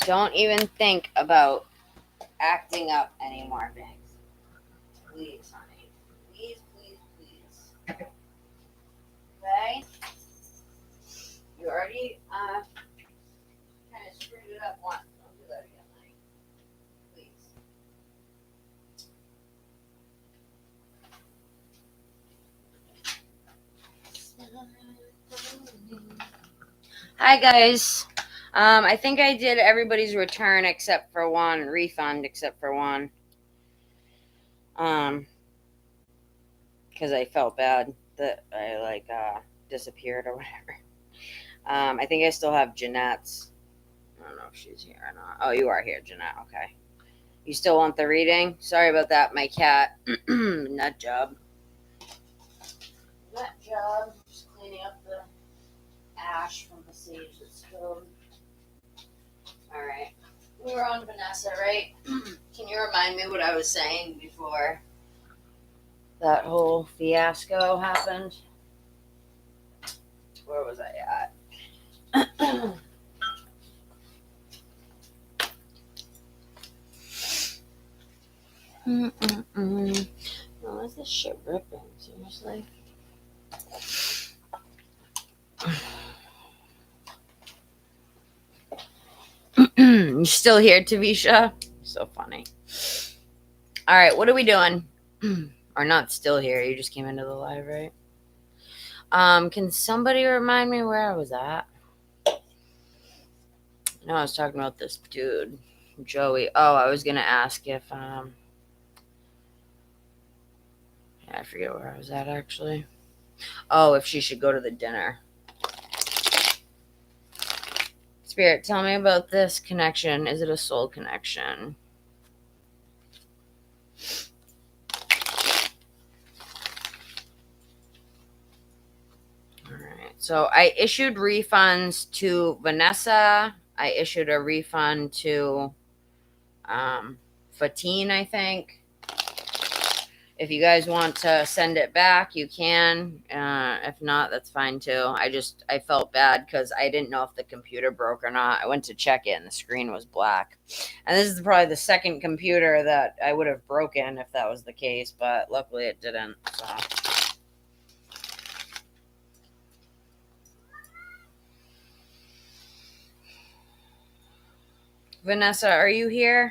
don't even think about acting up anymore, Banks. Please, honey. Please, please, please. Okay? You already kind of screwed it up once. Don't do that again, honey. Please. Hi, guys. I think I did everybody's return except for one, refund except for one. Because I felt bad that I disappeared or whatever. I think I still have Jeanette's. I don't know if she's here or not. Oh, you are here, Jeanette. Okay. You still want the reading? Sorry about that, my cat. Nut job. Nut job. Just cleaning up the ash from the sage that spilled. All right. We were on Vanessa, right? Can you remind me what I was saying before that whole fiasco happened? Where was I at? Why is this shit ripping? Seriously? You still here, Tavisha? So funny. All right, what are we doing? Or not still here? You just came into the live, right? Can somebody remind me where I was at? No, I was talking about this dude, Joey. Oh, I was gonna ask if yeah, I forget where I was at actually. Oh, if she should go to the dinner. Spirit, tell me about this connection. Is it a soul connection? All right. So I issued refunds to Vanessa. I issued a refund to Fatine, I think. If you guys want to send it back, you can. If not, that's fine too. I felt bad because I didn't know if the computer broke or not. I went to check it and the screen was black. And this is probably the second computer that I would have broken if that was the case, but luckily it didn't. So. Vanessa, are you here?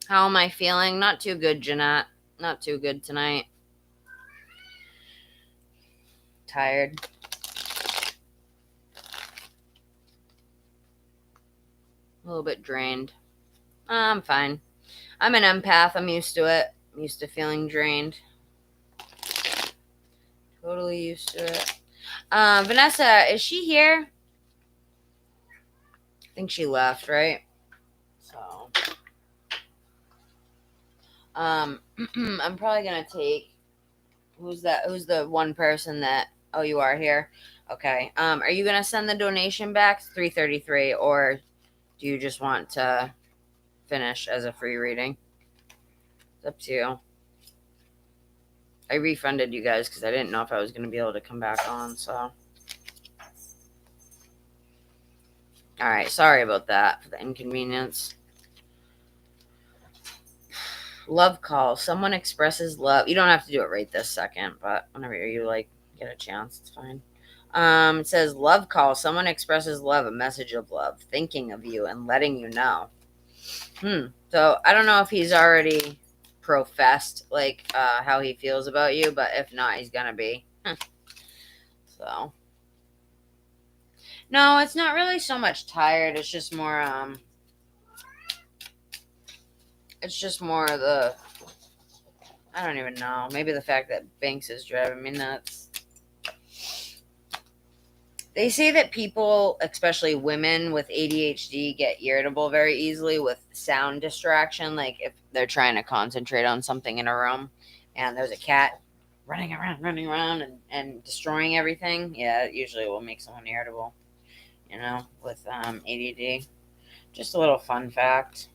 How am I feeling? Not too good, Jeanette. Not too good tonight. Tired. A little bit drained. I'm fine. I'm an empath. I'm used to it. I'm used to feeling drained. Totally used to it. Vanessa, is she here? I think she left, right? So, I'm probably gonna take. Who's that? Who's the one person that? Oh, you are here. Okay. Are you gonna send the donation back? 333, or do you just want to finish as a free reading? It's up to you. I refunded you guys because I didn't know if I was gonna be able to come back on. So, all right. Sorry about that for the inconvenience. Love call. Someone expresses love. You don't have to do it right this second, but whenever you get a chance, it's fine. It says love call. Someone expresses love, a message of love, thinking of you and letting you know. So I don't know if he's already professed how he feels about you, but if not, he's gonna be. So no, it's not really so much tired. It's just more the, I don't even know. Maybe the fact that Banks is driving me nuts. They say that people, especially women with ADHD, get irritable very easily with sound distraction. Like if they're trying to concentrate on something in a room and there's a cat running around and destroying everything. Yeah, it usually will make someone irritable, with ADD. Just a little fun fact.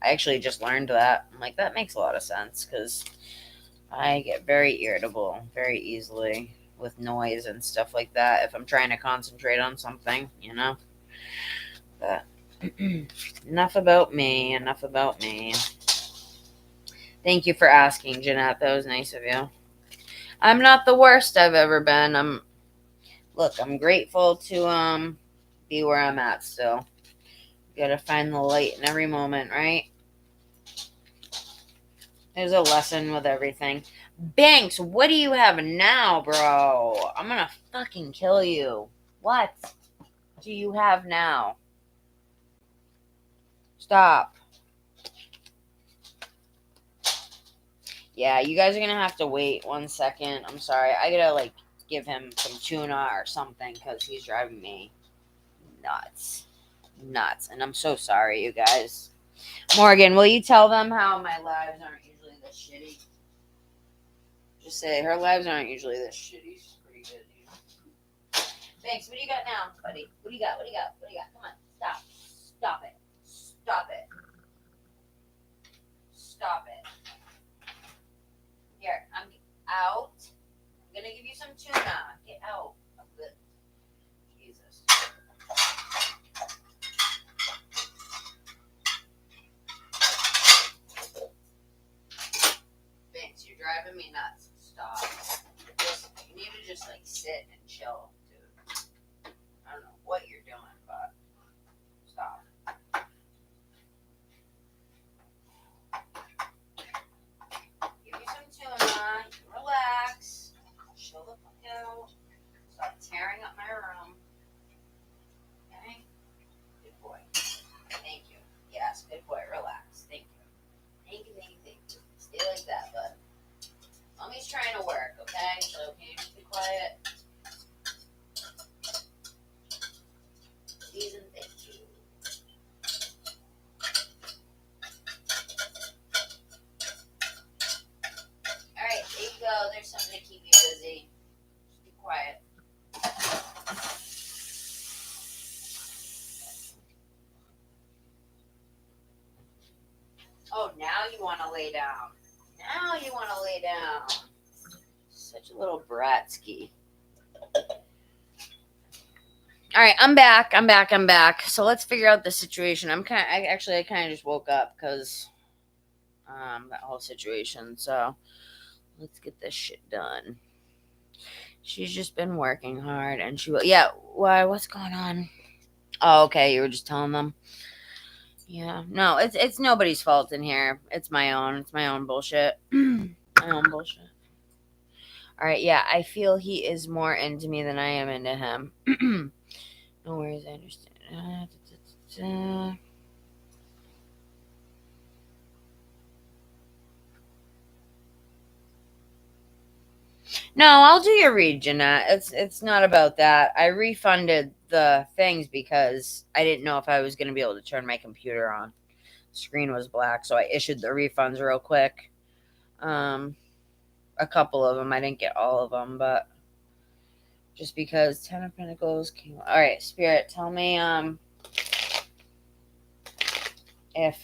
I actually just learned that. I'm like, that makes a lot of sense because I get very irritable very easily with noise and stuff like that if I'm trying to concentrate on something, you know? But enough about me, enough about me. Thank you for asking, Jeanette. That was nice of you. I'm not the worst I've ever been. I'm grateful to be where I'm at still. You gotta find the light in every moment, right? There's a lesson with everything. Banks, what do you have now, bro? I'm gonna fucking kill you. What do you have now? Stop. Yeah, you guys are gonna have to wait 1 second. I'm sorry. I gotta, like, give him some tuna or something because he's driving me nuts. Nuts. And I'm so sorry, you guys. Morgan, will you tell them how my lives aren't usually this shitty? Just say her lives aren't usually this shitty. She's pretty good, you know. Thanks. What do you got now, buddy? What do you got? What do you got? What do you got? Come on. Stop. Stop it. Stop it. Stop it. Here, I'm out. I'm gonna give you some tuna. Get out of the Jesus. Vince, you're driving me nuts. Stop. You need to just, like, sit and chill, dude. I don't know what you're doing, but stop. Give you some tuna. Relax. Chill the fuck out. Stop tearing up my room. Okay? Good boy. Thank you. Yes, good boy. Relax. Thank you. Thank you, thank you, thank you. Stay like that, bud. Mommy's trying to work, okay? So can you just be quiet? Please and thank you. Alright, there you go. There's something to keep you busy. Just be quiet. Oh, now you want to lay down. Now you want to lay down. Such a little bratsky. All right, I'm back. I'm back. So let's figure out the situation. I kind of just woke up because that whole situation. So let's get this shit done. She's just been working hard, and yeah. Why? What's going on? Oh, okay. You were just telling them. Yeah. No, it's nobody's fault in here. It's my own. It's my own bullshit. My own bullshit. All right. Yeah, I feel he is more into me than I am into him. No worries. I understand. No, I'll do your read, Jeanette. It's not about that. I refunded the things because I didn't know if I was going to be able to turn my computer on. Screen was black, so I issued the refunds real quick. A couple of them. I didn't get all of them, but just because 10 of Pentacles came. All right, Spirit, tell me if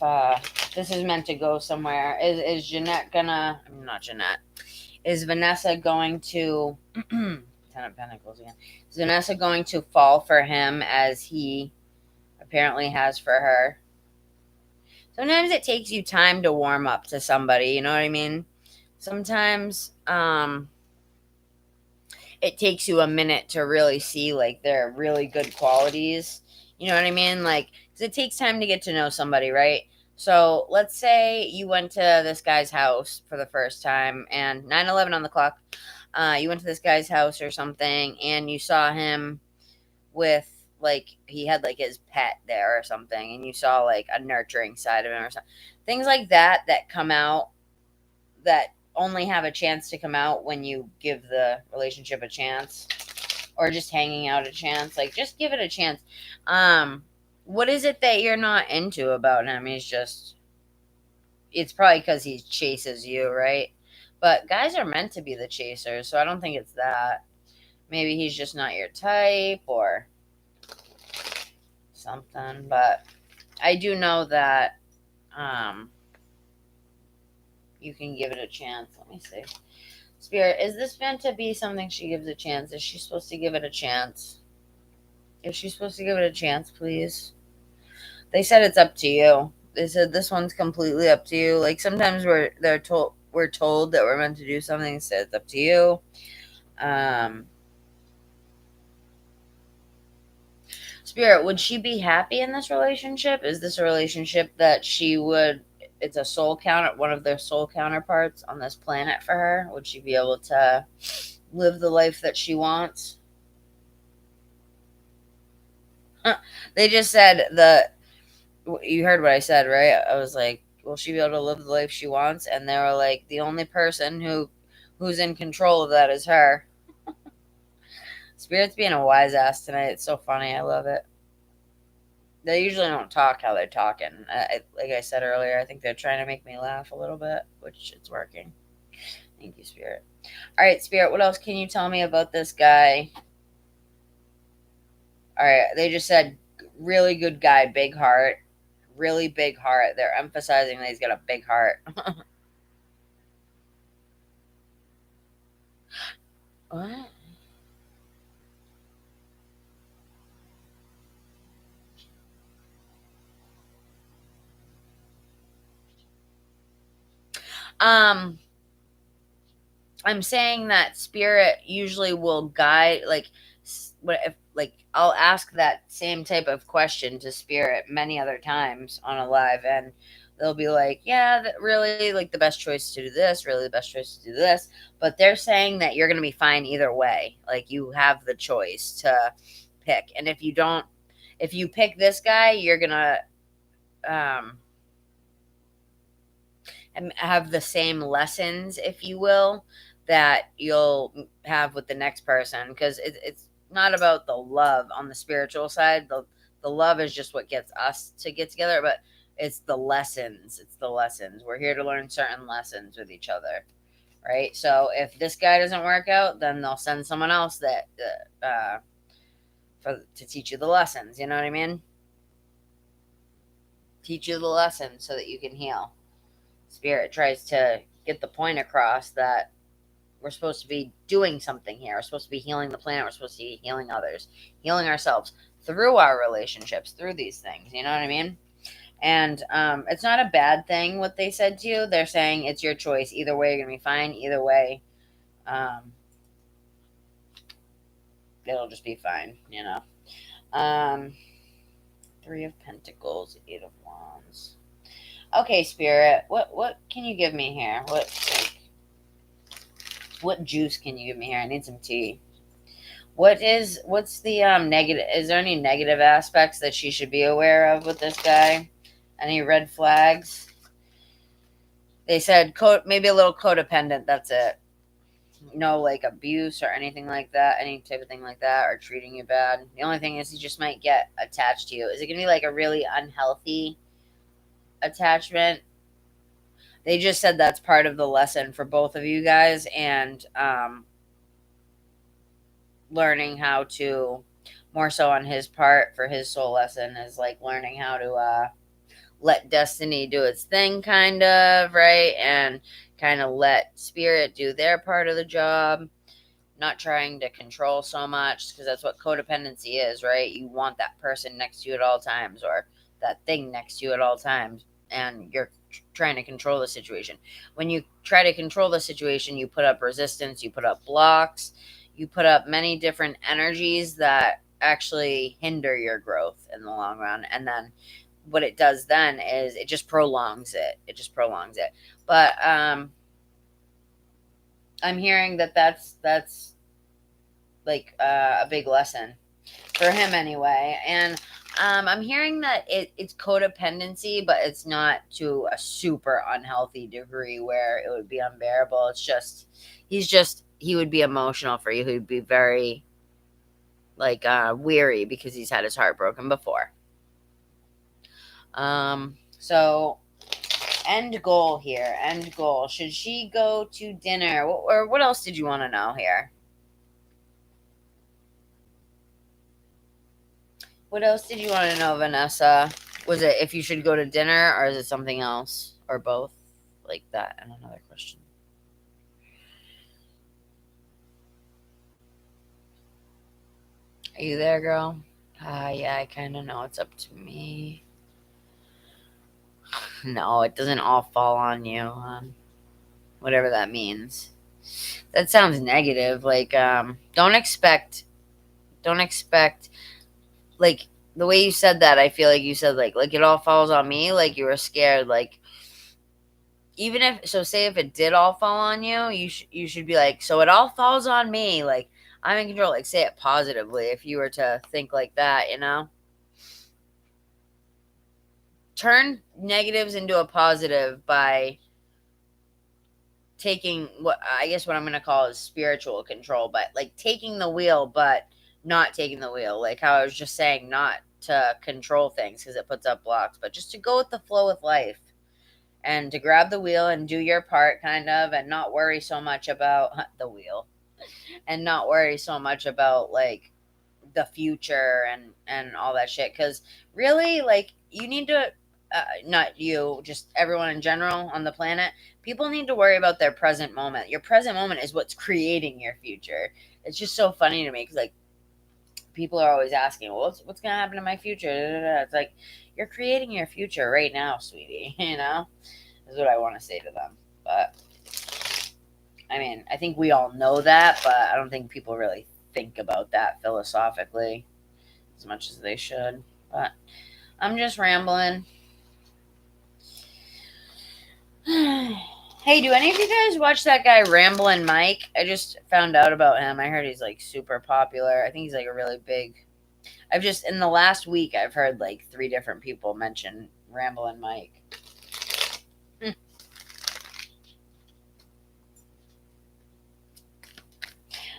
this is meant to go somewhere. Is Jeanette gonna? Not Jeanette. Is Vanessa going to 10 of Pentacles again? Is Vanessa going to fall for him as he apparently has for her? Sometimes it takes you time to warm up to somebody, you know what I mean? Sometimes it takes you a minute to really see, like, their really good qualities. You know what I mean? Like, because it takes time to get to know somebody, right? So let's say you went to this guy's house for the first time and 9/11 on the clock. You went to this guy's house or something and you saw him with, like, he had, like, his pet there or something, and you saw, like, a nurturing side of him or something. Things like that that come out, that only have a chance to come out when you give the relationship a chance, or just hanging out a chance. Like, just give it a chance. What is it that you're not into about him? It's probably because he chases you, right? But guys are meant to be the chasers, so I don't think it's that. Maybe he's just not your type or something. But I do know that you can give it a chance. Let me see. Spirit, is this meant to be something she gives a chance? Is she supposed to give it a chance? Is she supposed to give it a chance, please? They said it's up to you. They said this one's completely up to you. Like sometimes we're told that we're meant to do something, so it's up to you. Um Spirit, would she be happy in this relationship? Is this a relationship that she would, it's a soul counter, one of their soul counterparts on this planet for her? Would she be able to live the life that she wants? They just said you heard what I said, right? I was like, will she be able to live the life she wants? And they were like, the only person who's in control of that is her. Spirit's being a wise ass tonight. It's so funny. I love it. They usually don't talk how they're talking. Like I said earlier, I think they're trying to make me laugh a little bit, which it's working. Thank you, Spirit. All right, Spirit, what else can you tell me about this guy? All right, they just said really good guy, big heart, really big heart. They're emphasizing that he's got a big heart. What? Um, I'm saying that spirit usually will guide, like, what if, like, I'll ask that same type of question to spirit many other times on a live, and they'll be like, yeah, that really, like, the best choice to do this, really, the best choice to do this. But they're saying that you're going to be fine either way. Like, you have the choice to pick. And if you don't, if you pick this guy, you're going to, um, and have the same lessons, if you will, that you'll have with the next person. Because it's not about the love on the spiritual side. The love is just what gets us to get together, but it's the lessons. It's the lessons. We're here to learn certain lessons with each other, right? So if this guy doesn't work out, then they'll send someone else that to teach you the lessons. You know what I mean? Teach you the lessons so that you can heal. Spirit tries to get the point across that we're supposed to be doing something here. We're supposed to be healing the planet. We're supposed to be healing others, healing ourselves through our relationships, through these things. You know what I mean? And it's not a bad thing what they said to you. They're saying it's your choice. Either way, you're going to be fine. Either way, um, it'll just be fine, you know. Um, Three of Pentacles, Eight of Wands. Okay, Spirit, what can you give me here? What juice can you give me here? I need some tea. What's the negative? Is there any negative aspects that she should be aware of with this guy? Any red flags? They said maybe a little codependent. That's it. No, like abuse or anything like that. Any type of thing like that, or treating you bad. The only thing is he just might get attached to you. Is it gonna be like a really unhealthy attachment? They just said that's part of the lesson for both of you guys, and learning how to, more so on his part for his soul lesson, is like learning how to let destiny do its thing, kind of, right? And kind of let spirit do their part of the job, not trying to control so much, because that's what codependency is, right? You want that person next to you at all times, or that thing next to you at all times, and you're trying to control the situation. When you try to control the situation, you put up resistance, you put up blocks, you put up many different energies that actually hinder your growth in the long run. And then what it does then is it just prolongs it. It just prolongs it. But I'm hearing that that's like a big lesson for him anyway. And I'm hearing that it's codependency, but it's not to a super unhealthy degree where it would be unbearable. It's just he would be emotional for you. He'd be very like weary because he's had his heart broken before. So end goal here. End goal. Should she go to dinner? Or what else did you want to know here? What else did you want to know, Vanessa? Was it if you should go to dinner, or is it something else, or both? like that and another question. Are you there, girl? Yeah, I kind of know it's up to me. No, it doesn't all fall on you, whatever that means. That sounds negative. Like, don't expect, like, the way you said that, I feel like you said, like it all falls on me, like you were scared, like, even if, so say if it did all fall on you, you should be like, so it all falls on me, like, I'm in control, like, say it positively, if you were to think like that, you know? Turn negatives into a positive by taking what I guess what I'm gonna call is spiritual control, but like taking the wheel, but not taking the wheel. Like how I was just saying, not to control things because it puts up blocks, but just to go with the flow with life and to grab the wheel and do your part, kind of, and not worry so much about the wheel and not worry so much about like the future and all that shit. Because really, like, you need to, not you, just everyone in general on the planet, people need to worry about their present moment. Your present moment is what's creating your future. It's just so funny to me because, like, people are always asking, well, what's going to happen in my future? It's like, you're creating your future right now, sweetie. You know, is what I want to say to them. But I mean, I think we all know that, but I don't think people really think about that philosophically as much as they should. But I'm just rambling. Hey, do any of you guys watch that guy Ramblin' Mike? I just found out about him. I heard he's like super popular. I think he's like a really big. I've just in the last week I've heard like 3 different people mention Ramblin' Mike.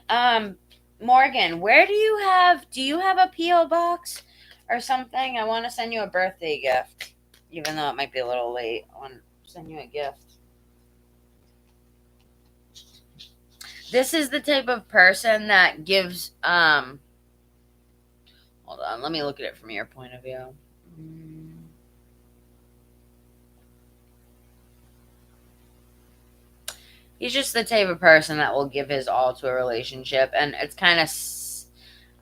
Um, Morgan, where do you have a PO box or something? I want to send you a birthday gift, even though it might be a little late. I want to send you a gift. This is the type of person that gives hold on, let me look at it from your point of view. He's just the type of person that will give his all to a relationship, and it's kind of,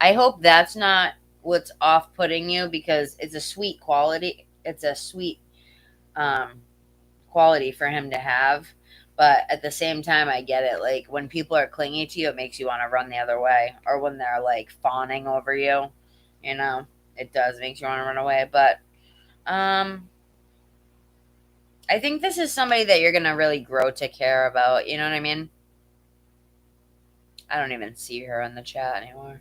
I hope that's not what's off-putting you, because it's a sweet quality. It's a sweet um quality for him to have. But at the same time, I get it. Like when people are clingy to you, it makes you want to run the other way. Or when they're like fawning over you, you know, it does makes you want to run away. But um, I think this is somebody that you're gonna really grow to care about. You know what I mean? I don't even see her in the chat anymore.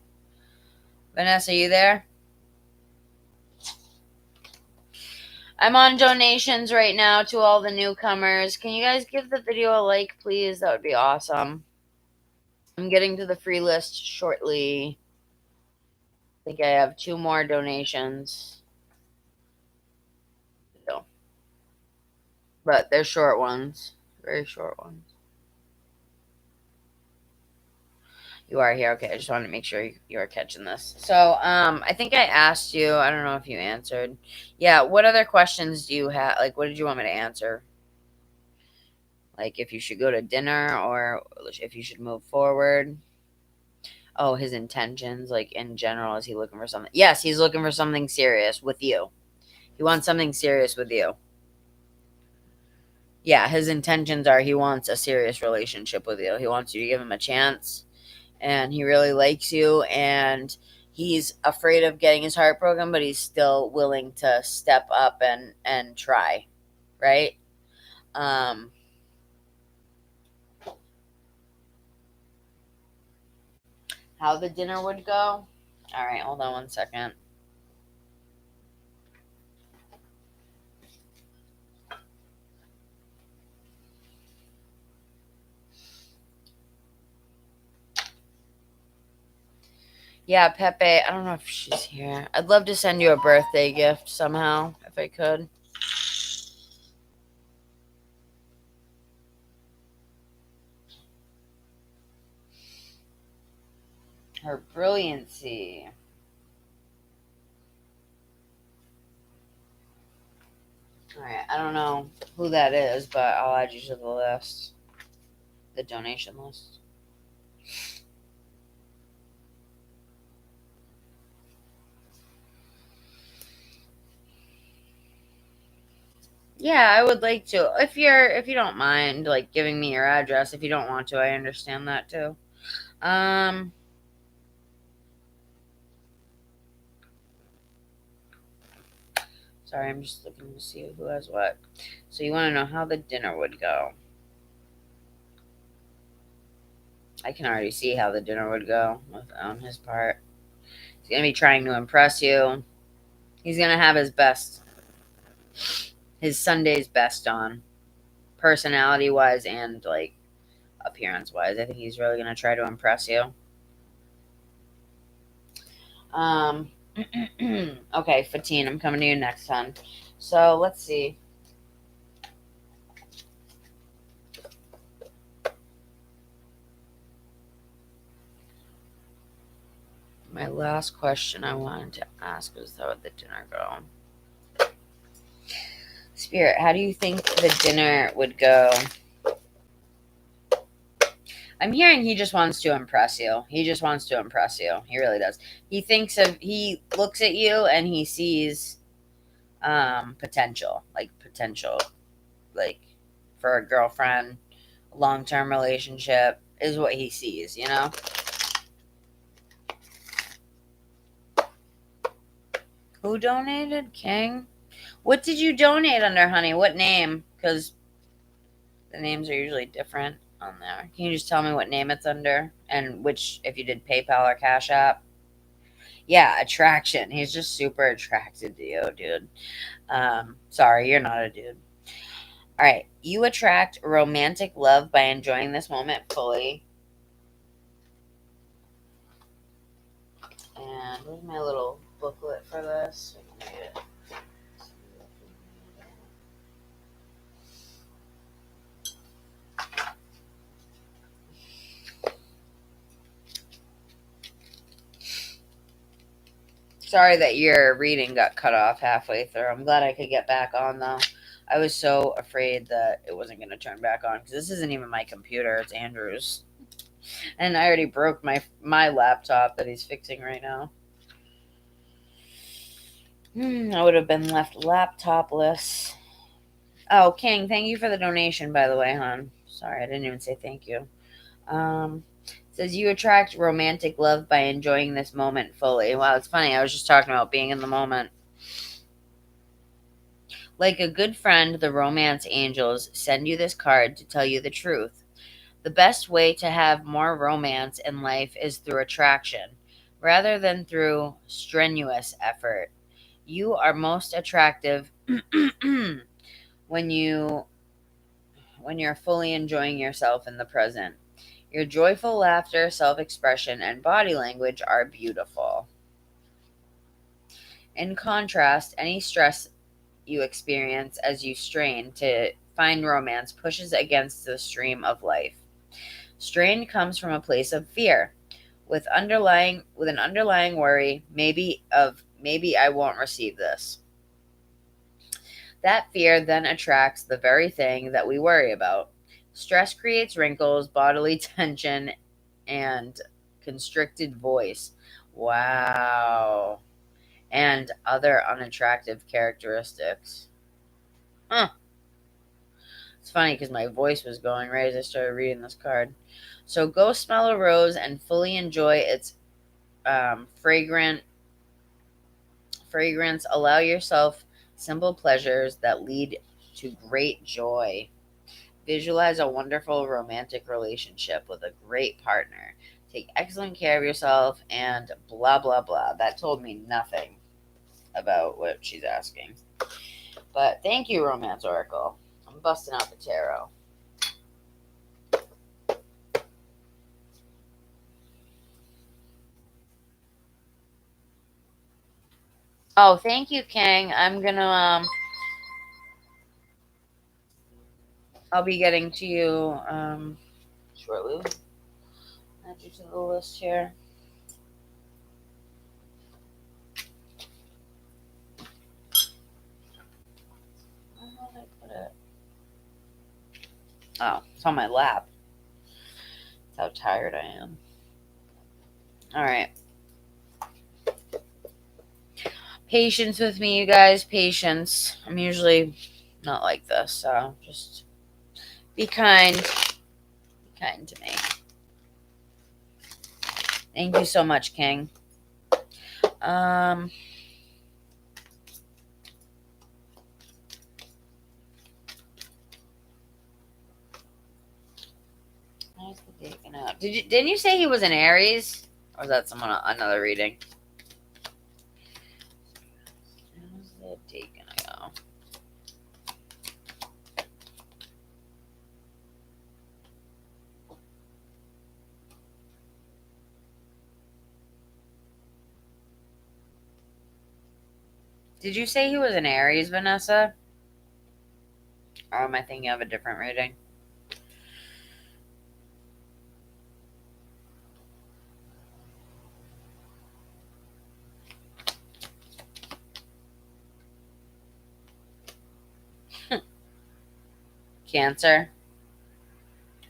Vanessa, you there? I'm on donations right now to all the newcomers. Can you guys give the video a like, please? That would be awesome. I'm getting to the free list shortly. I think I have 2 more donations. So, but they're short ones. Very short ones. You are here. Okay, I just wanted to make sure you are catching this. So, I think I asked you. I don't know if you answered. Yeah, what other questions do you have? Like, what did you want me to answer? Like, if you should go to dinner or if you should move forward. Oh, his intentions, like in general, is he looking for something? Yes, he's looking for something serious with you. He wants something serious with you. Yeah, his intentions are he wants a serious relationship with you. He wants you to give him a chance, and he really likes you, and he's afraid of getting his heart broken, but he's still willing to step up and try, right? Um, how the dinner would go? All right, hold on one second. Yeah, Pepe, I don't know if she's here. I'd love to send you a birthday gift somehow, if I could. Her brilliancy. All right, I don't know. who that is, but I'll add you to the list, the donation list. Yeah, I would like to. If you don't mind, like giving me your address. If you don't want to, I understand that too. Um, Sorry, I'm just looking to see who has what. So you want to know how the dinner would go? I can already see how the dinner would go on his part. He's gonna be trying to impress you. He's gonna have his Sunday's best on, personality wise and like appearance wise. I think he's really gonna try to impress you. Um, okay, Fatine, I'm coming to you next, hon. So let's see. My last question I wanted to ask was how would the dinner go? Spirit, how do you think the dinner would go? I'm hearing he just wants to impress you. He just wants to impress you. He really does. He looks at you and he sees potential like for a girlfriend, long-term relationship is what he sees, you know? Who donated? King? What did you donate under, honey? What name? Because the names are usually different on there. Can you just tell me what name it's under? And which, if you did PayPal or Cash App? Yeah, attraction. He's just super attracted to you, dude. Sorry, you're not a dude. All right. You attract romantic love by enjoying this moment fully. And where's my little booklet for this? We can read it. Sorry that your reading got cut off halfway through. I'm glad I could get back on though. I was so afraid that it wasn't going to turn back on because this isn't even my computer; it's Andrew's, and I already broke my laptop that he's fixing right now. I would have been left laptopless. Oh, King, thank you for the donation, by the way, hon. Sorry, I didn't even say thank you. Says you attract romantic love by enjoying this moment fully. Wow, it's funny. I was just talking about being in the moment. Like a good friend, the romance angels send you this card to tell you the truth. The best way to have more romance in life is through attraction, rather than through strenuous effort. You are most attractive when you're fully enjoying yourself in the present. Your joyful laughter, self-expression, and body language are beautiful. In contrast, any stress you experience as you strain to find romance pushes against the stream of life. Strain comes from a place of fear, with an underlying worry, maybe I won't receive this. That fear then attracts the very thing that we worry about. Stress creates wrinkles, bodily tension, and constricted voice. Wow. And other unattractive characteristics. Huh. It's funny because my voice was going right as I started reading this card. So go smell a rose and fully enjoy its fragrance. Allow yourself simple pleasures that lead to great joy. Visualize a wonderful romantic relationship with a great partner. Take excellent care of yourself and blah, blah, blah. That told me nothing about what she's asking. But thank you, Romance Oracle. I'm busting out the tarot. Oh, thank you, King. I'm gonna I'll be getting to you shortly. Add you to the list here. Where did I put it? Oh, it's on my lap. That's how tired I am. All right. Patience with me, you guys. Patience. I'm usually not like this, so just be kind. Be kind to me. Thank you so much, King. Um, how's the date out? Didn't you say he was an Aries? Or was that another reading? How's the date gonna go? Did you say he was an Aries, Vanessa? Or am I thinking of a different reading? Cancer?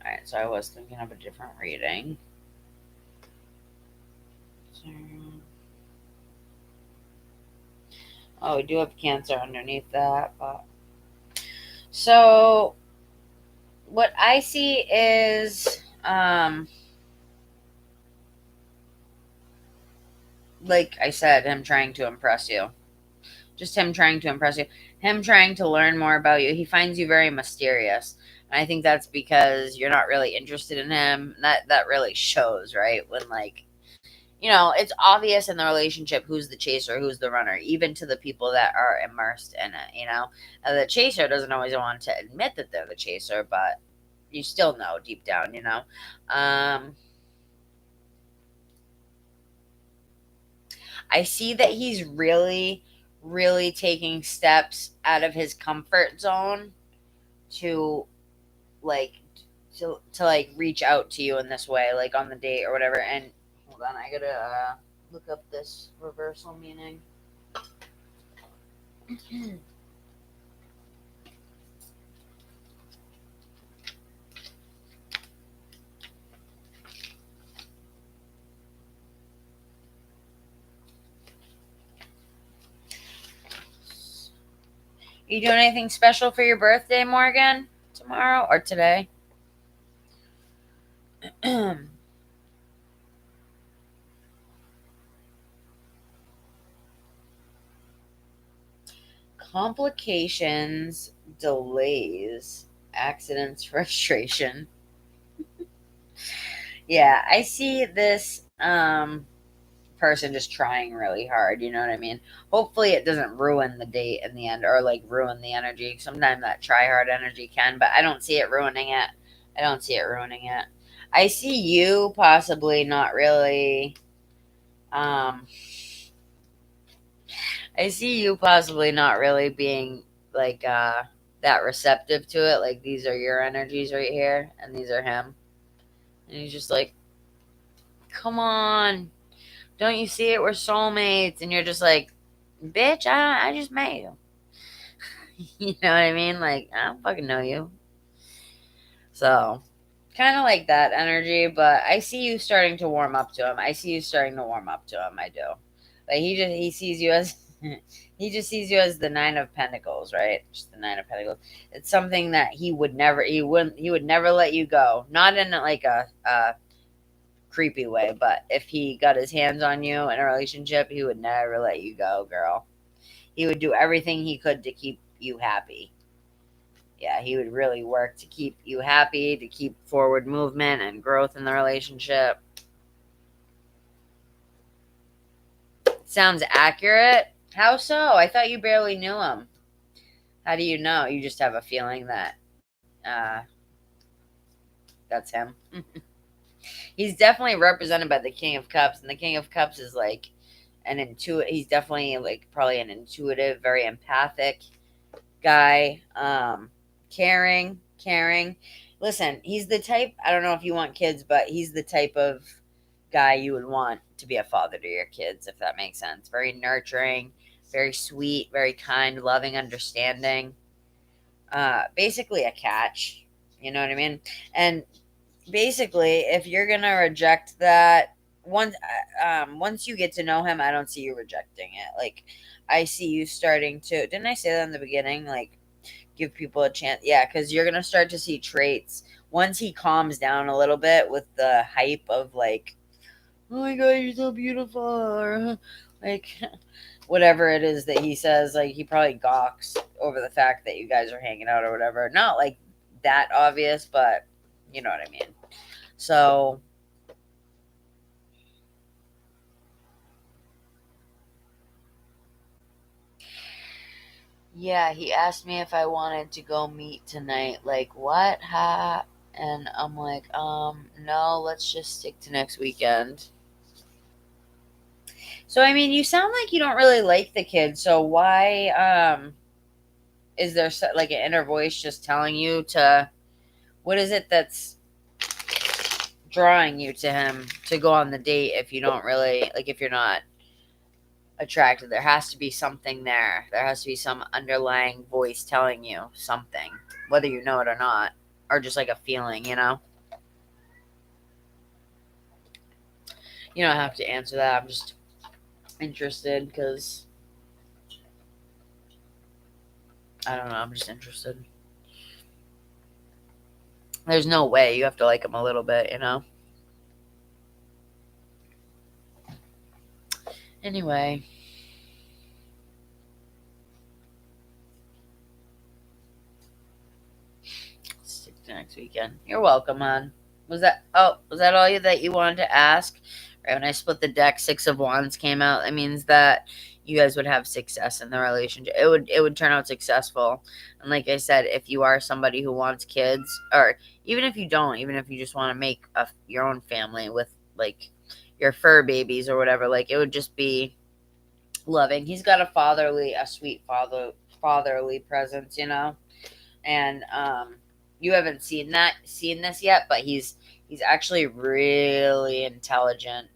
Alright, so I was thinking of a different reading. Oh, we do have Cancer underneath that. But... So, what I see is, like I said, him trying to impress you. Just him trying to impress you. Him trying to learn more about you. He finds you very mysterious. And I think that's because you're not really interested in him. That really shows, right? When, like, it's obvious in the relationship who's the chaser, who's the runner, even to the people that are immersed in it. The chaser doesn't always want to admit that they're the chaser, but you still know deep down. I see that he's really, really taking steps out of his comfort zone to, like, to like reach out to you in this way, like on the date or whatever. And hold on, I gotta look up this reversal meaning. You doing anything special for your birthday, Morgan? Tomorrow or today? Complications, delays, accidents, frustration. Yeah, I see this person just trying really hard, you know what I mean? Hopefully it doesn't ruin the date in the end, or like ruin the energy. Sometimes that try hard energy can, but I don't see it ruining it. I don't see it ruining it. I see you possibly not really I see you possibly not really being like that receptive to it. Like, these are your energies right here and these are him. And he's just like, "Come on. Don't you see it? We're soulmates." And you're just like, "Bitch, I just met you." You know what I mean? Like, I don't fucking know you. So, kind of like that energy, but I see you starting to warm up to him. I see you starting to warm up to him. I do. Like, he sees you as he just sees you as the Nine of Pentacles, right? Just the Nine of Pentacles. It's something that he would never let you go. Not in like a creepy way, but if he got his hands on you in a relationship, he would never let you go, girl. He would do everything he could to keep you happy. Yeah, he would really work to keep you happy, to keep forward movement and growth in the relationship. Sounds accurate. How so? I thought you barely knew him. How do you know? You just have a feeling that uh, that's him. He's definitely represented by the King of Cups, and the King of Cups is like an intuitive. He's definitely like probably an intuitive, very empathic guy. Caring. Listen, he's the type. I don't know if you want kids, but he's the type of guy you would want to be a father to your kids, if that makes sense. Very nurturing, very sweet, very kind, loving, understanding. Basically a catch. You know what I mean? And basically, if you're gonna reject that, once you get to know him, I don't see you rejecting it. Like, I see you starting to. Didn't I say that in the beginning? Like, give people a chance. Yeah, because you're gonna start to see traits once he calms down a little bit with the hype of like, oh my god, you're so beautiful, or like whatever it is that he says. Like, he probably gawks over the fact that you guys are hanging out or whatever. Not like that obvious, but you know what I mean. So yeah, he asked me if I wanted to go meet tonight. Like, what? Ha? And I'm like, no, let's just stick to next weekend. So, I mean, you sound like you don't really like the kid. So, why, is there like an inner voice just telling you to, what is it that's drawing you to him to go on the date if you don't really, like, if you're not attracted? There has to be something there. There has to be some underlying voice telling you something, whether you know it or not, or just like a feeling, you know? You don't have to answer that. I'm just interested because I don't know. I'm just interested. There's no way you have to like him a little bit, you know? Anyway, stick to next weekend. You're welcome, hon. Was that all that you wanted to ask? Right, when I split the deck, Six of Wands came out. That means that you guys would have success in the relationship. It would turn out successful. And like I said, if you are somebody who wants kids, or even if you don't, even if you just want to make your own family with like your fur babies or whatever, like it would just be loving. He's got a sweet fatherly presence, you know. And you haven't seen this yet, but he's actually really intelligent,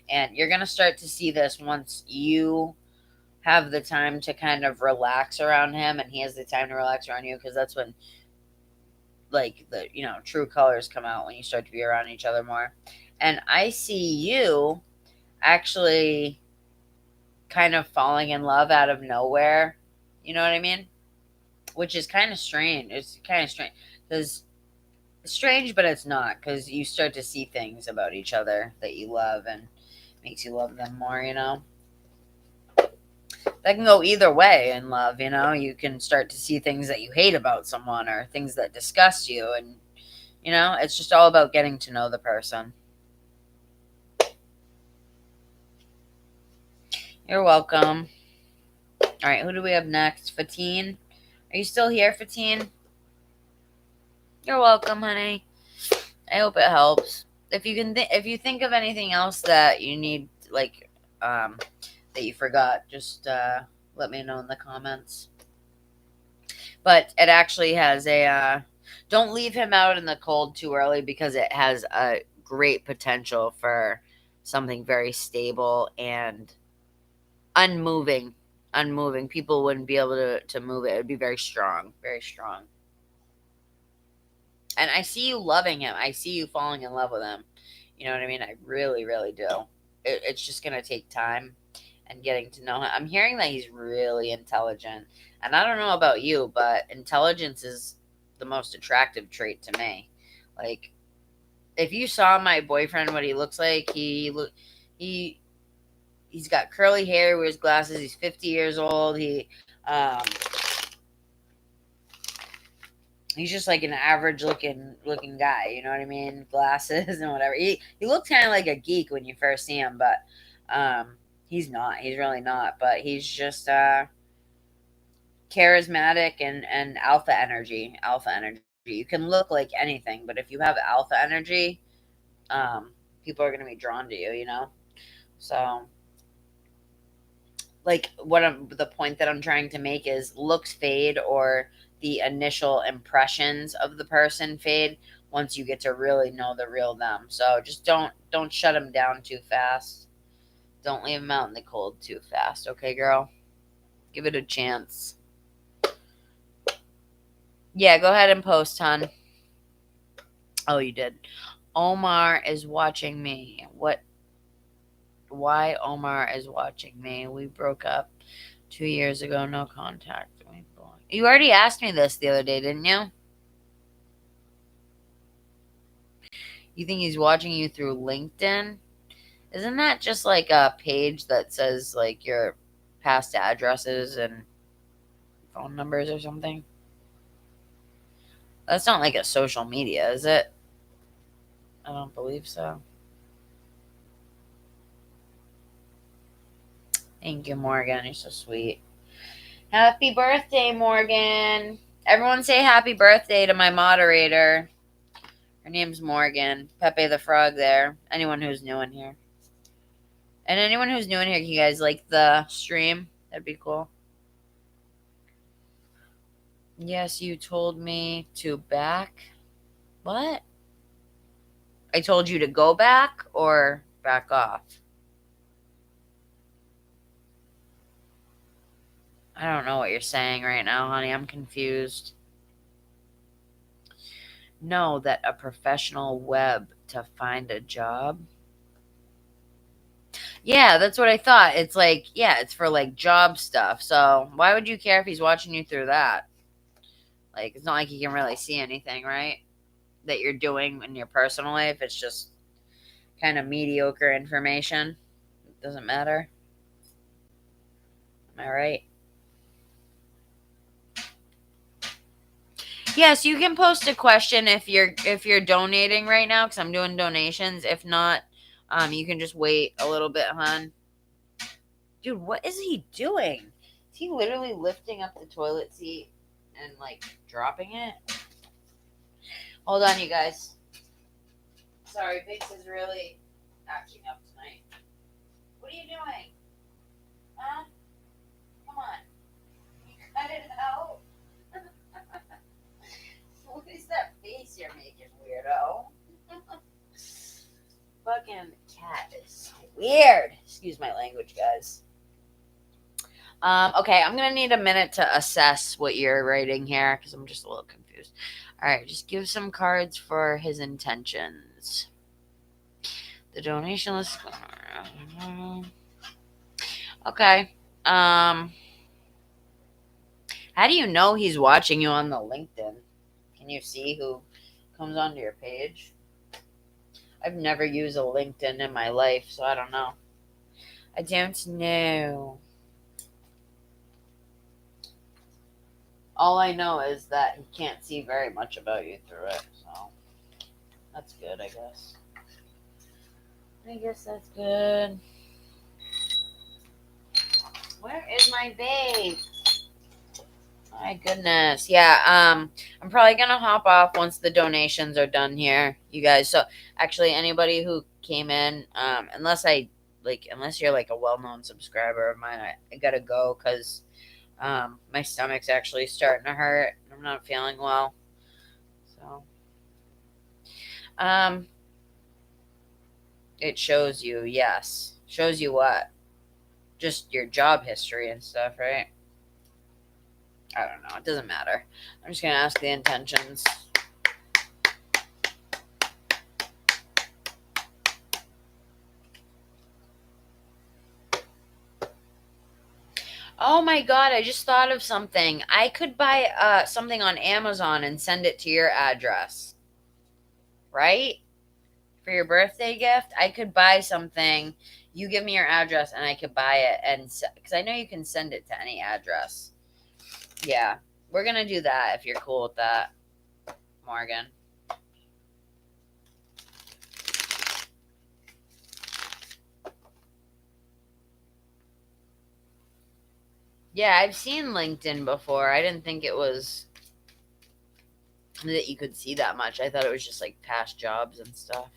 and you're gonna start to see this once you have the time to kind of relax around him, and he has the time to relax around you, because that's when like the true colors come out, when you start to be around each other more. And I see you actually kind of falling in love out of nowhere. You know what I mean? Which is kind of strange. It's kind of strange because it's strange, but it's not, because you start to see things about each other that you love, and makes you love them more. That can go either way in love. You can start to see things that you hate about someone, or things that disgust you, and it's just all about getting to know the person. You're welcome. All right, who do we have next? Fatine, are you still here, Fatine? You're welcome, honey. I hope it helps. If you think of anything else that you need, like, that you forgot, just let me know in the comments. But it actually has a. Don't leave him out in the cold too early, because it has a great potential for something very stable and unmoving. Unmoving. People wouldn't be able to move it. It would be very strong, very strong. And I see you loving him. I see you falling in love with him. You know what I mean? I really, really do. It's just going to take time and getting to know him. I'm hearing that he's really intelligent. And I don't know about you, but intelligence is the most attractive trait to me. Like, if you saw my boyfriend, what he looks like, he he's got curly hair, wears glasses, he's 50 years old. Um he's just like an average looking guy, you know what I mean? Glasses and whatever. He looks kind of like a geek when you first see him, but he's not. He's really not. But he's just charismatic and alpha energy. Alpha energy. You can look like anything, but if you have alpha energy, um, people are going to be drawn to you. So like the point that I'm trying to make is, looks fade, or the initial impressions of the person fade once you get to really know the real them. So just don't shut them down too fast. Don't leave them out in the cold too fast. Okay, girl? Give it a chance. Yeah, go ahead and post, hon. Oh, you did. Omar is watching me. What? Why Omar is watching me? We broke up 2 years ago. No contact. You already asked me this the other day, didn't you? You think he's watching you through LinkedIn? Isn't that just like a page that says like your past addresses and phone numbers or something? That's not like a social media, is it? I don't believe so. Thank you, Morgan. You're so sweet. Happy birthday, Morgan. Everyone say happy birthday to my moderator. Her name's Morgan. Pepe the Frog there. Anyone who's new in here. And anyone who's new in here, you guys like the stream? That'd be cool. Yes, you told me to back. What? I told you to go back or back off? I don't know what you're saying right now, honey. I'm confused. No, that a professional web to find a job. Yeah, that's what I thought. It's like, yeah, it's for like job stuff. So why would you care if he's watching you through that? Like, it's not like he can really see anything, right? That you're doing in your personal life. It's just kind of mediocre information. It doesn't matter. Am I right? Yes, you can post a question if you're donating right now because I'm doing donations. If not, you can just wait a little bit, hon. Dude, what is he doing? Is he literally lifting up the toilet seat and like dropping it? Hold on, you guys. Sorry, Biggs is really acting up tonight. What are you doing? Huh? Come on. You cut it out. What is that face you're making, weirdo? Fucking cat is so weird. Excuse my language, guys. Okay, I'm gonna need a minute to assess what you're writing here because I'm just a little confused. All right, just give some cards for his intentions. The donation list. Okay. How do you know he's watching you on the LinkedIn? Can you see who comes onto your page? I've never used a LinkedIn in my life, so I don't know. I don't know. All I know is that he can't see very much about you through it, so that's good, I guess. I guess that's good. Where is my vape? My goodness. Yeah, I'm probably gonna hop off once the donations are done here, you guys. So actually anybody who came in, unless you're like a well-known subscriber of mine, I gotta go because my stomach's actually starting to hurt. I'm not feeling well. So it shows you, yes. Shows you what? Just your job history and stuff, right? I don't know. It doesn't matter. I'm just gonna ask the intentions. Oh my god, I just thought of something. I could buy something on Amazon and send it to your address. Right? For your birthday gift, I could buy something. You give me your address and I could buy it and cuz I know you can send it to any address. Yeah. We're going to do that if you're cool with that, Morgan. Yeah, I've seen LinkedIn before. I didn't think it was that you could see that much. I thought it was just like past jobs and stuff.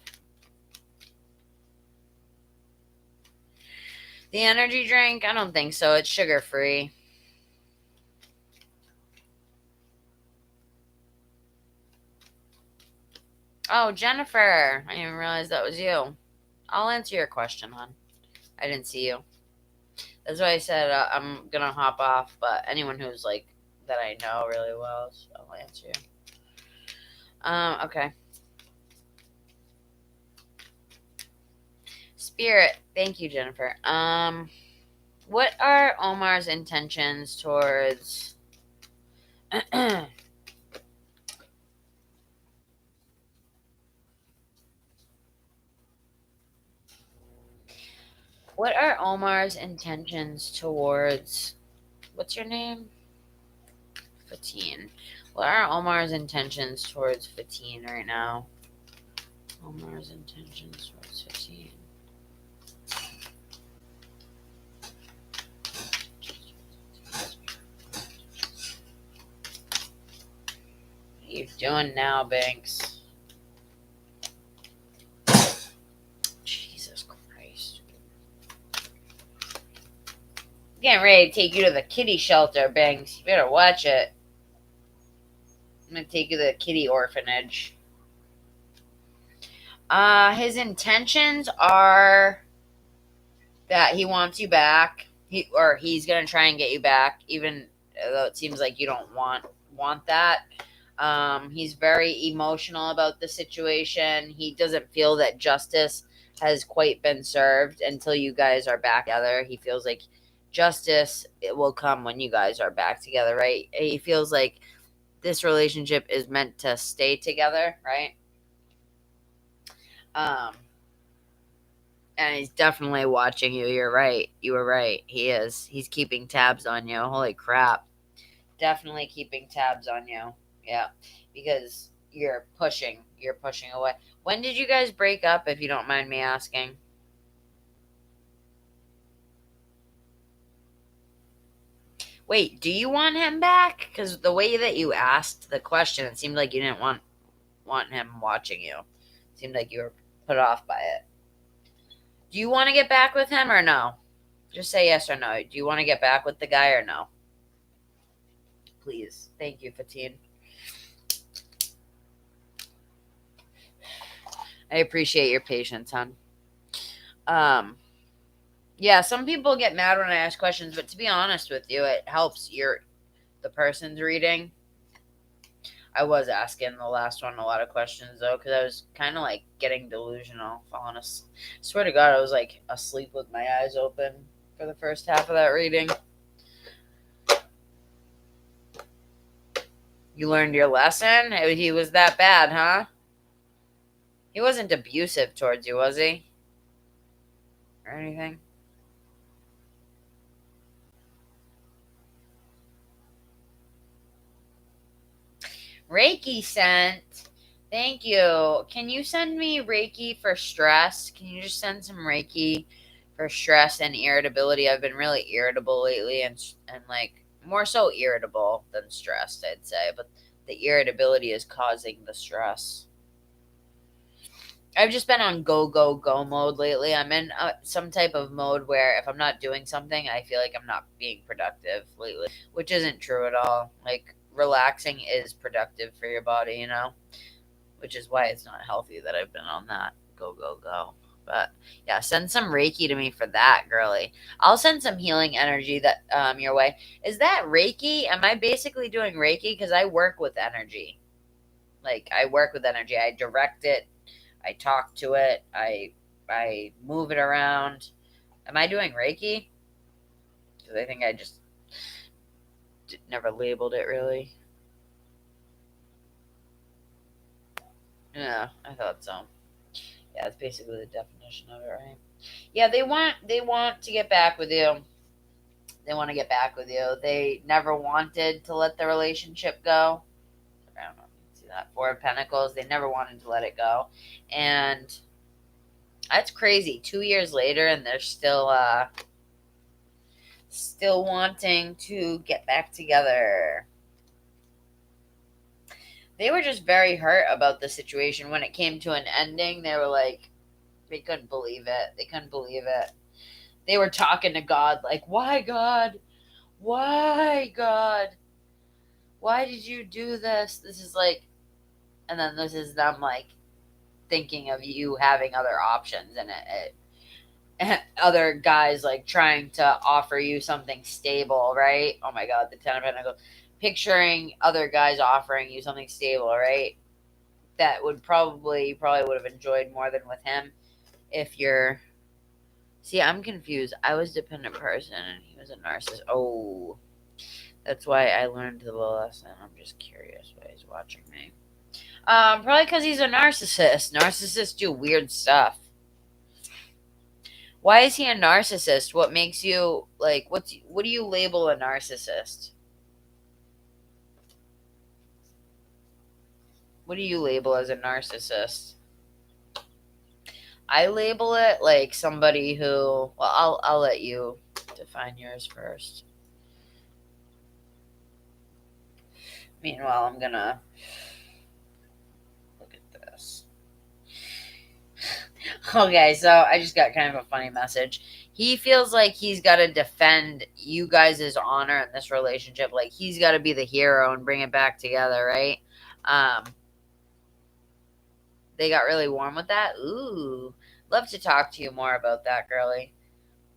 The energy drink? I don't think so. It's sugar free. Oh, Jennifer. I didn't even realize that was you. I'll answer your question, hon. I didn't see you. That's why I said I'm going to hop off, but anyone who's like that I know really well, so I'll answer you. Okay. Spirit, thank you, Jennifer. What are Omar's intentions towards what are Omar's intentions towards what's your name? Fatine. What are Omar's intentions towards Fatine right now? Omar's intentions towards Fatine. What are you doing now, Banks? Jesus Christ. I'm getting ready to take you to the kitty shelter, Banks. You better watch it. I'm gonna take you to the kitty orphanage. His intentions are that he wants you back. He's gonna try and get you back, even though it seems like you don't want that. He's very emotional about the situation. He doesn't feel that justice has quite been served until you guys are back together. He feels like justice it will come when you guys are back together, right? He feels like this relationship is meant to stay together, right? Um, and he's definitely watching you. You're right. You were right. He is. He's keeping tabs on you. Holy crap. Definitely keeping tabs on you. Yeah. Because you're pushing. You're pushing away. When did you guys break up, if you don't mind me asking? Wait, do you want him back? Because the way that you asked the question, it seemed like you didn't want him watching you. It seemed like you were put off by it. Do you want to get back with him or no? Just say yes or no. Do you want to get back with the guy or no? Please. Thank you, Fatine. I appreciate your patience, hon. Yeah, some people get mad when I ask questions, but to be honest with you, it helps the person's reading. I was asking the last one a lot of questions though, because I was kind of like getting delusional. Honest, swear to God, I was like asleep with my eyes open for the first half of that reading. You learned your lesson. He was that bad, huh? He wasn't abusive towards you, was he? Or anything? Reiki sent. Thank you. Can you send me Reiki for stress? Can you just send some Reiki for stress and irritability? I've been really irritable lately and like more so irritable than stressed, I'd say, but the irritability is causing the stress. I've just been on go go go mode lately. I'm in some type of mode where if I'm not doing something, I feel like I'm not being productive lately, which isn't true at all. Like relaxing is productive for your body, which is why it's not healthy that I've been on that go go go. But yeah, send some Reiki to me for that, girly. I'll send some healing energy that your way. Is that Reiki? Am I basically doing Reiki because I work with energy? Like I work with energy. I direct it. I talk to it. I move it around. Am I doing Reiki? Because I think I just never labeled it really. Yeah, I thought so. Yeah, that's basically the definition of it, right? Yeah, they want to get back with you. They want to get back with you. They never wanted to let the relationship go. I don't know if you can see that. Four of Pentacles. They never wanted to let it go. And that's crazy. 2 years later and they're still wanting to get back together. They were just very hurt about the situation when it came to an ending. They were like, they couldn't believe it. They couldn't believe it. They were talking to God, like, why, God? Why, God? Why did you do this? This is like, and then this is them like thinking of you having other options and other guys like trying to offer you something stable, right? Oh my God, the Ten of Pentacles. picturing other guys offering you something stable, right? That would probably, you probably would have enjoyed more than with him if you're. See, I'm confused. I was a dependent person and he was a narcissist. Oh, that's why I learned the lesson. I'm just curious why he's watching me. Probably because he's a narcissist. Narcissists do weird stuff. Why is he a narcissist? What makes you like? What do you label a narcissist? What do you label as a narcissist? I label it like somebody who. Well, I'll let you define yours first. Meanwhile, I'm gonna look at this. Okay, so I just got kind of a funny message. He feels like he's got to defend you guys' honor in this relationship. Like he's got to be the hero and bring it back together, right? Um, they got really warm with that. Ooh, love to talk to you more about that, girly.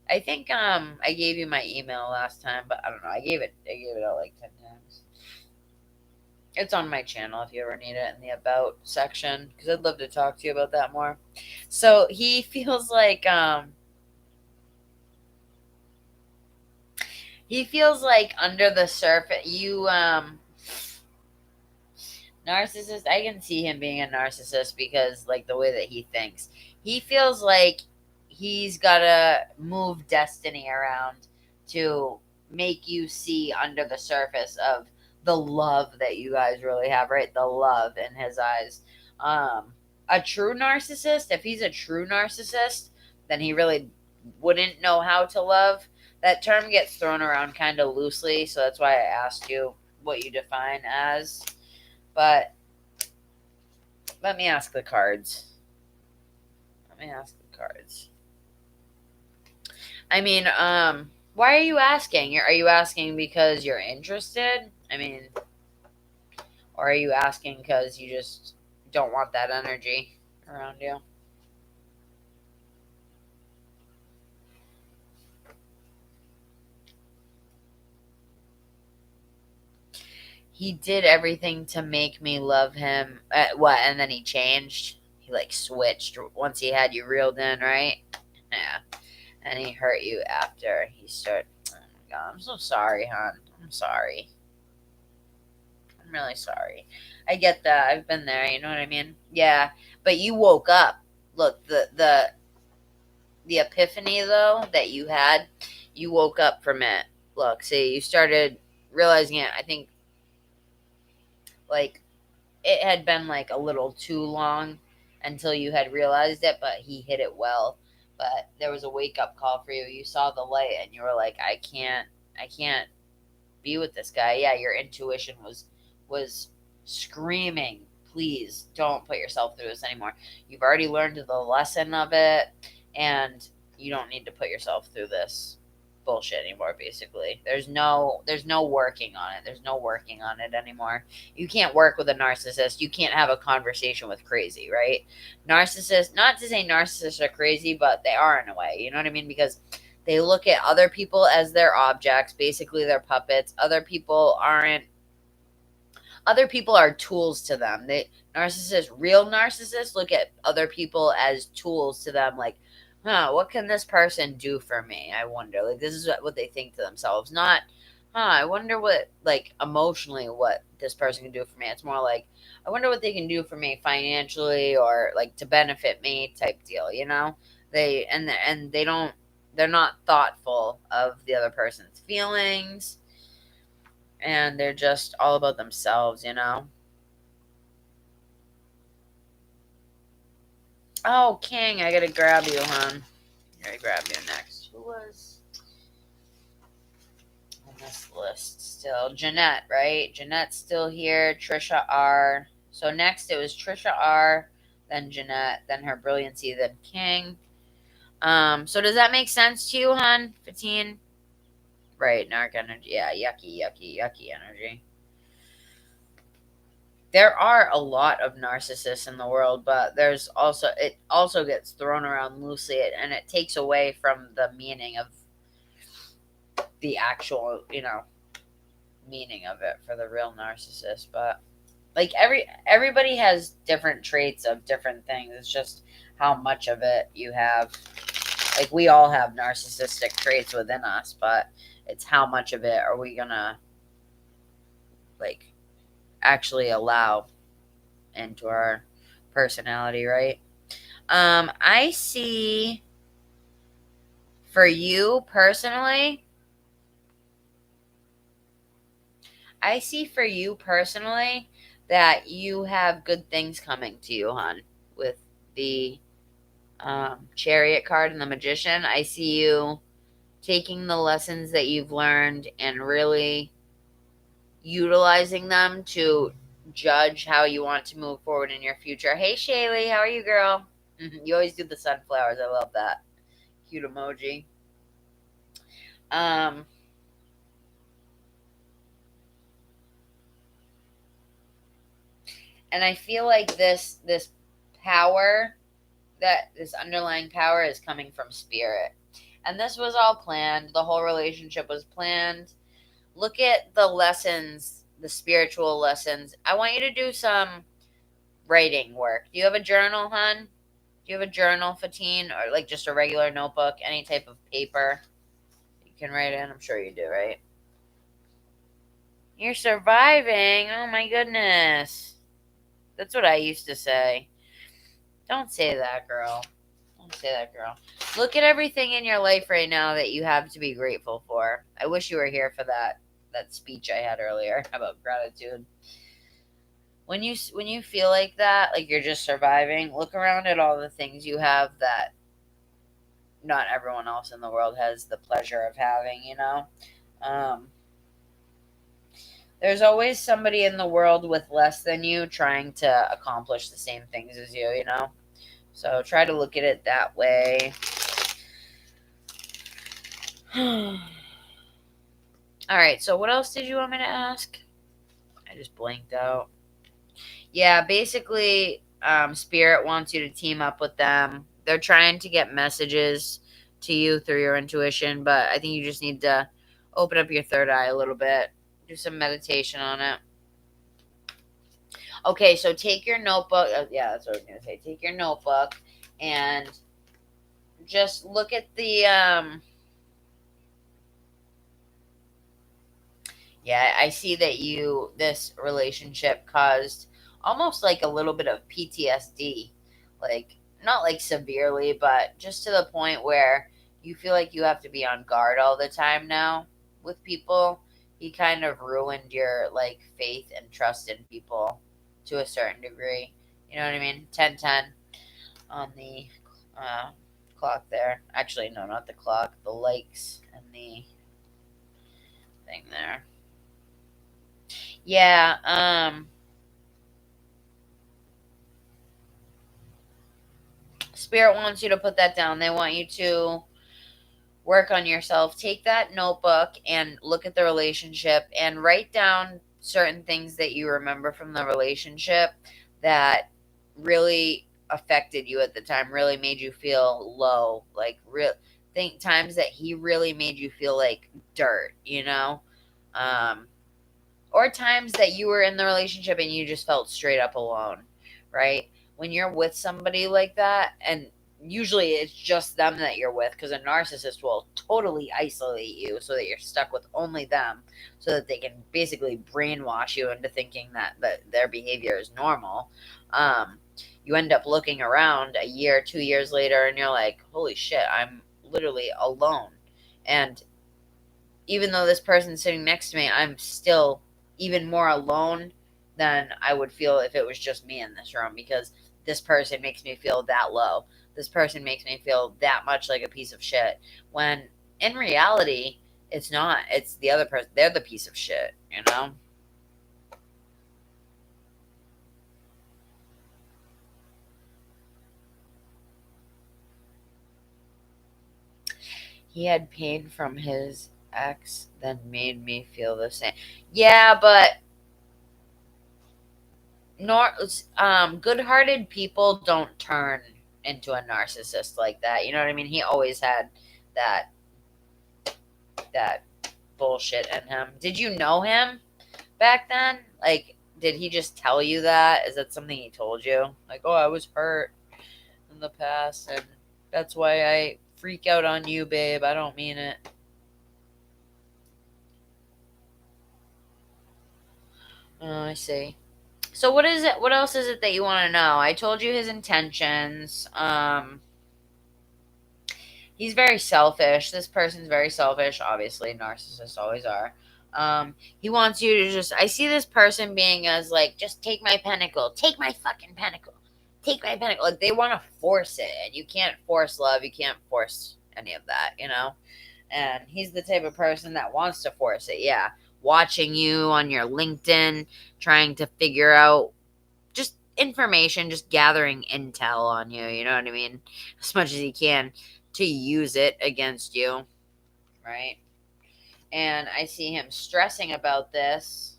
I think I gave you my email last time, but I don't know. I gave it out like 10 times. It's on my channel if you ever need it in the about section because I'd love to talk to you about that more. So he feels like under the surface you narcissist. I can see him being a narcissist because like the way that he thinks. He feels like he's got to move destiny around to make you see under the surface of the love that you guys really have, right? The love in his eyes. Um a true narcissist, if he's a true narcissist, then he really wouldn't know how to love. That term gets thrown around kind of loosely, so that's why I asked you what you define as. But let me ask the cards. Let me ask the cards. I mean, why are you asking? Are you asking because you're interested? I mean, or are you asking because you just don't want that energy around you? He did everything to make me love him. What? And then he changed. He like switched once he had you reeled in, right? Yeah. And he hurt you after he started. Oh my god, I'm so sorry, hon. I'm sorry. I'm really sorry. I get that. I've been there. You know what I mean? Yeah. But you woke up. Look, the epiphany though that you had, you woke up from it. Look, see, you started realizing it. I think like it had been like a little too long until you had realized it, but he hit it well. But there was a wake up call for you. You saw the light and you were like, I can't be with this guy. Yeah, your intuition was screaming, please don't put yourself through this anymore. You've already learned the lesson of it, and you don't need to put yourself through this bullshit anymore. Basically, there's no working on it. There's no working on it anymore. You can't work with a narcissist. You can't have a conversation with crazy, right? Narcissists, not to say narcissists are crazy, but they are in a way. You know what I mean? Because they look at other people as their objects, basically their puppets. Other people are tools to them. Real narcissists look at other people as tools to them, like, what can this person do for me? I wonder. Like, this is what they think to themselves. Not, I wonder what, like, emotionally, what this person can do for me. It's more like, I wonder what they can do for me financially or, like, to benefit me type deal, you know? And they don't, they're not thoughtful of the other person's feelings, and they're just all about themselves, you know? Oh, King, I gotta grab you, hon. I gotta grab you next. Who was on this list still? Jeanette, right? Jeanette's still here. Trisha R. So next it was Trisha R., then Jeanette, then her brilliancy, then King. So does that make sense to you, hon? 15? Right, narc energy. Yeah, yucky energy. There are a lot of narcissists in the world, but it also gets thrown around loosely, and it takes away from the meaning of the actual, meaning of it for the real narcissist, but like everybody has different traits of different things. It's just how much of it you have. Like we all have narcissistic traits within us, but it's how much of it are we gonna like actually allow into our personality, right? I see for you personally, I see for you personally that you have good things coming to you, hon, with the chariot card and the magician. I see you taking the lessons that you've learned and really utilizing them to judge how you want to move forward in your future. Hey, Shaylee, how are you, girl? You always do the sunflowers. I love that. Cute emoji. Um, and I feel like this power, that this underlying power is coming from spirit. And this was all planned. The whole relationship was planned. Look at the lessons, the spiritual lessons. I want you to do some writing work. Do you have a journal, hon? Do you have a journal, Fatine, or like just a regular notebook, any type of paper you can write in? I'm sure you do, right? You're surviving. Oh my goodness. That's what I used to say. Don't say that, girl. Don't say that, girl. Look at everything in your life right now that you have to be grateful for. I wish you were here for that speech I had earlier about gratitude. When you feel like that, like you're just surviving, look around at all the things you have that not everyone else in the world has the pleasure of having, you know? Um, there's always somebody in the world with less than you trying to accomplish the same things as you know? So try to look at it that way. All right, so what else did you want me to ask? I just blanked out. Yeah, basically, Spirit wants you to team up with them. They're trying to get messages to you through your intuition, but I think you just need to open up your third eye a little bit, do some meditation on it. Okay, so take your notebook. Yeah, that's what I was going to say. Take your notebook and just look at the. Yeah, I see that this relationship caused almost like a little bit of PTSD. Like, not like severely, but just to the point where you feel like you have to be on guard all the time now with people. He kind of ruined your like faith and trust in people to a certain degree. You know what I mean? 10-10 on the uh, clock there. Actually, no, not the clock. The likes and the thing there. Yeah, Spirit wants you to put that down. They want you to work on yourself. Take that notebook and look at the relationship and write down certain things that you remember from the relationship that really affected you at the time, really made you feel low. Like, think times that he really made you feel like dirt, you know? Um, or times that you were in the relationship and you just felt straight up alone, right? When you're with somebody like that, and usually it's just them that you're with, because a narcissist will totally isolate you so that you're stuck with only them, so that they can basically brainwash you into thinking that their behavior is normal. You end up looking around a year, 2 years later, and you're like, holy shit, I'm literally alone. And even though this person's sitting next to me, I'm still even more alone than I would feel if it was just me in this room, because this person makes me feel that low. This person makes me feel that much like a piece of shit. When in reality, it's not. It's the other person. They're the piece of shit, you know? He had pain from his ex, then made me feel the same. Yeah, but nor good-hearted people don't turn into a narcissist like that. You know what I mean? He always had that that bullshit in him. Did you know him back then? Like, did he just tell you that? Is that something he told you? Like, oh, I was hurt in the past, and that's why I freak out on you, babe. I don't mean it. Oh, I see. So what is it? What else is it that you want to know? I told you his intentions. He's very selfish. This person's very selfish. Obviously, narcissists always are. He wants you to just. I see this person being as like, just take my pentacle, take my fucking pentacle, take my pentacle. Like they want to force it, and you can't force love. You can't force any of that, you know. And he's the type of person that wants to force it. Yeah, watching you on your LinkedIn, trying to figure out just information, just gathering intel on you, you know what I mean? As much as he can to use it against you, right? And I see him stressing about this.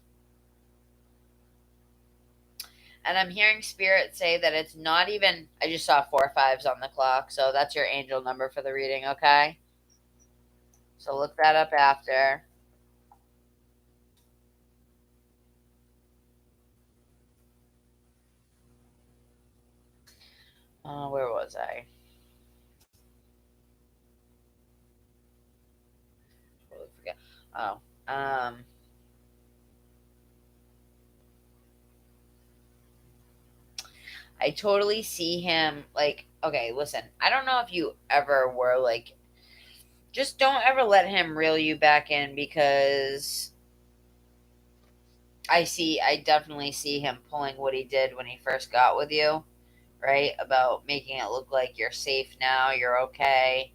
And I'm hearing spirit say that it's not even, I just saw 4 5s on the clock. So that's your angel number for the reading, okay? So look that up after. Where was I? Totally forget. Oh, um, I totally see him like, okay, listen, I don't know if you ever were like, just don't ever let him reel you back in because I definitely see him pulling what he did when he first got with you, right? About making it look like you're safe now, you're okay.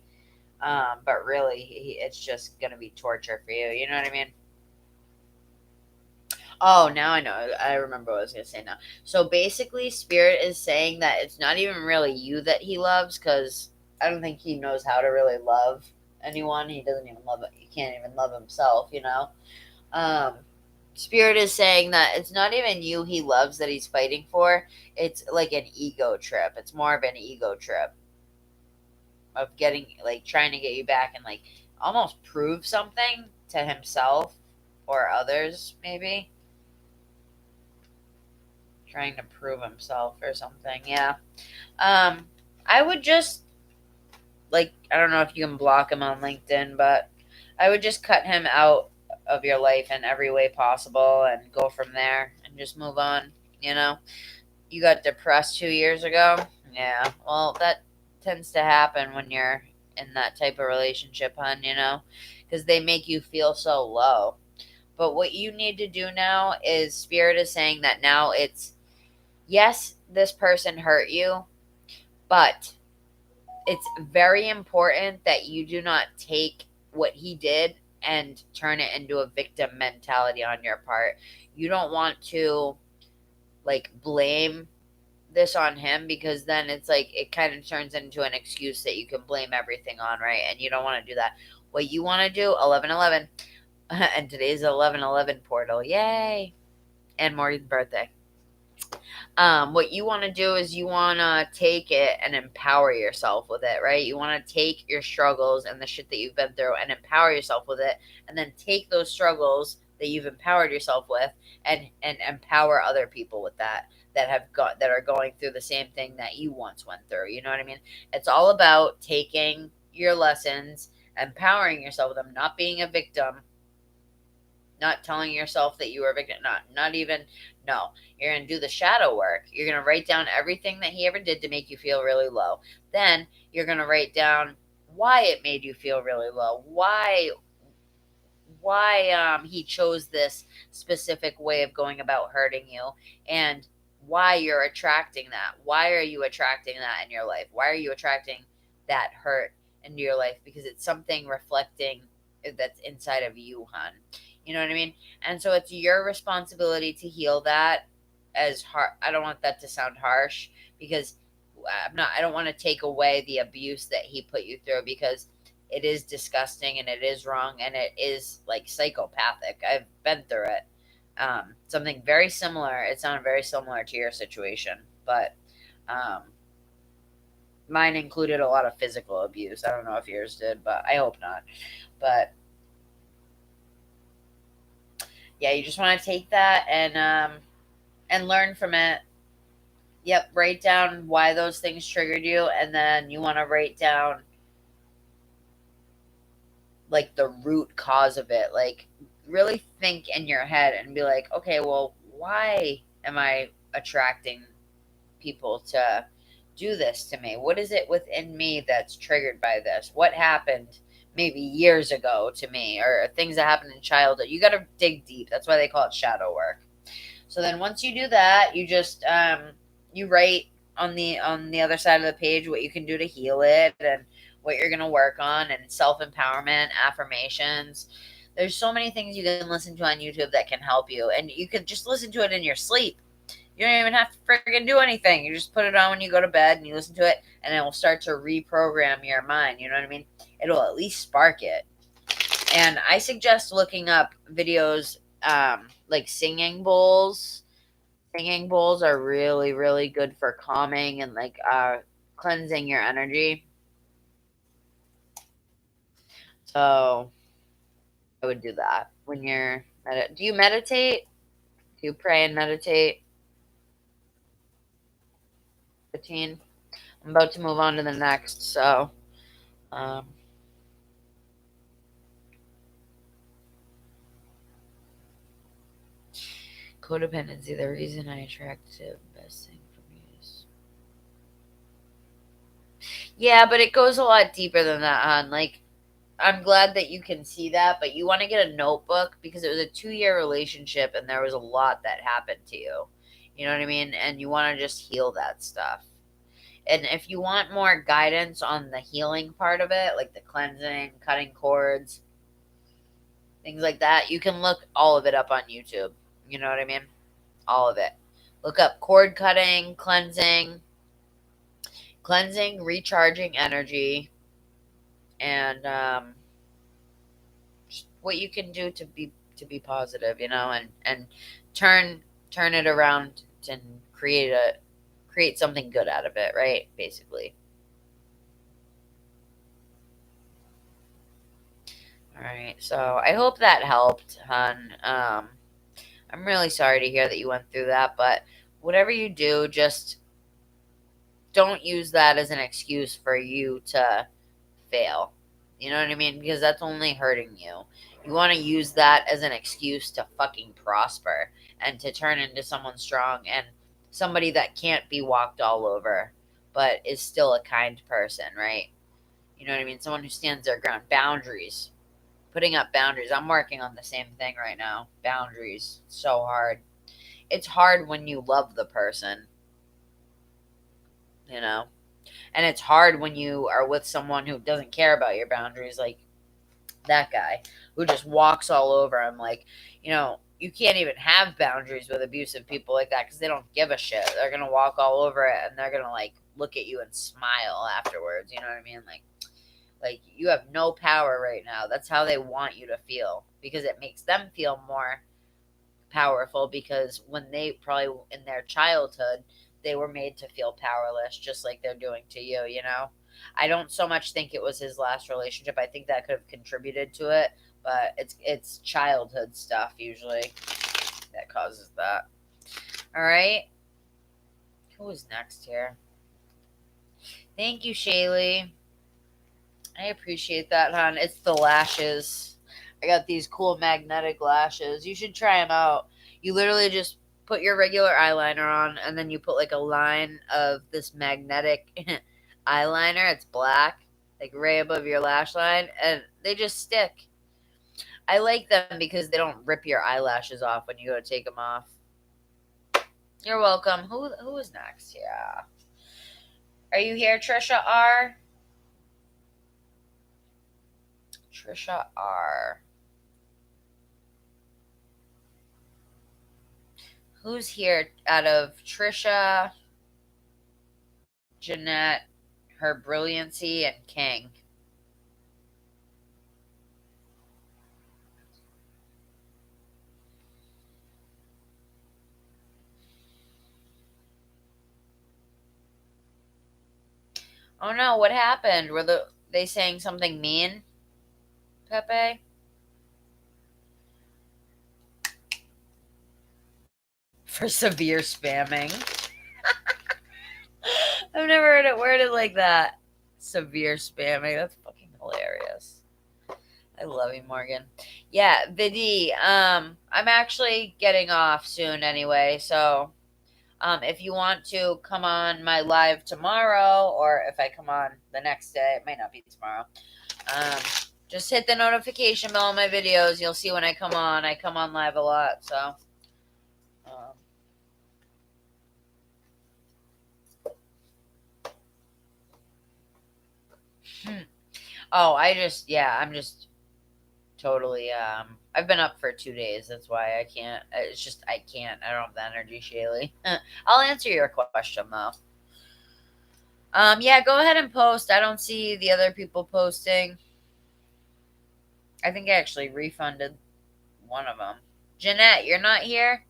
But really, it's just going to be torture for you. You know what I mean? Oh, now I know. I remember what I was going to say now. So basically, Spirit is saying that it's not even really you that he loves because I don't think he knows how to really love anyone. He doesn't even love it. He can't even love himself, you know? Um, Spirit is saying that it's not even you he loves that he's fighting for. It's like an ego trip. It's more of an ego trip of getting, like, trying to get you back and, like, almost prove something to himself or others, maybe. Trying to prove himself or something. Yeah. Um, I would just, like, I don't know if you can block him on LinkedIn, but I would just cut him out of your life in every way possible and go from there and just move on, you know? You got depressed 2 years ago? Yeah. Well, that tends to happen when you're in that type of relationship, hon, you know? Because they make you feel so low. But what you need to do now is Spirit is saying that now it's, yes, this person hurt you, but it's very important that you do not take what he did and turn it into a victim mentality on your part. You don't want to like blame this on him because then it's like it kind of turns into an excuse that you can blame everything on, right? And you don't want to do that. What you want to do, 11/11, and today's 11/11 portal. Yay. And Morgan's birthday. What you want to do is you want to take it and empower yourself with it, right? You want to take your struggles and the shit that you've been through and empower yourself with it, and then take those struggles that you've empowered yourself with and empower other people with that are going through the same thing that you once went through. You know what I mean? It's all about taking your lessons, empowering yourself with them, not being a victim, not telling yourself that you were a victim, not even, no, you're going to do the shadow work. You're going to write down everything that he ever did to make you feel really low. Then you're going to write down why it made you feel really low, why he chose this specific way of going about hurting you, and why you're attracting that. Why are you attracting that in your life? Why are you attracting that hurt into your life? Because it's something reflecting that's inside of you, hon. You know what I mean? And so it's your responsibility to heal that. As hard, I don't want that to sound harsh because I don't want to take away the abuse that he put you through because it is disgusting and it is wrong and it is like psychopathic. I've been through it. Something very similar. It sounded very similar to your situation, but um, mine included a lot of physical abuse. I don't know if yours did, but I hope not. But Yeah, you just want to take that and learn from it. Yep, write down why those things triggered you, and then you want to write down like the root cause of it. Like really think in your head and be like, okay, well, why am I attracting people to do this to me? What is it within me that's triggered by this? What happened maybe years ago to me, or things that happened in childhood? You got to dig deep. That's why they call it shadow work. So then once you do that, you just you write on the other side of the page what you can do to heal it and what you're going to work on, and self-empowerment, affirmations. There's so many things you can listen to on YouTube that can help you, and you can just listen to it in your sleep. You don't even have to freaking do anything. You just put it on when you go to bed and you listen to it, and it will start to reprogram your mind. You know what I mean? It'll at least spark it. And I suggest looking up videos like singing bowls. Singing bowls are really, really good for calming and like cleansing your energy. So I would do that when you're do you meditate? Do you pray and meditate? 15. I'm about to move on to the next. So um, codependency, the reason I attract the best thing for me is. Yeah, but it goes a lot deeper than that, hon. Like, I'm glad that you can see that, but you want to get a notebook because it was a 2 year relationship and there was a lot that happened to you. You know what I mean? And you want to just heal that stuff. And if you want more guidance on the healing part of it, like the cleansing, cutting cords, things like that, you can look all of it up on YouTube. You know what I mean? All of it. Look up cord cutting, cleansing, recharging energy, and what you can do to be positive, you know, and turn turn it around and create something good out of it, right? Basically. All right. So I hope that helped, hon. I'm really sorry to hear that you went through that, but whatever you do, just don't use that as an excuse for you to fail. You know what I mean? Because that's only hurting you. You want to use that as an excuse to fucking prosper and to turn into someone strong and somebody that can't be walked all over, but is still a kind person, right? You know what I mean? Someone who stands their ground. Boundaries. Putting up boundaries. I'm working on the same thing right now. Boundaries. So hard. It's hard when you love the person, you know? And it's hard when you are with someone who doesn't care about your boundaries, like that guy who just walks all over him. Like, you know, you can't even have boundaries with abusive people like that because they don't give a shit. They're gonna walk all over it and they're gonna like look at you and smile afterwards. You know what I mean? Like you have no power right now. That's how they want you to feel because it makes them feel more powerful because when they probably in their childhood they were made to feel powerless just like they're doing to you, you know. I don't so much think it was his last relationship. I think that could have contributed to it, but it's childhood stuff usually that causes that. All right, who is next here? Thank you, Shaylee. I appreciate that, hon. It's the lashes. I got these cool magnetic lashes. You should try them out. You literally just put your regular eyeliner on, and then you put like a line of this magnetic eyeliner. It's black, like right above your lash line, and they just stick. I like them because they don't rip your eyelashes off when you go to take them off. You're welcome. Who is next? Yeah. Are you here, Trisha R? Trisha R. Who's here out of Trisha, Jeanette, Her Brilliancy, and King? Oh no, what happened? Were they saying something mean, Pepe? for severe spamming. I've never heard it worded like that. Severe spamming. That's fucking hilarious. I love you, Morgan. Yeah, Vidi. I'm actually getting off soon anyway, so if you want to come on my live tomorrow, or if I come on the next day, it might not be tomorrow. Um, just hit the notification bell on my videos. You'll see when I come on. I come on live a lot, so. Oh, I'm just totally, I've been up for 2 days. That's why I can't, it's just, I can't. I don't have the energy, Shaylee. I'll answer your question, though. Yeah, go ahead and post. I don't see the other people posting. I think I actually refunded one of them. Jeanette, you're not here?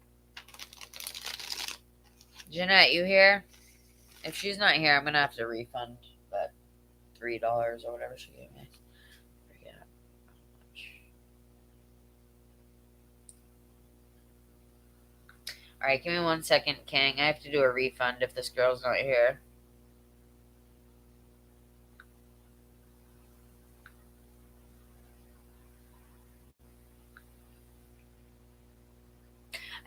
Jeanette, you here? If she's not here, I'm going to have to refund that $3 or whatever she gave me. Forget how much. All right, give me 1 second, King. I have to do a refund if this girl's not here.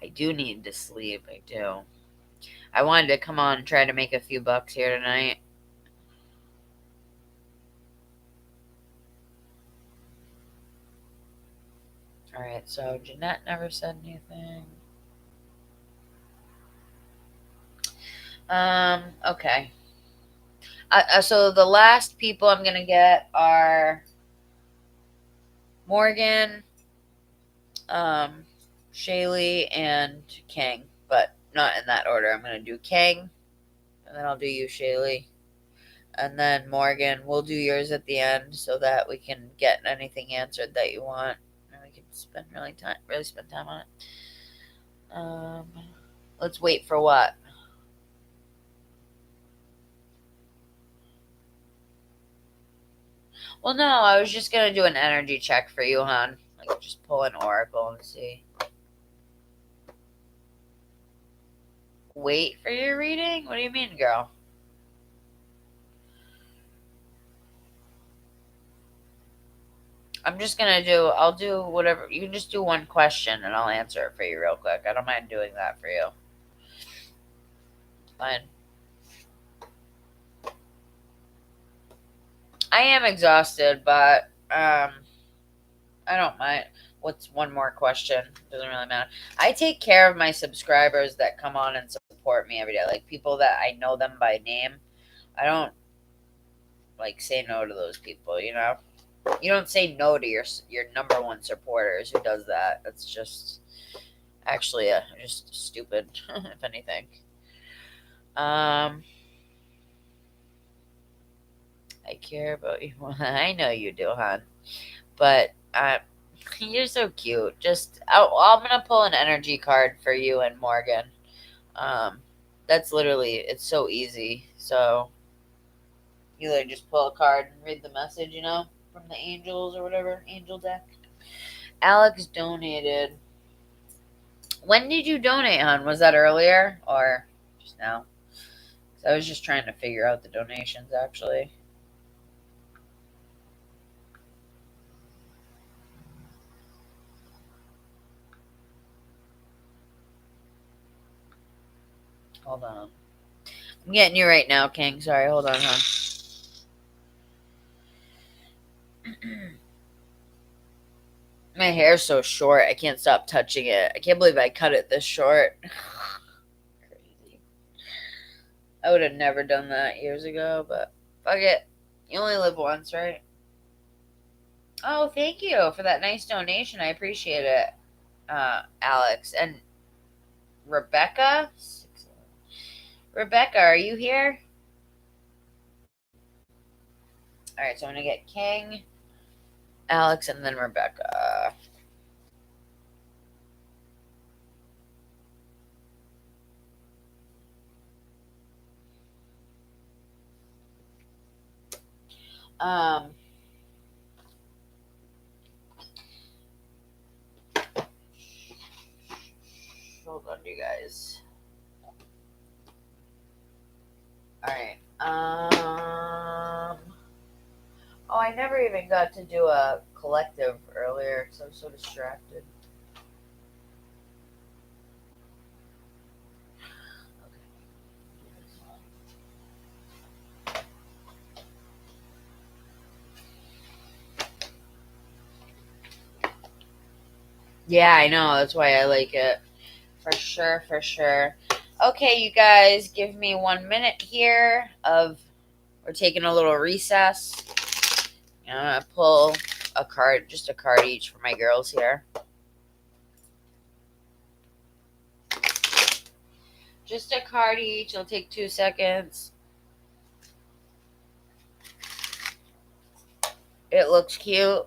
I do need to sleep. I do. I wanted to come on and try to make a few bucks here tonight. All right, so Jeanette never said anything. Okay. So the last people I'm gonna get are Morgan, Shaylee, and King, but not in that order. I'm gonna do King, and then I'll do you, Shaylee, and then Morgan. We'll do yours at the end so that we can get anything answered that you want, and we can spend really spend time on it. Let's wait for what? Well, no, I was just gonna do an energy check for you, hon. Like, just pull an oracle and see. Wait for your reading? What do you mean, girl? I'm just gonna I'll do whatever. You can just do one question and I'll answer it for you real quick. I don't mind doing that for you. Fine. I am exhausted, but I don't mind. What's one more question? Doesn't really matter. I take care of my subscribers that come on and support me every day. Like people that I know them by name. I don't like say no to those people, you know? You don't say no to your number one supporters. Who does that? That's just actually just stupid, if anything. I care about you. I know you do, hon. But you're so cute. Just I'm gonna pull an energy card for you and Morgan. That's literally it's so easy. So you literally just pull a card and read the message, you know, from the angels or whatever angel deck. Alex donated. When did you donate, hon? Was that earlier or just now? I was just trying to figure out the donations actually. Hold on. I'm getting you right now, King. Sorry, hold on, hon. My hair's so short, I can't stop touching it. I can't believe I cut it this short. Crazy. I would have never done that years ago, but fuck it. You only live once, right? Oh, thank you for that nice donation. I appreciate it, Alex. And Rebecca? Rebecca, are you here? Alright, so I'm going to get King, Alex, and then Rebecca. Hold on, you guys. All right. Oh, I never even got to do a collective earlier because I was so distracted. Yeah, I know. That's why I like it. For sure, for sure. Okay, you guys, give me 1 minute here of we're taking a little recess. I'm gonna pull a card, just a card each for my girls here. Just a card each. It'll take 2 seconds. It looks cute.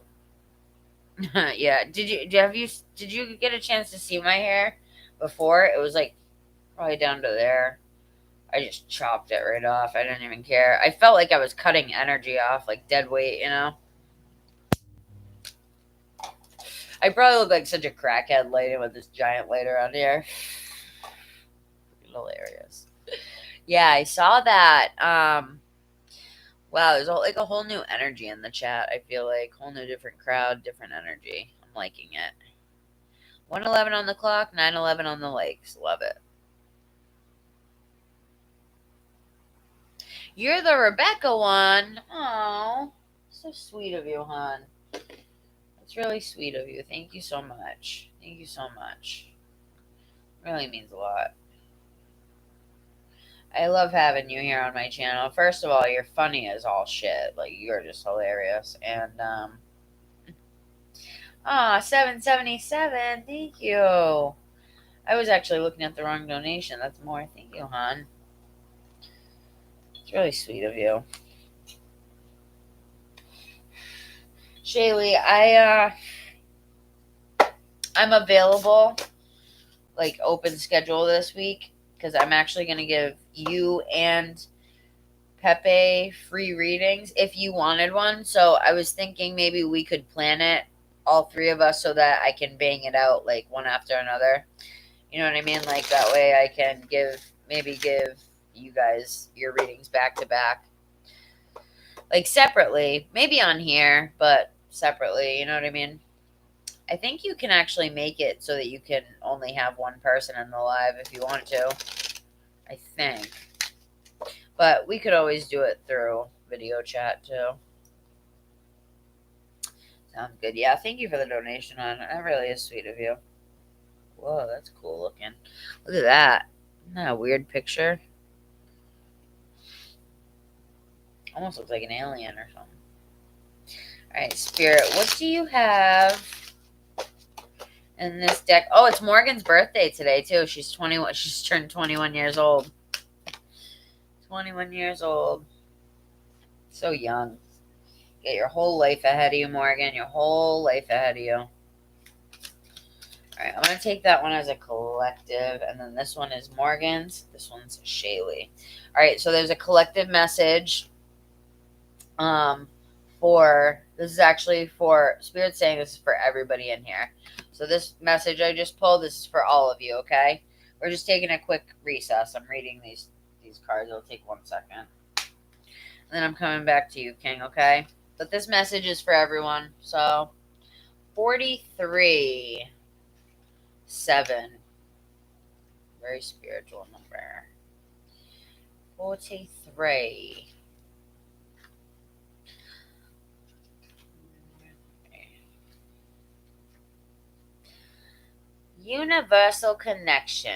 Yeah. Did you get a chance to see my hair before? It was like probably down to there. I just chopped it right off. I didn't even care. I felt like I was cutting energy off, like dead weight, you know? I probably look like such a crackhead lady with this giant lighter on here. Hilarious. Yeah, I saw that. Wow, there's like a whole new energy in the chat. I feel like whole new different crowd, different energy. I'm liking it. 1:11 on the clock, 9:11 on the lakes. Love it. You're the Rebecca one. Oh, so sweet of you, hon. That's really sweet of you. Thank you so much. Thank you so much. Really means a lot. I love having you here on my channel. First of all, you're funny as all shit. Like, you're just hilarious. And, 777. Thank you. I was actually looking at the wrong donation. That's more. Thank you, hon. It's really sweet of you. Shaylee, I'm available, like, open schedule this week, because I'm actually going to give you and Pepe free readings if you wanted one. So I was thinking maybe we could plan it, all three of us, so that I can bang it out like one after another. You know what I mean? Like that way I can give you guys your readings back to back. Like separately, maybe on here, but separately, you know what I mean? I think you can actually make it so that you can only have one person in the live if you want to. I think. But we could always do it through video chat too. Sounds good. Yeah, thank you for the donation, on that really is sweet of you. Whoa, that's cool looking. Look at that. Isn't that a weird picture? Almost looks like an alien or something. Alright, Spirit, what do you have in this deck? Oh, it's Morgan's birthday today too. She's 21. She's turned 21 years old. 21 years old. So young. Get your whole life ahead of you, Morgan. Your whole life ahead of you. Alright, I'm going to take that one as a collective. And then this one is Morgan's. This one's Shaylee. Alright, so there's a collective message. This is actually for Spirit, saying this is for everybody in here. So this message I just pulled, this is for all of you, okay? We're just taking a quick recess. I'm reading these cards. It'll take 1 second. And then I'm coming back to you, King, okay? But this message is for everyone. So 43, 7. Very spiritual number. 43. Universal connection.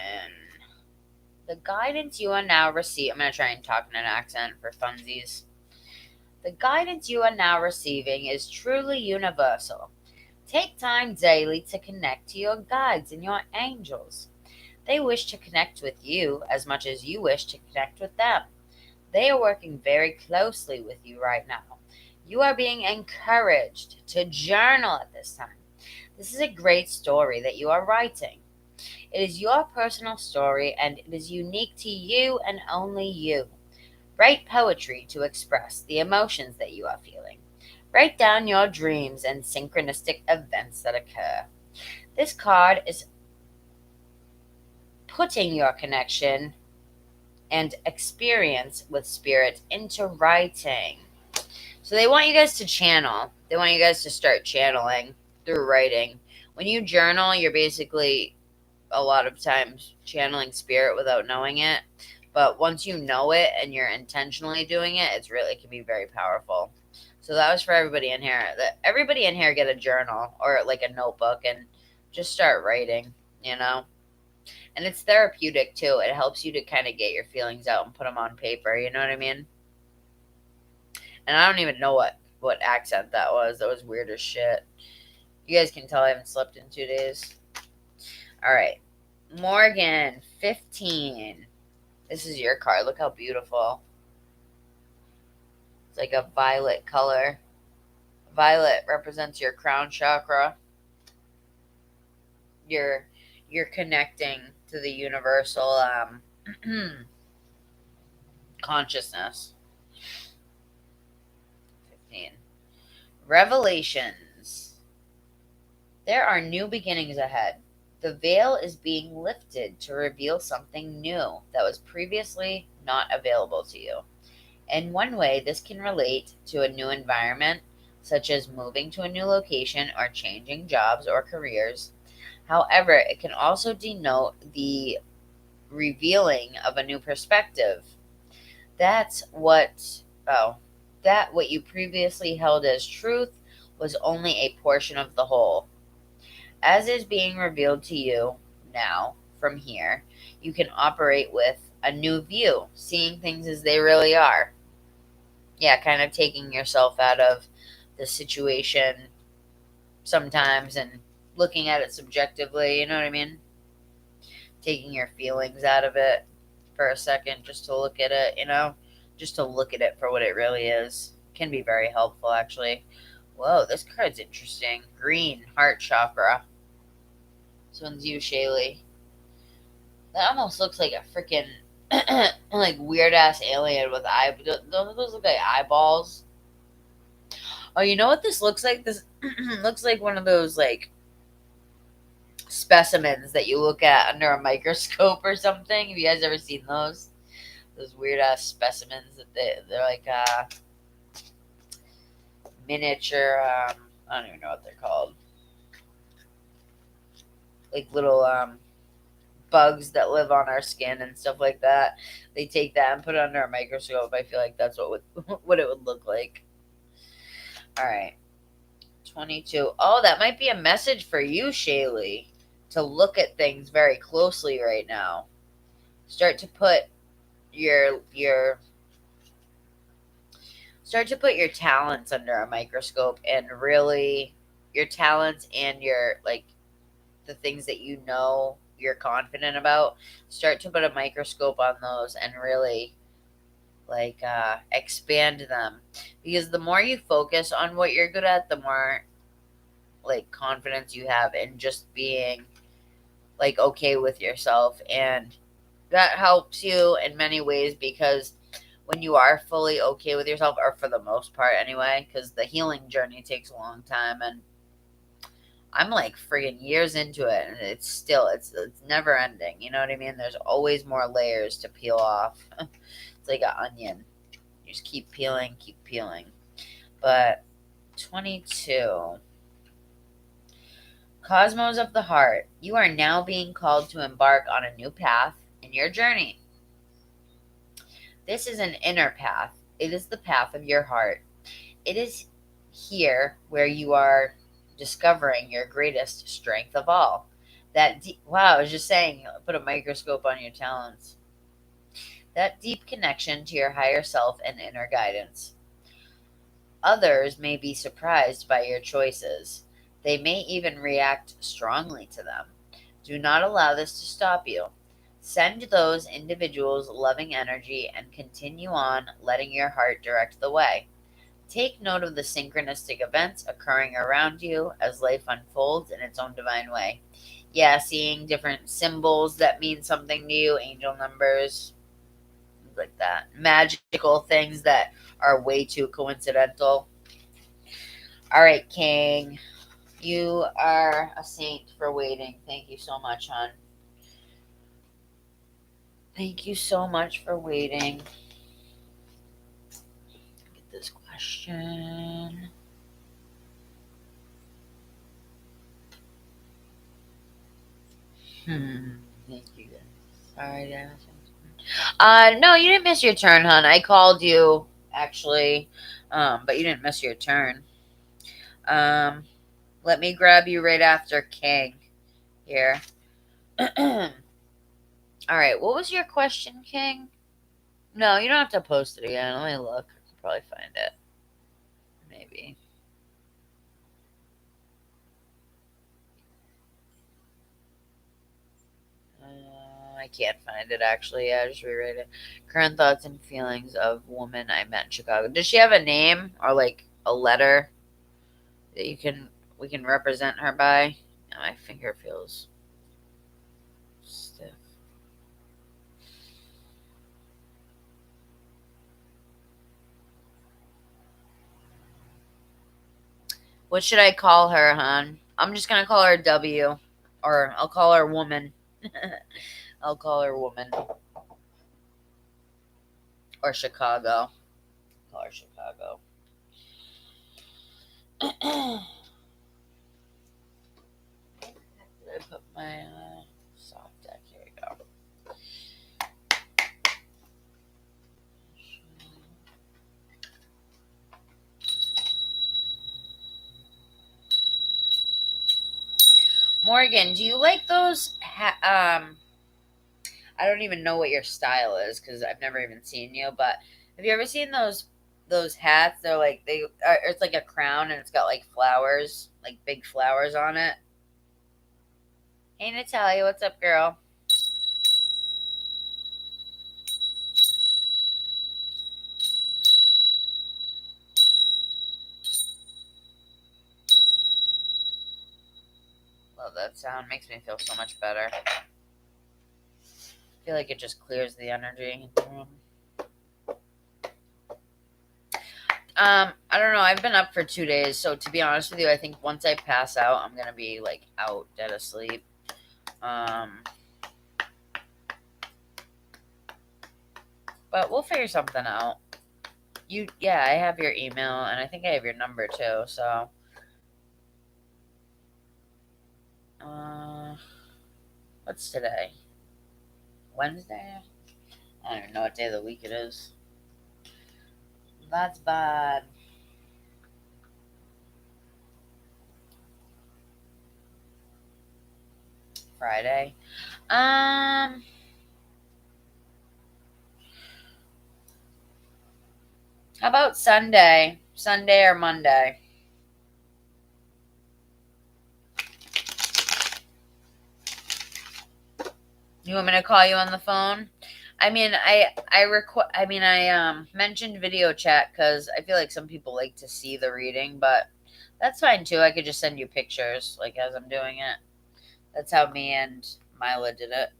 The guidance you are now receiving. I'm going to try and talk in an accent for funsies. The guidance you are now receiving is truly universal. Take time daily to connect to your guides and your angels. They wish to connect with you as much as you wish to connect with them. They are working very closely with you right now. You are being encouraged to journal at this time. This is a great story that you are writing. It is your personal story, and it is unique to you and only you. Write poetry to express the emotions that you are feeling. Write down your dreams and synchronistic events that occur. This card is putting your connection and experience with spirit into writing. So they want you guys to channel. They want you guys to start channeling through writing. When you journal, you're basically a lot of times channeling spirit without knowing it. But once you know it and you're intentionally doing it, it can be very powerful. So that was for everybody in here. Everybody in here get a journal or like a notebook and just start writing, you know? And it's therapeutic too. It helps you to kind of get your feelings out and put them on paper, you know what I mean? And I don't even know what accent that was. That was weird as shit. You guys can tell I haven't slept in 2 days. All right. Morgan, 15. This is your card. Look how beautiful. It's like a violet color. Violet represents your crown chakra. You're connecting to the universal consciousness. 15. Revelations. There are new beginnings ahead. The veil is being lifted to reveal something new that was previously not available to you. In one way, this can relate to a new environment, such as moving to a new location or changing jobs or careers. However, it can also denote the revealing of a new perspective. That's what, that what you previously held as truth was only a portion of the whole. As is being revealed to you now from here, you can operate with a new view, seeing things as they really are. Yeah, kind of taking yourself out of the situation sometimes and looking at it subjectively, you know what I mean? Taking your feelings out of it for a second just to look at it, just to look at it for what it really is. Can be very helpful, actually. Whoa, this card's interesting. Green, heart chakra. This one's you, Shaylee. That almost looks like a freaking like weird ass alien with don't those look like eyeballs? Oh, you know what this looks like? This looks like one of those like specimens that you look at under a microscope or something. Have you guys ever seen those? Those weird ass specimens that they're like miniature. I don't even know what they're called. Like little bugs that live on our skin and stuff like that. They take that and put it under a microscope. I feel like that's what it would look like. All right. 22. Oh, that might be a message for you, Shaylee, to look at things very closely right now. Start to put your talents under a microscope and really your talents and your like the things that you know you're confident about. Start to put a microscope on those and really expand them, because the more you focus on what you're good at, the more like confidence you have in just being like okay with yourself. And that helps you in many ways, because when you are fully okay with yourself, or for the most part anyway, because the healing journey takes a long time, and I'm like friggin' years into it, and it's never ending. You know what I mean? There's always more layers to peel off. It's like an onion. You just keep peeling, keep peeling. But 22. Cosmos of the heart, you are now being called to embark on a new path in your journey. This is an inner path. It is the path of your heart. It is here where you are discovering your greatest strength of all. Wow, I was just saying, put a microscope on your talents. That deep connection to your higher self and inner guidance. Others may be surprised by your choices. They may even react strongly to them. Do not allow this to stop you. Send those individuals loving energy and continue on, letting your heart direct the way. Take note of the synchronistic events occurring around you as life unfolds in its own divine way. Yeah, seeing different symbols that mean something to you, angel numbers, things like that. Magical things that are way too coincidental. All right, King. You are a saint for waiting. Thank you so much, hon. Thank you so much for waiting. Get this question. Thank you guys. Sorry, no, you didn't miss your turn, hon. I called you actually, but you didn't miss your turn. Um, let me grab you right after King here. All right, what was your question, King? No, you don't have to post it again. Let me look. I can probably find it. Maybe. I can't find it actually. Yeah, I just reread it. Current thoughts and feelings of woman I met in Chicago. Does she have a name or like a letter that we can represent her by? My finger feels stiff. What should I call her, hon? I'm just gonna call her W, or I'll call her woman. I'll call her woman or Chicago. Call her Chicago. Did I put my soft deck? Here we go. Morgan, do you like those? I don't even know what your style is because I've never even seen you. But have you ever seen those hats? They're like it's like a crown and it's got like flowers, like big flowers on it. Hey Natalia, what's up, girl? Love that sound. Makes me feel so much better. I feel like it just clears the energy in the room. I don't know. I've been up for 2 days, so to be honest with you, I think once I pass out, I'm gonna be like out dead asleep. But we'll figure something out. Yeah, I have your email, and I think I have your number too. So, what's today? Wednesday? I don't even know what day of the week it is. That's bad. Friday. How about Sunday? Sunday or Monday? You want me to call you on the phone? I mean, I mentioned video chat because I feel like some people like to see the reading, but that's fine too. I could just send you pictures like as I'm doing it. That's how me and Mila did it.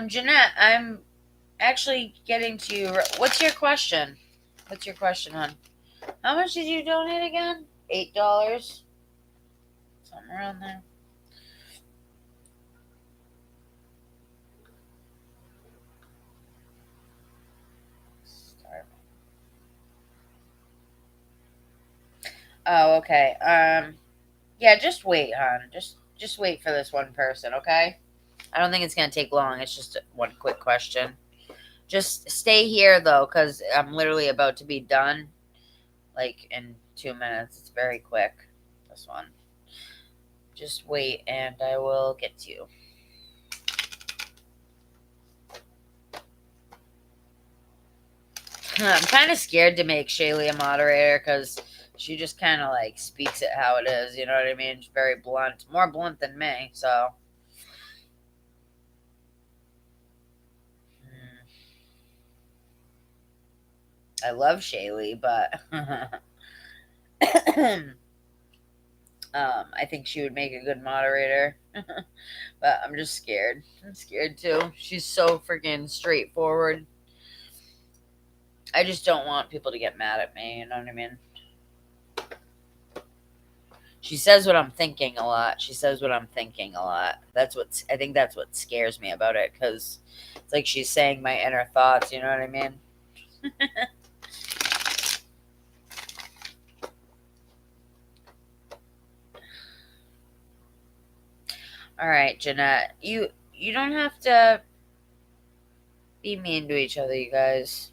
Jeanette, I'm actually getting to you. What's your question? What's your question, hon? How much did you donate again? $8? Something around there. Start. Oh, okay. Yeah, just wait, hon. Just wait for this one person, okay? I don't think it's gonna take long. It's just one quick question. Just stay here though, because I'm literally about to be done, like in 2 minutes. It's very quick. This one. Just wait, and I will get to you. I'm kind of scared to make Shaylee a moderator because she just kind of like speaks it how it is. You know what I mean? She's very blunt, more blunt than me. So. I love Shaylee, but I think she would make a good moderator. But I'm just scared. I'm scared too. She's so freaking straightforward. I just don't want people to get mad at me. You know what I mean? She says what I'm thinking a lot. She says what I'm thinking a lot. I think that's what scares me about it, because it's like she's saying my inner thoughts. You know what I mean? All right, Jeanette. You don't have to be mean to each other, you guys.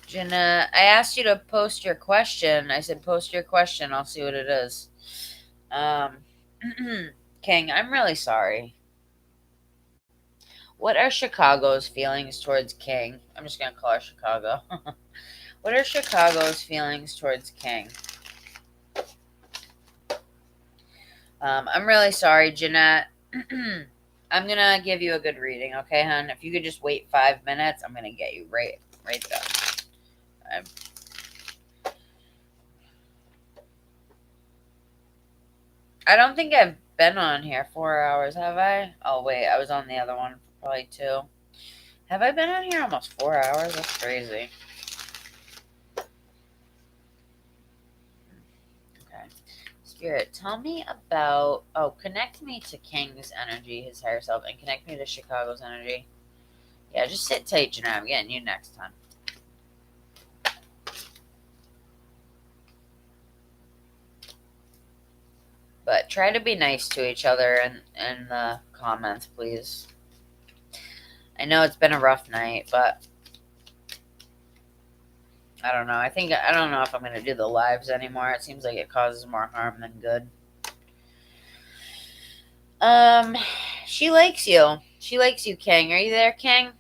Jenna, I asked you to post your question. I said, post your question. I'll see what it is. Um, King, I'm really sorry. What are Chicago's feelings towards King? I'm just going to call her Chicago. What are Chicago's feelings towards King? I'm really sorry, Jeanette. I'm going to give you a good reading, okay, hon? If you could just wait 5 minutes, I'm going to get you right there. I don't think I've been on here 4 hours, have I? Oh, wait, I was on the other one for probably 2. Have I been on here almost 4 hours? That's crazy. Okay. Spirit, tell me about... Oh, connect me to King's energy, his higher self, and connect me to Chicago's energy. Yeah, just sit tight, Janelle. I'm getting you next time. But try to be nice to each other in the comments, please. I know it's been a rough night, but I don't know. I don't know if I'm going to do the lives anymore. It seems like it causes more harm than good. She likes you. She likes you, King. Are you there, King?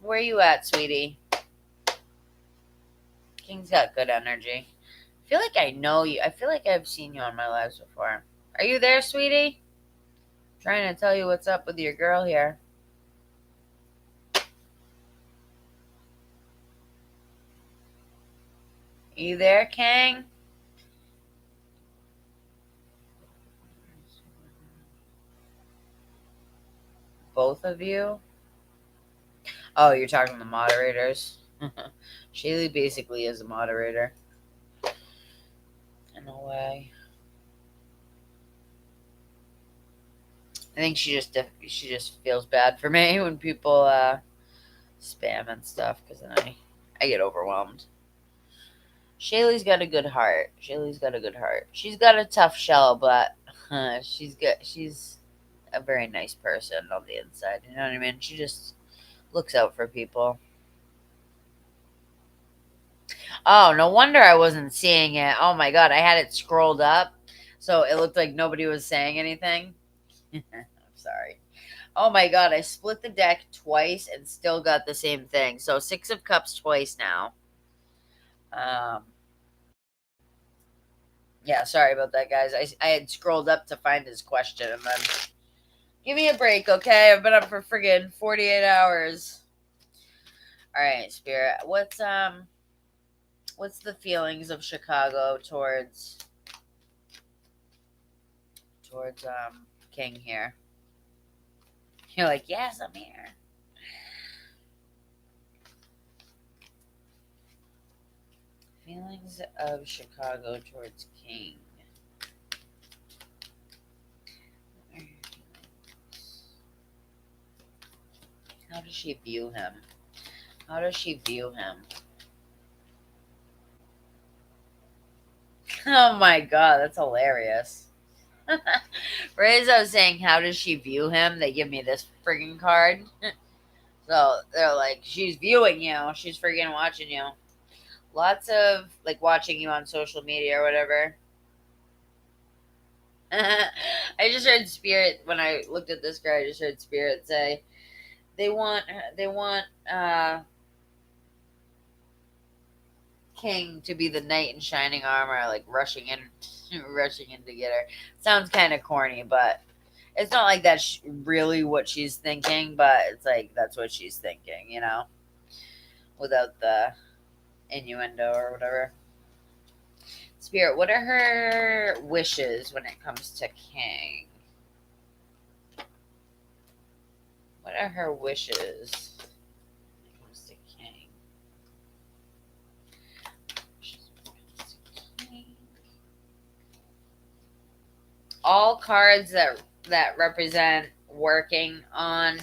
Where are you at, sweetie? King's got good energy. I feel like I know you. I feel like I've seen you on my lives before. Are you there, sweetie? Trying to tell you what's up with your girl here. Are you there, King? Both of you? Oh, you're talking to the moderators? Shaylee basically is a moderator. In a way. I think she just feels bad for me when people spam and stuff, because then I get overwhelmed. Shaylee's got a good heart. Shaylee's got a good heart. She's got a tough shell, but she's good. She's a very nice person on the inside. You know what I mean? She just looks out for people. Oh, no wonder I wasn't seeing it. Oh my god, I had it scrolled up, so it looked like nobody was saying anything. I'm sorry. Oh my god, I split the deck twice and still got the same thing. So 6 of Cups twice now. Yeah, sorry about that, guys. I had scrolled up to find his question, and then give me a break, okay? I've been up for friggin' 48 hours. All right, Spirit. What's the feelings of Chicago towards King here? You're like, yes, I'm here. Feelings of Chicago towards King. How does she view him? How does she view him? Oh my god, that's hilarious. Right as I was saying, how does she view him? They give me this friggin' card. So they're like, she's viewing you. She's friggin' watching you. Lots of, like, watching you on social media or whatever. I just heard Spirit, when I looked at this card, I just heard Spirit say, they want King to be the knight in shining armor, like rushing in to get her. Sounds kind of corny, but it's not like that's really what she's thinking, but it's like that's what she's thinking, without the innuendo or whatever. Spirit, what are her wishes when it comes to King? What are her wishes when it comes to King? all cards that represent working on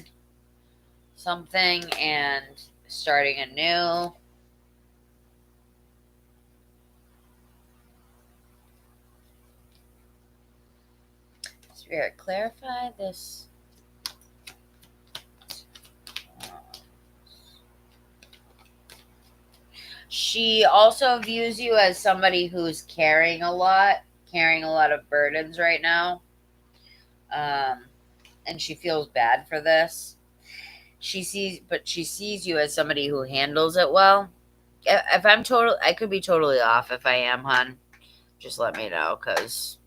something and starting anew. Spirit, clarify this. She also views you as somebody who's carrying a lot of burdens right now. And she feels bad for this. She sees you as somebody who handles it well. If I'm total, I could be totally off. If I am, hun, just let me know, because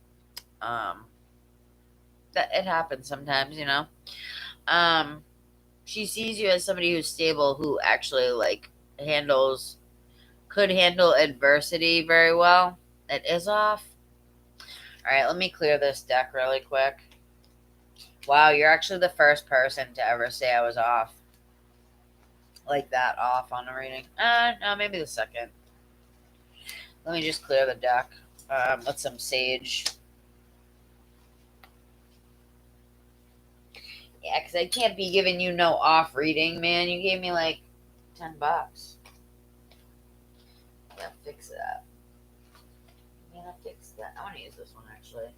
that it happens sometimes, you know. She sees you as somebody who's stable, who actually could handle adversity very well. It is off. All right, let me clear this deck really quick. Wow, you're actually the first person to ever say I was off. Like that, off on a reading. No, maybe the second. Let me just clear the deck with some sage. Yeah, because I can't be giving you no off reading, man. You gave me like $10. Yeah, fix that. Yeah, fix that. I want to use this one actually.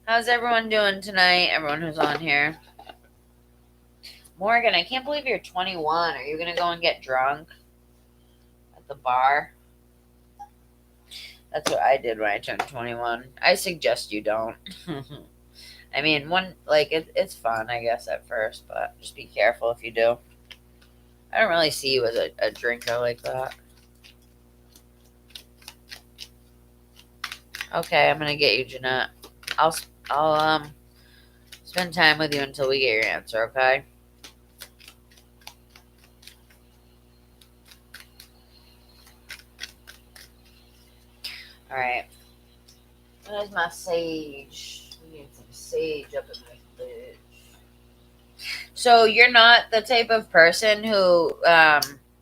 How's everyone doing tonight? Everyone who's on here. Morgan, I can't believe you're 21. Are you going to go and get drunk at the bar? That's what I did when I turned 21. I suggest you don't. I mean, it's fun, I guess, at first, but just be careful if you do. I don't really see you as a drinker like that. Okay, I'm going to get you, Jeanette. I'll spend time with you until we get your answer, okay? All right. Where's my sage? We need some sage up in my fridge. So you're not the type of person who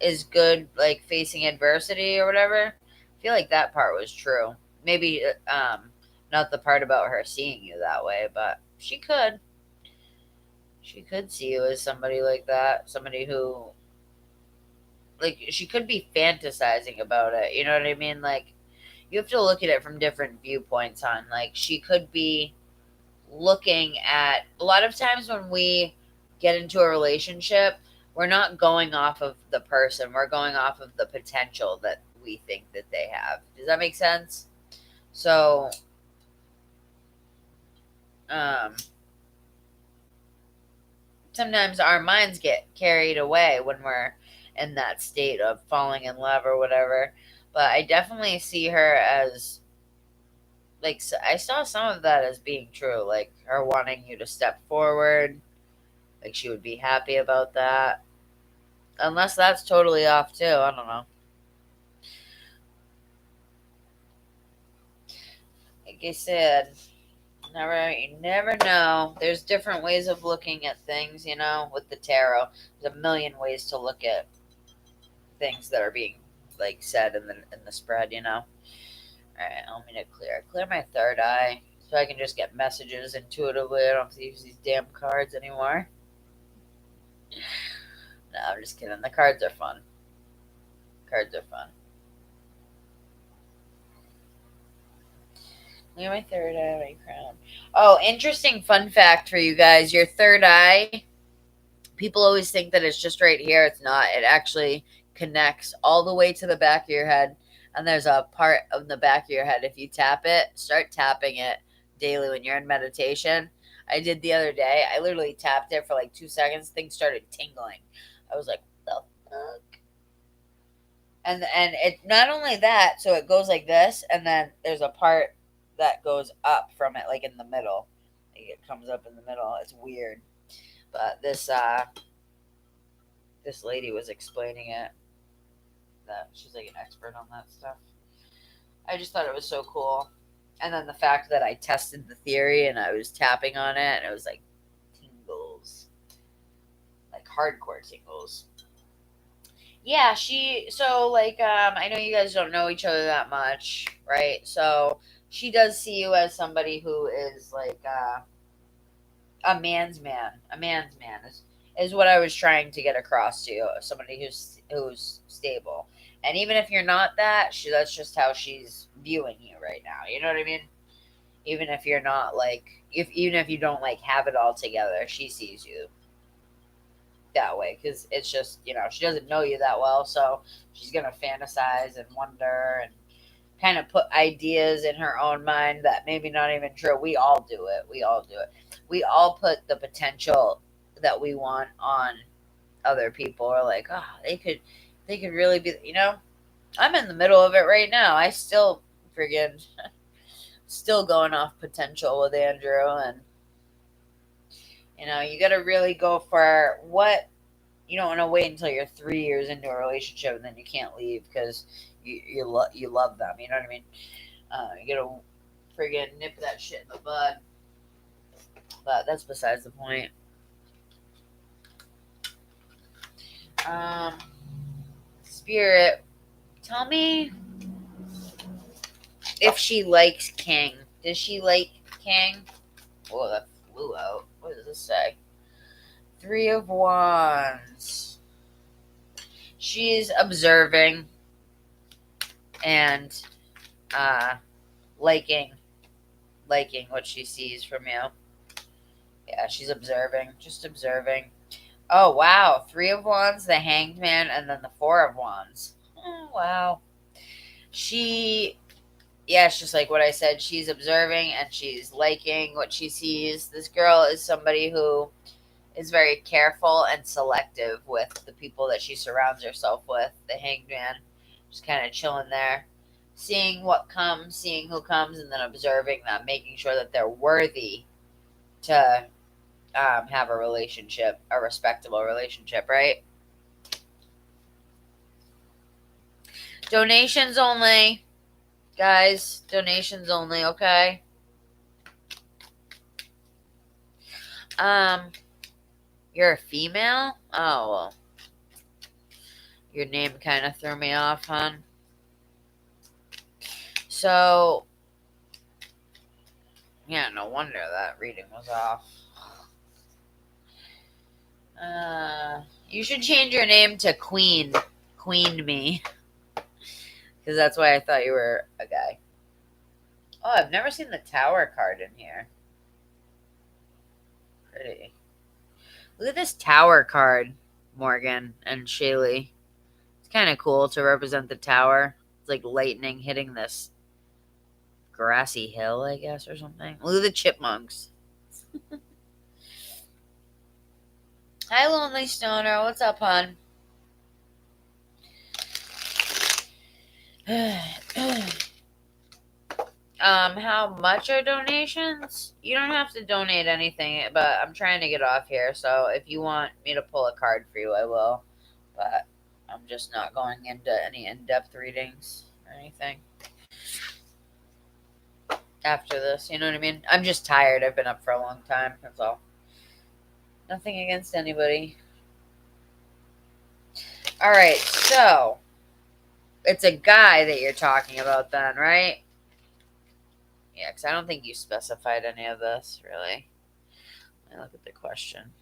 is good, like, facing adversity or whatever? I feel like that part was true. Maybe not the part about her seeing you that way, but she could. She could see you as somebody like that. Somebody who, like, she could be fantasizing about it. You know what I mean? Like, you have to look at it from different viewpoints, hon. Like, she could be looking at, a lot of times when we get into a relationship, we're not going off of the person, we're going off of the potential that we think that they have. Does that make sense? So sometimes our minds get carried away when we're in that state of falling in love or whatever. But I definitely see her as, like, I saw some of that as being true, like her wanting you to step forward, like she would be happy about that. Unless that's totally off too, I don't know. Like I said, you never know. There's different ways of looking at things, you know, with the tarot. There's a million ways to look at things that are being, like, said in the spread, you know. All right, I want me to clear my third eye so I can just get messages intuitively. I don't have to use these damn cards anymore. No, I'm just kidding. The cards are fun. Cards are fun. Clear my third eye, my crown. Oh, interesting fun fact for you guys. Your third eye, people always think that it's just right here. It's not. It actually connects all the way to the back of your head. And there's a part of the back of your head. If you tap it, start tapping it daily when you're in meditation. I did the other day. I literally tapped it for like 2 seconds. Things started tingling. I was like, what the fuck? And it, not only that, so it goes like this, and then there's a part that goes up from it, like in the middle. Like it comes up in the middle. It's weird. But this lady was explaining it. That she's like an expert on that stuff. I just thought it was so cool. And then the fact that I tested the theory and I was tapping on it and it was like tingles. Like hardcore tingles. Yeah, so like, I know you guys don't know each other that much, right? So she does see you as somebody who is like, a man's man. A man's man is what I was trying to get across to you. Somebody who's stable. And even if you're not that, that's just how she's viewing you right now. You know what I mean? Even if you're not like, if even if you don't like have it all together, she sees you that way, because it's just, she doesn't know you that well, so she's gonna fantasize and wonder and kind of put ideas in her own mind that maybe not even true. We all do it. We all do it. We all put the potential that we want on other people, or like, oh, they could really be, I'm in the middle of it right now. I still friggin' still going off potential with Andrew. And you got to really go for what. You don't want to wait until you're 3 years into a relationship and then you can't leave because you love them. You know what I mean? You gotta friggin' nip that shit in the bud. But that's besides the point. Um, Spirit, tell me if she likes King. Does she like King? Oh, that flew out. What does this say? Three of Wands. She's observing and uh, liking what she sees from you. Yeah, she's observing, just observing. Oh wow, Three of Wands, the Hanged Man, and then the Four of Wands. Oh, wow. She, yeah, it's just like what I said. She's observing and she's liking what she sees. This girl is somebody who is very careful and selective with the people that she surrounds herself with. The Hanged Man, just kind of chilling there, seeing what comes, seeing who comes, and then observing them, making sure that they're worthy to have a relationship, a respectable relationship, right? Donations only, guys. Donations only, okay? Um, you're a female? Oh, well, your name kind of threw me off, hon. So, yeah, no wonder that reading was off. You should change your name to Queen. Queen me. Because that's why I thought you were a guy. Oh, I've never seen the Tower card in here. Pretty. Look at this Tower card, Morgan and Shaylee. It's kind of cool to represent the tower. It's like lightning hitting this grassy hill, I guess, or something. Look at the chipmunks. Hi, Lonely Stoner. What's up, hon? How much are donations? You don't have to donate anything, but I'm trying to get off here. So if you want me to pull a card for you, I will. But I'm just not going into any in-depth readings or anything after this. You know what I mean? I'm just tired. I've been up for a long time. That's all. Nothing against anybody. All right, so it's a guy that you're talking about then, right? Yeah, because I don't think you specified any of this, really. Let me look at the question.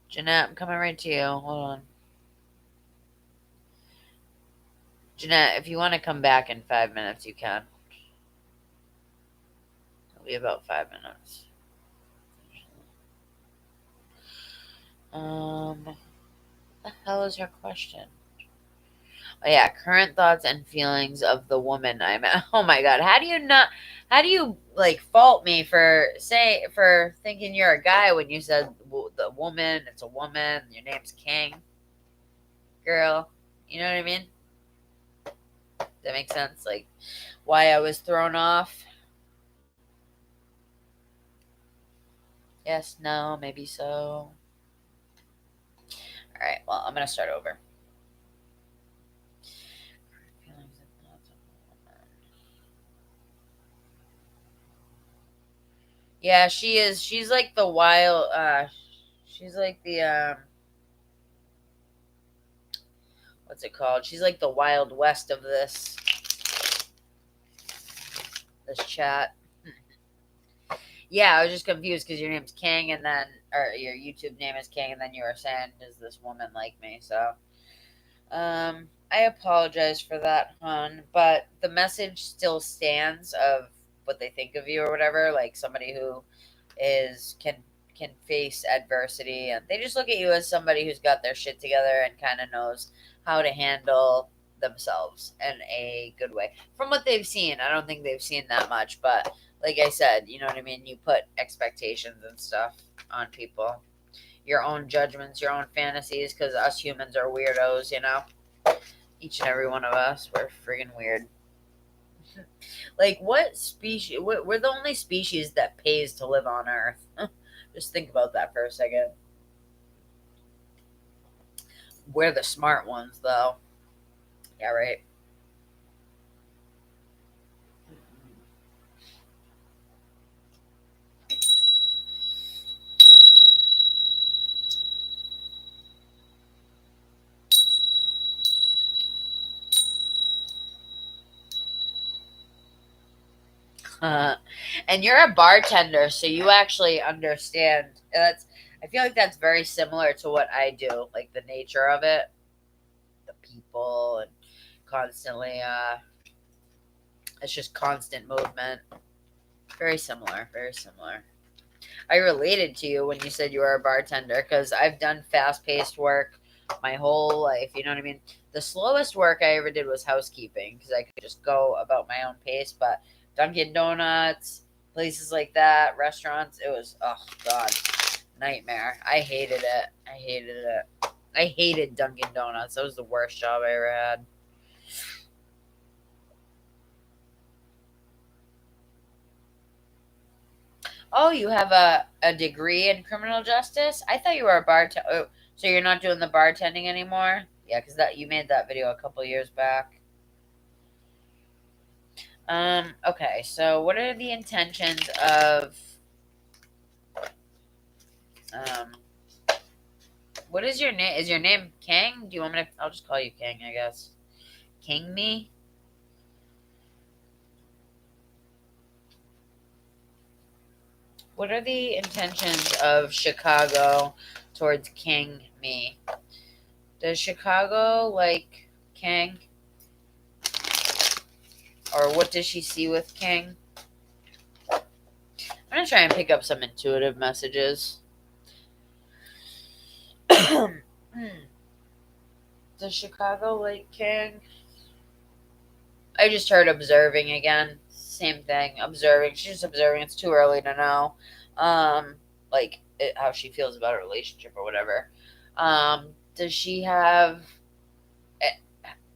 Jeanette, I'm coming right to you. Hold on. Jeanette, if you want to come back in 5 minutes, you can. It'll be about 5 minutes. What the hell is her question? Oh yeah, current thoughts and feelings of the woman I'm at. Oh my god, how do you like fault me for thinking you're a guy when you said the woman, it's a woman, your name's King, girl. You know what I mean? That makes sense. Like why I was thrown off. Yes, no, maybe so. All right, well, I'm gonna start over. Feelings and thoughts of the woman. Yeah, she is. She's like the wild. She's like the what's it called? She's like the Wild West of this chat. Yeah, I was just confused because your name's King, and then, or your YouTube name is King, and then you were saying, "Does this woman like me?" So, I apologize for that, hon, but the message still stands of what they think of you or whatever. Like somebody who is can face adversity, and they just look at you as somebody who's got their shit together and kind of knows how to handle themselves in a good way. From what they've seen, I don't think they've seen that much, but like I said, you know what I mean? You put expectations and stuff on people, your own judgments, your own fantasies, because us humans are weirdos, you know? Each and every one of us, we're friggin' weird. Like, what species? We're the only species that pays to live on Earth. Just think about that for a second. We're the smart ones, though. Yeah, right. And you're a bartender, so you actually understand. That's. I feel like that's very similar to what I do, like the nature of it, the people, and constantly. It's just constant movement. Very similar. Very similar. I related to you when you said you were a bartender because I've done fast paced work my whole life. You know what I mean? The slowest work I ever did was housekeeping because I could just go about my own pace. But Dunkin' Donuts, places like that, restaurants, it was, oh, God, nightmare. I hated it. I hated it. I hated Dunkin' Donuts. That was the worst job I ever had. Oh, you have a degree in criminal justice? I thought you were a bartender. Oh, so you're not doing the bartending anymore? Yeah, because that you made that video a couple years back. Okay, so what are the intentions of um what is your name? Is your name King? Do you want me to I'll just call you King, I guess. King me? What are the intentions of Chicago towards King me? Does Chicago like King? Or what does she see with King? I'm gonna try and pick up some intuitive messages. Does Chicago like King? I just heard observing again. Same thing. Observing. She's just observing. It's too early to know. Like how she feels about a relationship or whatever. Does she have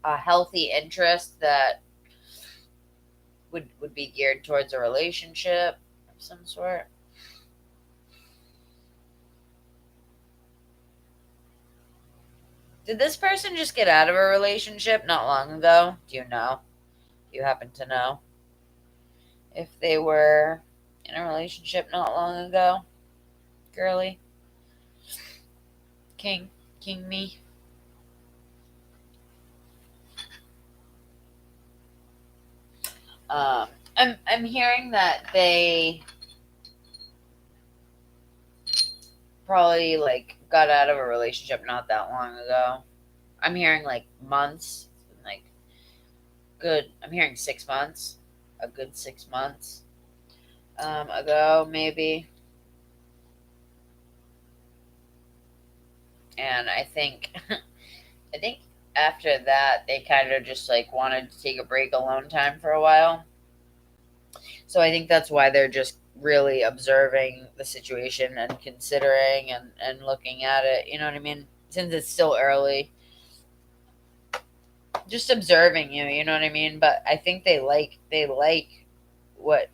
a healthy interest that would be geared towards a relationship of some sort? Did this person just get out of a relationship not long ago? Do you know? Do you happen to know if they were in a relationship not long ago? Girly? King? King me? I'm hearing that they probably like got out of a relationship not that long ago. I'm hearing like months, like good. I'm hearing 6 months, a good 6 months ago maybe. And I think I think after that they kind of just like wanted to take a break, alone time for a while. So I think that's why they're just really observing the situation and considering and looking at it. You know what I mean? Since it's still early, just observing you. You know what I mean? But I think they like what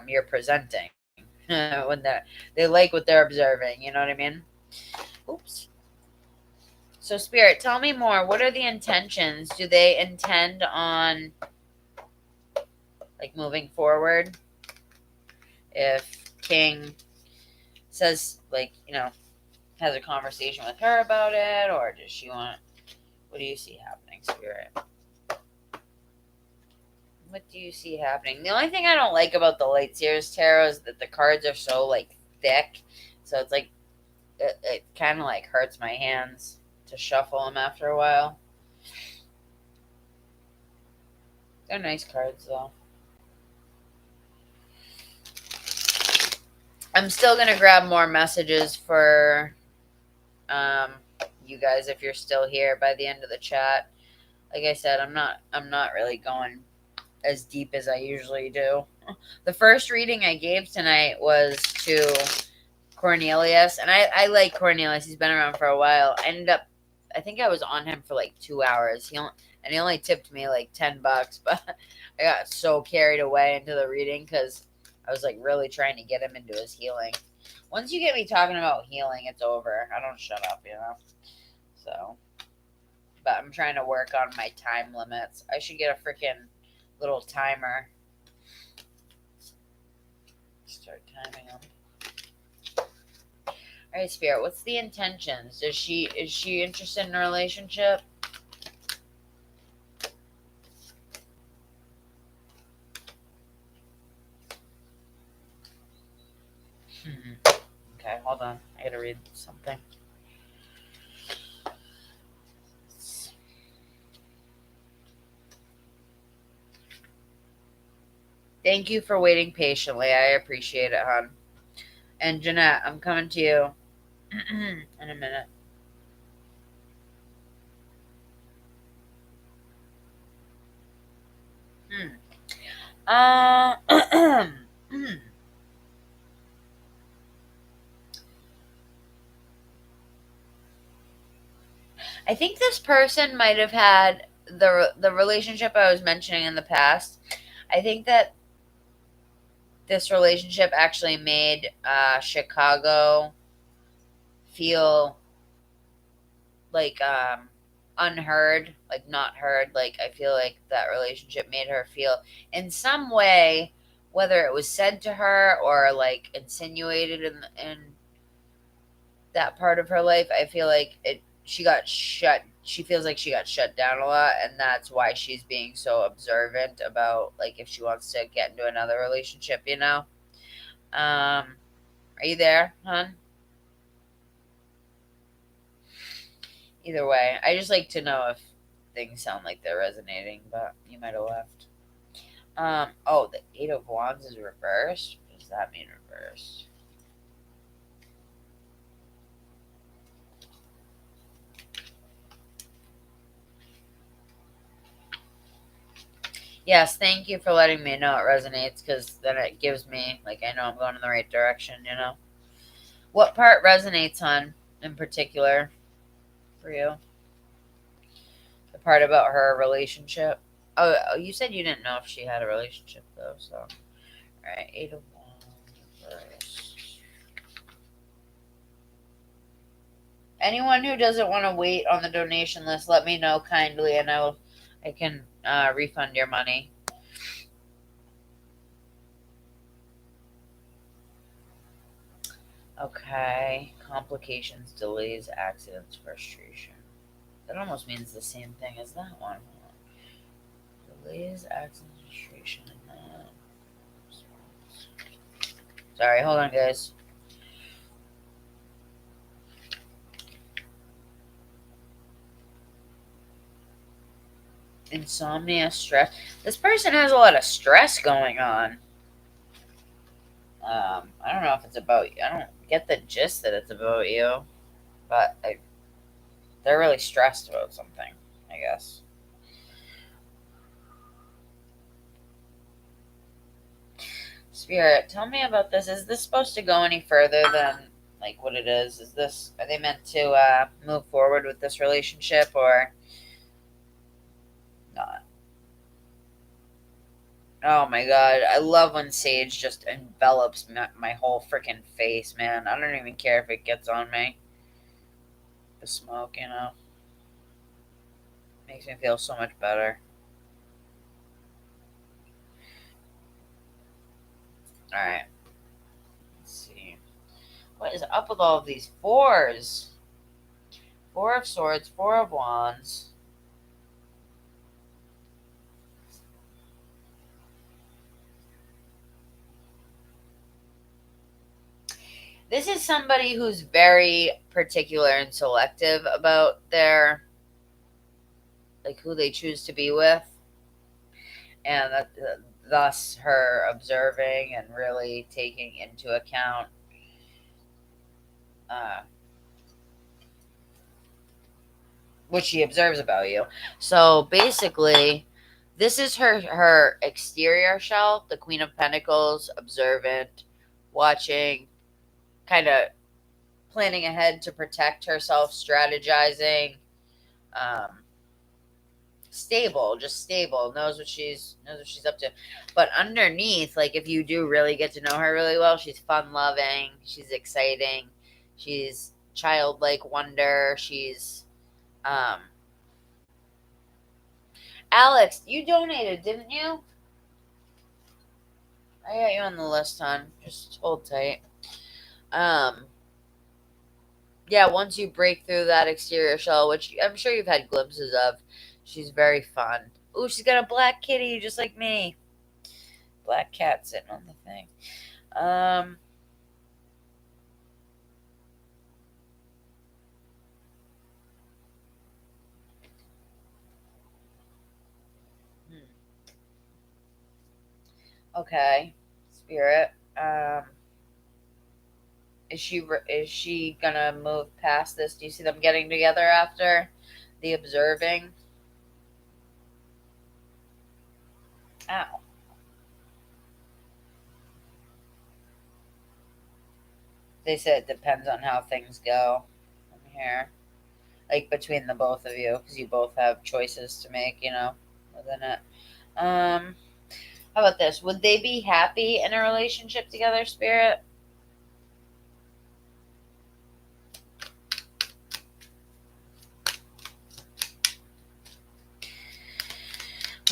you're presenting when they like what they're observing. You know what I mean? Oops. So spirit, tell me more. What are the intentions? Do they intend on like moving forward? If King says like has a conversation with her about it, or does she want What do you see happening, Spirit? What do you see happening? The only thing I don't like about the Light Seers Tarot is that the cards are so, like, thick. So it's like, it kind of, like, hurts my hands to shuffle them after a while. They're nice cards, though. I'm still going to grab more messages for you guys if you're still here by the end of the chat. Like I said, I'm not really going as deep as I usually do. The first reading I gave tonight was to Cornelius, and I like Cornelius. He's been around for a while. I think I was on him for like 2 hours. He only tipped me like $10, but I got so carried away into the reading because I was like really trying to get him into his healing. Once you get me talking about healing, it's over. I don't shut up, So, but I'm trying to work on my time limits. I should get a freaking little timer. Start timing them. All right, Spirit. What's the intentions? Is she interested in a relationship? Okay, hold on. I gotta read something. Thank you for waiting patiently. I appreciate it, hon. And Jeanette, I'm coming to you in a minute. I think this person might have had the relationship I was mentioning in the past. I think that this relationship actually made Chicago feel like unheard, like not heard. Like I feel like that relationship made her feel in some way, whether it was said to her or like insinuated in that part of her life. I feel like she got shut. She feels like she got shut down a lot, and that's why she's being so observant about like if she wants to get into another relationship. Are you there, hon? Either way, I just like to know if things sound like they're resonating, but you might have left. Oh, the Eight of Wands is reversed. What does that mean, reversed? Yes, thank you for letting me know it resonates, because then it gives me, like, I know I'm going in the right direction. What part resonates, hon, in particular, for you? The part about her relationship? Oh, you said you didn't know if she had a relationship, though, so. Alright, Eight of Wands, reversed. Anyone who doesn't want to wait on the donation list, let me know kindly, and I can refund your money. Okay. Complications, delays, accidents, frustration. That almost means the same thing as that one. Delays, accidents, frustration, and that. Sorry, hold on, guys. Insomnia, stress. This person has a lot of stress going on. I don't know if it's about you. I don't get the gist that it's about you, but they're really stressed about something, I guess. Spirit, tell me about this. Is this supposed to go any further than like what it is? Are they meant to move forward with this relationship or not? Oh my god, I love when sage just envelops my whole freaking face, man. I don't even care if it gets on me. The smoke. Makes me feel so much better. Alright. Let's see. What is up with all of these fours? Four of Swords, Four of Wands. This is somebody who's very particular and selective about their, like, who they choose to be with, and thus her observing and really taking into account uh, what she observes about you. So basically, this is her exterior shell, the Queen of Pentacles, observant, watching, kind of planning ahead to protect herself, strategizing, um, stable, just stable, knows what she's up to. But underneath, like, if you do really get to know her really well, she's fun loving, she's exciting, she's childlike wonder, she's um Alex, you donated, didn't you? I got you on the list, hon. Just hold tight. Um, yeah, once you break through that exterior shell, which I'm sure you've had glimpses of, she's very fun. Ooh, she's got a black kitty just like me. Black cat sitting on the thing. Um, hmm, okay, spirit. Is she gonna move past this? Do you see them getting together after the observing? Ow. They said it depends on how things go from here, like between the both of you, because you both have choices to make, within it. Um, how about this? Would they be happy in a relationship together, Spirit?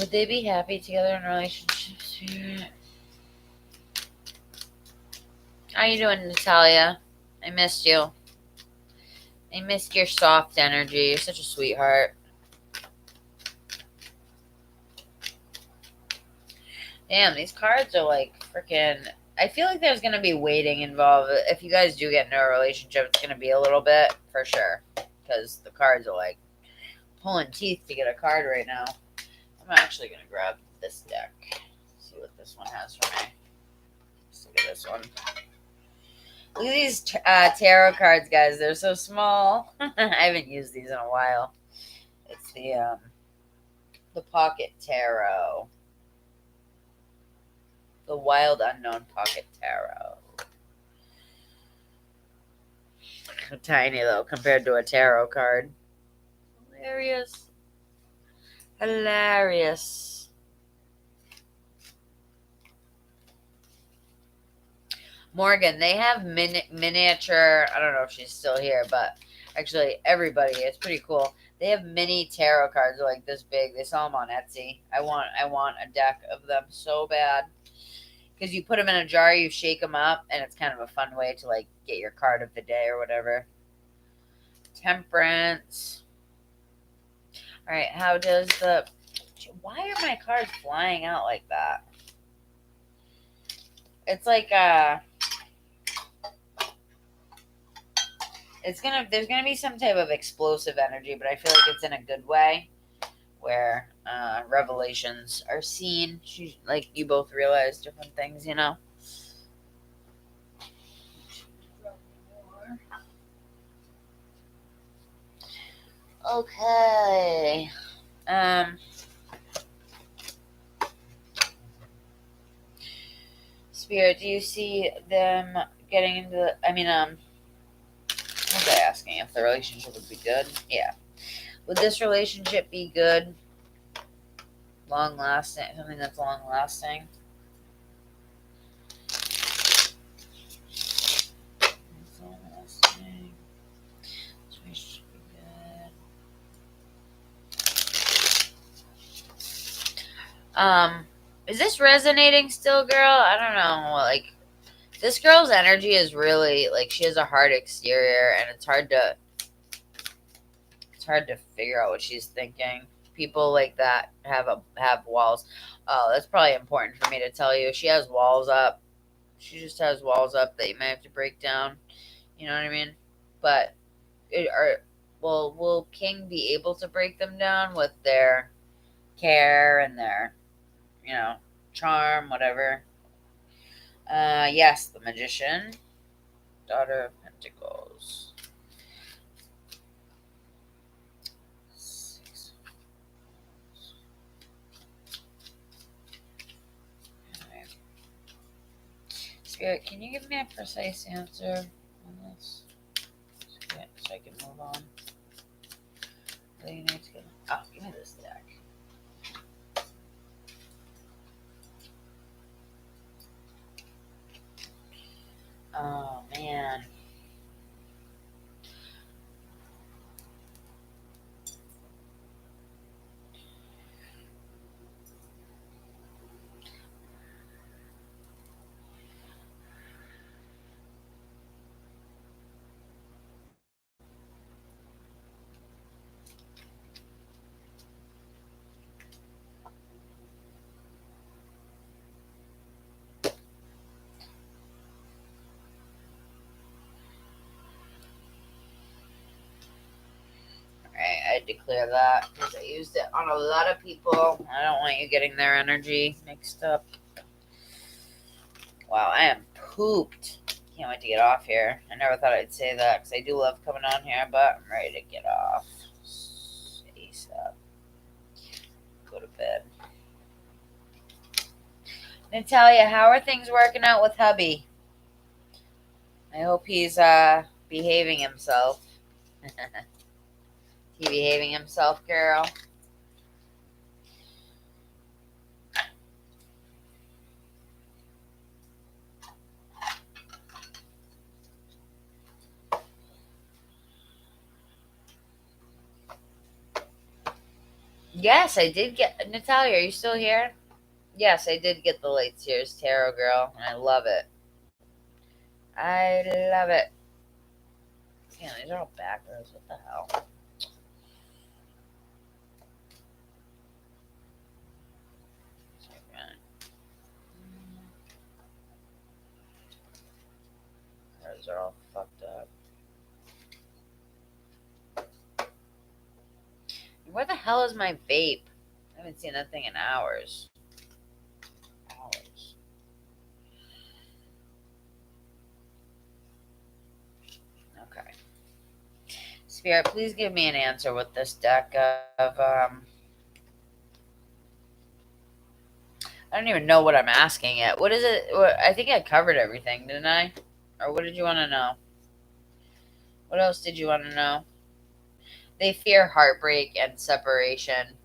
Would they be happy together in a relationship, Spirit? How you doing, Natalia? I missed you. I missed your soft energy. You're such a sweetheart. Damn, these cards are like freaking. I feel like there's gonna be waiting involved. If you guys do get into a relationship, it's gonna be a little bit for sure, because the cards are like pulling teeth to get a card right now. I'm actually gonna grab this deck. See what this one has for me. Let's look at this one. Look at these tarot cards, guys. They're so small. I haven't used these in a while. It's the Pocket Tarot. The Wild Unknown Pocket Tarot. Tiny though compared to a tarot card. Hilarious. Hilarious. Morgan, they have miniature. I don't know if she's still here, but actually, everybody, it's pretty cool. They have mini tarot cards like this big. They sell them on Etsy. I want a deck of them so bad, because you put them in a jar, you shake them up, and it's kind of a fun way to like get your card of the day or whatever. Temperance. All right, how does the? Why are my cards flying out like that? It's like there's gonna be some type of explosive energy, but I feel like it's in a good way, where revelations are seen. Like you both realize different things, Okay. Spirit, do you see them getting into the? I mean, was I asking if the relationship would be good? Yeah. Would this relationship be good? Long lasting, something that's long lasting. Long lasting. This relationship be good. Is this resonating still, girl? I don't know. Like, this girl's energy is really like she has a hard exterior, and it's hard to figure out what she's thinking. People like that have walls. Oh, that's probably important for me to tell you. She has walls up. She just has walls up that you may have to break down. You know what I mean? But will King be able to break them down with their care and their, you know, charm, whatever? Yes, the Magician, Daughter of Pentacles. Six. Alright. Spirit, can you give me a precise answer on this? So I can move on. What do you need to get? Oh, give me this deck. Oh, man. Alright, I declare that because I used it on a lot of people. I don't want you getting their energy mixed up. Wow, I am pooped. Can't wait to get off here. I never thought I'd say that because I do love coming on here, but I'm ready to get off. ASAP. Go to bed. Natalia, how are things working out with hubby? I hope he's behaving himself. He behaving himself, girl? Yes, I did get Natalia. Are you still here? Yes, I did get the Late Sears Tarot Girl, and I love it. I love it. Damn, these are all backwards. What the hell? Cards are all fucked up. Where the hell is my vape? I haven't seen that thing in hours. Okay. Spirit, please give me an answer with this deck of I don't even know what I'm asking yet. What is it? I think I covered everything, didn't I? Or what did you want to know? What else did you want to know? They fear heartbreak and separation.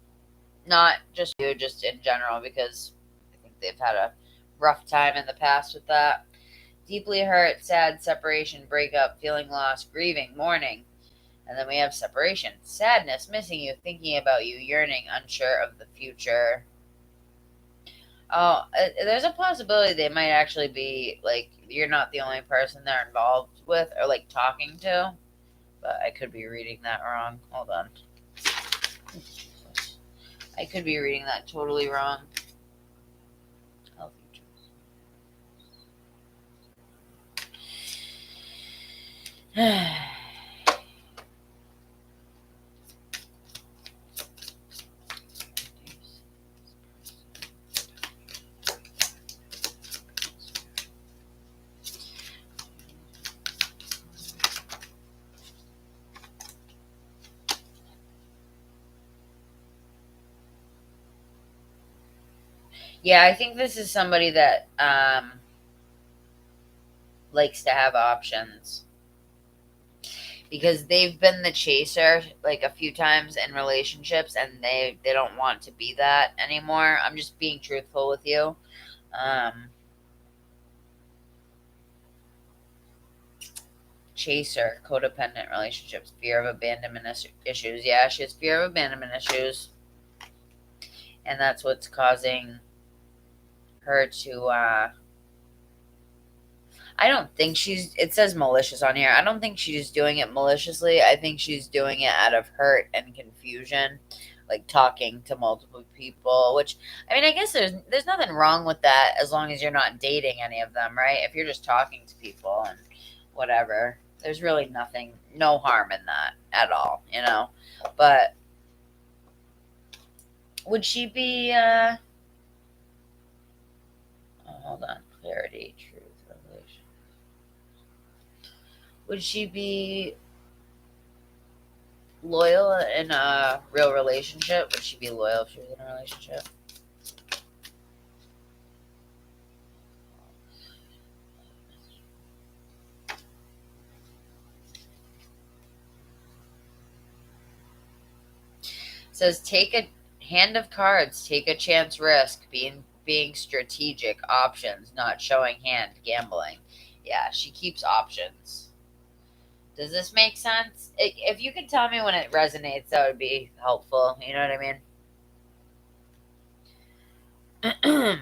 Not just you, just in general, because I think they've had a rough time in the past with that. Deeply hurt, sad, separation, breakup, feeling lost, grieving, mourning. And then we have separation, sadness, missing you, thinking about you, yearning, unsure of the future. Oh, there's a possibility they might actually be like you're not the only person they're involved with or like talking to, but I could be reading that wrong. Hold on. I could be reading that totally wrong. Health features. Yeah, I think this is somebody that likes to have options because they've been the chaser like a few times in relationships and they don't want to be that anymore. I'm just being truthful with you. Chaser, codependent relationships, fear of abandonment issues. Yeah, she has fear of abandonment issues, and that's what's causing her to I don't think she's it says malicious on here. I don't think she's doing it maliciously. I think she's doing it out of hurt and confusion like talking to multiple people, which I mean, I guess there's nothing wrong with that as long as you're not dating any of them, right? If you're just talking to people and whatever, there's really nothing, no harm in that at all, you know. But would she be? Oh, hold on, clarity, truth, revelation. Would she be loyal in a real relationship? Would she be loyal if she was in a relationship? It says take a hand of cards, take a chance risk, being strategic, options, not showing hand, gambling. Yeah, she keeps options. Does this make sense? If you could tell me when it resonates, that would be helpful. You know what I mean?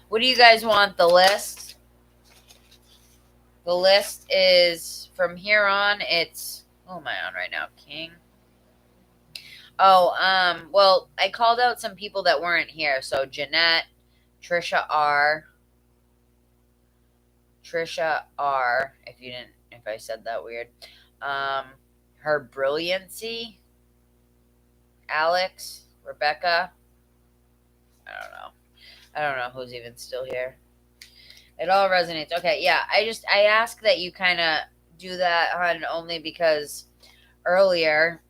What do you guys want? The list? The list is from here on. It's who am I on right now? King. Oh, well, I called out some people that weren't here. So Jeanette, Trisha R, Trisha R. If I said that weird, um, her brilliancy, Alex, Rebecca. I don't know. I don't know who's even still here. It all resonates. Okay, yeah. I ask that you kind of do that, hon, only because earlier,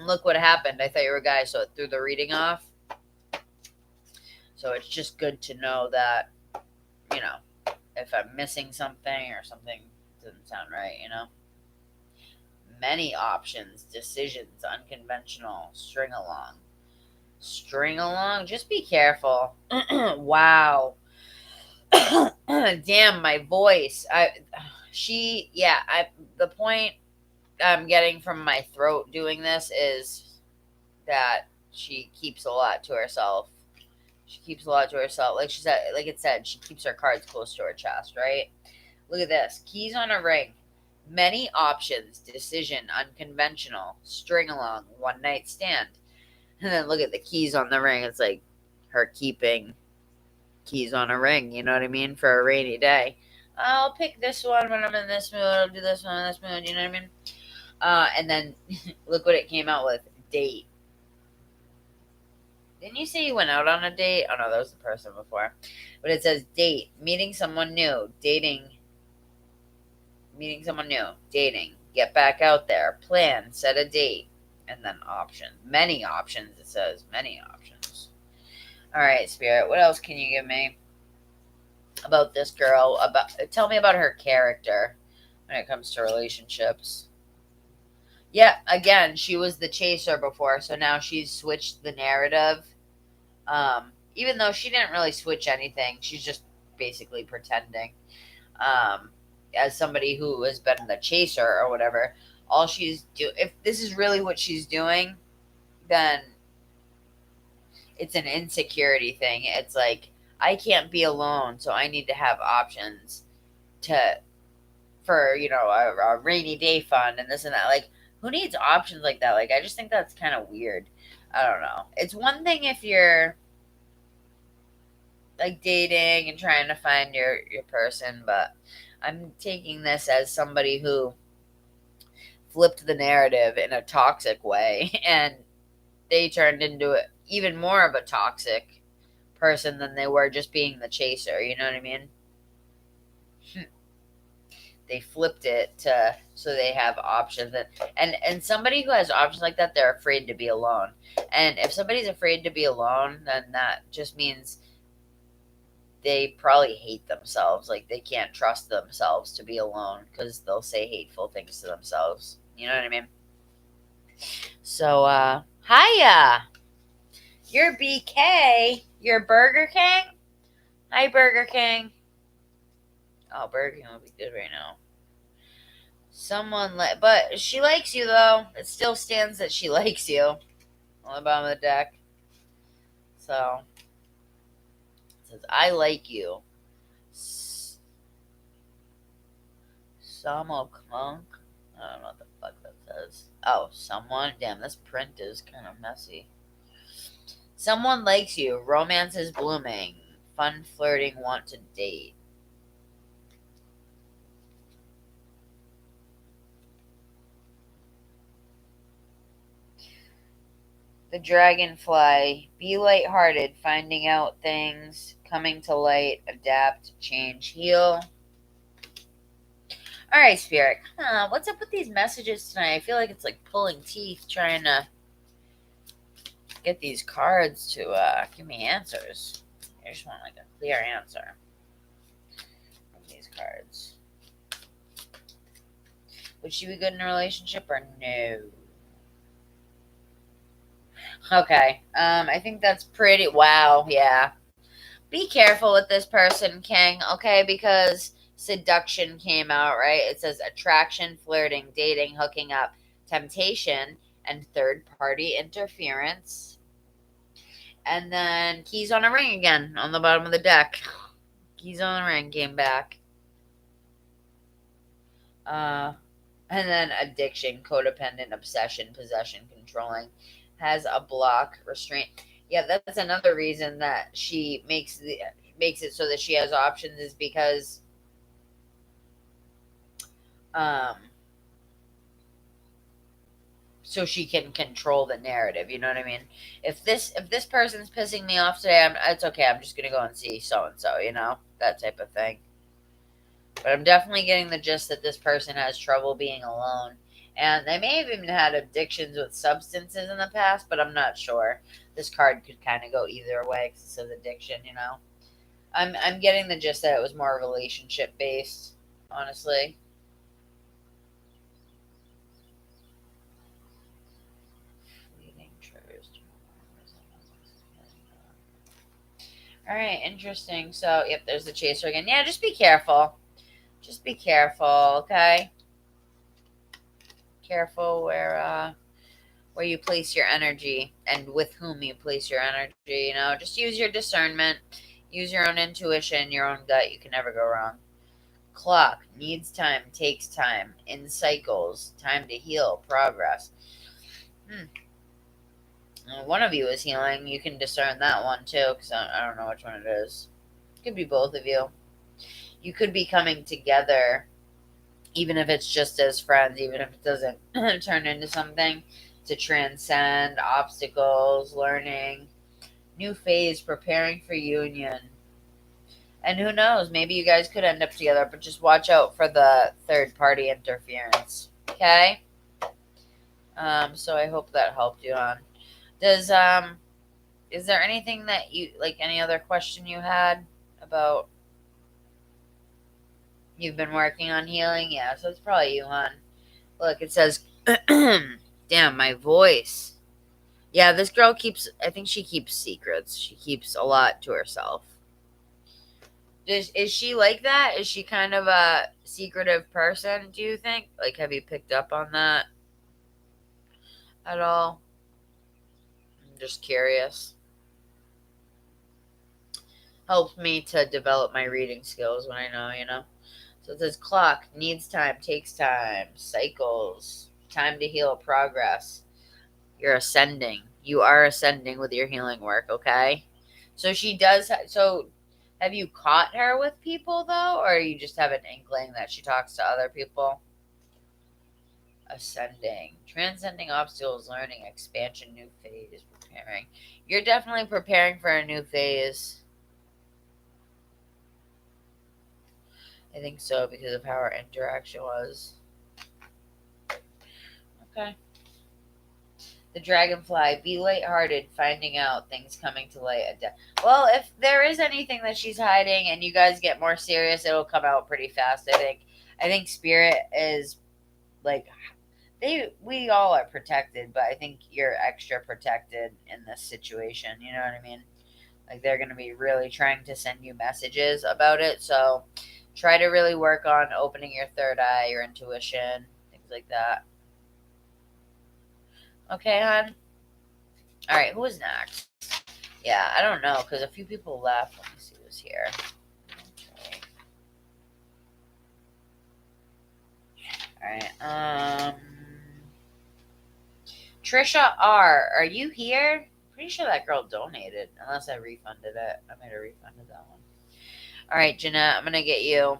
look what happened. I thought you were a guy, so it threw the reading off. So it's just good to know that, you know, if I'm missing something or something doesn't sound right, you know. Many options, decisions, unconventional, string along. String along, just be careful. Wow. Damn, my voice. The point I'm getting from my throat doing this is that she keeps a lot to herself. She keeps a lot to herself. Like she said, like it said, she keeps her cards close to her chest, right? Look at this. Keys on a ring. Many options, decision, unconventional, string along, one night stand. And then look at the keys on the ring. It's like her keeping keys on a ring, you know what I mean? For a rainy day. I'll pick this one when I'm in this mood. I'll do this one in this mood, you know what I mean? And then look what it came out with. Date. Didn't you say you went out on a date? Oh no, that was the person before. But it says date, meeting someone new, dating, meeting someone new, dating, get back out there, plan, set a date, and then options. Many options, it says. Many options. All right, Spirit, what else can you give me about this girl? Tell me about her character when it comes to relationships. Yeah, again, she was the chaser before, so now she's switched the narrative. Even though she didn't really switch anything, she's just basically pretending. Um, as somebody who has been the chaser or whatever, all she's do if this is really what she's doing, then it's an insecurity thing. It's like I can't be alone, so I need to have options to for a rainy day fund and this and that. Like who needs options like that? Like I just think that's kind of weird. I don't know. It's one thing if you're like dating and trying to find your person, but I'm taking this as somebody who flipped the narrative in a toxic way and they turned into even more of a toxic person than they were just being the chaser, you know what I mean? They flipped it to so they have options and somebody who has options like that, they're afraid to be alone. And if somebody's afraid to be alone, then that just means they probably hate themselves. Like they can't trust themselves to be alone because they'll say hateful things to themselves. You know what I mean? So, hiya. You're BK. You're Burger King? Hi, Burger King. Oh, Burger King would be good right now. But she likes you though. It still stands that she likes you on the bottom of the deck. So, says, I like you. Samo Clunk. I don't know what the fuck that says. Oh, someone. Damn, this print is kind of messy. Someone likes you. Romance is blooming. Fun flirting. Want to date. The dragonfly. Be lighthearted. Finding out things. Coming to light. Adapt. Change. Heal. All right, Spirit. What's up with these messages tonight? I feel like it's like pulling teeth trying to get these cards to give me answers. I just want like a clear answer from these cards. Would she be good in a relationship or no? Okay. I think that's pretty. Wow. Yeah. Be careful with this person, King. Okay, because seduction came out, right? It says attraction, flirting, dating, hooking up, temptation, and third party interference. And then keys on a ring again on the bottom of the deck. Keys on the ring came back. And then addiction, codependent, obsession, possession, controlling, has a block, restraint. Yeah, that's another reason that she makes it so that she has options is because so she can control the narrative. You know what I mean? If this person's pissing me off today, it's okay. I'm just gonna go and see so and so. You know, that type of thing. But I'm definitely getting the gist that this person has trouble being alone. And they may have even had addictions with substances in the past, but I'm not sure. This card could kind of go either way because it says addiction, you know. I'm getting the gist that it was more relationship based, honestly. All right, interesting. So, yep, there's the chaser again. Yeah, just be careful. Just be careful, okay? Careful where you place your energy and with whom you place your energy, you know. Just use your discernment, use your own intuition, your own gut. You can never go wrong. Clock needs time, takes time, in cycles, time to heal, progress. One of you is healing. You can discern that one too, because I don't know which one it is. Could be both of you. You could be coming together, even if it's just as friends, even if it doesn't turn into something, to transcend obstacles, learning, new phase, preparing for union. And who knows, maybe you guys could end up together, but just watch out for the third party interference. Okay? So I hope that helped you on. Is there anything that you like, any other question you had about you've been working on healing? Yeah, so it's probably you, hon. Look, it says damn, my voice. Yeah, this girl I think she keeps secrets. She keeps a lot to herself. Is she like that? Is she kind of a secretive person, do you think? Like, have you picked up on that at all? I'm just curious. Helps me to develop my reading skills when I know, you know? So it says clock, needs time, takes time, cycles, time to heal, progress. You're ascending. You are ascending with your healing work, okay? So she does. So have you caught her with people, though? Or you just have an inkling that she talks to other people? Ascending. Transcending obstacles, learning, expansion, new phase, preparing. You're definitely preparing for a new phase. I think so because of how our interaction was. Okay. The dragonfly, be lighthearted, finding out things coming to light. Well, if there is anything that she's hiding and you guys get more serious, it'll come out pretty fast, I think. I think Spirit is like we all are protected, but I think you're extra protected in this situation. You know what I mean? Like they're going to be really trying to send you messages about it. So try to really work on opening your third eye, your intuition, things like that. Okay, hon? All right, who is next? Yeah, I don't know because a few people left. Let me see who's news here. Okay. Alright, Trisha R, are you here? Pretty sure that girl donated, unless I refunded it. I might have refunded that one. Alright, Jeanette, I'm gonna get you.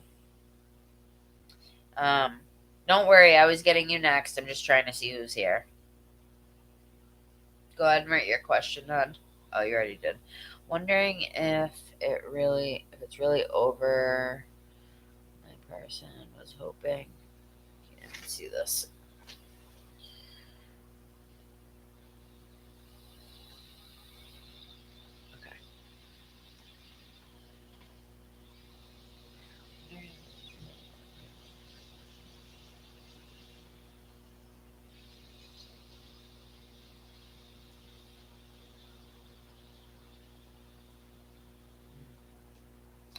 Don't worry, I was getting you next. I'm just trying to see who's here. Go ahead and write your question on. Oh, you already did. Wondering if it's really over. My person was hoping. Can't see this. Okay.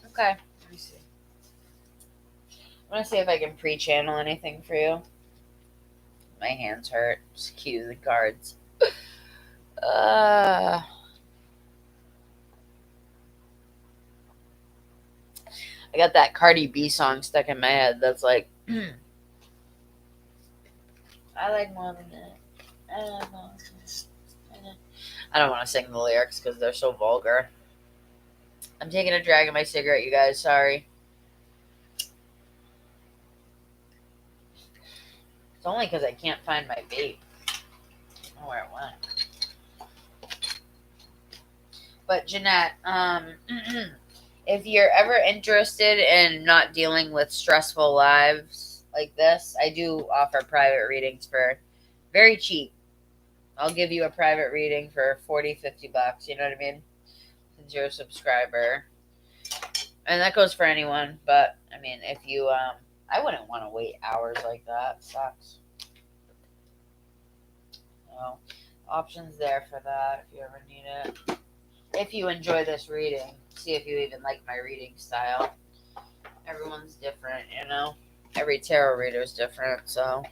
Okay. Let me see. I want to see if I can pre-channel anything for you. My hands hurt. Just cue the cards. I got that Cardi B song stuck in my head that's like, I like more than that. I don't want to sing the lyrics because they're so vulgar. I'm taking a drag of my cigarette, you guys. Sorry. It's only because I can't find my vape. I don't know where it went. But Jeanette, if you're ever interested in not dealing with stressful lives like this, I do offer private readings for very cheap. I'll give you a private reading for $40-$50. You know what I mean? Since you're a subscriber. And that goes for anyone. But, I mean, if you, I wouldn't want to wait hours like that. It sucks. So, options there for that if you ever need it. If you enjoy this reading, see if you even like my reading style. Everyone's different, you know? Every tarot reader is different, so.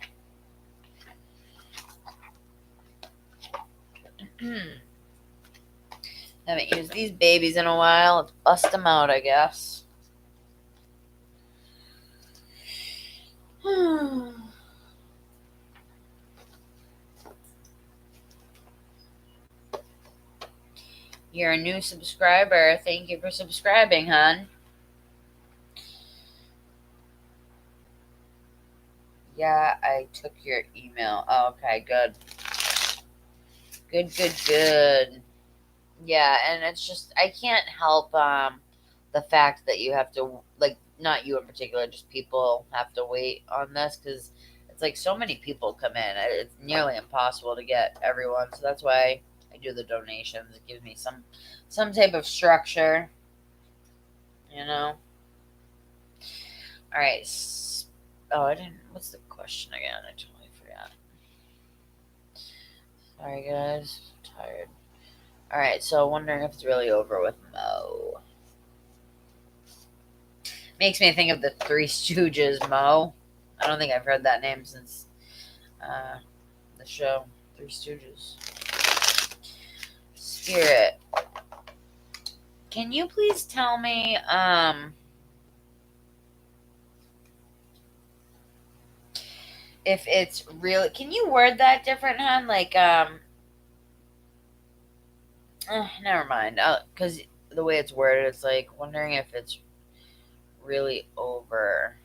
Haven't used these babies in a while. Let's bust them out, I guess. You're a new subscriber. Thank you for subscribing, hon. Yeah, I took your email. Oh, okay, good. Good. Yeah, and it's just, I can't help the fact that you have to, like, not you in particular, just people have to wait on this because it's like so many people come in. It's nearly impossible to get everyone. So that's why I do the donations. It gives me some type of structure, you know? All right. Oh, I didn't. What's the question again? I totally forgot. Sorry, guys. I'm tired. All right. So, wondering if it's really over with Mo. Makes me think of the Three Stooges, Mo. I don't think I've heard that name since the show Three Stooges. Spirit, can you please tell me if it's really, can you word that different, hon? Like never mind, because the way it's worded, it's like wondering if it's really over.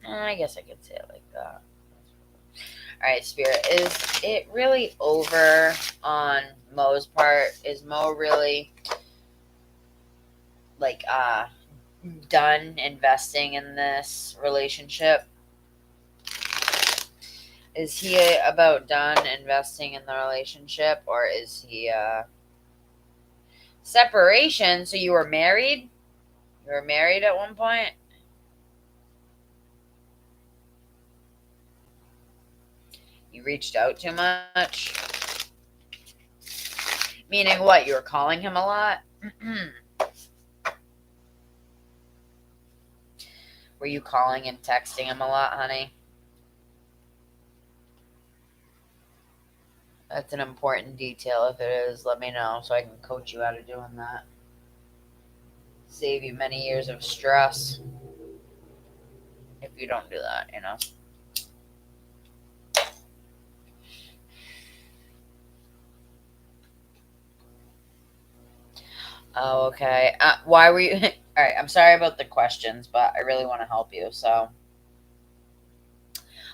I guess I could say it like that. All right, Spirit, is it really over on Mo's part? Is Mo really like done investing in this relationship? Is he about done investing in the relationship, or is he separation? So you were married? You were married at one point? You reached out too much? Meaning what? You were calling him a lot? Were you calling and texting him a lot, honey? That's an important detail. If it is, let me know so I can coach you out of doing that. Save you many years of stress if you don't do that, you know. Oh, okay. Why were you? All right. I'm sorry about the questions, but I really want to help you. So,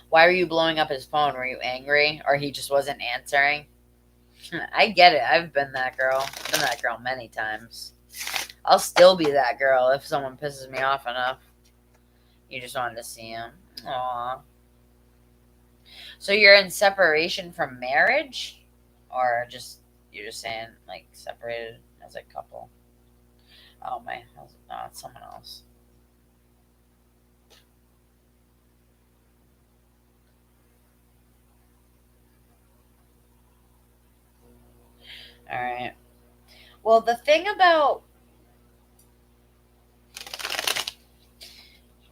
why were you blowing up his phone? Were you angry, or he just wasn't answering? I get it. I've been that girl. I've been that girl many times. I'll still be that girl if someone pisses me off enough. You just wanted to see him. Aw. So you're in separation from marriage, or just you're just saying like separated as a couple? Oh my, no, it's someone else. All right. Well, the thing about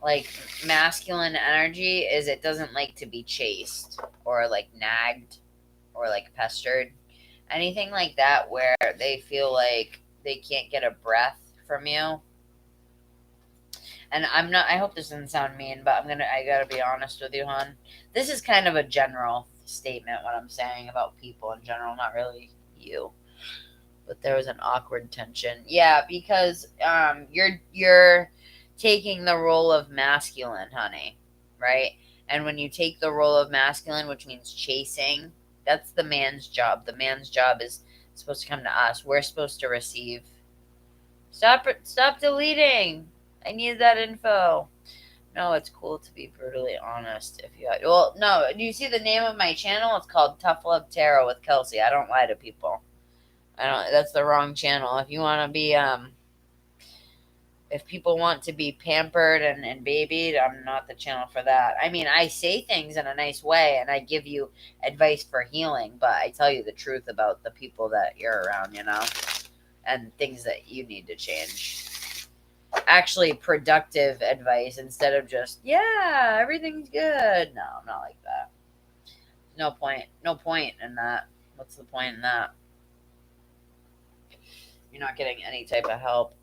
like masculine energy is it doesn't like to be chased or like nagged or like pestered. Anything like that where they feel like they can't get a breath from you. And I'm not, I hope this doesn't sound mean, but I gotta be honest with you, hon. This is kind of a general statement, what I'm saying about people in general, not really you. But there was an awkward tension. Yeah, because you're taking the role of masculine, honey, right? And when you take the role of masculine, which means chasing, that's the man's job. The man's job is supposed to come to us. We're supposed to receive. Stop deleting. I need that info. No, it's cool to be brutally honest. If you well, no, do you see the name of my channel? It's called Tough Love Tarot with Kelsey. I don't lie to people. I don't. That's the wrong channel. If you want to be, if people want to be pampered and babied, I'm not the channel for that. I mean, I say things in a nice way and I give you advice for healing, but I tell you the truth about the people that you're around, you know, and things that you need to change. Actually, productive advice instead of just, yeah, everything's good. No, I'm not like that. No point. No point in that. What's the point in that? You're not getting any type of help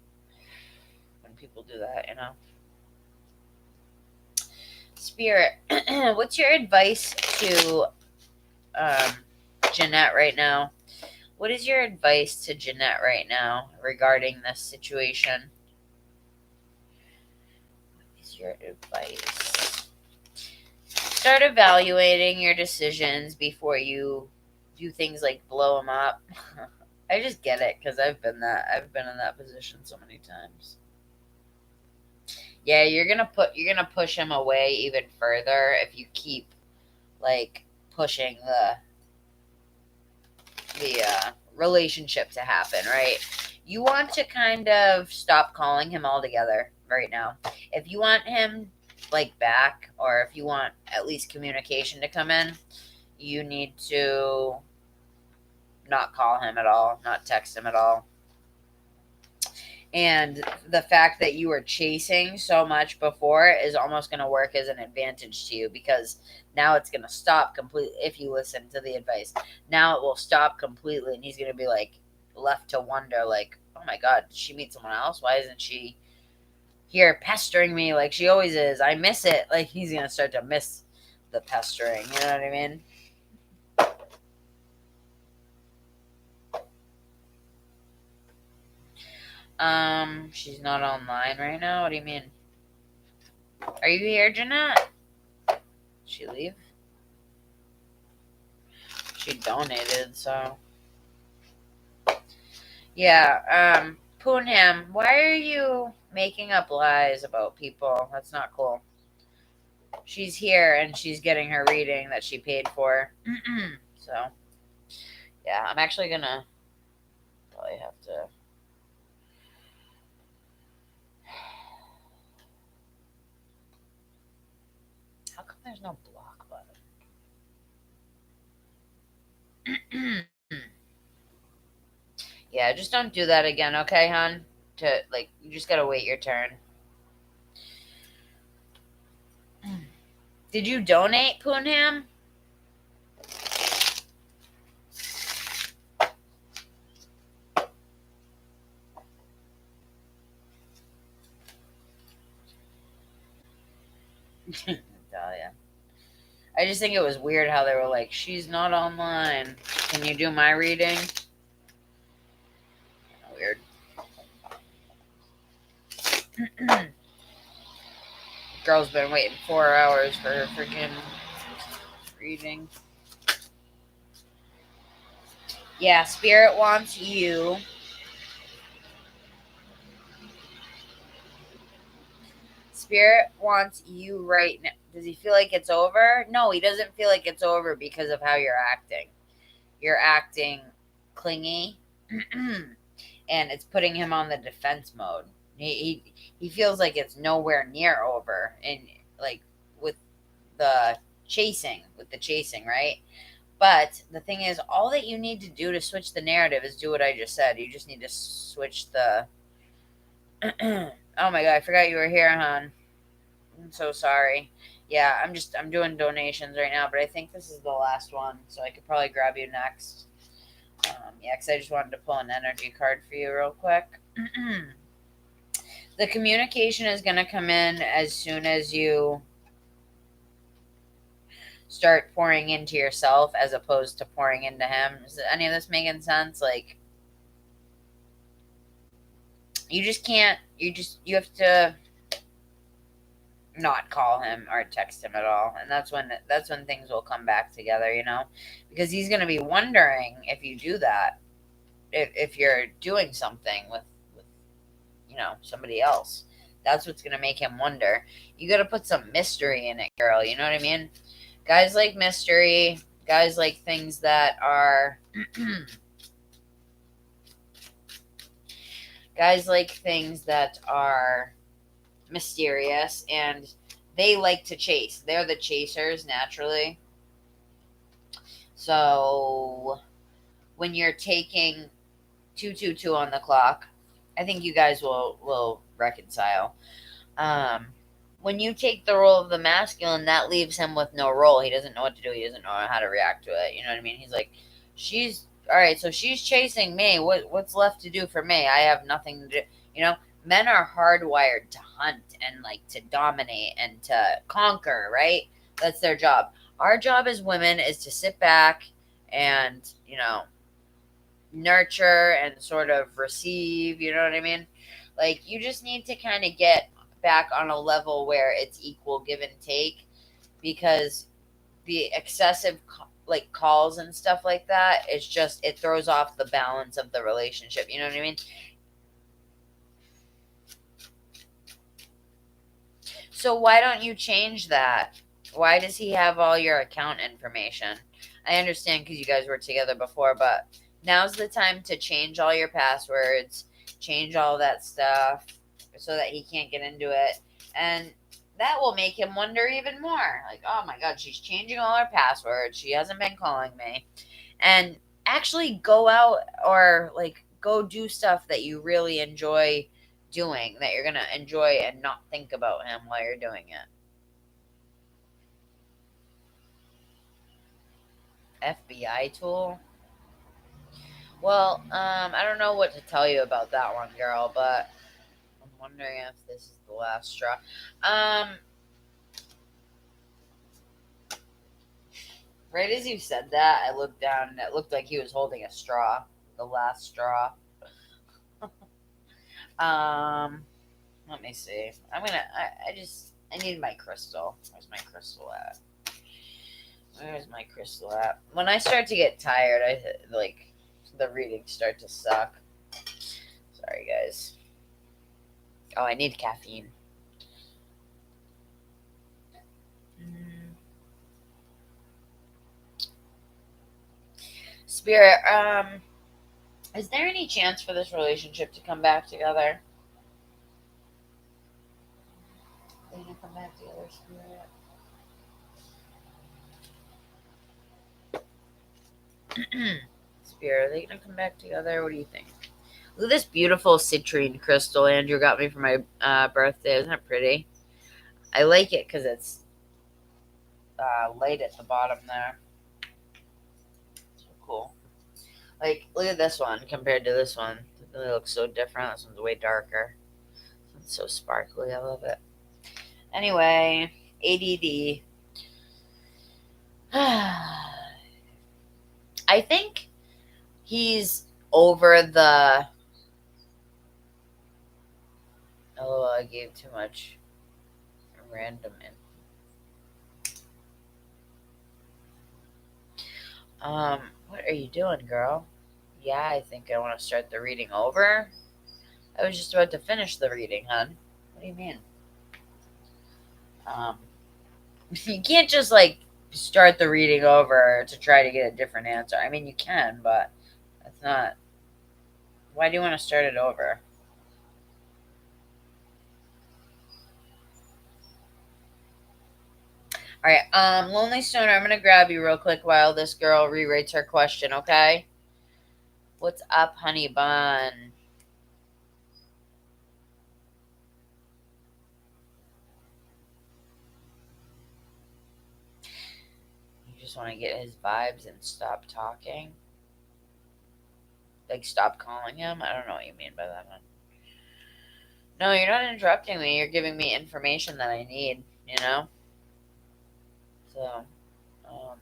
when people do that, you know? Spirit, what's your advice to um, Jeanette right now? What is your advice to Jeanette right now regarding this situation? What is your advice? Start evaluating your decisions before you do things like blow them up. I just get it because I've been in that position so many times. Yeah, you're gonna push him away even further if you keep like pushing the relationship to happen, right? You want to kind of stop calling him altogether right now. If you want him like back, or if you want at least communication to come in, you need to not call him at all, not text him at all. And the fact that you were chasing so much before is almost going to work as an advantage to you because now it's going to stop completely if you listen to the advice. Now it will stop completely, and he's going to be like left to wonder, like, oh my God, did she meet someone else? Why isn't she here pestering me like she always is? I miss it. Like, he's going to start to miss the pestering. You know what I mean? She's not online right now. What do you mean? Are you here, Jeanette? Did she leave? She donated, so yeah. Poonham, why are you making up lies about people? That's not cool. She's here and she's getting her reading that she paid for. So yeah, I'm actually gonna probably have to. How come there's no block button? Yeah, just don't do that again, okay, hon? To like, you just gotta wait your turn. Did you donate, Poonham? Natalia. I just think it was weird how they were like, she's not online. Can you do my reading? Weird. Girl's been waiting 4 hours for her freaking reading. Yeah, Spirit wants you. Spirit wants you right now. Does he feel like it's over? No, he doesn't feel like it's over because of how you're acting. You're acting clingy, and it's putting him on the defense mode. He feels like it's nowhere near over, and like with with the chasing, right? But the thing is, all that you need to do to switch the narrative is do what I just said. You just need to switch the. Oh my god, I forgot you were here, hon. I'm so sorry. Yeah, I'm doing donations right now, but I think this is the last one, so I could probably grab you next. Yeah, because I just wanted to pull an energy card for you real quick. The communication is going to come in as soon as you start pouring into yourself as opposed to pouring into him. Is any of this making sense? Like, you just can't, you have to not call him or text him at all, and that's when things will come back together, because he's going to be wondering if you do that, if you're doing something with somebody else. That's what's going to make him wonder. You got to put some mystery in it, girl. You know what I mean? Guys like mystery. Guys like things that are guys like things that are mysterious, and they like to chase. They're the chasers naturally. So when you're taking 222 on the clock, I think you guys will reconcile. Um, when you take the role of the masculine, that leaves him with no role. He doesn't know what to do. He doesn't know how to react to it. You know what I mean? He's like, she's all right. So she's chasing me. What's left to do for me? I have nothing to do. Men are hardwired to hunt and like to dominate and to conquer. Right? That's their job. Our job as women is to sit back and nurture and sort of receive. You know what I mean? Like, you just need to kind of get back on a level where it's equal give and take, because the excessive like calls and stuff like that, it throws off the balance of the relationship. You know what I mean? So why don't you change that? Why does he have all your account information? I understand because you guys were together before, but now's the time to change all your passwords, change all that stuff so that he can't get into it. And that will make him wonder even more. Like, oh my God, she's changing all her passwords. She hasn't been calling me. And actually go out or like go do stuff that you really enjoy doing, that you're going to enjoy and not think about him while you're doing it. FBI tool? Well, I don't know what to tell you about that one, girl, but I'm wondering if this is the last straw. Right as you said that, I looked down and it looked like he was holding a straw, the last straw. um, Let me see. I need my crystal. Where's my crystal at? Where's my crystal at? When I start to get tired, the readings start to suck. Sorry, guys. Oh, I need caffeine. Spirit, is there any chance for this relationship to come back together? They gonna come back together, Spirit. Spirit, are they gonna come back together? What do you think? Look at this beautiful citrine crystal Andrew got me for my birthday. Isn't it pretty? I like it because it's light at the bottom there. So cool. Like, look at this one compared to this one. It really looks so different. This one's way darker. It's so sparkly. I love it. Anyway, ADD. I think he's over the. Oh, I gave too much random. What are you doing, girl? Yeah, I think I want to start the reading over. I was just about to finish the reading, hon. What do you mean? Um, you can't just like start the reading over to try to get a different answer. I mean, you can, but that's not. Why do you want to start it over? All right, Lonely Stoner, I'm gonna grab you real quick while this girl rewrites her question, okay? What's up, honey bun? You just want to get his vibes and stop talking? Like, stop calling him? I don't know what you mean by that, one. No, you're not interrupting me. You're giving me information that I need, you know? So, um,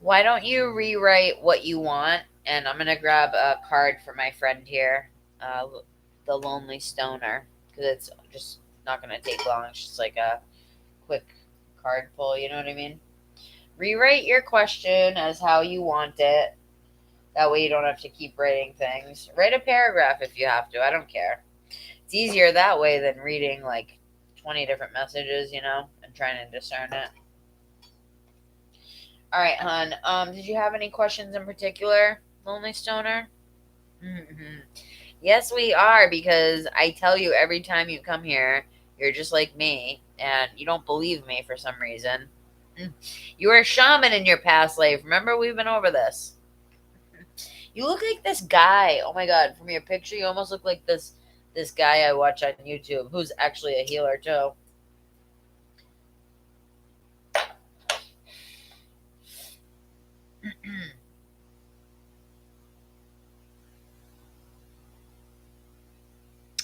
why don't you rewrite what you want? And I'm going to grab a card for my friend here, uh, the Lonely Stoner, because it's just not going to take long. It's just like a quick card pull, you know what I mean? Rewrite your question as how you want it. That way you don't have to keep writing things. Write a paragraph if you have to. I don't care. It's easier that way than reading like 20 different messages, you know, and trying to discern it. All right, hon. Did you have any questions in particular, Lonely Stoner? Mm-hmm. Yes, we are, because I tell you every time you come here, you're just like me, and you don't believe me for some reason. You were a shaman in your past life. Remember, we've been over this. You look like this guy. Oh my god, from your picture, you almost look like this guy I watch on YouTube, who's actually a healer too.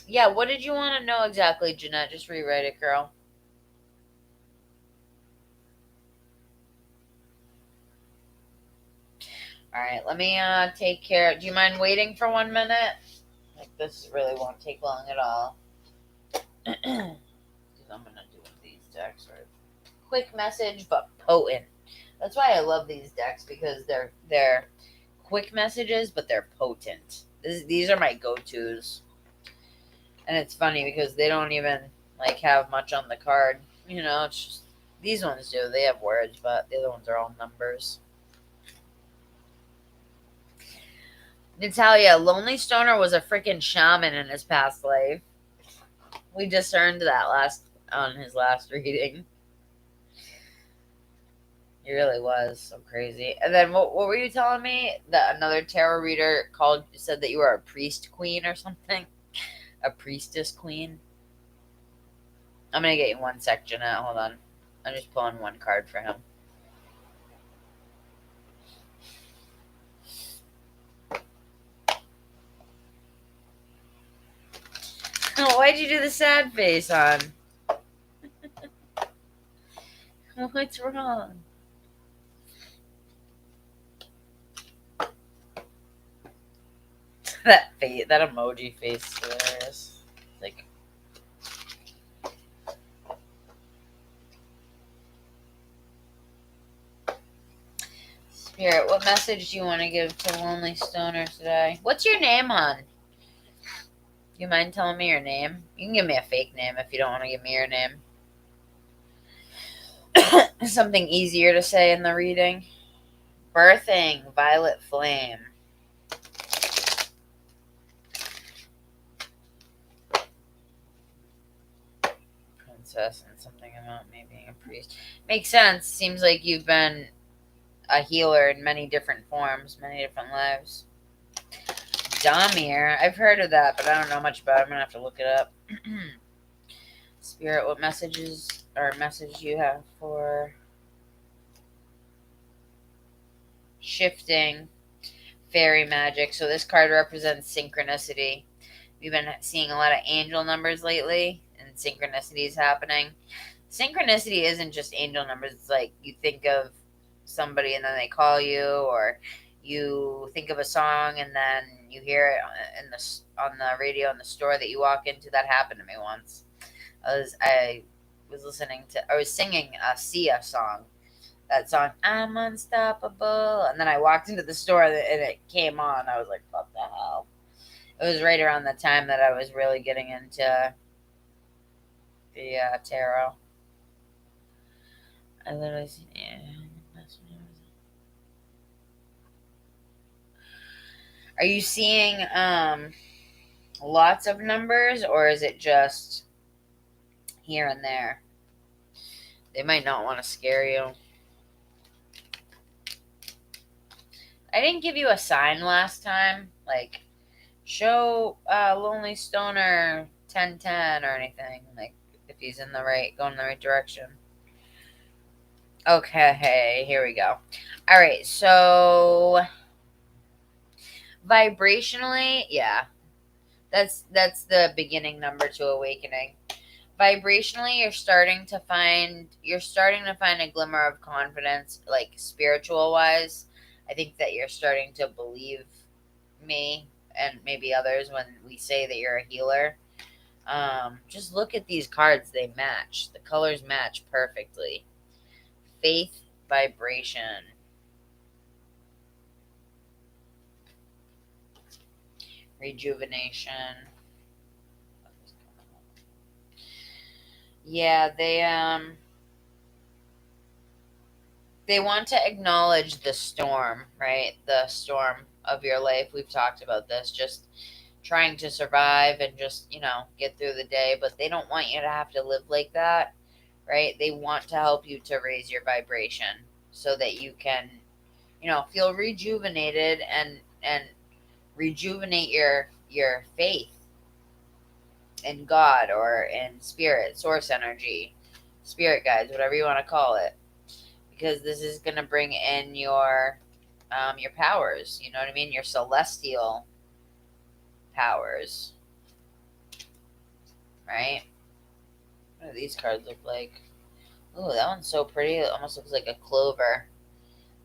Yeah, what did you want to know exactly, Jeanette? Just rewrite it, girl. All right, let me take care. Do you mind waiting for 1 minute? Like, this really won't take long at all. Because I'm gonna do these decks. Right? Quick message, but potent. That's why I love these decks, because they're quick messages, but they're potent. These are my go-tos, and it's funny because they don't even like have much on the card. You know, it's just these ones do. They have words, but the other ones are all numbers. Natalia, Lonely Stoner was a freaking shaman in his past life. We discerned that last on his last reading. He really was so crazy. And then what were you telling me? That another tarot reader said that you were a priest queen or something? A priestess queen? I'm gonna get you 1 sec, Jeanette. Hold on. I'm just pulling one card for him. Why'd you do the sad face on? What's wrong? That face, that emoji face is hilarious. Like, Spirit, what message do you want to give to Lonely Stoner today? What's your name, hon? You mind telling me your name? You can give me a fake name if you don't want to give me your name. Something easier to say in the reading. Birthing, Violet Flame. Princess and something about me being a priest. Makes sense. Seems like you've been a healer in many different forms, many different lives. Damir. I've heard of that, but I don't know much about it. I'm going to have to look it up. Spirit, what message you have for shifting fairy magic? So this card represents synchronicity. We've been seeing a lot of angel numbers lately, and synchronicities happening. Synchronicity isn't just angel numbers. It's like you think of somebody and then they call you, or you think of a song and then you hear it on the radio in the store that you walk into. That happened to me once. I was singing a Sia song. That song, I'm Unstoppable. And then I walked into the store and it came on. I was like, what the hell? It was right around the time that I was really getting into the tarot. I literally, yeah. Are you seeing lots of numbers, or is it just here and there? They might not want to scare you. I didn't give you a sign last time, like show Lonely Stoner 1010 or anything, like if he's going in the right direction. Okay, here we go. All right, so vibrationally, yeah, that's the beginning number to awakening. Vibrationally, you're starting to find a glimmer of confidence, like spiritual wise. I think that you're starting to believe me and maybe others when we say that you're a healer. Just look at these cards; they match. The colors match perfectly. Faith, vibration, rejuvenation. Yeah, they want to acknowledge the storm, right? The storm of your life. We've talked about this, just trying to survive and just, get through the day, but they don't want you to have to live like that, right? They want to help you to raise your vibration so that you can, feel rejuvenated and rejuvenate your faith in God or in spirit, source energy, spirit guides, whatever you want to call it, because this is going to bring in your powers. You know what I mean? Your celestial powers, right? What do these cards look like? Oh, that one's so pretty. It almost looks like a clover.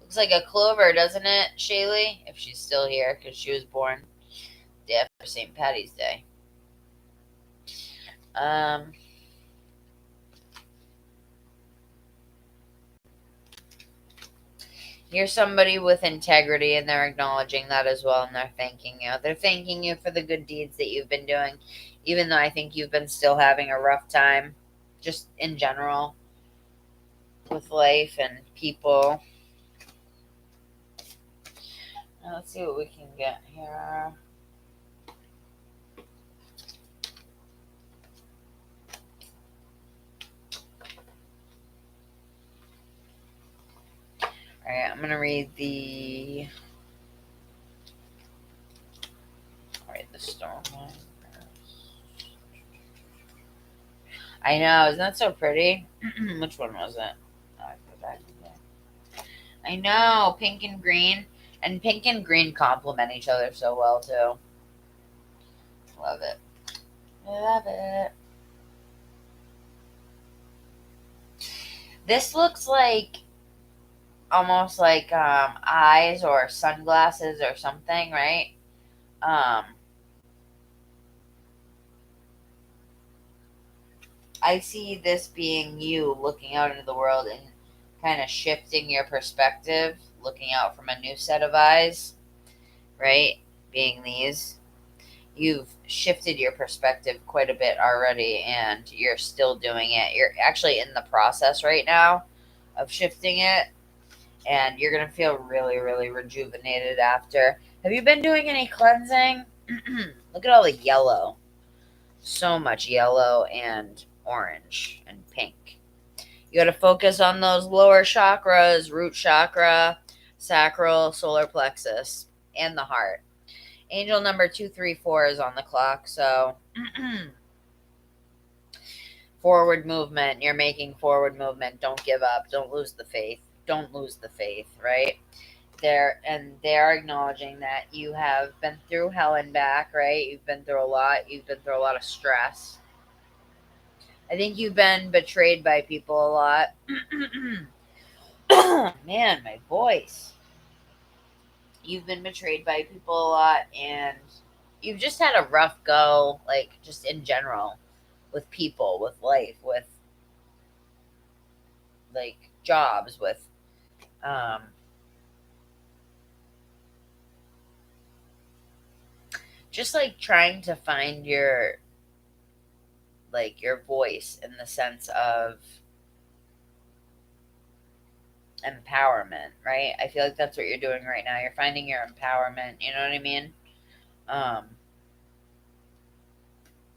Looks like a clover, doesn't it, Shaylee? If she's still here, because she was born day after St. Patty's Day. Um, You're somebody with integrity, and they're acknowledging that as well, and they're thanking you. They're thanking you for the good deeds that you've been doing, even though I think you've been still having a rough time, just in general, with life and people. Now, let's see what we can get here. All right, I'm gonna read the. All right, the storm one. I know, isn't that so pretty? Which one was it? Oh, I put it back in there. I know, pink and green. And pink and green complement each other so well, too. Love it. Love it. This looks like almost like eyes or sunglasses or something, right? Um, I see this being you looking out into the world and kind of shifting your perspective, looking out from a new set of eyes, right? Being these. You've shifted your perspective quite a bit already, and you're still doing it. You're actually in the process right now of shifting it, and you're going to feel really, really rejuvenated after. Have you been doing any cleansing? Look at all the yellow. So much yellow and orange and pink. You got to focus on those lower chakras, root chakra, sacral, solar plexus, and the heart. Angel number 234 is on the clock, so forward movement. You're making forward movement. Don't give up. Don't lose the faith. Don't lose the faith, right? They're acknowledging that you have been through hell and back, right? You've been through a lot. You've been through a lot of stress. I think you've been betrayed by people a lot. Man, my voice. You've been betrayed by people a lot, and you've just had a rough go, like just in general, with people, with life, with like jobs, with um just like trying to find your voice in the sense of empowerment, right? I feel like that's what you're doing right now. You're finding your empowerment, you know what I mean? Um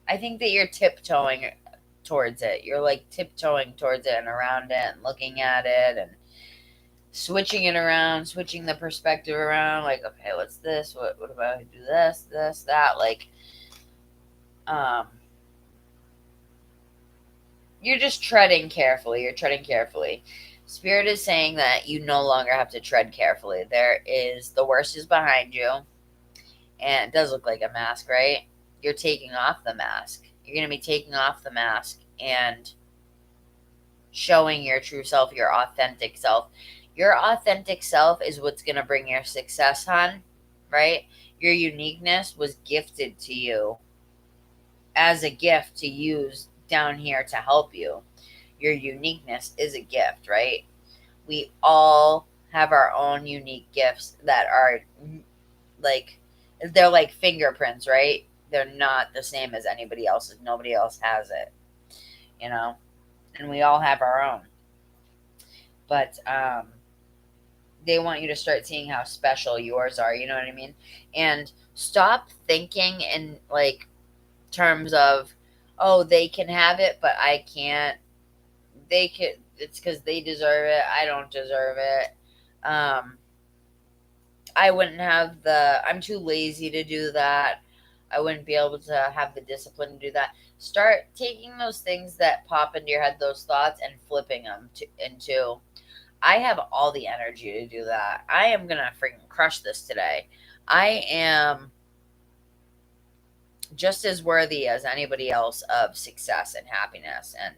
I think that you're tiptoeing towards it. You're like tiptoeing towards it and around it and looking at it and switching it around, switching the perspective around, like, okay, what's this? What about I do this, that? Like, um you're just treading carefully. You're treading carefully. Spirit is saying that you no longer have to tread carefully. There is the worst is behind you. And it does look like a mask, right? You're taking off the mask. You're going to be taking off the mask and showing your true self, your authentic self. Your authentic self is what's going to bring your success, hon, right? Your uniqueness was gifted to you as a gift to use down here to help you. Your uniqueness is a gift, right? We all have our own unique gifts that are like, they're like fingerprints, right? They're not the same as anybody else's. Nobody else has it, you know? And we all have our own. But they want you to start seeing how special yours are, you know what I mean? And stop thinking in like terms of, oh, they can have it, but I can't. They could, it's because they deserve it. I don't deserve it. Um, I wouldn't have I'm too lazy to do that. I wouldn't be able to have the discipline to do that. Start taking those things that pop into your head, those thoughts, and flipping them into, I have all the energy to do that. I am going to freaking crush this today. I am just as worthy as anybody else of success and happiness and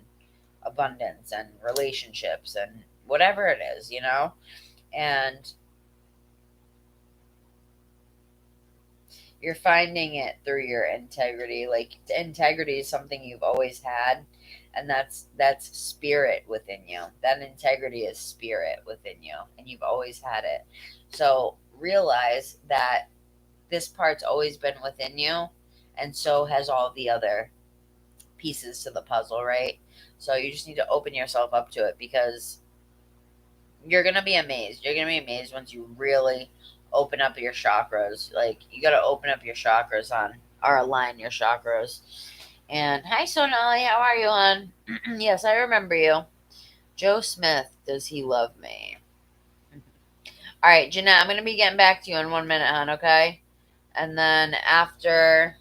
abundance and relationships and whatever it is, you know? And you're finding it through your integrity. Like, integrity is something you've always had, and that's spirit within you. That integrity is spirit within you, and you've always had it. So realize that this part's always been within you, and so has all the other pieces to the puzzle, right? So you just need to open yourself up to it, because you're gonna be amazed. You're gonna be amazed once you really open up your chakras. Like, you gotta open up your chakras on, or align your chakras. And hi, Sonali, how are you, hon? Yes, I remember you. Joe Smith, does he love me? All right, Jeanette, I'm gonna be getting back to you in 1 minute, hon. Okay, and then after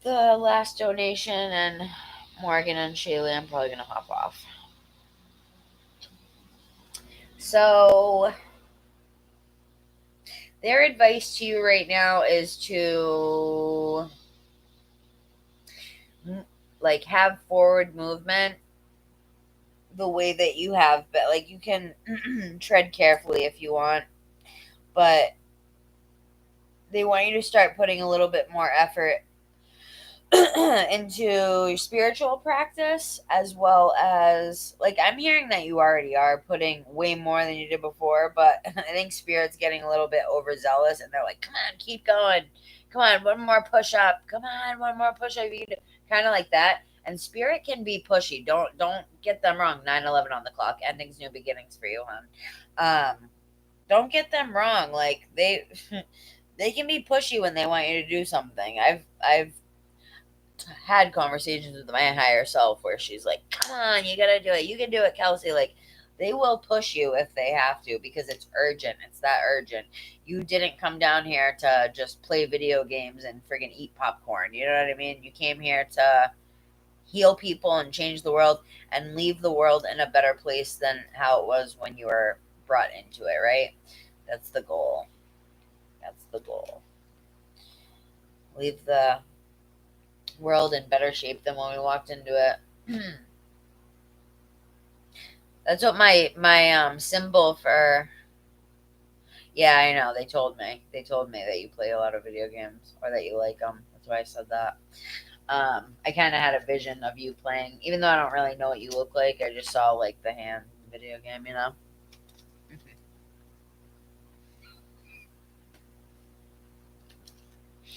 the last donation and Morgan and Shaylee, I'm probably gonna hop off. So their advice to you right now is to like have forward movement the way that you have, but like you can tread carefully if you want, but they want you to start putting a little bit more effort into your spiritual practice, as well as, like, I'm hearing that you already are putting way more than you did before, but I think spirit's getting a little bit overzealous, and they're like, come on, keep going, come on, one more push up, come on, one more push up, kind of like that. And spirit can be pushy. Don't get them wrong. 9/11 on the clock, endings, new beginnings for you, hon. Don't get them wrong. Like, they they can be pushy when they want you to do something. I've had conversations with my higher self where she's like, come on, you gotta do it, you can do it, Kelsey. Like, they will push you if they have to, because it's urgent. It's that urgent. You didn't come down here to just play video games and friggin' eat popcorn, you know what I mean? You came here to heal people and change the world and leave the world in a better place than how it was when you were brought into it, right? That's the goal. That's the goal. Leave the world in better shape than when we walked into it. That's what my symbol for. Yeah, I know. They told me. They told me that you play a lot of video games or that you like them. That's why I said that. I kind of had a vision of you playing, even though I don't really know what you look like. I just saw like the hand video game, you know.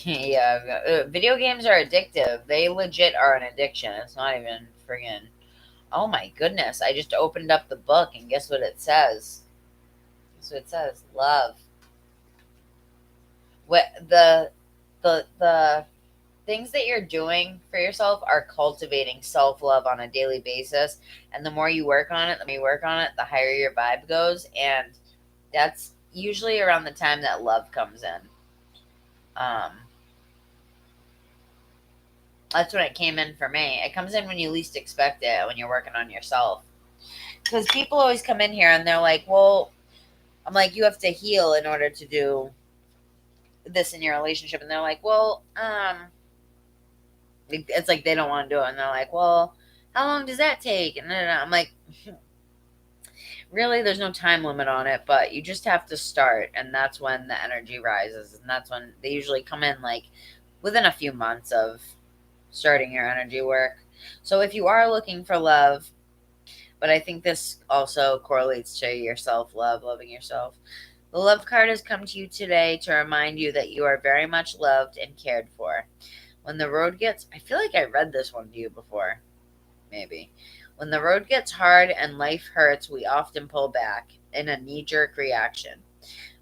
Yeah, video games are addictive. They legit are an addiction. It's not even friggin'. Oh my goodness! I just opened up the book and guess what it says? Guess what it says? Love. What the things that you're doing for yourself are cultivating self love on a daily basis. And the more you work on it, the higher your vibe goes. And that's usually around the time that love comes in. Um, that's when it came in for me. It comes in when you least expect it, when you're working on yourself. Because people always come in here and they're like, well, I'm like, you have to heal in order to do this in your relationship. And they're like, well, it's like they don't want to do it. And they're like, well, how long does that take? And then I'm like, really, there's no time limit on it, but you just have to start. And that's when the energy rises. And that's when they usually come in like within a few months of starting your energy work. So if you are looking for love, but I think this also correlates to your self love, loving yourself. The love card has come to you today to remind you that you are very much loved and cared for. When the road gets, I feel like I read this one to you before, maybe. When the road gets hard and life hurts, we often pull back in a knee jerk reaction.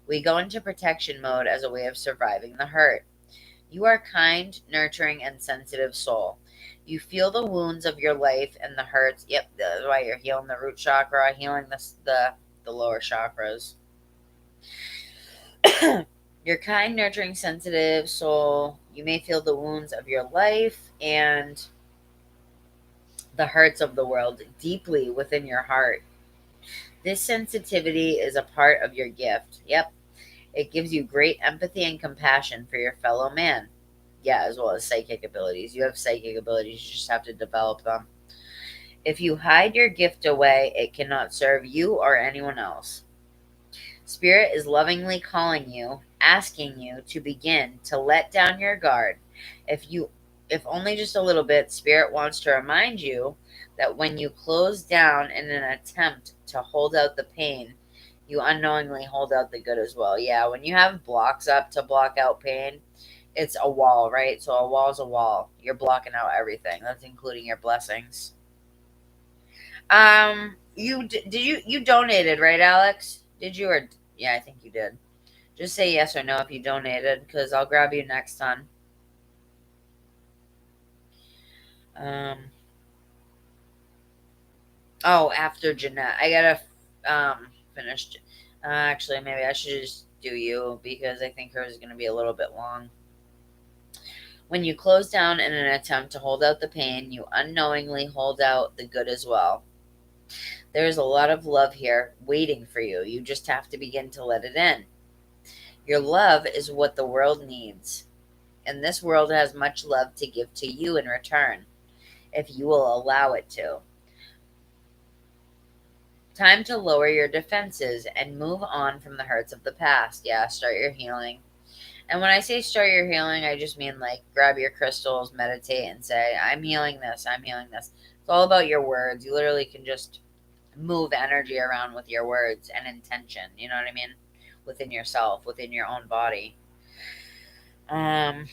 We go into protection mode as a way of surviving the hurt. You are kind, nurturing, and sensitive soul. You feel the wounds of your life and the hurts. Yep, that's why you're healing the root chakra, healing the lower chakras. You're kind, nurturing, sensitive soul. You may feel the wounds of your life and the hurts of the world deeply within your heart. This sensitivity is a part of your gift. Yep. It gives you great empathy and compassion for your fellow man. Yeah, as well as psychic abilities. You have psychic abilities, you just have to develop them. If you hide your gift away, it cannot serve you or anyone else. Spirit is lovingly calling you, asking you to begin to let down your guard. If only just a little bit, Spirit wants to remind you that when you close down in an attempt to hold out the pain, you unknowingly hold out the good as well. Yeah, when you have blocks up to block out pain, it's a wall, right? So a wall is a wall. You're blocking out everything. That's including your blessings. You donated, right, Alex? Did you or yeah, I think you did. Just say yes or no if you donated, because I'll grab you next time. Um. Oh, after Jeanette, I gotta finish. Actually, maybe I should just do you because I think hers is gonna be a little bit long. When you close down in an attempt to hold out the pain, you unknowingly hold out the good as well. There's a lot of love here waiting for you. You just have to begin to let it in. Your love is what the world needs, and this world has much love to give to you in return, if you will allow it to. Time to lower your defenses and move on from the hurts of the past. Yeah, start your healing. And when I say start your healing, I just mean like grab your crystals, meditate, and say, I'm healing this, I'm healing this. It's all about your words. You literally can just move energy around with your words and intention. You know what I mean? Within yourself, within your own body. Um,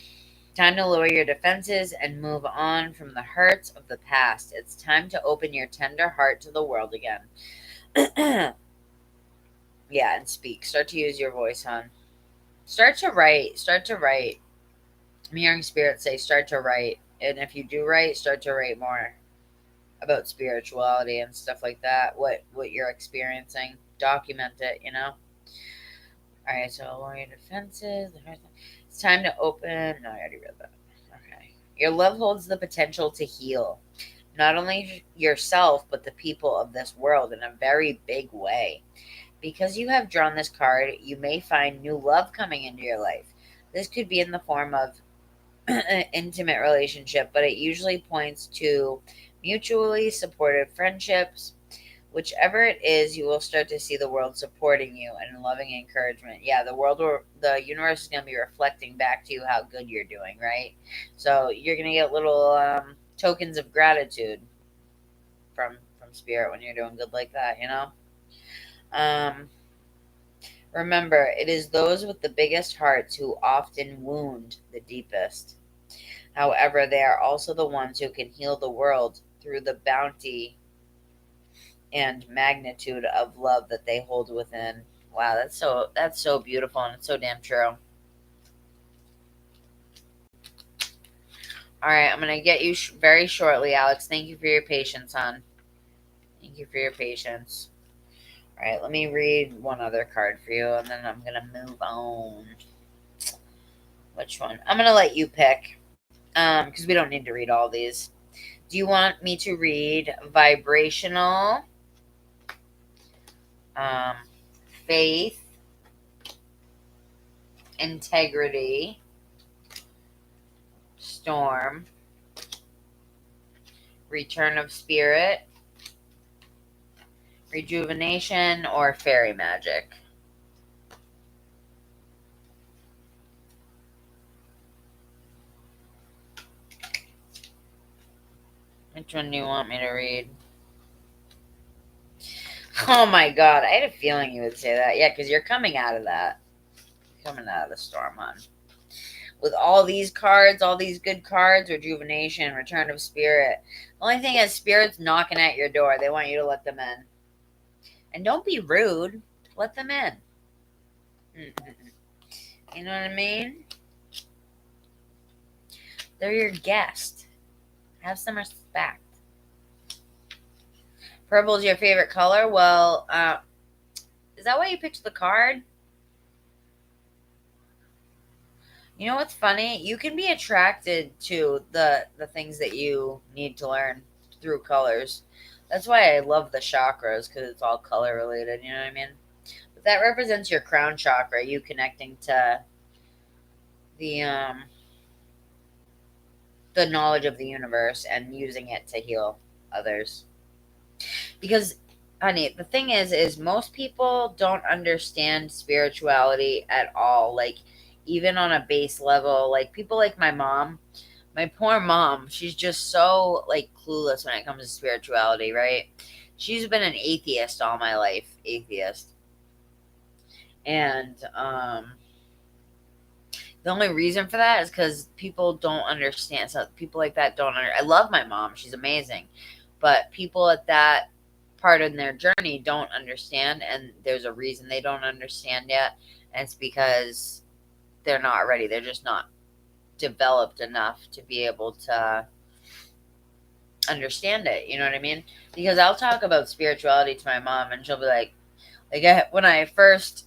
Time to lower your defenses and move on from the hurts of the past. It's time to open your tender heart to the world again. Yeah, and speak. Start to use your voice, hon. Start to write. Start to write. I'm hearing spirit say start to write. And if you do write, start to write more about spirituality and stuff like that. What you're experiencing. Document it, you know? Alright, so lower your defenses. It's time to open. No, I already read that. Okay. Your love holds the potential to heal not only yourself, but the people of this world in a very big way. Because you have drawn this card, you may find new love coming into your life. This could be in the form of intimate relationship, but it usually points to mutually supportive friendships. Whichever it is, you will start to see the world supporting you and loving encouragement. Yeah, the universe is going to be reflecting back to you how good you're doing, right? So you're going to get little tokens of gratitude from spirit when you're doing good like that, you know? Um, Remember, it is those with the biggest hearts who often wound the deepest. However, they are also the ones who can heal the world through the bounty and magnitude of love that they hold within. Wow, that's so beautiful and it's so damn true. All right, I'm gonna get you very shortly, Alex. Thank you for your patience, hon. Thank you for your patience. All right, let me read one other card for you, and then I'm gonna move on. Which one? I'm gonna let you pick, because we don't need to read all these. Do you want me to read vibrational, um, faith, integrity, storm, return of spirit, rejuvenation, or fairy magic? Which one do you want me to read? Oh my god, I had a feeling you would say that. Yeah, because you're coming out of that. Coming out of the storm, hon. With all these cards, all these good cards, rejuvenation, return of spirit. The only thing is, spirit's knocking at your door. They want you to let them in. And don't be rude. Let them in. Mm-mm. You know what I mean? They're your guest. Have some respect. Purple is your favorite color? Well, is that why you picked the card? You know what's funny? You can be attracted to the things that you need to learn through colors. That's why I love the chakras, because it's all color related. You know what I mean? But that represents your crown chakra. You connecting to the um the knowledge of the universe and using it to heal others. Because, honey, the thing is most people don't understand spirituality at all. Like, even on a base level, like people like my mom. My poor mom, she's just so like clueless when it comes to spirituality, right? She's been an atheist all my life, atheist. And the only reason for that is because people don't understand. So people like that don't I love my mom, she's amazing. But people at that part in their journey don't understand, and there's a reason they don't understand yet. And it's because they're not ready. They're just not developed enough to be able to understand it. You know what I mean? Because I'll talk about spirituality to my mom, and she'll be when I first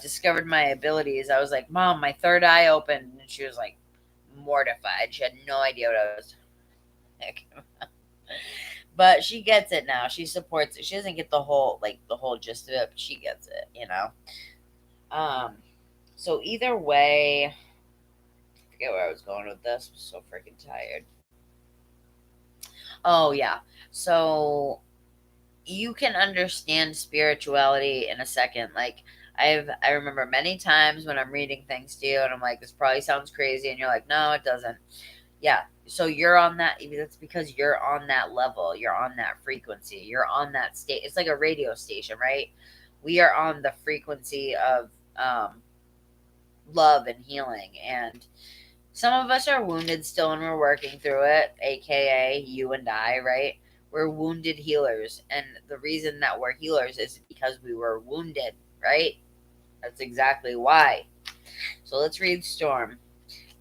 discovered my abilities, I was like, "Mom, my third eye opened," and she was like mortified. She had no idea what I was talking about. But she gets it now. She supports it. She doesn't get the whole gist of it, but she gets it. You know. Um. So either way, I forget where I was going with this. I'm so freaking tired. Oh yeah. So you can understand spirituality in a second. Like, I remember many times when I'm reading things to you and I'm like, this probably sounds crazy, and you're like, no, it doesn't. Yeah. So you're on that. That's because you're on that level. You're on that frequency. You're on that state. It's like a radio station, right? We are on the frequency of love and healing, and some of us are wounded still and we're working through it, aka you and I, right? We're wounded healers. And the reason that we're healers is because we were wounded, right? That's exactly why. So let's read Storm.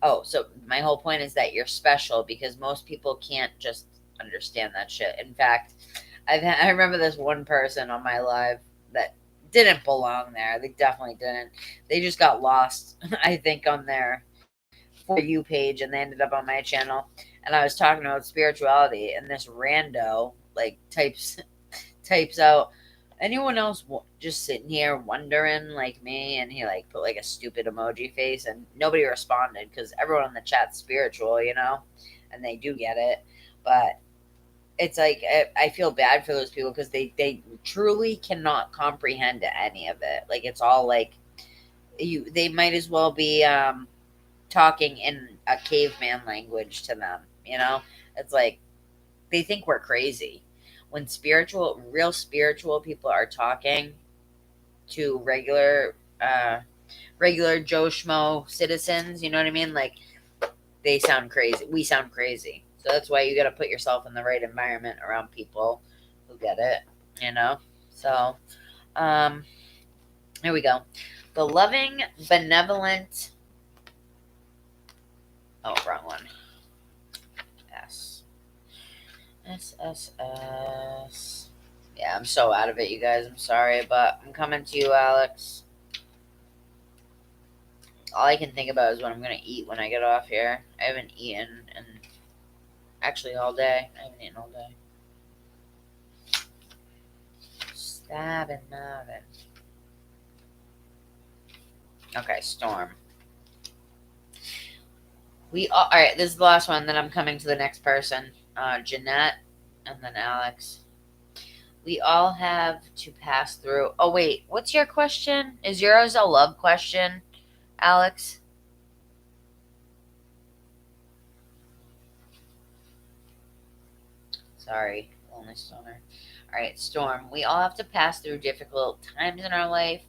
Oh, so my whole point is that you're special, because most people can't just understand that shit. In fact, I remember this one person on my live that didn't belong there. They definitely didn't. They just got lost, I think, on their For You page, and they ended up on my channel. And I was talking about spirituality, and this rando like types out, Anyone else just sitting here wondering like me? And he like put like a stupid emoji face, and nobody responded because everyone in the chat's spiritual, and they do get it. But it's like I feel bad for those people because they truly cannot comprehend any of it. Like it's all like they might as well be talking in a caveman language to them. It's like they think we're crazy when real spiritual people are talking to regular Joe Schmo citizens. You know what I mean? Like they sound crazy. We sound crazy. So that's why you got to put yourself in the right environment around people who get it. You know. So, um, here we go. The loving, benevolent. Oh, wrong one. S. S S S. Yeah, I'm so out of it, you guys. I'm sorry, but I'm coming to you, Alex. All I can think about is what I'm gonna eat when I get off here. I haven't eaten in actually all day. I haven't eaten all day. Stabbing Marvin. Okay, Storm. All right. This is the last one. Then I'm coming to the next person. Jeanette, and then Alex. We all have to pass through. Oh wait, what's your question? Is yours a love question, Alex? Sorry, lonely stoner. All right, Storm. We all have to pass through difficult times in our life.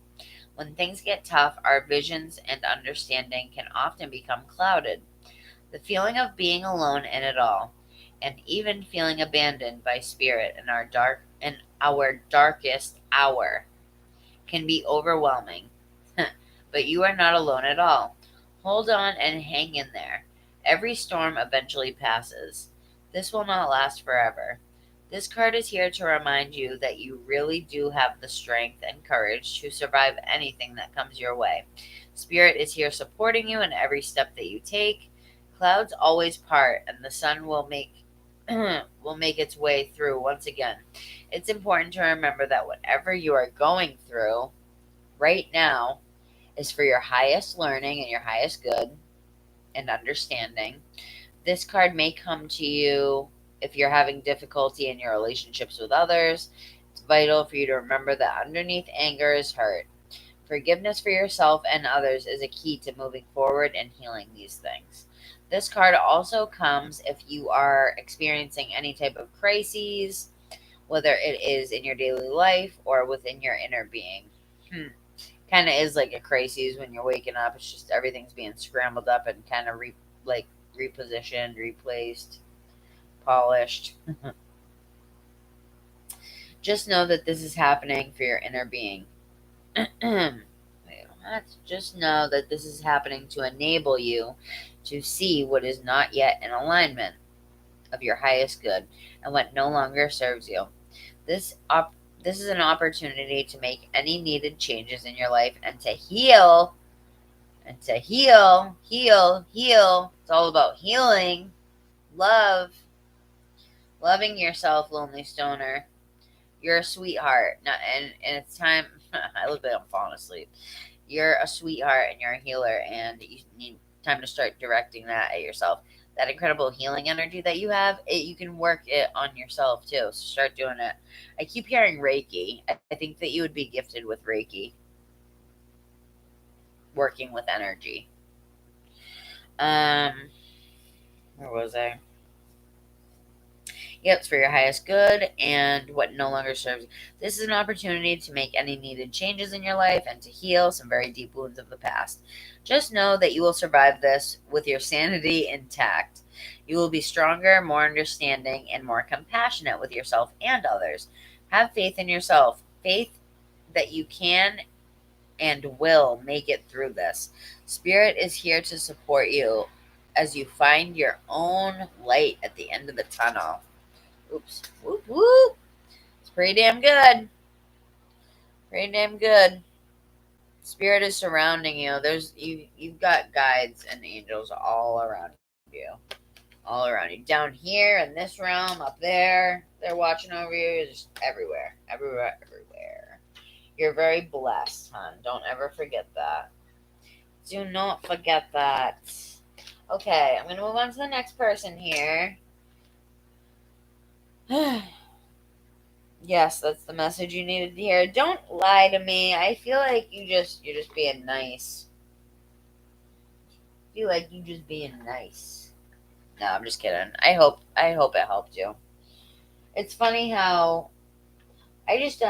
When things get tough, our visions and understanding can often become clouded. The feeling of being alone in it all, and even feeling abandoned by spirit in our darkest hour, can be overwhelming. But you are not alone at all. Hold on and hang in there. Every storm eventually passes. This will not last forever. This card is here to remind you that you really do have the strength and courage to survive anything that comes your way. Spirit is here supporting you in every step that you take. Clouds always part, and the sun will make will make its way through once again. It's important to remember that whatever you are going through right now is for your highest learning and your highest good and understanding. This card may come to you if you're having difficulty in your relationships with others. It's vital for you to remember that underneath anger is hurt. Forgiveness for yourself and others is a key to moving forward and healing these things. This card also comes if you are experiencing any type of crises, whether it is in your daily life or within your inner being. Kind of is like a crisis when you're waking up. It's just everything's being scrambled up and kind of like repositioned, replaced, polished. Just know that this is happening for your inner being. Wait, what? Just know that this is happening to enable you to see what is not yet in alignment of your highest good and what no longer serves you. This is an opportunity to make any needed changes in your life and to heal. Heal. It's all about healing, love, loving yourself, lonely stoner. You're a sweetheart. And it's time. I look like I'm falling asleep. You're a sweetheart and you're a healer, and you need time to start directing that at yourself. That incredible healing energy that you have, you can work it on yourself too. So start doing it. I keep hearing Reiki. I think that you would be gifted with Reiki, working with energy. Um, where was I? Yep, it's for your highest good and what no longer serves you. This is an opportunity to make any needed changes in your life and to heal some very deep wounds of the past. Just know that you will survive this with your sanity intact. You will be stronger, more understanding, and more compassionate with yourself and others. Have faith in yourself. Faith that you can and will make it through this. Spirit is here to support you as you find your own light at the end of the tunnel. Oops. Whoop whoop. It's pretty damn good. Pretty damn good. Spirit is surrounding you. You've got guides and angels all around you. All around you. Down here in this realm, up there. They're watching over you. Just everywhere. Everywhere. Everywhere. You're very blessed, hon. Don't ever forget that. Do not forget that. Okay, I'm going to move on to the next person here. Yes, that's the message you needed to hear. Don't lie to me. I feel like you're just being nice. I feel like you just being nice. No, I'm just kidding. I hope it helped you. It's funny how I just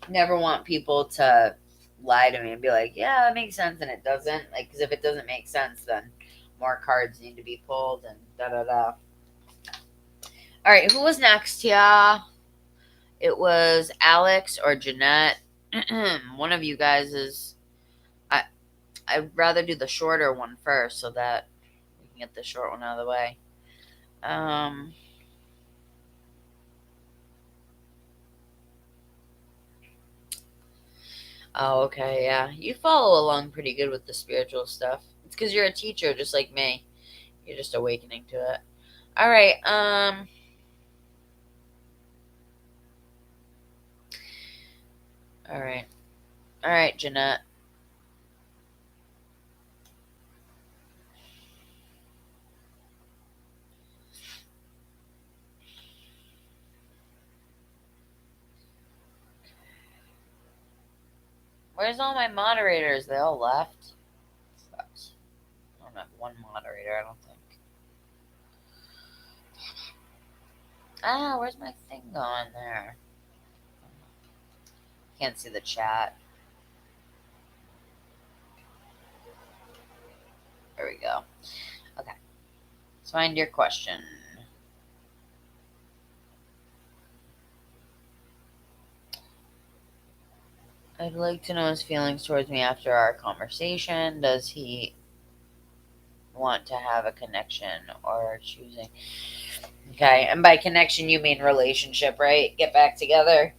never want people to lie to me and be like, "Yeah, that makes sense," and it doesn't. Like, because if it doesn't make sense, then more cards need to be pulled and da da da. All right, who was next? Yeah, it was Alex or Jeanette. One of you guys is. I'd rather do the shorter one first so that we can get the short one out of the way. Um. Oh, okay, yeah. You follow along pretty good with the spiritual stuff. It's because you're a teacher, just like me. You're just awakening to it. All right. All right. All right, Jeanette. Where's all my moderators? They all left. Sucks. I don't have one moderator, I don't think. Ah, where's my thing going there? Can't see the chat. There we go. Okay. Let's find your question. I'd like to know his feelings towards me after our conversation. Does he want to have a connection or choosing? Okay, and by connection you mean relationship, right? Get back together.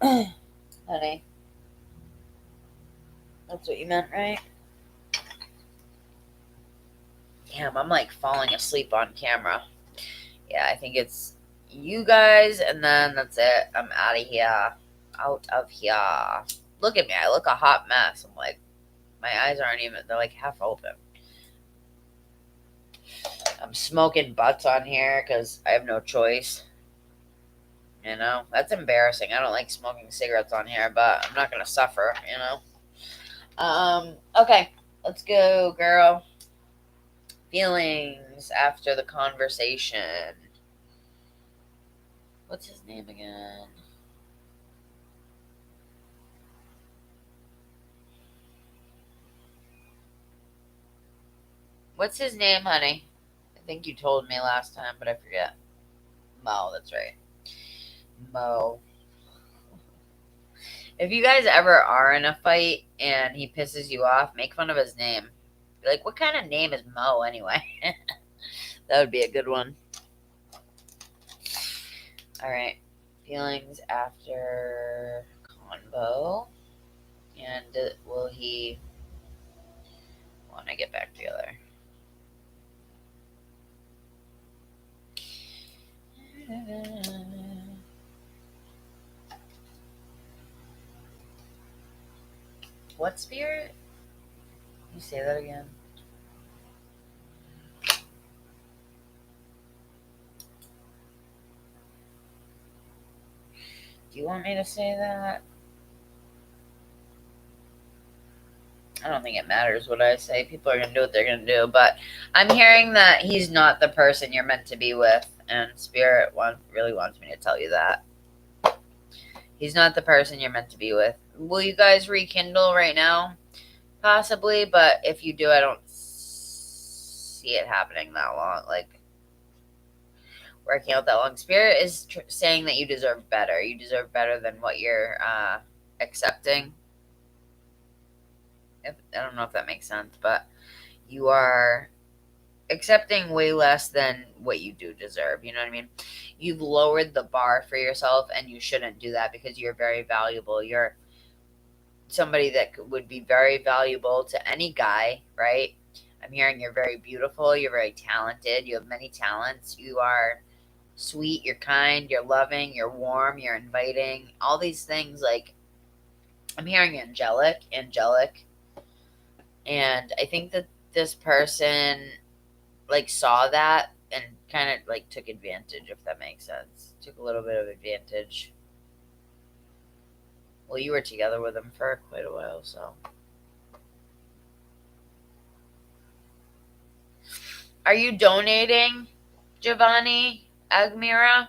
Honey, that's what you meant, right? Damn, I'm like falling asleep on camera. Yeah, I think it's you guys, and then that's it. I'm out of here. Out of here. Look at me. I look a hot mess. I'm like, my eyes aren't even, they're like half open. I'm smoking butts on here because I have no choice. You know, that's embarrassing. I don't like smoking cigarettes on here, but I'm not going to suffer, you know. Okay, let's go, girl. Feelings after the conversation. What's his name again? What's his name, honey? I think you told me last time, but I forget. Mo, that's right. Mo. If you guys ever are in a fight and he pisses you off, make fun of his name. Be like, what kind of name is Mo anyway? That would be a good one. All right. Feelings after convo. And will he want to get back together? What spirit? Can you say that again? Do you want me to say that? I don't think it matters what I say. People are going to do what they're going to do. But I'm hearing that he's not the person you're meant to be with. And Spirit really wants me to tell you that. He's not the person you're meant to be with. Will you guys rekindle right now? Possibly. But if you do, I don't see it happening that long. Like, working out that long. Spirit is saying that you deserve better. You deserve better than what you're accepting. I don't know if that makes sense, but you are accepting way less than what you do deserve. You know what I mean? You've lowered the bar for yourself, and you shouldn't do that because you're very valuable. You're somebody that would be very valuable to any guy, right? I'm hearing you're very beautiful. You're very talented. You have many talents. You are sweet. You're kind. You're loving. You're warm. You're inviting. All these things, like, hearing angelic, and I think that this person like saw that and kind of like took advantage, if that makes sense. Took a little bit of advantage. Well, you were together with him for quite a while, so. Are you donating, Giovanni Agmira?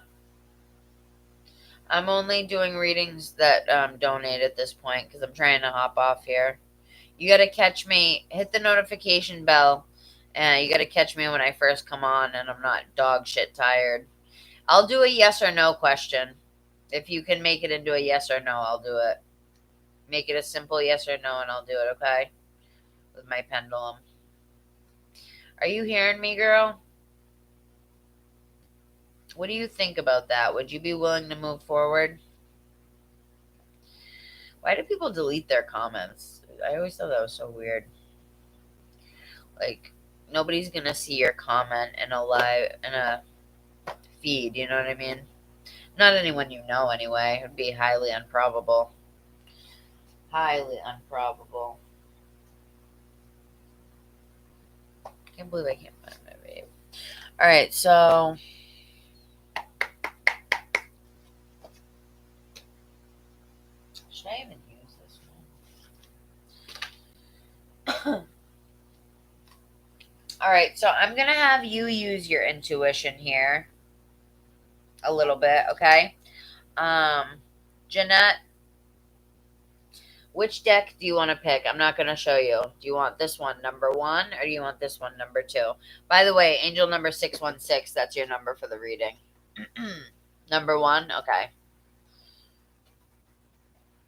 I'm only doing readings that donate at this point because I'm trying to hop off here. You got to catch me. Hit the notification bell. And you got to catch me when I first come on and I'm not dog shit tired. I'll do a yes or no question. If you can make it into a yes or no, I'll do it. Make it a simple yes or no and I'll do it, okay? With my pendulum. Are you hearing me, girl? What do you think about that? Would you be willing to move forward? Why do people delete their comments? I always thought that was so weird. Like, nobody's gonna see your comment in a feed, you know what I mean? Not anyone you know, anyway. It would be highly improbable. Highly improbable. Can't believe I can't find my babe. Alright, so should I even use this one? Alright, so I'm gonna have you use your intuition here a little bit, okay? Jeanette, which deck do you want to pick? I'm not going to show you. Do you want this one, number 1, or do you want this one, number 2? By the way, angel number 616, that's your number for the reading. Number 1? Okay.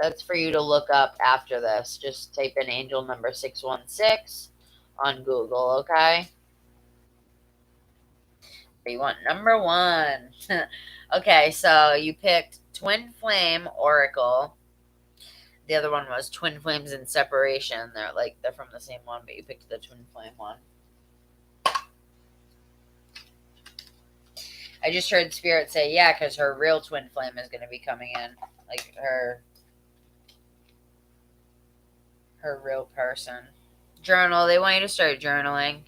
That's for you to look up after this. Just type in angel number 616 on Google, okay? You want number 1. Okay, so you picked Twin Flame Oracle. The other one was Twin Flames in Separation. They're from the same one, but you picked the Twin Flame one. I just heard Spirit say, yeah, because her real twin flame is going to be coming in. Like her real person. Journal. They want you to start journaling.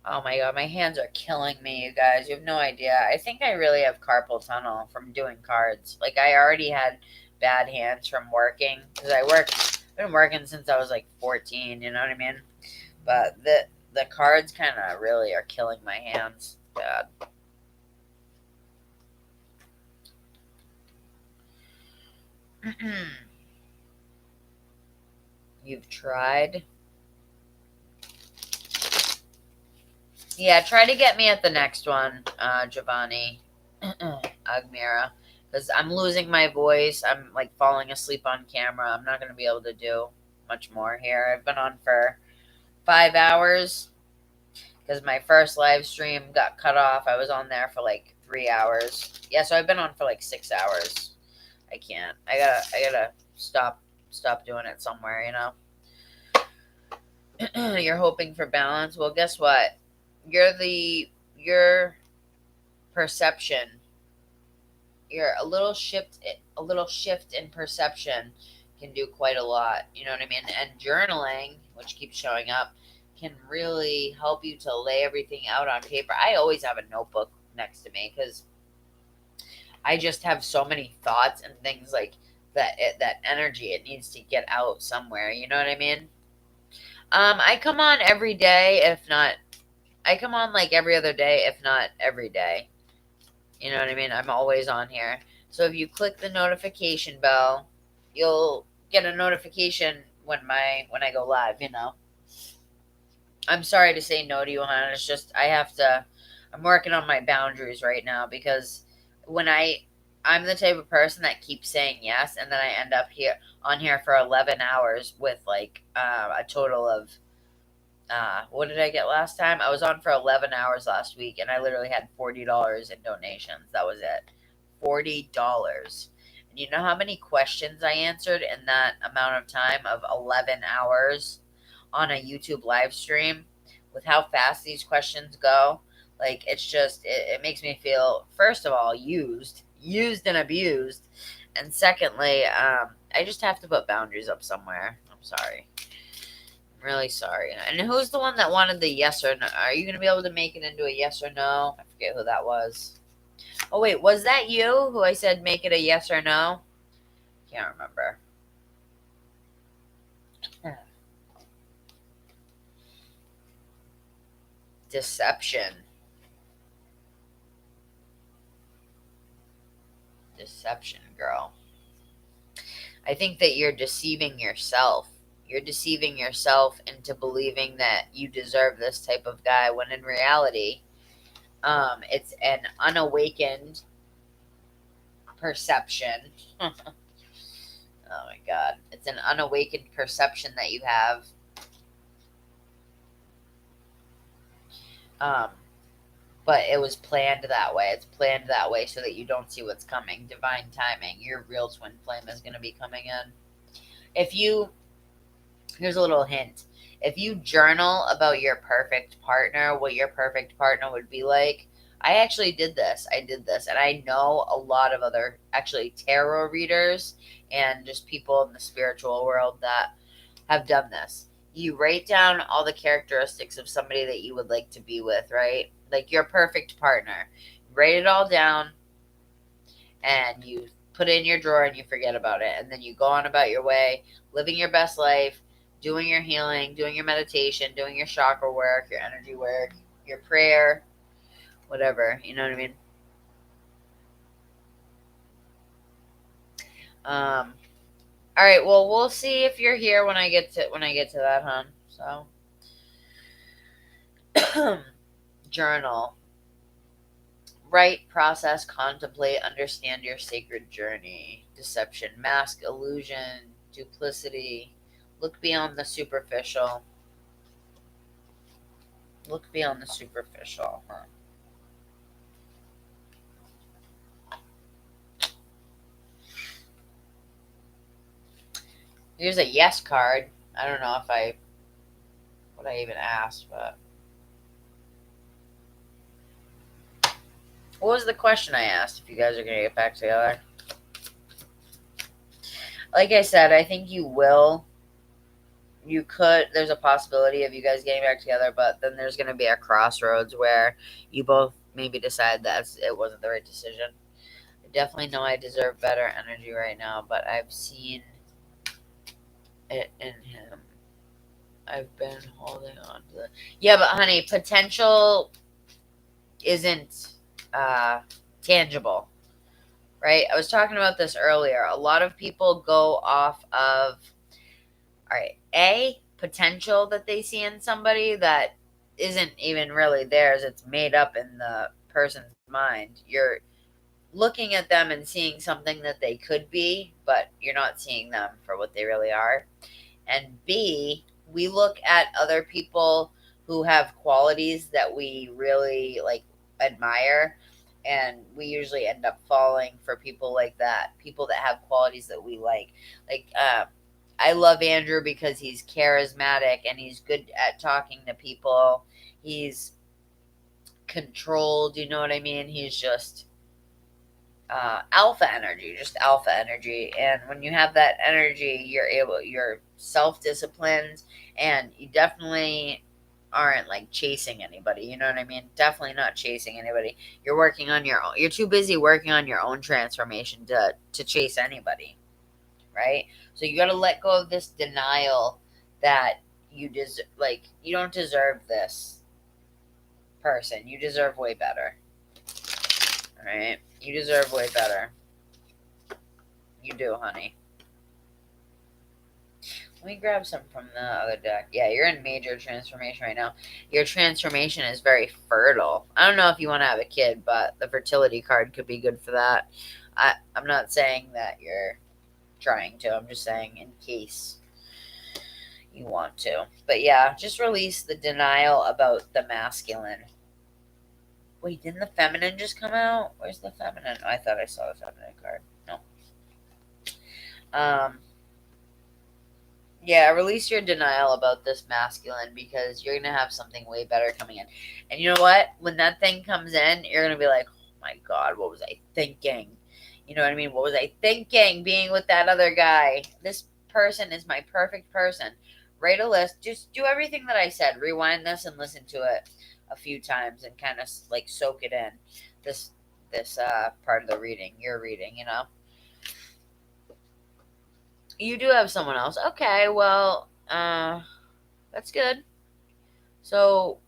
Oh my god, my hands are killing me, you guys. You have no idea. I think I really have carpal tunnel from doing cards. Like, I already had bad hands from working. Because I've been working since I was like 14, you know what I mean? But the cards kind of really are killing my hands. Bad. You've tried? Yeah, try to get me at the next one, Giovanni Agmira. Because I'm losing my voice. I'm like falling asleep on camera. I'm not going to be able to do much more here. I've been on for 5 hours. Because my first live stream got cut off. I was on there for like 3 hours. Yeah, so I've been on for like 6 hours. I can't. I gotta stop doing it somewhere, you know? You're hoping for balance. Well, guess what? Your perception, a little shift in perception can do quite a lot. You know what I mean? And journaling, which keeps showing up, can really help you to lay everything out on paper. I always have a notebook next to me because I just have so many thoughts and things like that. That energy, it needs to get out somewhere. You know what I mean? I come on every day, if not. I come on like every other day, if not every day. You know what I mean? I'm always on here. So if you click the notification bell, you'll get a notification when I go live, you know. I'm sorry to say no to you, hon. It's just I'm working on my boundaries right now because I'm the type of person that keeps saying yes, and then I end up on here for 11 hours with like a total of what did I get last time? I was on for 11 hours last week, and I literally had $40 in donations. That was it. $40. And you know how many questions I answered in that amount of time of 11 hours on a YouTube live stream? With how fast these questions go, like, it's just, it makes me feel, first of all, used and abused. And secondly, I just have to put boundaries up somewhere. I'm sorry. I'm really sorry. And who's the one that wanted the yes or no? Are you going to be able to make it into a yes or no? I forget who that was. Oh, wait. Was that you who I said make it a yes or no? Can't remember. Deception. Deception, girl. I think that you're deceiving yourself. You're deceiving yourself into believing that you deserve this type of guy when in reality, it's an unawakened perception. Oh my God. It's an unawakened perception that you have. But it was planned that way. It's planned that way so that you don't see what's coming. Divine timing. Your real twin flame is going to be coming in. Here's a little hint. If you journal about your perfect partner, what your perfect partner would be like, I actually did this. And I know a lot of other actually tarot readers and just people in the spiritual world that have done this. You write down all the characteristics of somebody that you would like to be with, right? Like your perfect partner. Write it all down and you put it in your drawer and you forget about it. And then you go on about your way, living your best life, doing your healing, doing your meditation, doing your chakra work, your energy work, your prayer, whatever. You know what I mean? All right. Well, we'll see if you're here when I get to that, hon. So, journal. Write, process, contemplate, understand your sacred journey. Deception, mask, illusion, duplicity. Look beyond the superficial. Look beyond the superficial. Huh? Here's a yes card. I don't know what I even asked, but what was the question I asked? If you guys are gonna get back together, like I said, I think you will. You could. There's a possibility of you guys getting back together, but then there's gonna be a crossroads where you both maybe decide that it wasn't the right decision. I definitely know I deserve better energy right now, but I've seen it in him. I've been holding on to the. Yeah, but honey, potential isn't tangible, right? I was talking about this earlier. A lot of people go off of, all right, potential that they see in somebody that isn't even really theirs. It's made up in the person's mind. You're looking at them and seeing something that they could be, but you're not seeing them for what they really are. And B, we look at other people who have qualities that we really like admire, and we usually end up falling for people like that, people that have qualities that we like. I love Andrew because he's charismatic and he's good at talking to people. He's controlled, you know what I mean? He's just alpha energy, just alpha energy. And when you have that energy, you're self-disciplined, and you definitely aren't like chasing anybody. You know what I mean? Definitely not chasing anybody. You're working on your own. You're too busy working on your own transformation to chase anybody, right? So you got to let go of this denial that you don't deserve this person. You deserve way better. All right? You deserve way better. You do, honey. Let me grab some from the other deck. Yeah, you're in major transformation right now. Your transformation is very fertile. I don't know if you want to have a kid, but the fertility card could be good for that. I'm not saying that you're trying to. I'm just saying in case you want to. But yeah, just release the denial about the masculine. Wait, didn't the feminine just come out? Where's the feminine? Oh, I thought I saw the feminine card. No. Yeah, release your denial about this masculine because you're going to have something way better coming in. And you know what? When that thing comes in, you're going to be like, oh my God, what was I thinking? You know what I mean? What was I thinking being with that other guy? This person is my perfect person. Write a list. Just do everything that I said. Rewind this and listen to it a few times and kind of like soak it in. This part of the reading, your reading, you know. You do have someone else. Okay, well, that's good. So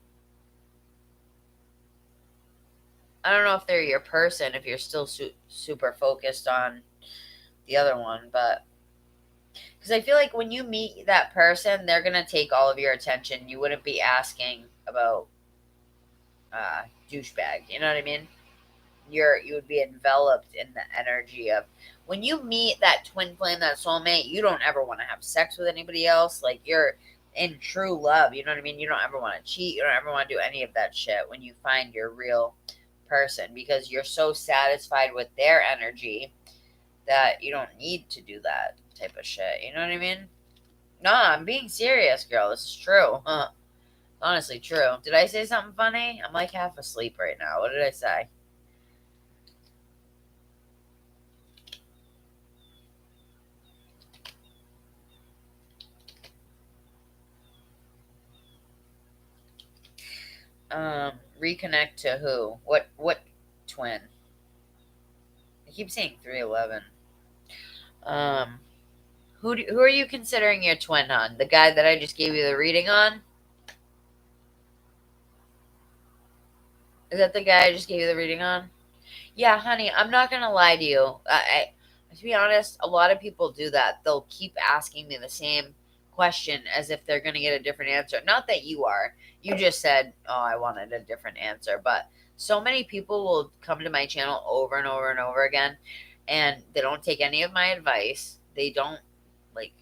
I don't know if they're your person if you're still super focused on the other one, but because I feel like when you meet that person, they're gonna take all of your attention. You wouldn't be asking about douchebag. You know what I mean? You would be enveloped in the energy of when you meet that twin flame, that soulmate. You don't ever want to have sex with anybody else. Like you're in true love. You know what I mean? You don't ever want to cheat. You don't ever want to do any of that shit when you find your real person because you're so satisfied with their energy that you don't need to do that type of shit. You know what I mean? No, I'm being serious, girl. This is true. Huh. Honestly, true. Did I say something funny? I'm like half asleep right now. What did I say? Reconnect to who? What twin? I keep saying 311. Um, who are you considering your twin on? The guy that I just gave you the reading on? Is that the guy I just gave you the reading on? Yeah, honey, I'm not gonna lie to you. To be honest, a lot of people do that. They'll keep asking me the same question as if they're gonna get a different answer. Not that you are. You just said, "Oh, I wanted a different answer." But so many people will come to my channel over and over and over again, and they don't take any of my advice. They don't like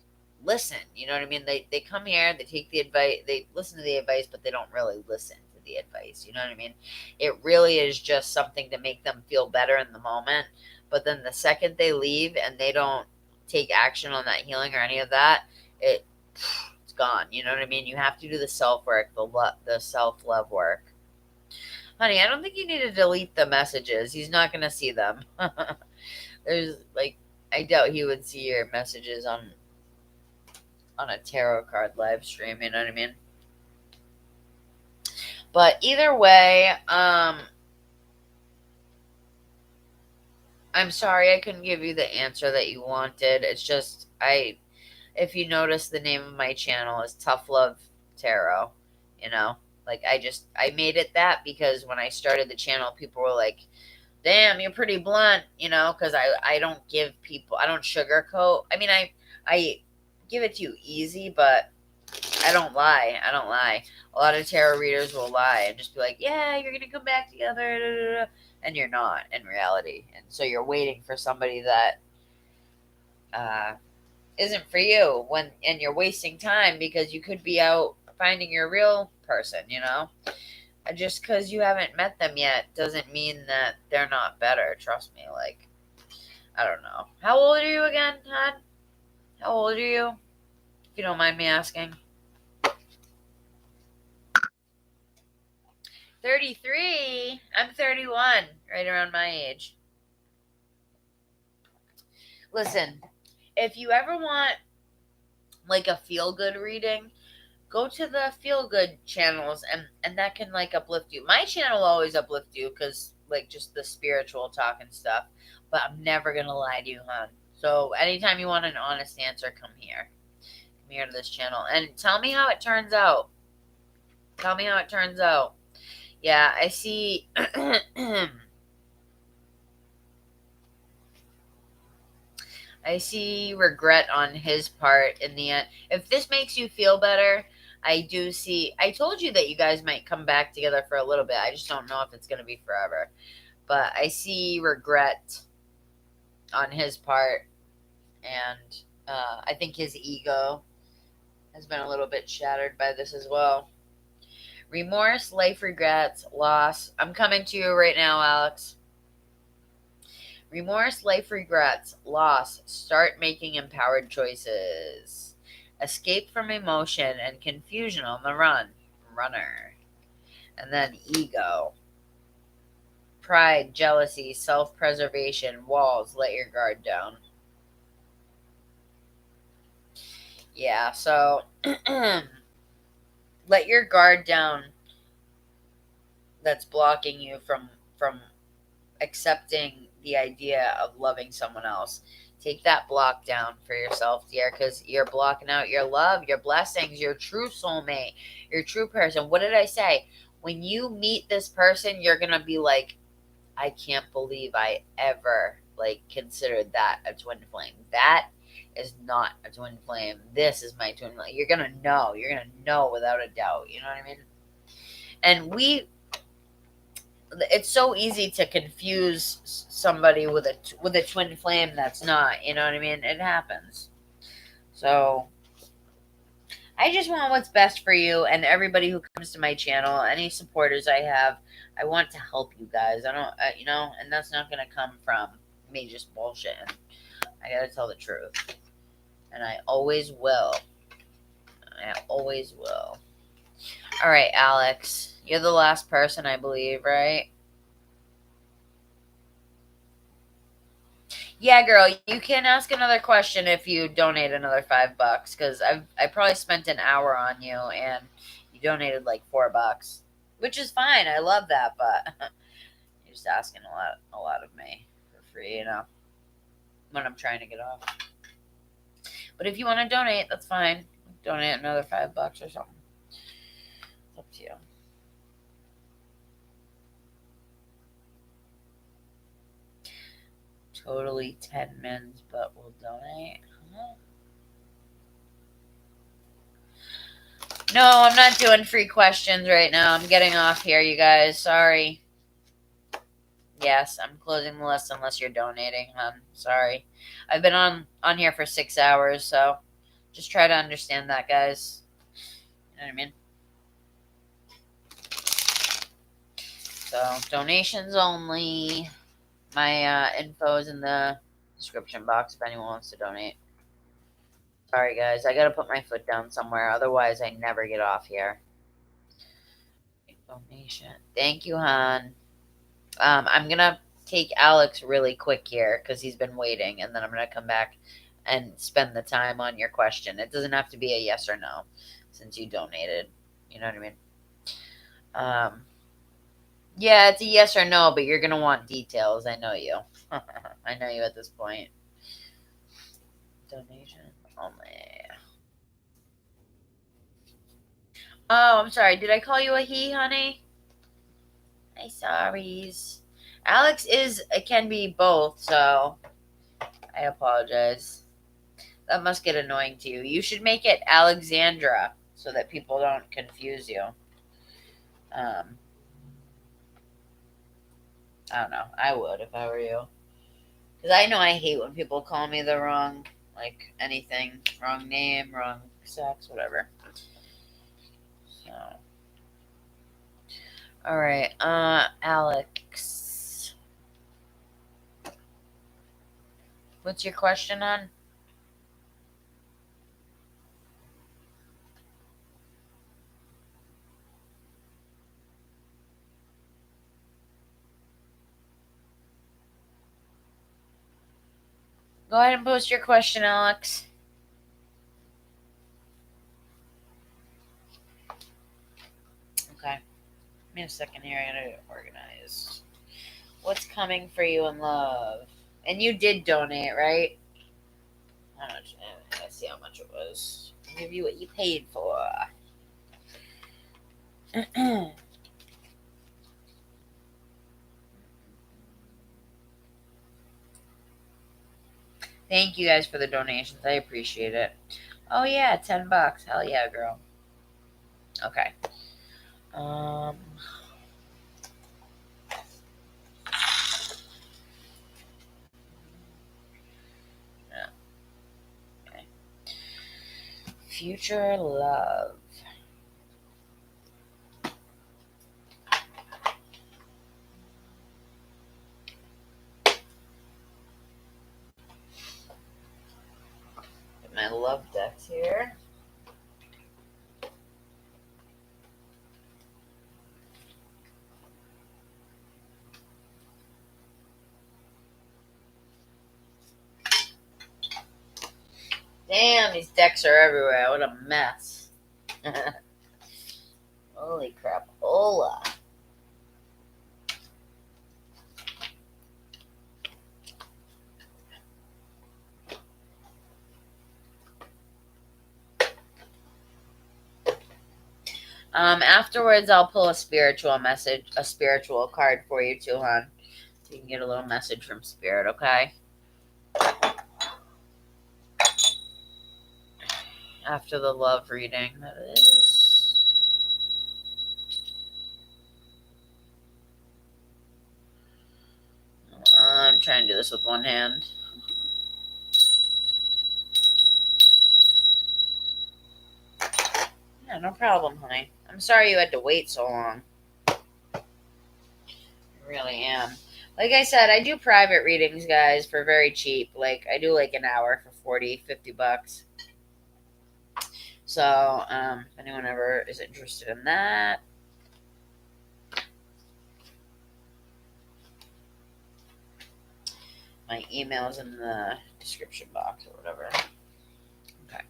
listen. You know what I mean? They come here, they take the advice, they listen to the advice, but they don't really listen to the advice. You know what I mean? It really is just something to make them feel better in the moment. But then the second they leave and they don't take action on that healing or any of that, it's gone. You know what I mean? You have to do the self work, the self love work. Honey, I don't think you need to delete the messages. He's not going to see them. There's like, I doubt he would see your messages on a tarot card live stream. You know what I mean? But either way, I'm sorry I couldn't give you the answer that you wanted. It's just if you notice, the name of my channel is Tough Love Tarot. You know, like I made it that because when I started the channel, people were like, "Damn, you're pretty blunt," you know, because I don't give people, I don't sugarcoat. I mean, I give it to you easy, but I don't lie. I don't lie. A lot of tarot readers will lie and just be like, "Yeah, you're gonna come back together," da, da, da," and you're not in reality. And so you're waiting for somebody that uh, isn't for you and you're wasting time because you could be out finding your real person. You know, and just because you haven't met them yet doesn't mean that they're not better. Trust me. Like, I don't know. How old are you again, hon? How old are you? If you don't mind me asking. 33. I'm 31, right around my age. Listen, if you ever want like a feel good reading, go to the feel good channels and that can like uplift you. My channel will always uplift you because like just the spiritual talk and stuff. But I'm never gonna lie to you, hon. So anytime you want an honest answer, come here. Come here to this channel and tell me how it turns out. Tell me how it turns out. Yeah, I see. I see regret on his part in the end. If this makes you feel better, I do see. I told you that you guys might come back together for a little bit. I just don't know if it's going to be forever. But I see regret on his part. And I think his ego has been a little bit shattered by this as well. Remorse, life regrets, loss. I'm coming to you right now, Alex. Remorse, life regrets, loss. Start making empowered choices. Escape from emotion and confusion on the run. Runner. And then ego. pride, jealousy, self-preservation, walls, let your guard down. Yeah, so let your guard down that's blocking you from accepting the idea of loving someone else. Take that block down for yourself, dear, because you're blocking out your love, your blessings, your true soulmate, your true person. What did I say? When you meet this person, you're going to be like, I can't believe I ever like considered that a twin flame. That is not a twin flame. This is my twin flame. You're going to know. You're going to know without a doubt. You know what I mean? And it's so easy to confuse somebody with a twin flame that's not, you know what I mean? It happens. So I just want what's best for you and everybody who comes to my channel, any supporters I have. I want to help you guys. I don't, and that's not going to come from me just bullshitting. I got to tell the truth. And I always will. I always will. All right, Alex. You're the last person, I believe, right? Yeah, girl, you can ask another question if you donate another $5, because I probably spent an hour on you and you donated like $4, which is fine. I love that, but you're just asking a lot of me for free, when I'm trying to get off. But if you want to donate, that's fine. Donate another $5 or something. It's up to you. Totally 10 mins, but we'll donate. Huh? No, I'm not doing free questions right now. I'm getting off here, you guys. Sorry. Yes, I'm closing the list unless you're donating, hon. Sorry. I've been on here for 6 hours, so just try to understand that, guys. You know what I mean? So, donations only. My info is in the description box if anyone wants to donate. Sorry, guys. I gotta put my foot down somewhere. Otherwise, I never get off here. Donation. Thank you, hon. I'm gonna take Alex really quick here because he's been waiting, and then I'm gonna come back and spend the time on your question. It doesn't have to be a yes or no since you donated. You know what I mean? Yeah, it's a yes or no, but you're gonna want details. I know you. I know you at this point. Donation only. Oh, I'm sorry. Did I call you a he, honey? My sorries. Alex can be both, so I apologize. That must get annoying to you. You should make it Alexandra so that people don't confuse you. I don't know. I would if I were you. Because I know I hate when people call me the wrong, like anything, wrong name, wrong sex, whatever. So, all right, Alex, what's your question on? Go ahead and post your question, Alex. Okay. Give me a second here. I gotta organize. What's coming for you in love? And you did donate, right? How much? Let's see how much it was. I'll give you what you paid for. Thank you guys for the donations. I appreciate it. Oh yeah, $10. Hell yeah, girl. Okay. Yeah. Okay. Future love. Get my love decks here. man, these decks are everywhere. What a mess. Holy crap. Hola. Afterwards, I'll pull a spiritual card for you too, hon. So you can get a little message from Spirit, okay? After the love reading, that is. I'm trying to do this with one hand. Yeah, no problem, honey. I'm sorry you had to wait so long. I really am. Like I said, I do private readings, guys, for very cheap. Like, I do like an hour for 40, 50 bucks. So, if anyone ever is interested in that. My email is in the description box or whatever. Okay.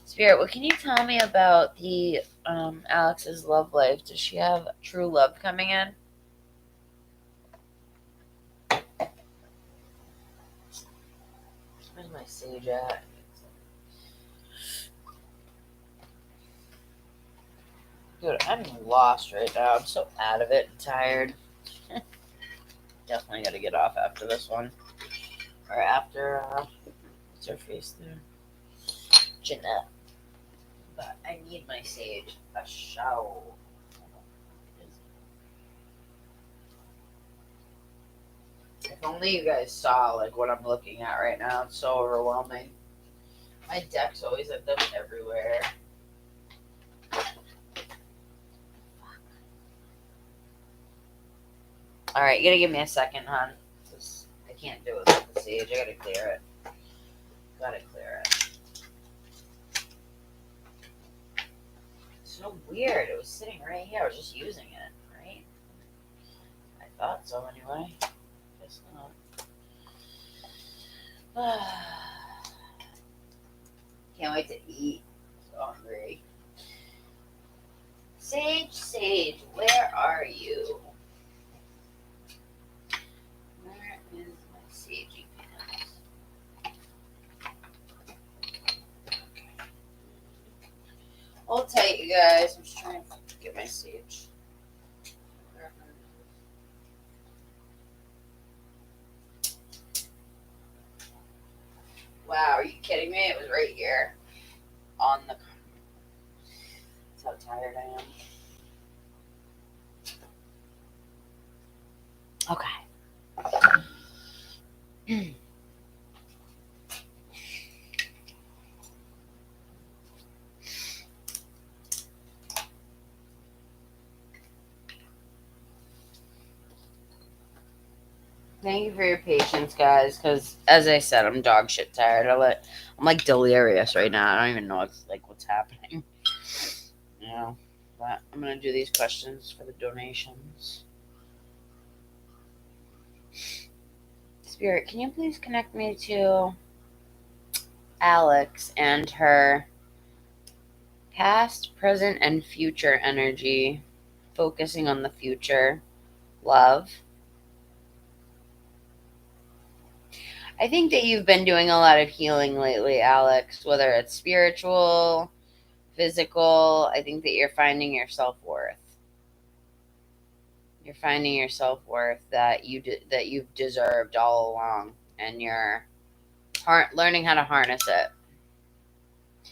Spirit, what can you tell me about the Alex's love life? Does she have true love coming in? Where's my sage at? Dude, I'm lost right now. I'm so out of it and tired. Definitely got to get off after this one. Or after, what's her face there? Jeanette. But I need my sage. A show. If only you guys saw like what I'm looking at right now. It's so overwhelming. My decks always end up everywhere. Alright, you gotta give me a second, hon. I can't do it with the sage. I gotta clear it. Gotta clear it. It's so weird. It was sitting right here. I was just using it, right? I thought so anyway. Guess not. Can't wait to eat. So hungry. Sage, where are you? Where is my sagey pants? Hold tight, you guys. I'm just trying to get my sage. Wow, are you kidding me? It was right here on the. That's how tired I am. Okay. Thank you for your patience, guys. Because as I said, I'm dog shit tired. I'm like delirious right now. I don't even know what's happening. You know, but I'm gonna do these questions for the donations. Spirit, can you please connect me to Alex and her past, present, and future energy, focusing on the future, love? I think that you've been doing a lot of healing lately, Alex, whether it's spiritual, physical. I think that you're finding your self-worth. You're finding your self-worth that you've deserved all along, and you're learning how to harness it. Does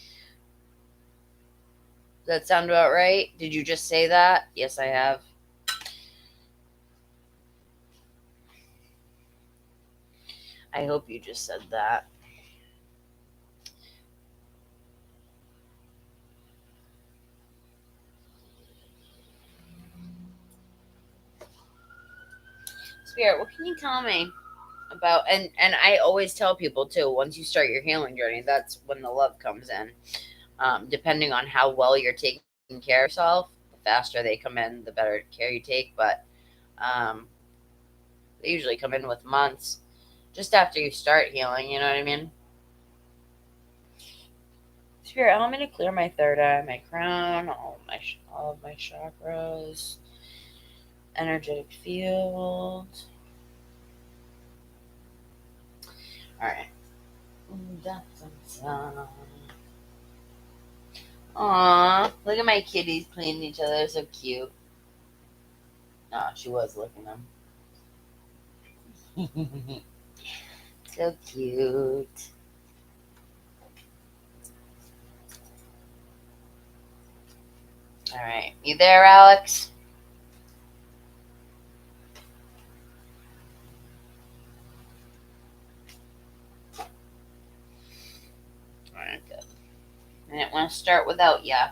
that sound about right? Did you just say that? Yes, I have. I hope you just said that. Spirit, what can you tell me about, and I always tell people too, once you start your healing journey, that's when the love comes in. Depending on how well you're taking care of yourself, the faster they come in, the better care you take. But They usually come in with months just after you start healing, you know what I mean? Spirit, help me to clear my third eye, my crown, all of my chakras, energetic field. All right. Aww, look at my kitties playing each other. They're so cute. Oh, she was licking them. So cute. All right. You there, Alex? All right, good. I didn't want to start without ya.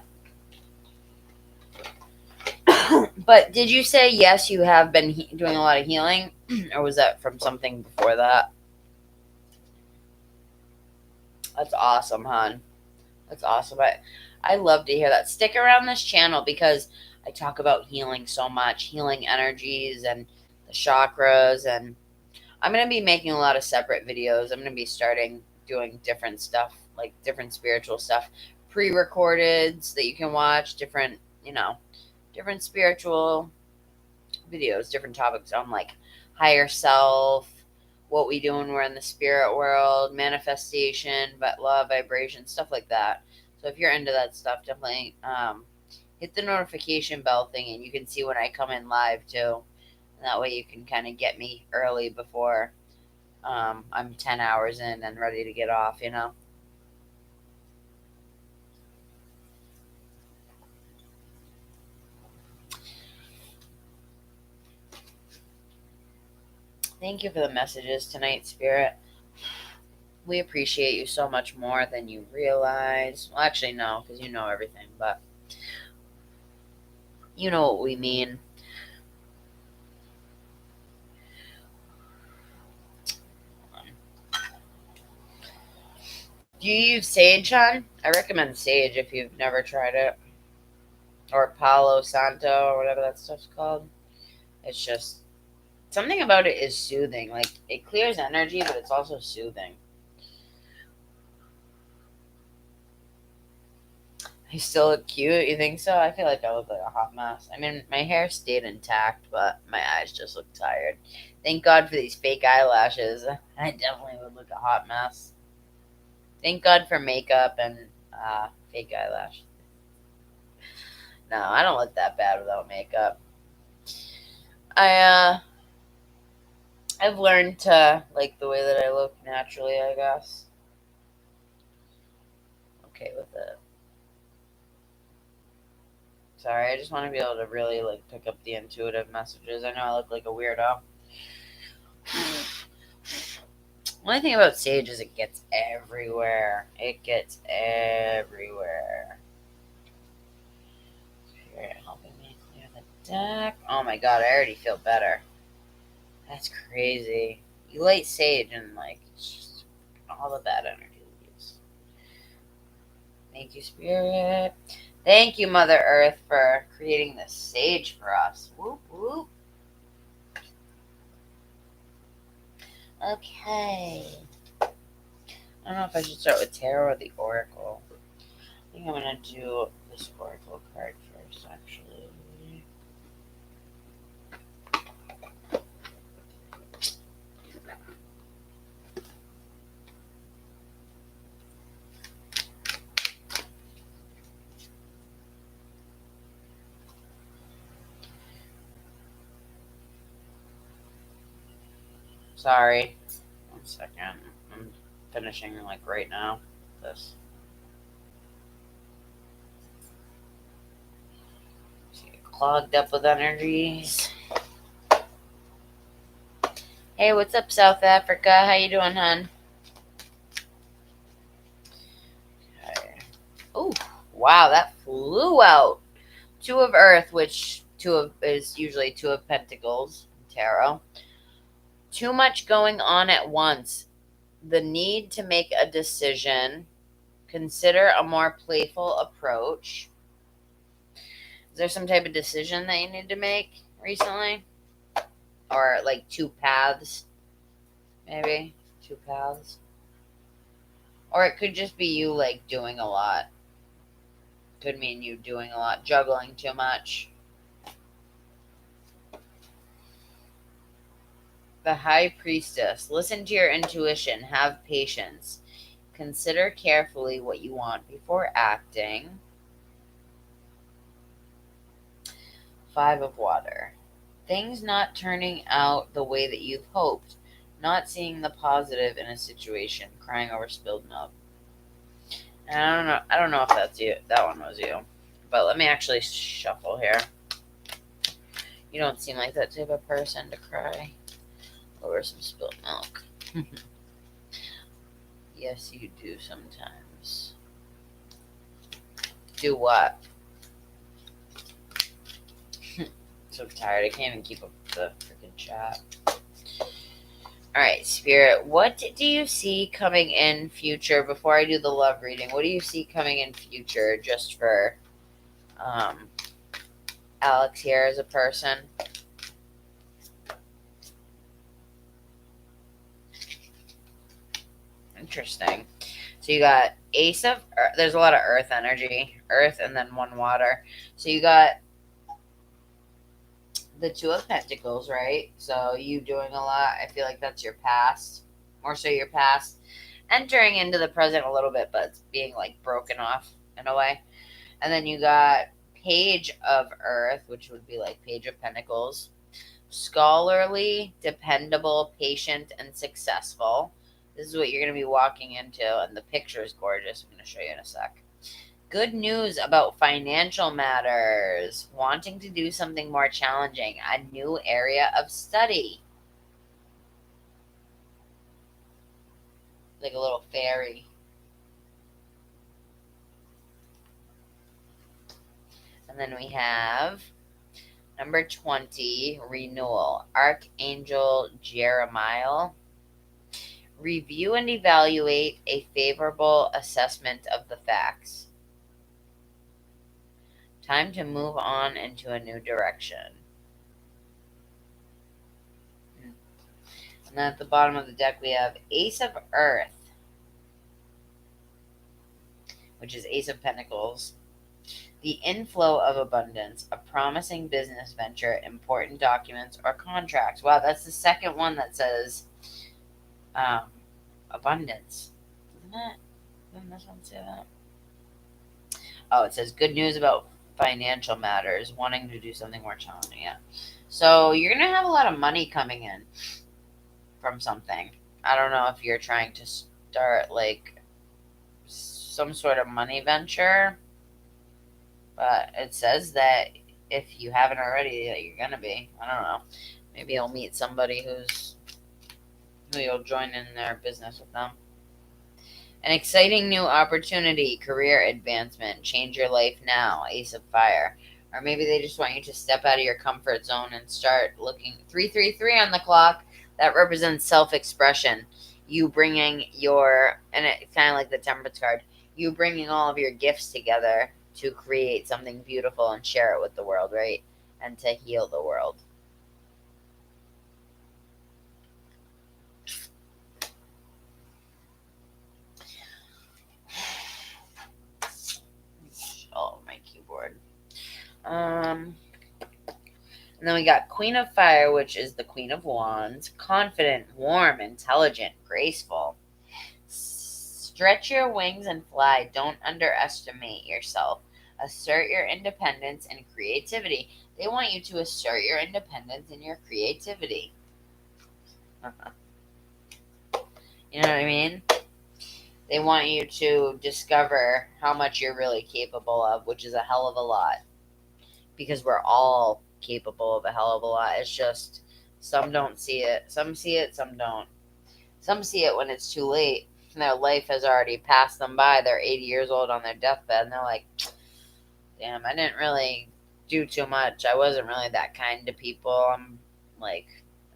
But did you say yes, you have been doing a lot of healing? Or was that from something before that? That's awesome, hon. That's awesome. I love to hear that. Stick around this channel because I talk about healing so much, healing energies and the chakras. And I'm going to be making a lot of separate videos. I'm going to be starting doing different stuff, like different spiritual stuff, pre-recorded so that you can watch different, different spiritual videos, different topics on like higher self, what we do when we're in the spirit world, manifestation, but love, vibration, stuff like that. So if you're into that stuff, definitely hit the notification bell thing and you can see when I come in live too. And that way you can kind of get me early before I'm 10 hours in and ready to get off, Thank you for the messages tonight, Spirit. We appreciate you so much more than you realize. Well, actually, no, because you know everything, but you know what we mean. Do you use sage, hon? I recommend sage if you've never tried it. Or Palo Santo, or whatever that stuff's called. It's just, something about it is soothing. Like, it clears energy, but it's also soothing. I still look cute? You think so? I feel like I look like a hot mess. I mean, my hair stayed intact, but my eyes just look tired. Thank God for these fake eyelashes. I definitely would look a hot mess. Thank God for makeup and fake eyelashes. No, I don't look that bad without makeup. I've learned to like the way that I look naturally, I guess. Okay with it. Sorry, I just want to be able to really like pick up the intuitive messages. I know I look like a weirdo. Only thing about sage is it gets everywhere. It gets everywhere. Spirit helping me clear the deck. Oh my god, I already feel better. That's crazy. You light sage and like just all the bad energy leaves. Thank you, Spirit. Thank you, Mother Earth, for creating this sage for us. Whoop, whoop. Okay. I don't know if I should start with tarot or the oracle. I think I'm going to do this oracle card first, actually. Sorry. 1 second. I'm finishing like right now. This. Clogged up with energies. Hey, what's up, South Africa? How you doing, hon? Okay. Oh, wow, that flew out. 2 of Earth, which is usually 2 of Pentacles, tarot. Too much going on at once. The need to make a decision. Consider a more playful approach. Is there some type of decision that you need to make recently? or like two paths, maybe two paths. Or it could just be you like doing a lot. Could mean you doing a lot, juggling too much. The High Priestess. Listen to your intuition. Have patience. Consider carefully what you want before acting. Five of Water. Things not turning out the way that you've hoped. Not seeing the positive in a situation. Crying over spilled milk. And I don't know if that's you. That one was you. But let me actually shuffle here. You don't seem like that type of person to cry over some spilled milk. Yes, you do sometimes. Do what? So tired. I can't even keep up with the freaking chat. Alright, Spirit, what do you see coming in future? Before I do the love reading, what do you see coming in future just for Alex here as a person? Interesting. So you got Ace of Earth. There's a lot of Earth energy. Earth and then one water. So you got the Two of Pentacles, right? So you doing a lot. I feel like that's your past. More so your past. Entering into the present a little bit, but it's being like broken off in a way. And then you got Page of Earth, which would be like Page of Pentacles. Scholarly, dependable, patient, and successful. This is what you're going to be walking into, and the picture is gorgeous. I'm going to show you in a sec. Good news about financial matters. Wanting to do something more challenging. A new area of study. Like a little fairy. And then we have number 20, renewal. Archangel Jeremiah. Review and evaluate a favorable assessment of the facts. Time to move on into a new direction. And then at the bottom of the deck, we have Ace of Earth, which is Ace of Pentacles. The inflow of abundance, a promising business venture, important documents, or contracts. Wow, that's the second one that says abundance. Isn't it? Doesn't this one say that? Oh, it says good news about financial matters, wanting to do something more challenging. Yeah. So you're going to have a lot of money coming in from something. I don't know if you're trying to start like some sort of money venture, but it says that if you haven't already, that you're going to be. I don't know. Maybe you'll meet somebody who you'll join in their business with them. An exciting new opportunity, career advancement, change your life now, Ace of Fire. Or maybe they just want you to step out of your comfort zone and start looking. 333 on the clock, that represents self-expression. You bringing and it's kind of like the Temperance card, you bringing all of your gifts together to create something beautiful and share it with the world, right? And to heal the world. Oh, my keyboard. And then we got Queen of Fire, which is the Queen of Wands. Confident, warm, intelligent, graceful. Stretch your wings and fly. Don't underestimate yourself. Assert your independence and creativity. They want you to assert your independence and your creativity. You know what I mean? They want you to discover how much you're really capable of, which is a hell of a lot. Because we're all capable of a hell of a lot. It's just some don't see it. Some see it, some don't. Some see it when it's too late. And their life has already passed them by. They're 80 years old on their deathbed, and they're like, damn, I didn't really do too much. I wasn't really that kind to people. I'm like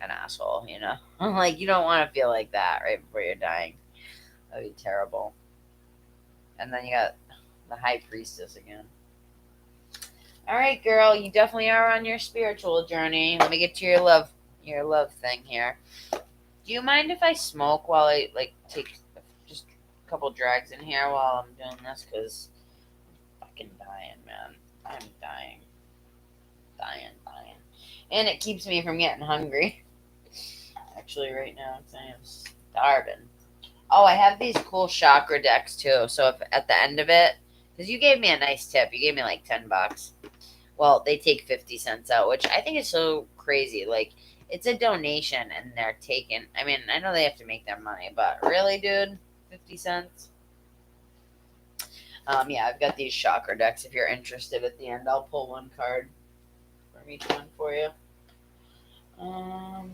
an asshole, you know? Like, you don't want to feel like that right before you're dying. That would be terrible. And then you got the High Priestess again. All right, girl, you definitely are on your spiritual journey. Let me get to your love your love thing here. Do you mind if I smoke while I like take just a couple drags in here while I'm doing this? Cause I'm fucking dying, man. I'm dying, and it keeps me from getting hungry. Actually, right now I am starving. Oh, I have these cool chakra decks too. So if at the end of it, because you gave me a nice tip, you gave me like $10. Well, they take 50 cents out, which I think is so crazy. Like, it's a donation and they're taking, I mean, I know they have to make their money, but really, dude, 50 cents? Yeah, I've got these chakra decks. If you're interested at the end, I'll pull one card from each one for you. Alright,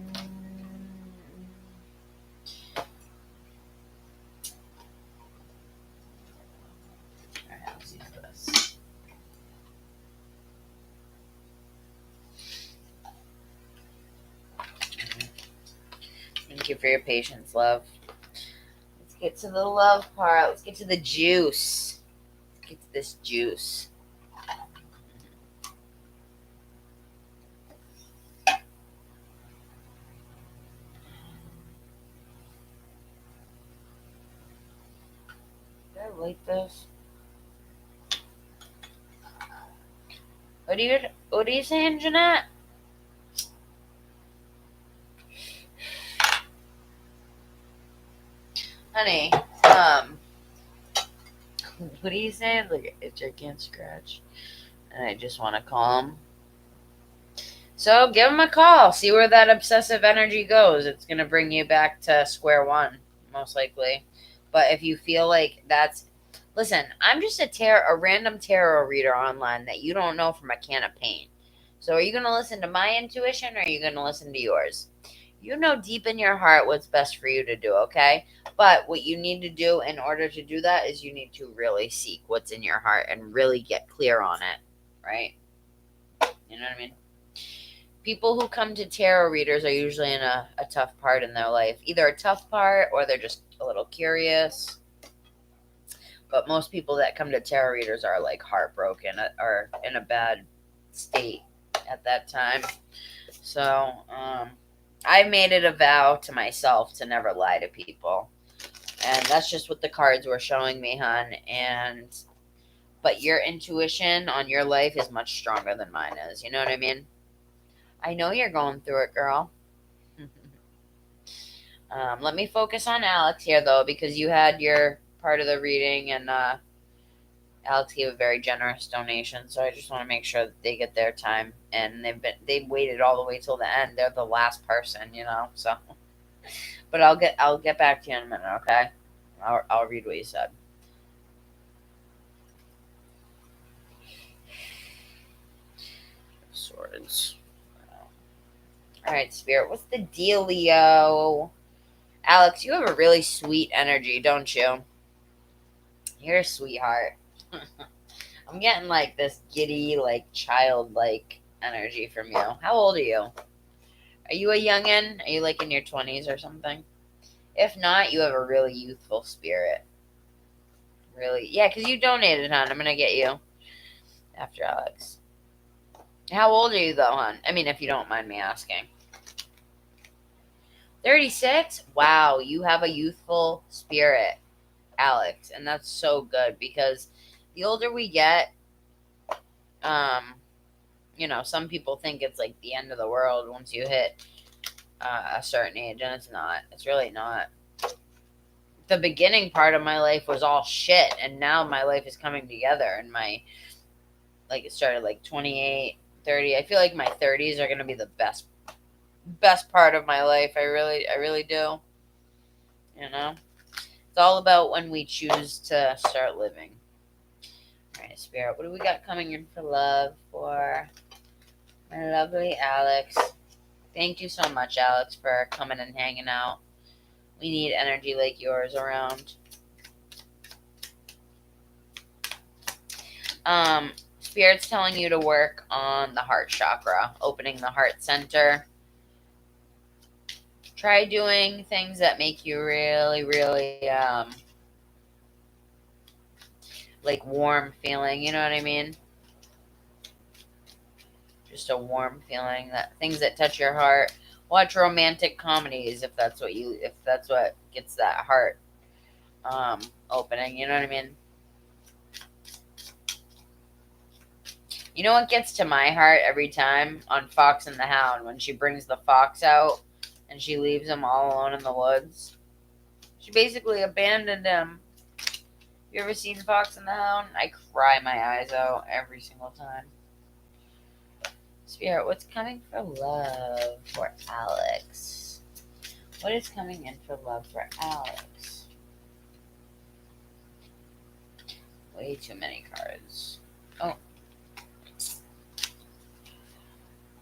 let's use this. Thank you for your patience, love. Let's get to the love part. Let's get to the juice. Let's get to this juice. Did I light this? What are you saying, Jeanette? Honey, what are you saying? Like, it's I can't scratch. And I just want to call him. So give him a call. See where that obsessive energy goes. It's going to bring you back to square one, most likely. But if you feel like that's... Listen, I'm just a random tarot reader online that you don't know from a can of paint. So are you going to listen to my intuition or are you going to listen to yours? You know deep in your heart what's best for you to do, okay? But what you need to do in order to do that is you need to really seek what's in your heart and really get clear on it, right? You know what I mean? People who come to tarot readers are usually in a tough part in their life. Either a tough part or they're just a little curious. But most people that come to tarot readers are like heartbroken or in a bad state at that time. So, I made it a vow to myself to never lie to people. And that's just what the cards were showing me, hon. But your intuition on your life is much stronger than mine is. You know what I mean? I know you're going through it, girl. Let me focus on Alex here, though, because you had your part of the reading, and Alex gave a very generous donation. So I just want to make sure that they get their time, and they've waited all the way till the end. They're the last person, you know. So, but I'll get back to you in a minute, okay? I'll read what you said. Swords. All right, Spirit. What's the dealio? Alex, you have a really sweet energy, don't you? You're a sweetheart. I'm getting like this giddy, like childlike energy from you. How old are you? Are you a youngin? Are you like in your 20s or something? If not, you have a really youthful spirit. Really? Yeah, because you donated, hon. I'm going to get you after Alex. How old are you, though, hon? I mean, if you don't mind me asking. 36? Wow, you have a youthful spirit, Alex. And that's so good because the older we get, you know, some people think it's like the end of the world once you hit a certain age, and it's not. It's really not. The beginning part of my life was all shit, and now my life is coming together, and like it started like 28, 30. I feel like my 30s are going to be the best part of my life. I really do. You know? It's all about when we choose to start living. All right, Spirit, what do we got coming in for love for my lovely Alex? Thank you so much, Alex, for coming and hanging out. We need energy like yours around. Spirit's telling you to work on the heart chakra, opening the heart center. Try doing things that make you really, really, like warm feeling, you know what I mean? Just a warm feeling, that things that touch your heart. Watch romantic comedies if that's what gets that heart opening. You know what I mean? You know what gets to my heart every time on Fox and the Hound when she brings the fox out and she leaves him all alone in the woods. She basically abandoned him. You ever seen Fox and the Hound? I cry my eyes out every single time. Spirit, what's coming for love for Alex? What is coming in for love for Alex? Way too many cards. Oh.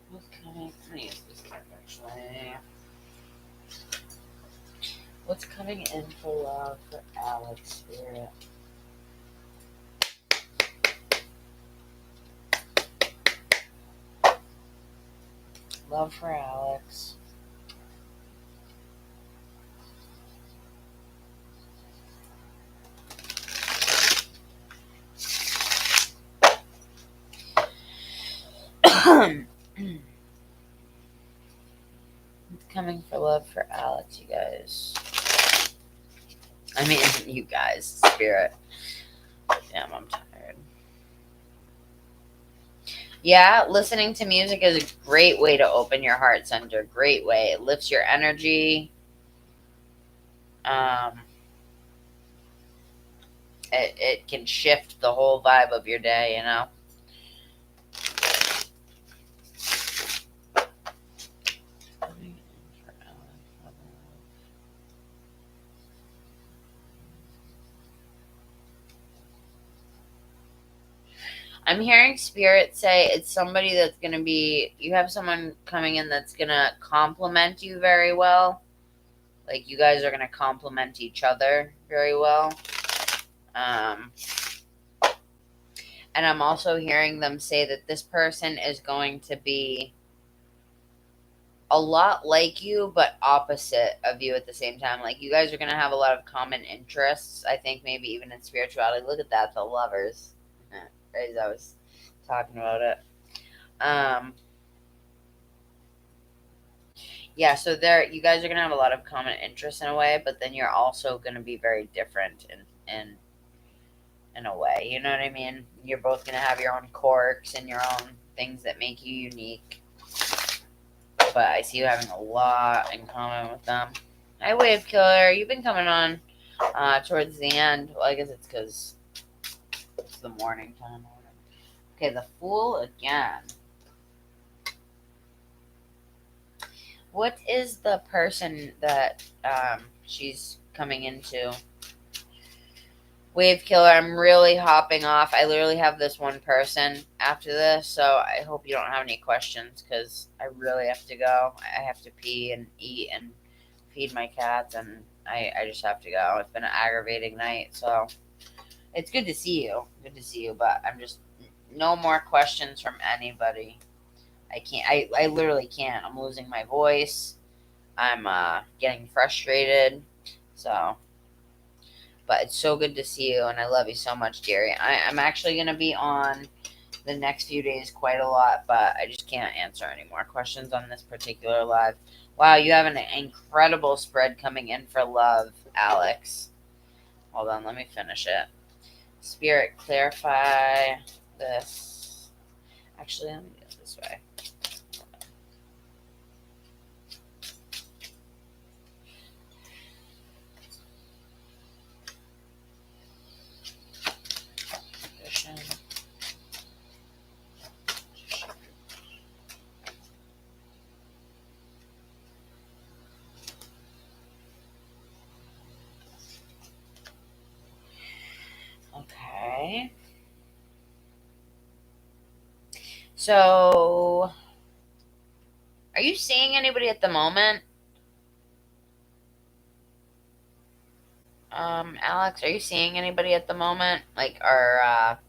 What's coming? I'm going to use this card actually. What's coming in for love for Alex, Spirit? Love for Alex. Coming for love for Alex, you guys. I mean, you guys, Spirit. Damn, I'm tired. Yeah, listening to music is a great way to open your heart center. Great way. It lifts your energy. It can shift the whole vibe of your day, you know? I'm hearing Spirit say it's somebody that's going to be, you have someone coming in that's going to compliment you very well. Like, you guys are going to compliment each other very well. And I'm also hearing them say that this person is going to be a lot like you, but opposite of you at the same time. Like, you guys are going to have a lot of common interests. I think maybe even in spirituality. Look at that, the lovers. As I was talking about it. Yeah, so you guys are going to have a lot of common interests in a way, but then you're also going to be very different in a way. You know what I mean? You're both going to have your own quirks and your own things that make you unique. But I see you having a lot in common with them. Hi, Wave Killer. You've been coming on towards the end. Well, I guess it's because it's the morning time. Okay, the Fool again. What is the person that she's coming into? Wave Killer, I'm really hopping off. I literally have this one person after this, so I hope you don't have any questions because I really have to go. I have to pee and eat and feed my cats, and I just have to go. It's been an aggravating night, so it's good to see you. Good to see you, but I'm just no more questions from anybody. I can't. I literally can't. I'm losing my voice. I'm getting frustrated. So, but it's so good to see you, and I love you so much, Jerry. I'm actually going to be on the next few days quite a lot, but I just can't answer any more questions on this particular live. Wow, you have an incredible spread coming in for love, Alex. Hold on, let me finish it. Spirit, clarify this. Actually, let me do it this way. Okay. So, are you seeing anybody at the moment? Alex, are you seeing anybody at the moment? Like, are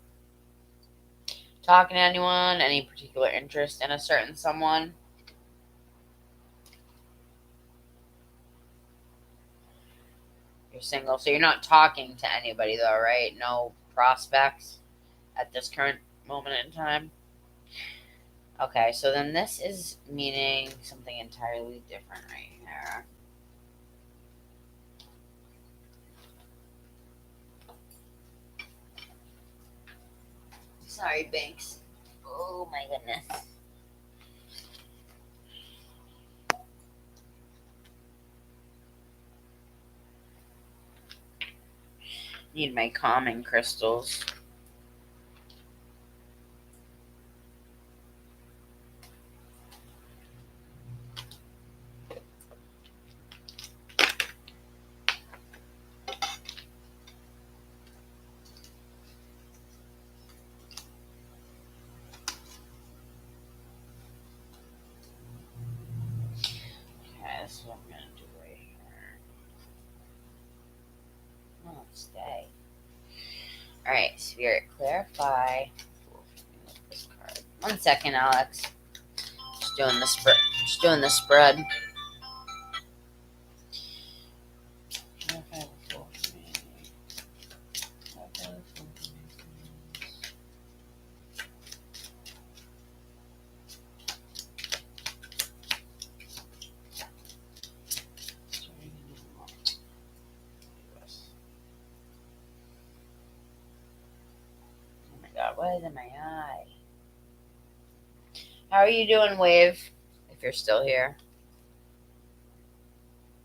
talking to anyone? Any particular interest in a certain someone? You're single, so you're not talking to anybody, though, right? No prospects at this current moment in time? Okay, so then this is meaning something entirely different right here. Sorry, Banks. Oh my goodness. Need my calming crystals. Okay, this is what I'm gonna do right here. No, stay. Alright, Spirit, clarify. This card. 1 second, Alex. Just doing the spread. Just doing the spread. Oh my god, what is in my eye? How are you doing, Wave? If you're still here.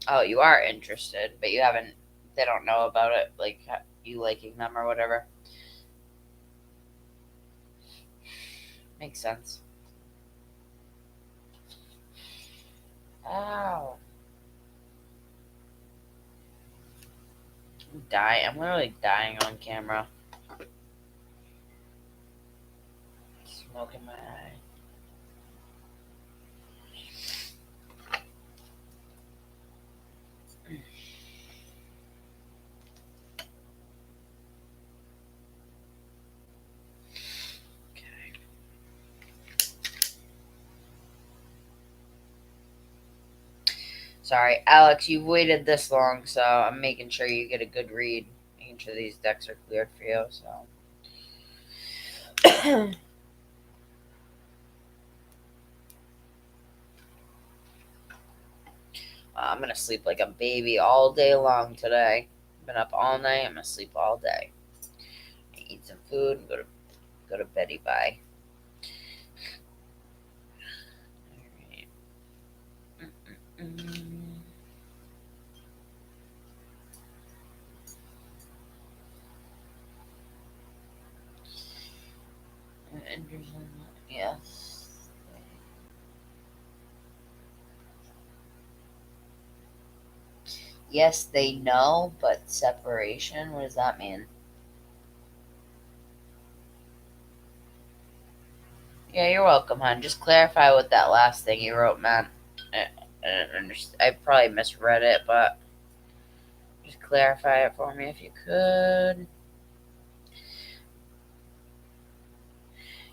Oh, you are interested, but you haven't. They don't know about it, like you liking them or whatever. Makes sense. Ow. I'm dying. I'm literally dying on camera. Smoke in my eye. Okay. Sorry, Alex, you've waited this long, so I'm making sure you get a good read. Making sure these decks are cleared for you, so. I'm gonna sleep like a baby all day long today. Been up all night. I'm gonna sleep all day. Eat some food and go to beddy. Bye. Alright. Yes. Yes, they know, but separation. What does that mean? Yeah, you're welcome, hon. Just clarify what that last thing you wrote meant. I probably misread it, but just clarify it for me if you could.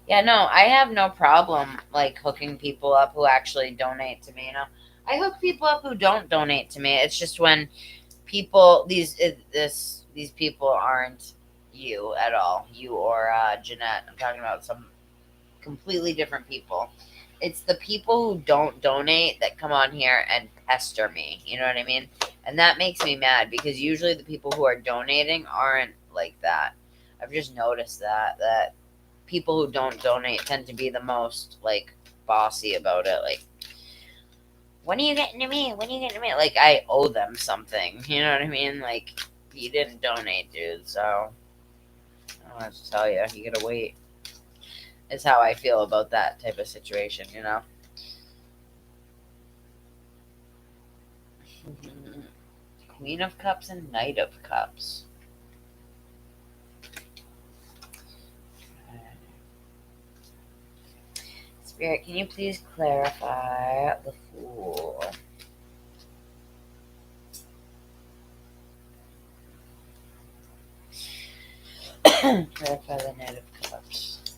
Yeah, no, I have no problem like hooking people up who actually donate to me. I hook people up who don't donate to me. It's just when people these people aren't you at all. You or Jeanette. I'm talking about some completely different people. It's the people who don't donate that come on here and pester me. You know what I mean? And that makes me mad because usually the people who are donating aren't like that. I've just noticed that people who don't donate tend to be the most like bossy about it. Like, when are you getting to me? When are you getting to me? Like, I owe them something. You know what I mean? Like, you didn't donate, dude. So I don't know what to tell you. You gotta wait. Is how I feel about that type of situation. You know. Queen of Cups and Knight of Cups. Spirit, can you please clarify the Fool? Clarify the Knight of Cups.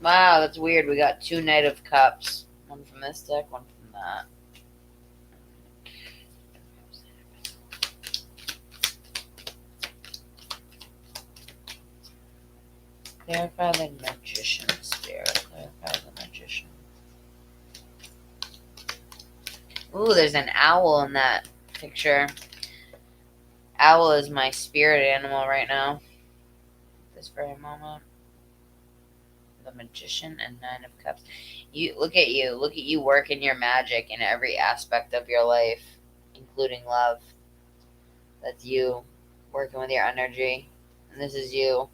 Wow, that's weird. We got 2 Knight of Cups. One from this deck, one from that. Clarify the Magician. Magician, Spirit. Clarify the Magician. Ooh, there's an owl in that picture. Owl is my spirit animal right now. This very moment. The Magician and Nine of Cups. You look at you. Look at you working your magic in every aspect of your life, including love. That's you working with your energy. And this is you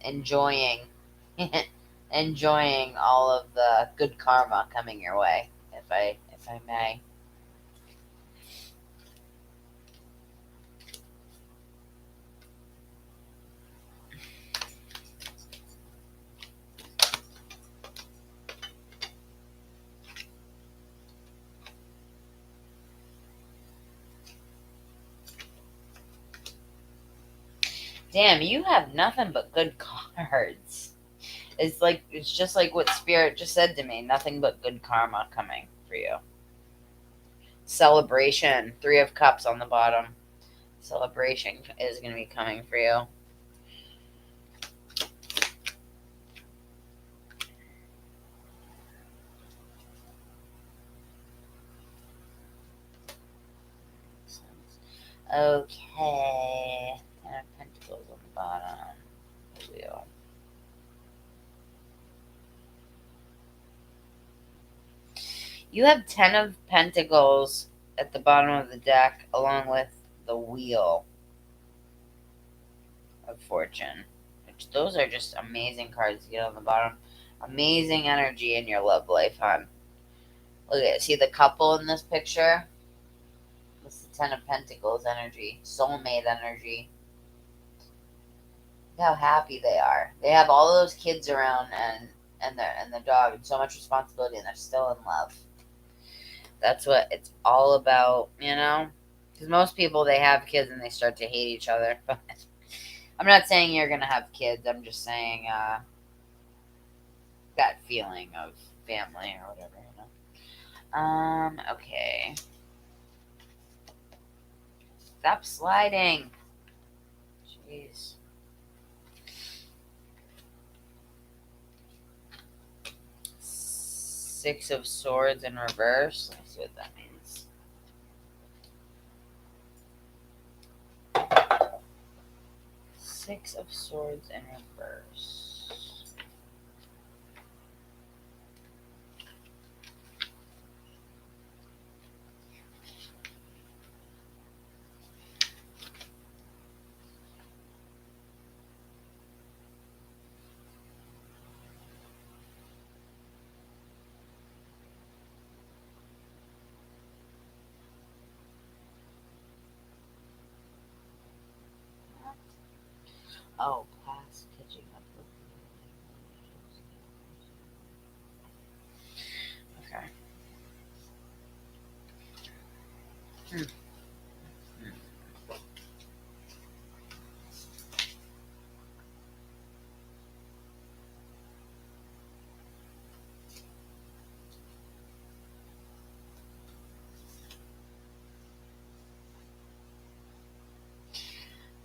enjoying enjoying all of the good karma coming your way, if I may. Damn, you have nothing but good cards. It's just like what Spirit just said to me. Nothing but good karma coming for you. Celebration. 3 of Cups on the bottom. Celebration is going to be coming for you. Okay. 10 of Pentacles on the bottom. Wheel. You have 10 of Pentacles at the bottom of the deck, along with the Wheel of Fortune. Which those are just amazing cards to get on the bottom. Amazing energy in your love life, hon. Look at it. See the couple in this picture? This is the 10 of Pentacles energy. Soulmate energy. Look how happy they are. They have all those kids around and the dog and so much responsibility, and they're still in love. That's what it's all about, you know? Because most people, they have kids and they start to hate each other. But I'm not saying you're going to have kids. I'm just saying that feeling of family or whatever, you know? Okay. Stop sliding. Jeez. Six of Swords in reverse. Let's see what that means. Six of Swords in reverse. Oh, past catching up with okay.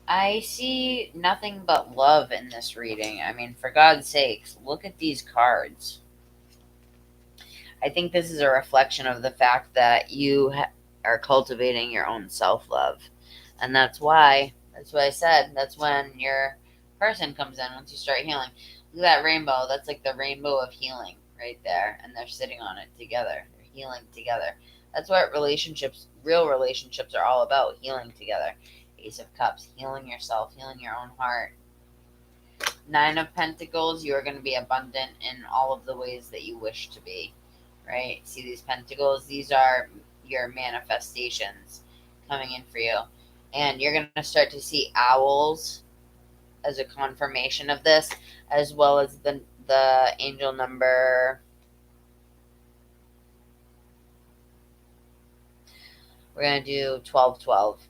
I see nothing but love in this reading. I mean, for God's sakes, look at these cards. I think this is a reflection of the fact that you are cultivating your own self-love. And that's why I said, that's when your person comes in once you start healing. Look at that rainbow. That's like the rainbow of healing right there. And they're sitting on it together. They're healing together. That's what real relationships are all about, healing together. Ace of Cups, healing yourself, healing your own heart. 9 of Pentacles, you are going to be abundant in all of the ways that you wish to be, right? See these pentacles? These are your manifestations coming in for you. And you're going to start to see owls as a confirmation of this, as well as the angel number. We're going to do 1212.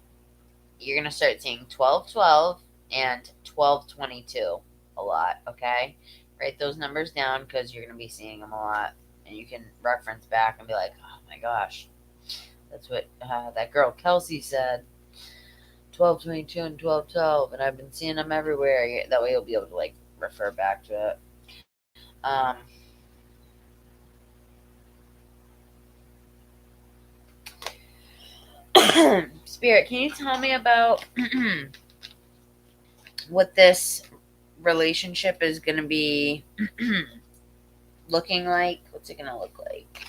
You're going to start seeing 1212 and 1222 a lot, okay? Write those numbers down because you're going to be seeing them a lot. And you can reference back and be like, oh my gosh, that's what that girl Kelsey said. 1222 and 1212, and I've been seeing them everywhere. That way you'll be able to like refer back to it. Um, Spirit, can you tell me about what this relationship is going to be looking like? What's it going to look like?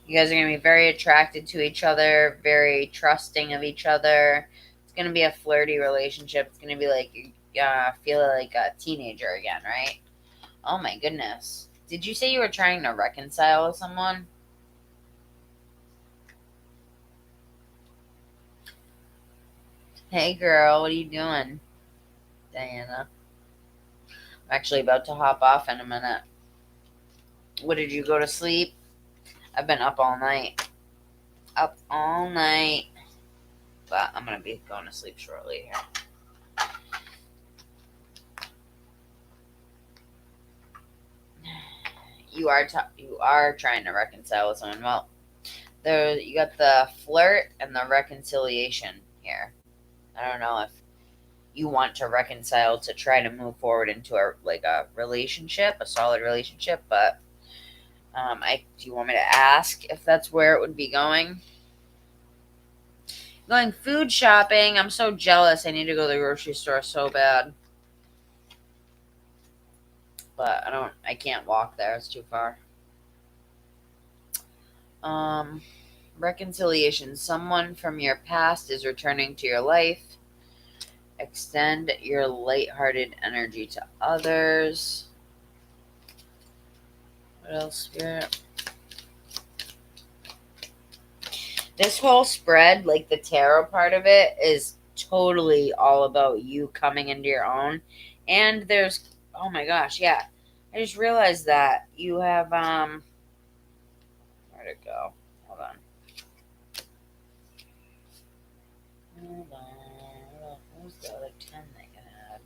You guys are going to be very attracted to each other, very trusting of each other. It's going to be a flirty relationship. It's going to be like you feel like a teenager again, right? Oh my goodness. Did you say you were trying to reconcile with someone? Hey girl, what are you doing? Diana. I'm actually about to hop off in a minute. What, did you go to sleep? I've been up all night. Up all night. But I'm going to be going to sleep shortly here. You are trying to reconcile with someone. Well, there you got the flirt and the reconciliation here. I don't know if you want to reconcile to try to move forward into a relationship, a solid relationship, but do you want me to ask if that's where it would be going? Going food shopping. I'm so jealous. I need to go to the grocery store so bad. But I can't walk there. It's too far. Reconciliation. Someone from your past is returning to your life. Extend your lighthearted energy to others. What else, Spirit? This whole spread, like the tarot part of it, is totally all about you coming into your own. And there's, oh my gosh, yeah. I just realized that you have, where'd it go? Hold on. What was the other 10 that you had?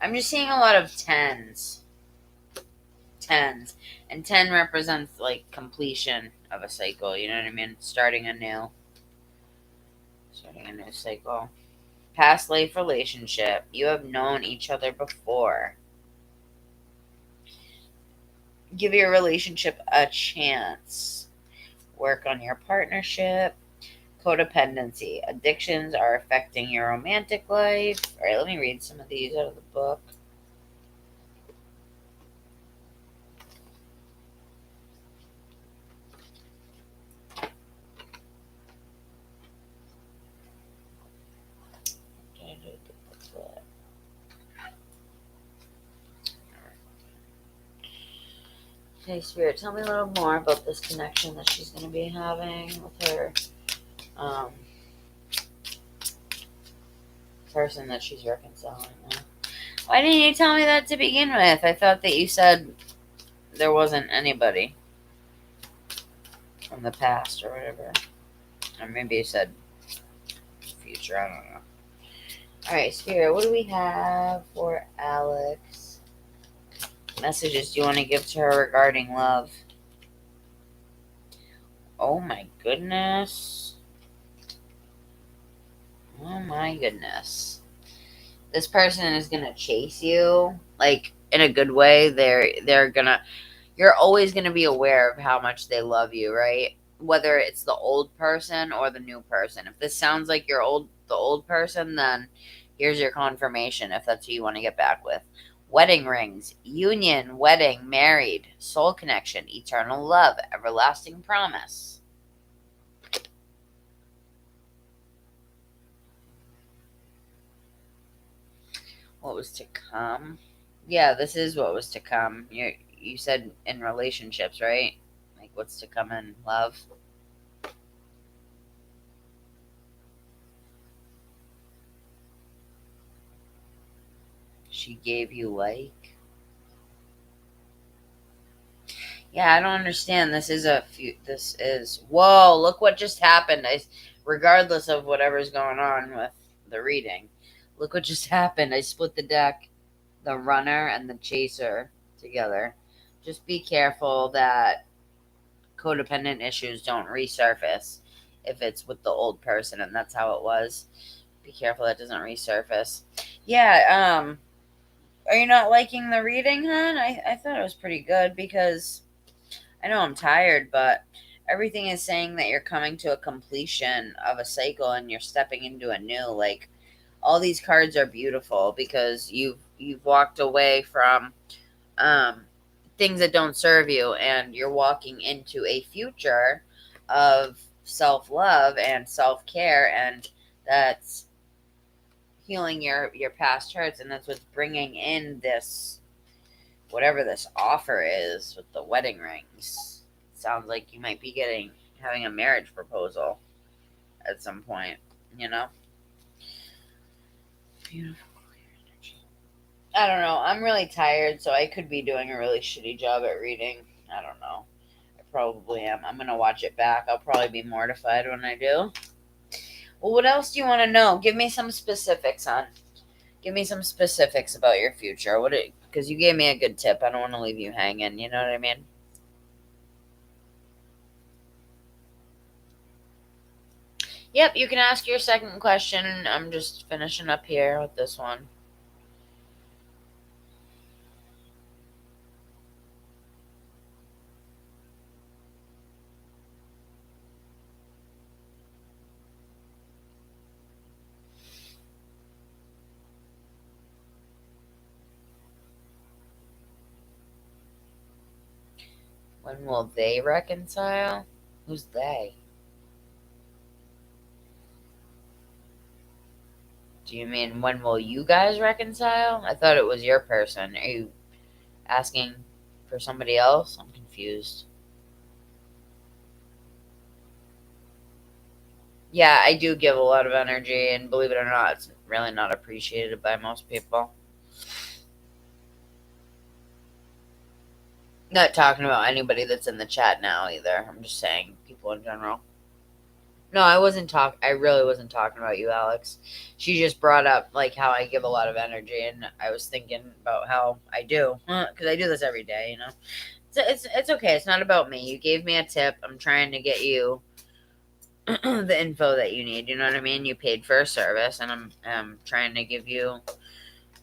I'm just seeing a lot of tens. Tens. And 10 represents like completion of a cycle. You know what I mean? Starting a new cycle. Past life relationship. You have known each other before. Give your relationship a chance. Work on your partnership. Codependency. Addictions are affecting your romantic life. All right, let me read some of these out of the book. Okay, Spirit, tell me a little more about this connection that she's going to be having with her person that she's reconciling with. Why didn't you tell me that to begin with? I thought that you said there wasn't anybody from the past or whatever. Or maybe you said future. I don't know. Alright, Spirit, what do we have for Alex? Messages do you want to give to her regarding love? Oh my goodness. Oh my goodness. This person is gonna chase you, like in a good way. You're always gonna be aware of how much they love you, right? Whether it's the old person or the new person. If this sounds like the old person, then here's your confirmation if that's who you want to get back with. Wedding rings, union, wedding, married, soul connection, eternal love, everlasting promise. What was to come? Yeah, this is what was to come. You said in relationships, right? Like what's to come in love? She gave you like. Yeah, I don't understand. This is whoa, look what just happened. Regardless of whatever's going on with the reading. Look what just happened. I split the deck, the runner and the chaser together. Just be careful that codependent issues don't resurface if it's with the old person, and that's how it was. Be careful that doesn't resurface. Yeah, are you not liking the reading, hon? I thought it was pretty good because I know I'm tired, but everything is saying that you're coming to a completion of a cycle and you're stepping into a new. Like, all these cards are beautiful because you've walked away from um, things that don't serve you, and you're walking into a future of self love and self care, and that's healing your past hurts, and that's what's bringing in this whatever this offer is with the wedding rings. Sounds like you might be having a marriage proposal at some point, you know? Beautiful. I don't know. I'm really tired, so I could be doing a really shitty job at reading. I don't know. I probably am. I'm going to watch it back. I'll probably be mortified when I do. Well, what else do you want to know? Give me some specifics, hon. Give me some specifics about your future. Because you gave me a good tip. I don't want to leave you hanging. You know what I mean? Yep, you can ask your second question. I'm just finishing up here with this one. When will they reconcile? Who's they? Do you mean when will you guys reconcile? I thought it was your person. Are you asking for somebody else? I'm confused. Yeah, I do give a lot of energy, and believe it or not, it's really not appreciated by most people. Not talking about anybody that's in the chat now either. I'm just saying people in general. No, I really wasn't talking about you, Alex. She just brought up like how I give a lot of energy, and I was thinking about how I do because I do this every day. You know, it's okay. It's not about me. You gave me a tip. I'm trying to get you the info that you need. You know what I mean? You paid for a service, and I'm trying to give you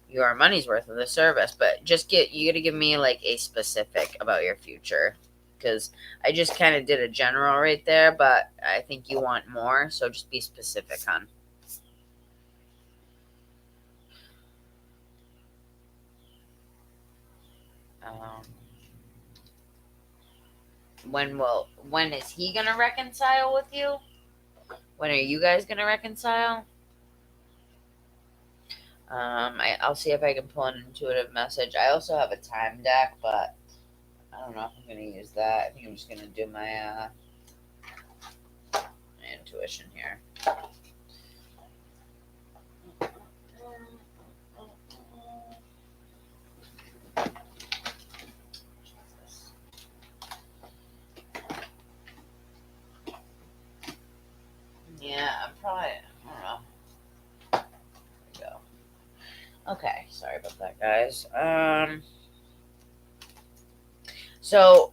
your money's worth of the service. But you got to give me like a specific about your future, because I just kind of did a general right there, but I think you want more, so just be specific, hon. Um, when is he gonna reconcile with you? When are you guys gonna reconcile? I'll see if I can pull an intuitive message. I also have a time deck, but I don't know if I'm gonna use that. I think I'm just gonna do my intuition here. Yeah, I'm probably. I don't know. There we go. Okay, sorry about that, guys. So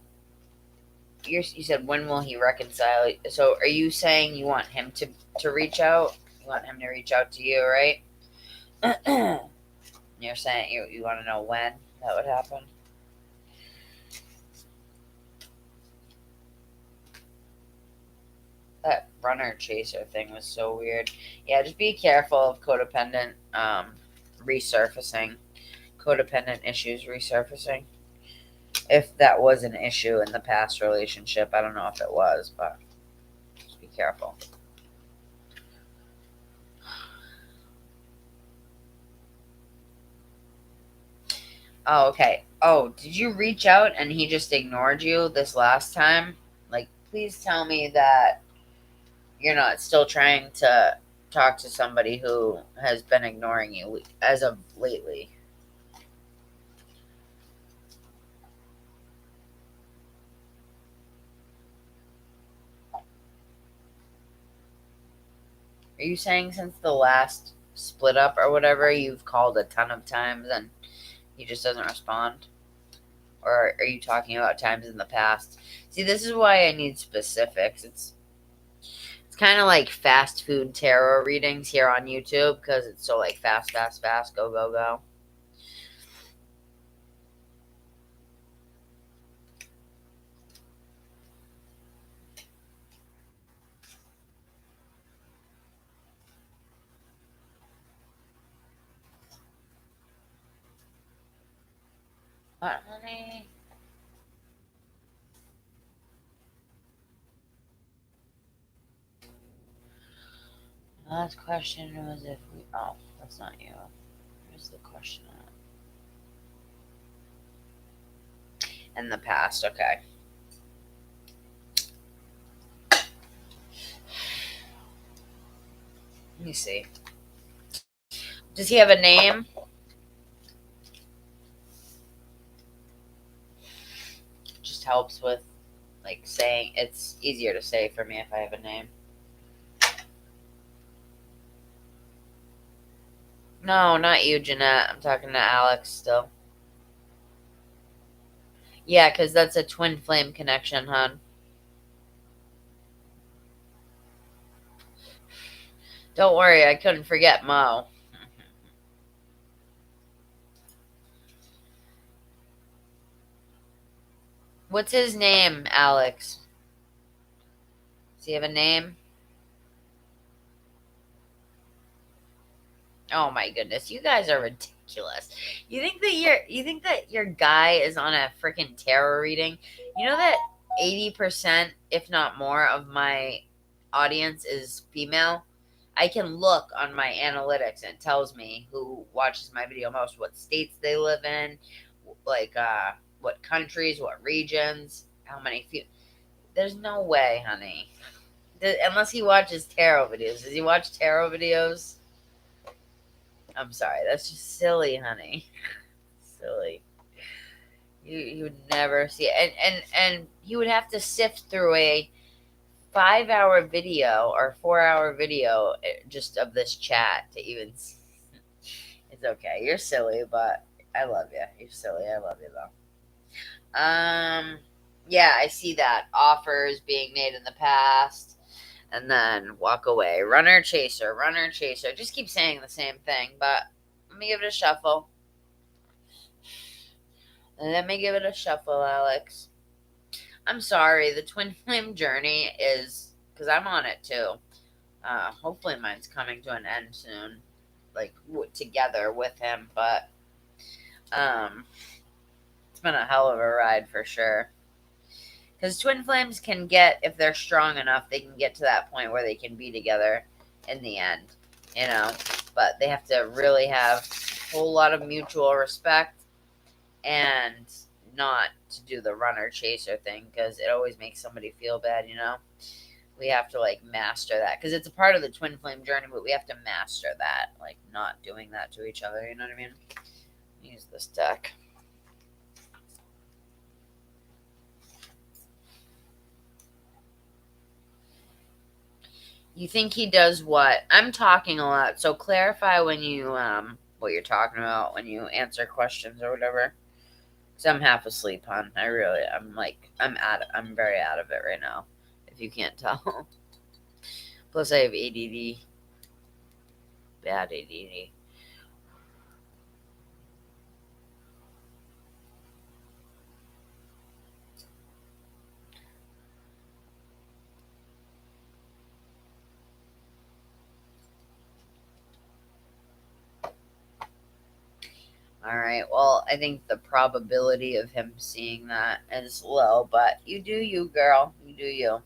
you said when will he reconcile? So are you saying you want him to reach out? You want him to reach out to you, right? You're saying you want to know when that would happen? That runner chaser thing was so weird. Yeah, just be careful of codependent resurfacing, codependent issues resurfacing. If that was an issue in the past relationship, I don't know if it was, but just be careful. Oh, okay. Oh, did you reach out and he just ignored you this last time? Like, please tell me that you're not still trying to talk to somebody who has been ignoring you as of lately. Are you saying since the last split up or whatever, you've called a ton of times and he just doesn't respond? Or are you talking about times in the past? See, this is why I need specifics. It's It's kind of like fast food tarot readings here on YouTube because it's so like fast, fast, fast, go, go, go. What, honey? Last question was if we. Oh, that's not you. Where's the question at? In the past, okay. Let me see. Does he have a name? Just helps with like saying. It's easier to say for me if I have a name. No, not you, Jeanette. I'm talking to Alex still. Yeah, because that's a twin flame connection, hon. Don't worry, I couldn't forget Mo. What's his name, Alex? Does he have a name? Oh my goodness, you guys are ridiculous. You think that your guy is on a freaking tarot reading? You know that 80%, if not more, of my audience is female? I can look on my analytics and it tells me who watches my video most, what states they live in, like what countries, what regions, how many there's no way, honey. Unless he watches tarot videos. Does he watch tarot videos? I'm sorry. That's just silly, honey. Silly. You would never see it. And you would have to sift through a 5-hour video or 4-hour video just of this chat to even. It's okay. You're silly, but I love you. You're silly. I love you though. Yeah, I see that offers being made in the past, and then walk away. Runner chaser, runner chaser. Just keep saying the same thing, but let me give it a shuffle. Let me give it a shuffle, Alex. I'm sorry. The twin flame journey is because I'm on it too. Hopefully, mine's coming to an end soon, like together with him. But um, it's been a hell of a ride for sure. Because twin flames can get, if they're strong enough, they can get to that point where they can be together in the end, you know. But they have to really have a whole lot of mutual respect and not to do the runner chaser thing because it always makes somebody feel bad, you know. We have to like master that because it's a part of the twin flame journey, but we have to master that, like not doing that to each other. You know what I mean? Use this deck. You think he does what? I'm talking a lot, so clarify when you what you're talking about when you answer questions or whatever. Cause I'm half asleep, hon. I'm very out of it right now. If you can't tell. Plus, I have ADD, bad ADD. All right. Well, I think the probability of him seeing that is low, but you do you, girl. You do you.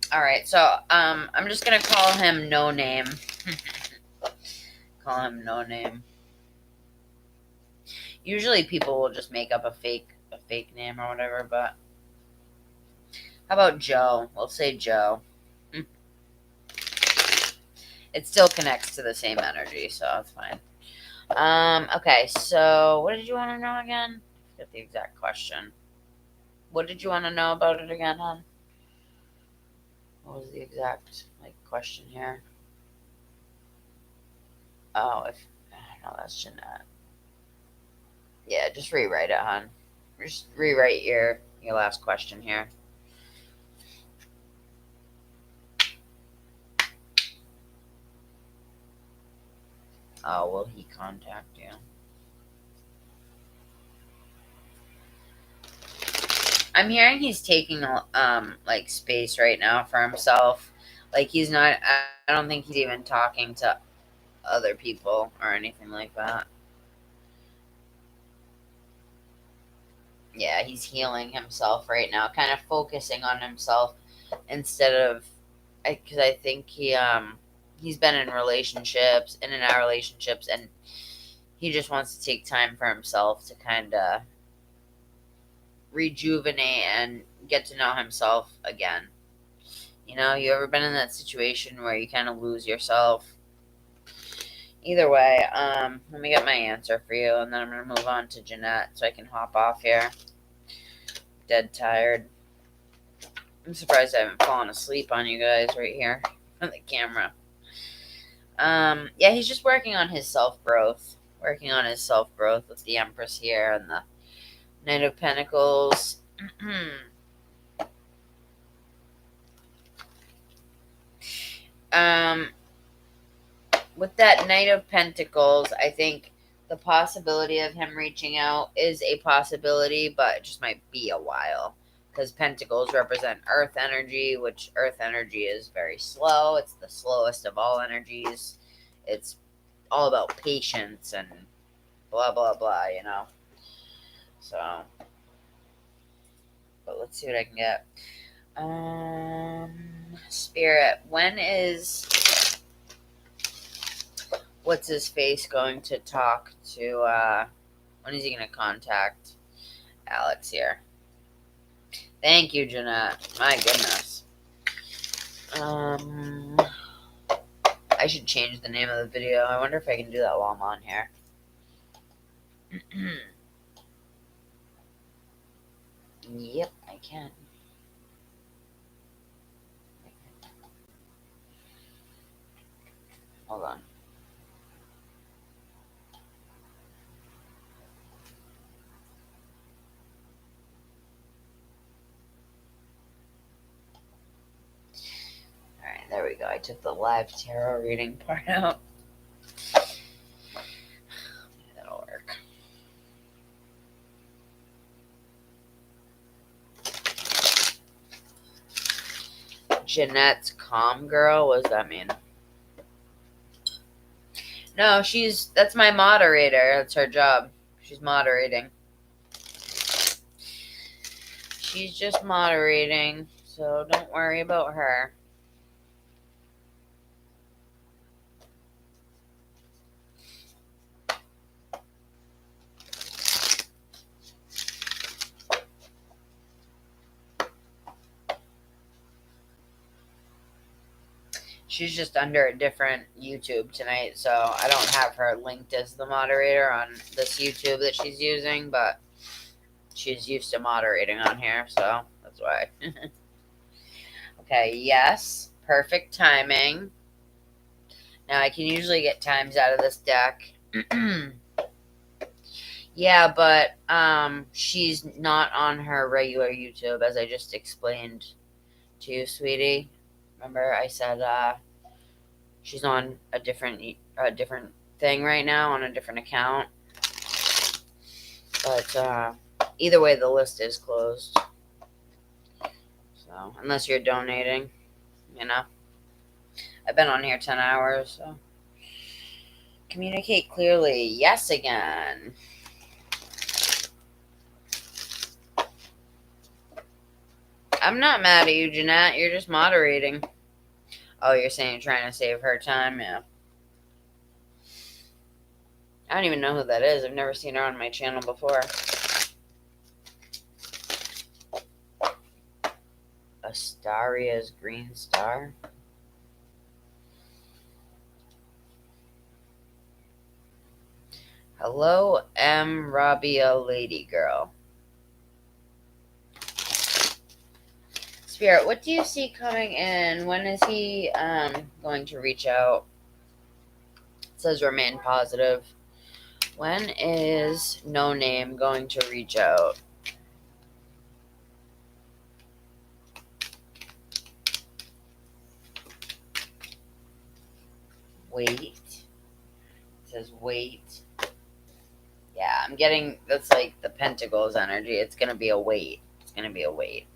All right. So, I'm just gonna call him No Name. Call him No Name. Usually, people will just make up a fake name or whatever, but How about Joe? We'll say Joe. It still connects to the same energy, so that's fine. Okay, so what did you want to know again? Get the exact question. What did you want to know about it again, hon? What was the exact question here? Oh, no, that's Jeanette. Yeah, just rewrite it, hon. Just rewrite your last question here. Oh, will he contact you? I'm hearing he's taking space right now for himself. Like he's not. I don't think he's even talking to other people or anything like that. Yeah, he's healing himself right now, kind of focusing on himself instead of, because I think he's been in relationships, in and out relationships, and he just wants to take time for himself to kind of rejuvenate and get to know himself again. You know, you ever been in that situation where you kind of lose yourself? Either way, let me get my answer for you, and then I'm gonna move on to Jeanette so I can hop off here. Dead tired. I'm surprised I haven't fallen asleep on you guys right here on the camera. Yeah, he's just working on his self growth. Working on his self growth with the Empress here and the Knight of Pentacles. With that Knight of Pentacles, I think the possibility of him reaching out is a possibility, but it just might be a while. Because Pentacles represent Earth energy, which Earth energy is very slow. It's the slowest of all energies. It's all about patience and blah, blah, blah, you know. So, but let's see what I can get. Spirit, when is what's his face going to talk to, when is he going to contact Alex here? Thank you, Jeanette. My goodness. I should change the name of the video. I wonder if I can do that while I'm on here. Yep, I can. Hold on. Alright, there we go. I took the live tarot reading part out. That'll work. Jeanette's calm girl? What does that mean? No, that's my moderator. That's her job. She's moderating. She's just moderating, so don't worry about her. She's just under a different YouTube tonight, so I don't have her linked as the moderator on this YouTube that she's using, but she's used to moderating on here, so that's why. Okay, yes. Perfect timing. Now, I can usually get times out of this deck. Yeah, but she's not on her regular YouTube, as I just explained to you, sweetie. Remember, I said she's on a different thing right now, on a different account. But either way, the list is closed. So, unless you're donating, you know. I've been on here 10 hours, so. Communicate clearly. Yes, again. I'm not mad at you, Jeanette. You're just moderating. Oh, you're saying you're trying to save her time? Yeah. I don't even know who that is. I've never seen her on my channel before. Astaria's green star. Hello, M. Rabia Lady Girl. Spirit, what do you see coming in? When is he going to reach out? It says remain positive. When is No Name going to reach out? Wait. It says wait. Yeah, I'm getting, that's like the Pentacles energy. It's going to be a wait. It's going to be a wait.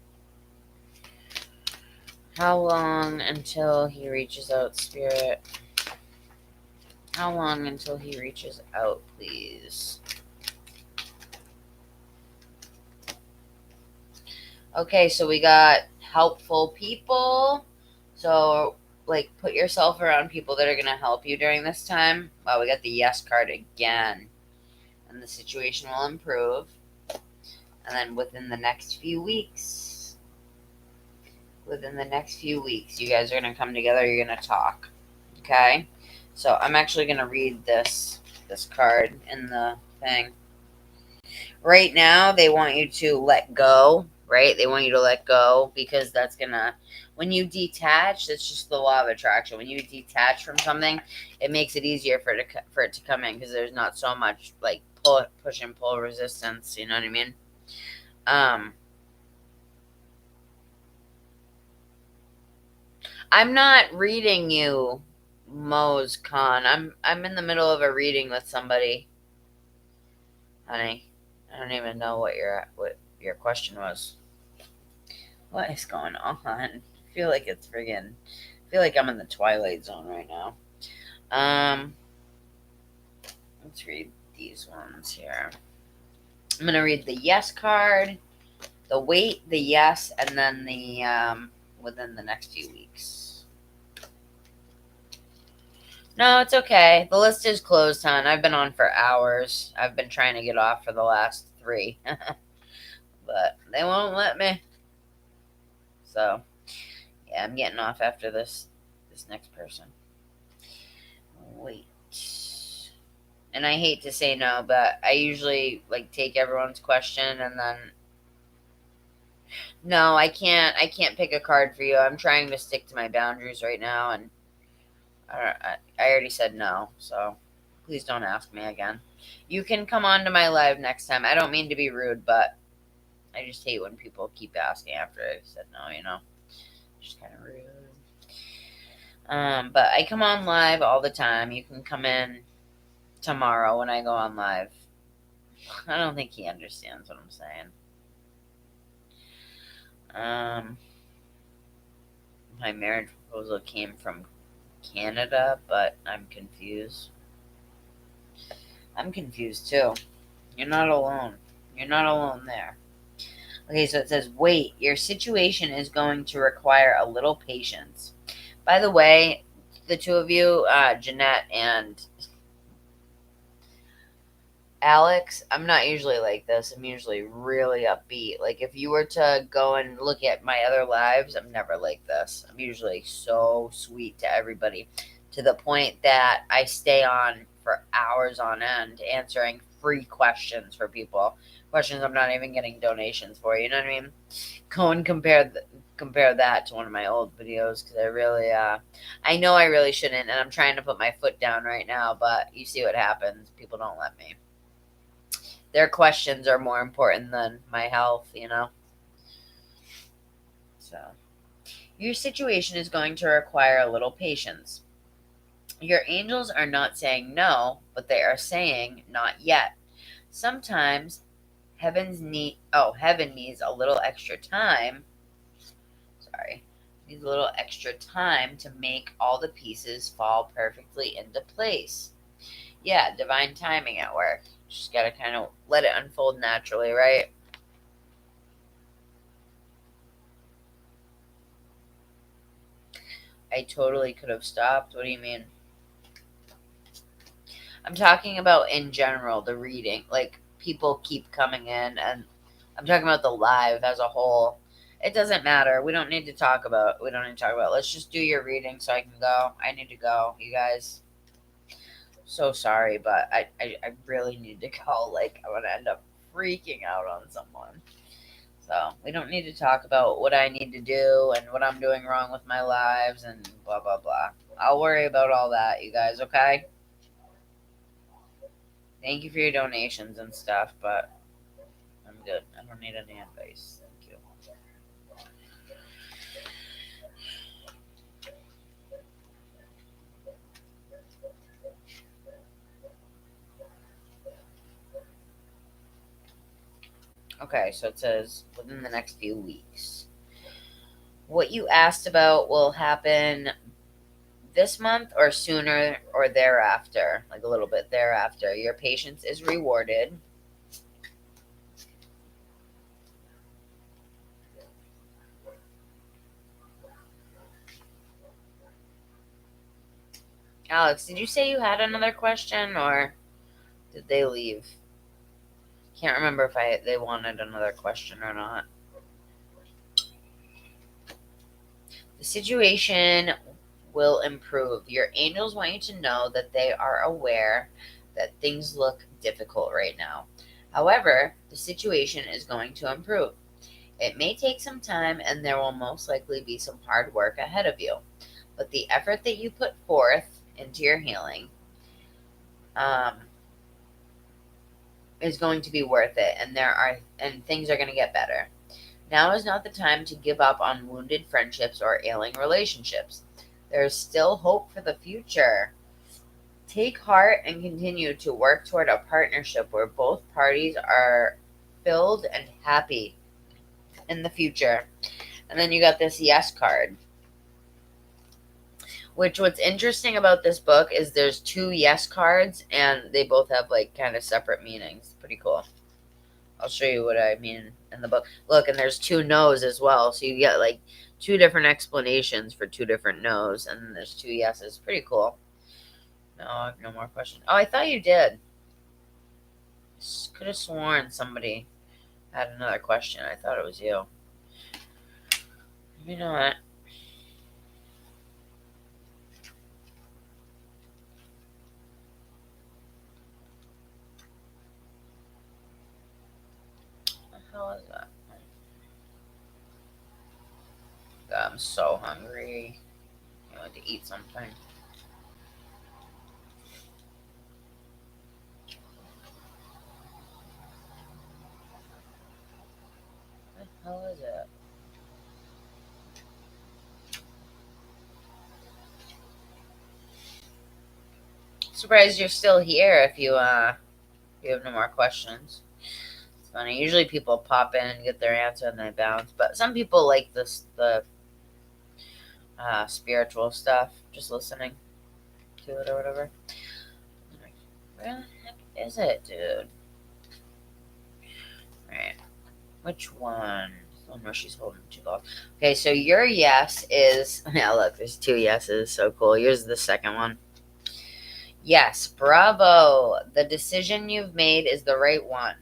How long until he reaches out, Spirit? How long until he reaches out, please? Okay, so we got helpful people. So, like, put yourself around people that are going to help you during this time. Wow, we got the Yes card again. And the situation will improve. And then within the next few weeks, you guys are going to come together. You're going to talk. Okay? So, I'm actually going to read this card in the thing. Right now, they want you to let go, right? They want you to let go because that's going to, when you detach, that's just the law of attraction. When you detach from something, it makes it easier for it to come in because there's not so much like push and pull resistance. You know what I mean? I'm not reading you, Mose Khan. I'm in the middle of a reading with somebody, honey. I don't even know what your question was. What is going on? I feel like it's friggin'. I feel like I'm in the Twilight Zone right now. Let's read these ones here. I'm gonna read the Yes card, the Wait, the Yes, and then the within the next few weeks. No, it's okay. The list is closed, hon. I've been on for hours. I've been trying to get off for the last 3. But they won't let me. So, yeah, I'm getting off after this next person. Wait. And I hate to say no, but I usually like take everyone's question and then no, I can't pick a card for you. I'm trying to stick to my boundaries right now, and I already said no, so please don't ask me again. You can come on to my live next time. I don't mean to be rude, but I just hate when people keep asking after I said no, you know. Just kind of rude. But I come on live all the time. You can come in tomorrow when I go on live. I don't think he understands what I'm saying. My marriage proposal came from Canada, but I'm confused. I'm confused too. You're not alone. You're not alone there. Okay, so it says, wait, your situation is going to require a little patience. By the way, the two of you, Jeanette and Alex, I'm not usually like this. I'm usually really upbeat. Like, if you were to go and look at my other lives, I'm never like this. I'm usually so sweet to everybody to the point that I stay on for hours on end answering free questions for people. Questions I'm not even getting donations for. You know what I mean? Go and compare that to one of my old videos because I really, I know I really shouldn't, and I'm trying to put my foot down right now, but you see what happens. People don't let me. Their questions are more important than my health, you know? So, your situation is going to require a little patience. Your angels are not saying no, but they are saying not yet. Sometimes heaven needs a little extra time. Needs a little extra time to make all the pieces fall perfectly into place. Yeah, divine timing at work. Just gotta kind of let it unfold naturally, right? I totally could have stopped. What do you mean? I'm talking about in general, the reading. Like, people keep coming in, and I'm talking about the live as a whole. It doesn't matter. We don't need to talk about. Let's just do your reading so I can go. I need to go, you guys. So sorry, but I really need to go. Like, I'm gonna end up freaking out on someone. So we don't need to talk about what I need to do and what I'm doing wrong with my lives and blah blah blah. I'll worry about all that, you guys. Okay. Thank you for your donations and stuff, but I'm good. I don't need any advice. Thank you. Okay, so it says within the next few weeks. What you asked about will happen this month or sooner or thereafter, like a little bit thereafter. Your patience is rewarded. Alex, did you say you had another question or did they leave? Can't remember if they wanted another question or not. The situation will improve. Your angels want you to know that they are aware that things look difficult right now. However, the situation is going to improve. It may take some time and there will most likely be some hard work ahead of you. But the effort that you put forth into your healing um, is going to be worth it, and things are going to get better. Now is not the time to give up on wounded friendships or ailing relationships. There is still hope for the future. Take heart and continue to work toward a partnership where both parties are filled and happy in the future. And then you got this yes card. Which what's interesting about this book is there's two yes cards and they both have like kind of separate meanings. Pretty cool. I'll show you what I mean in the book. Look, and there's two no's as well. So you get like two different explanations for two different no's, and then there's two yeses. Pretty cool. No, I have no more questions. Oh, I thought you did. Could have sworn somebody had another question. I thought it was you. Maybe not. What the hell is that? God, I'm so hungry. I want to eat something. What the hell is it? Surprised you're still here if you have no more questions. It's funny. Usually people pop in and get their answer and they bounce, but some people like the spiritual stuff, just listening to it or whatever. Where the heck is it, dude? Right. Which one? Oh no, she's holding two balls. Okay, so your yes is yeah. Look, there's two yeses. So cool. Yours is the second one. Yes, bravo. The decision you've made is the right one.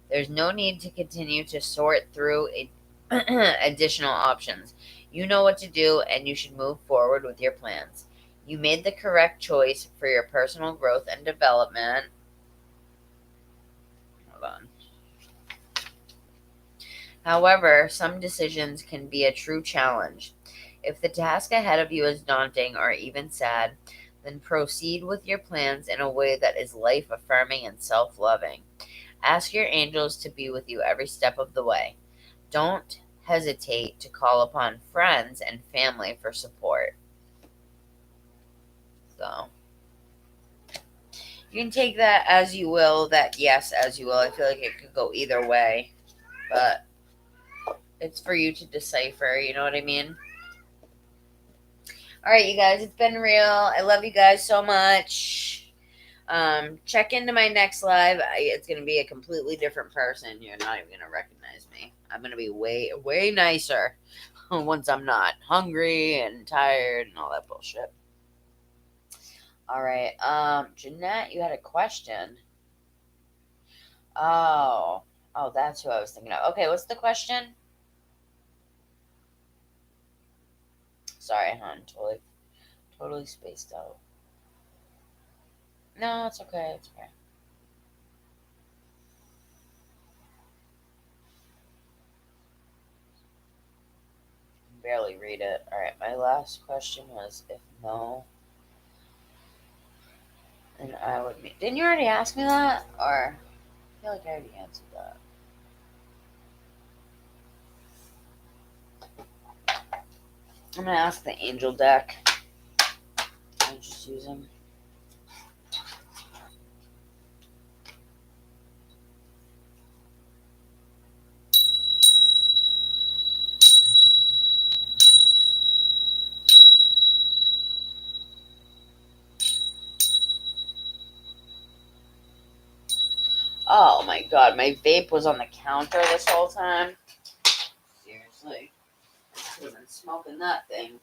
There's no need to continue to sort through additional options. You know what to do, and you should move forward with your plans. You made the correct choice for your personal growth and development. Hold on. However, some decisions can be a true challenge. If the task ahead of you is daunting or even sad, then proceed with your plans in a way that is life affirming and self loving. Ask your angels to be with you every step of the way. Don't hesitate to call upon friends and family for support. So, you can take that as you will, that yes as you will. I feel like it could go either way, but it's for you to decipher, you know what I mean? All right, you guys, it's been real. I love you guys so much. Check into my next live. It's going to be a completely different person. You're not even going to recognize me. I'm going to be way, way nicer once I'm not hungry and tired and all that bullshit. All right. Jeanette, you had a question. Oh, that's who I was thinking of. Okay, what's the question? Sorry, hon. Totally spaced out. No, it's okay. It's okay. Barely read it. All right. My last question was if no, then I would meet. Didn't you already ask me that? Or I feel like I already answered that. I'm gonna ask the angel deck. I'm just using. Oh my god, my vape was on the counter this whole time. Seriously, could have been smoking that thing.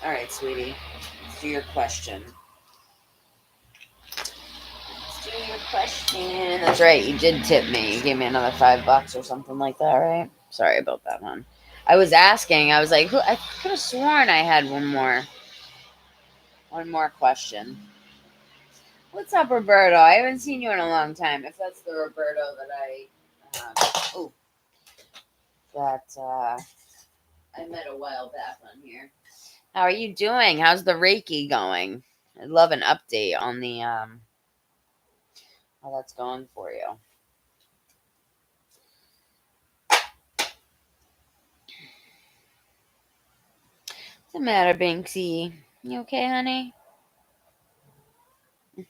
All right, sweetie, let's do your question. That's right. You did tip me. You gave me another $5 or something like that, right? Sorry about that one. I was asking. I was like, I could have sworn I had one more question. What's up, Roberto? I haven't seen you in a long time. If that's the Roberto that I met a while back on here. How are you doing? How's the Reiki going? I'd love an update on the how that's going for you. What's the matter, Banksy? You okay, honey?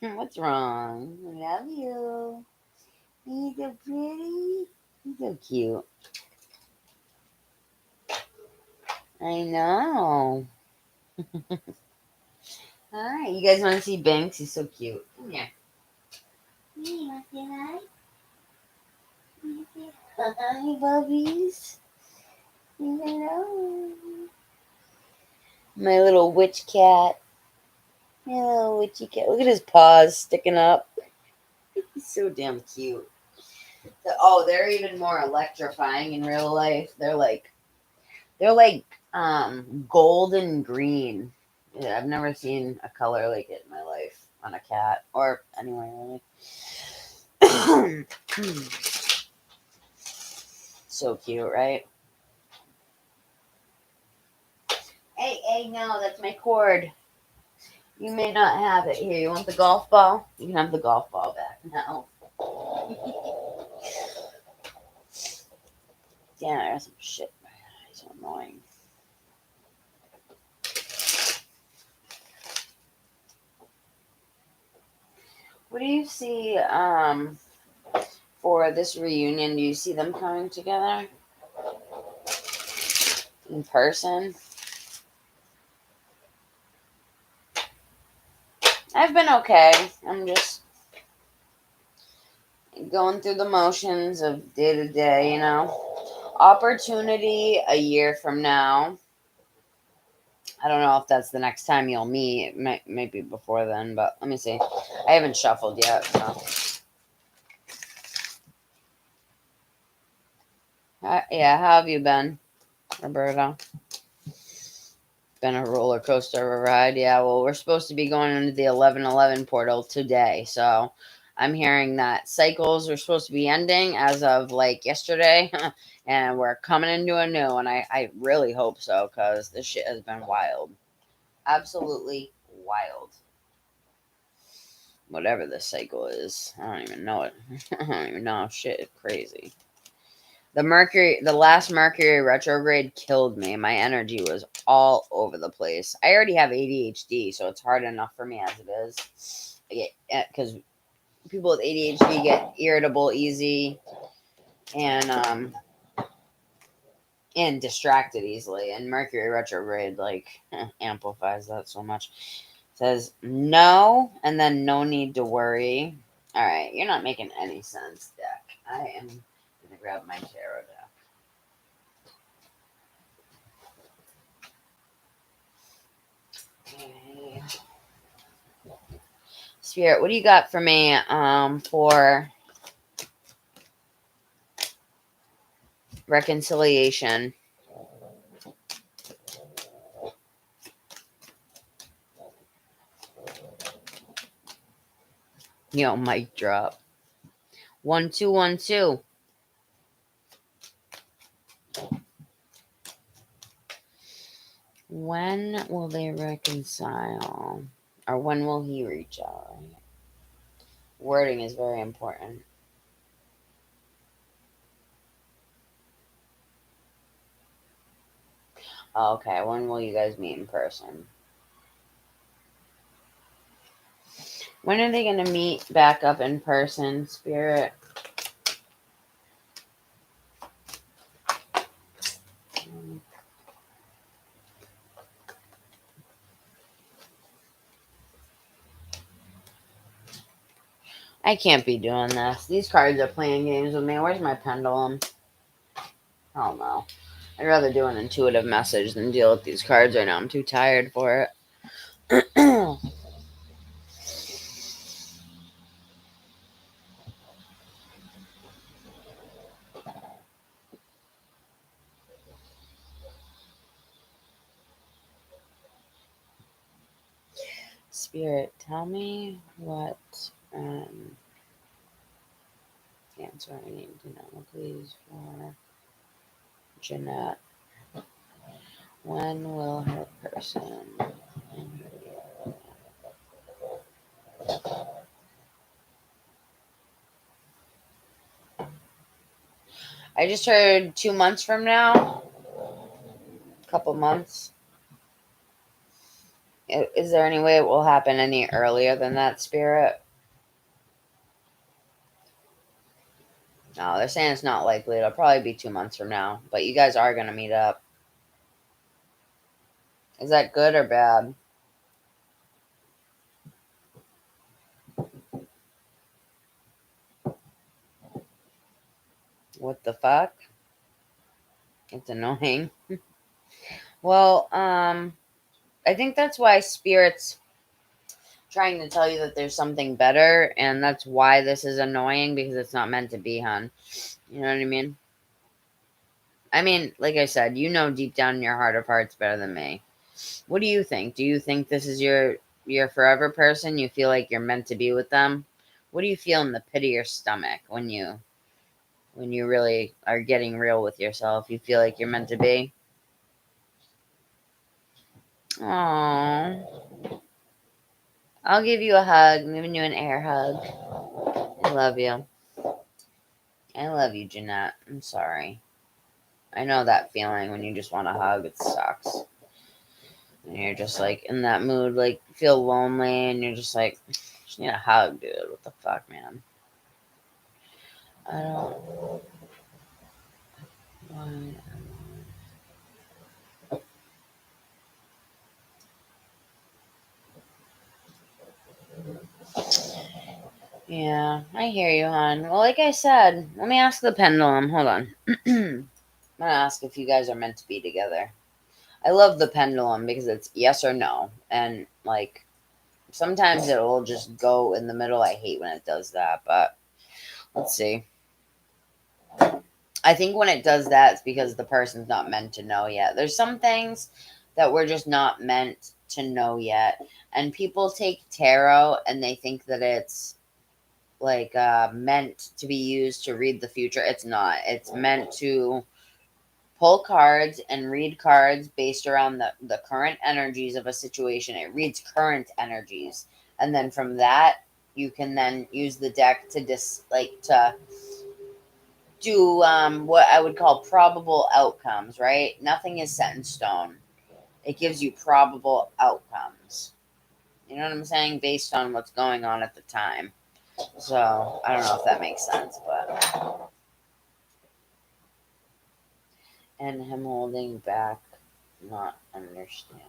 What's wrong? I love you. He's so pretty. He's so cute. I know. Hi. You guys want to see Banks? He's so cute. Come here. Hey, you want to say hi? Hi, bubbies. Hello. My little witch cat. Hello, witchy cat. Look at his paws sticking up. He's so damn cute. They're even more electrifying in real life. They're like golden green. Yeah, I've never seen a color like it in my life on a cat or anywhere really. So cute, right? Hey, no, that's my cord. You may not have it here. You want the golf ball? You can have the golf ball back now. Damn, I got some shit in my eyes. So annoying. What do you see for this reunion? Do you see them coming together in person? I've been okay. I'm just going through the motions of day to day, Opportunity a year from now. I don't know if that's the next time you'll meet. It might be before then, but let me see. I haven't shuffled yet, so. Yeah, how have you been, Roberta? Been a roller coaster of a ride. Yeah, well, we're supposed to be going into the 11/11 portal today, so I'm hearing that cycles are supposed to be ending as of like yesterday, and we're coming into a new, and I really hope so because this shit has been wild. Absolutely wild. Whatever this cycle is, I don't even know it. I don't even know. Shit is crazy. The last Mercury retrograde killed me. My energy was all over the place. I already have ADHD, so it's hard enough for me as it is. Because people with ADHD get irritable easy and distracted easily. And Mercury retrograde amplifies that so much. It says no, and then no need to worry. All right, you're not making any sense, deck. I am gonna grab my tarot deck. Okay. Spirit, what do you got for me? For reconciliation. Yo, mic drop. 1212. When will they reconcile? Or when will he reach out? Wording is very important. Okay, when will you guys meet in person? When are they going to meet back up in person, Spirit? I can't be doing this. These cards are playing games with me. Where's my pendulum? Oh no. I'd rather do an intuitive message than deal with these cards right now. I'm too tired for it. Spirit, tell me what answer I need to know, please, for Jeanette. When will her person? I just heard 2 months from now. A couple months. Is there any way it will happen any earlier than that, Spirit? No, they're saying it's not likely. It'll probably be 2 months from now. But you guys are going to meet up. Is that good or bad? What the fuck? It's annoying. Well, I think that's why Spirit's trying to tell you that there's something better, and that's why this is annoying, because it's not meant to be, hon. You know what I mean? I mean, like I said, you know deep down in your heart of hearts better than me. What do you think? Do you think this is your forever person? You feel like you're meant to be with them? What do you feel in the pit of your stomach when you really are getting real with yourself? You feel like you're meant to be? Oh, I'll give you a hug. I'm giving you an air hug. I love you. I love you, Jeanette. I'm sorry. I know that feeling when you just want a hug. It sucks. And you're just like in that mood, like feel lonely, and you're just like, just need a hug, dude. What the fuck, man? I don't. Why? Yeah, I hear you, hon. Well, like I said, let me ask the pendulum. Hold on. I'm gonna ask if you guys are meant to be together. I love the pendulum because it's yes or no, and like sometimes it will just go in the middle. I hate when it does that, but let's see. I think when it does that, it's because the person's not meant to know yet. There's some things that we're just not meant to know yet, and people take tarot and they think that it's like meant to be used to read the future. It's not. It's meant to pull cards and read cards based around the current energies of a situation. It reads current energies, and then from that you can then use the deck to to do what I would call probable outcomes. Right? Nothing is set in stone. It gives you probable outcomes. You know what I'm saying? Based on what's going on at the time. So I don't know if that makes sense, but and him holding back, not understanding.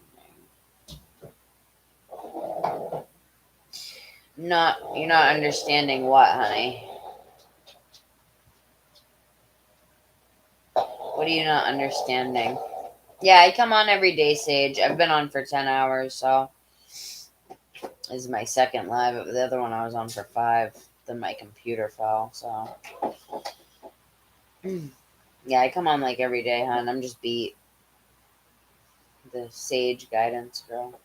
You're not understanding what, honey? What are you not understanding? Yeah, I come on every day, Sage. I've been on for 10 hours, so this is my second live. The other one I was on for 5. Then my computer fell, so. Yeah, I come on like every day, hon. I'm just beat. The Sage guidance girl.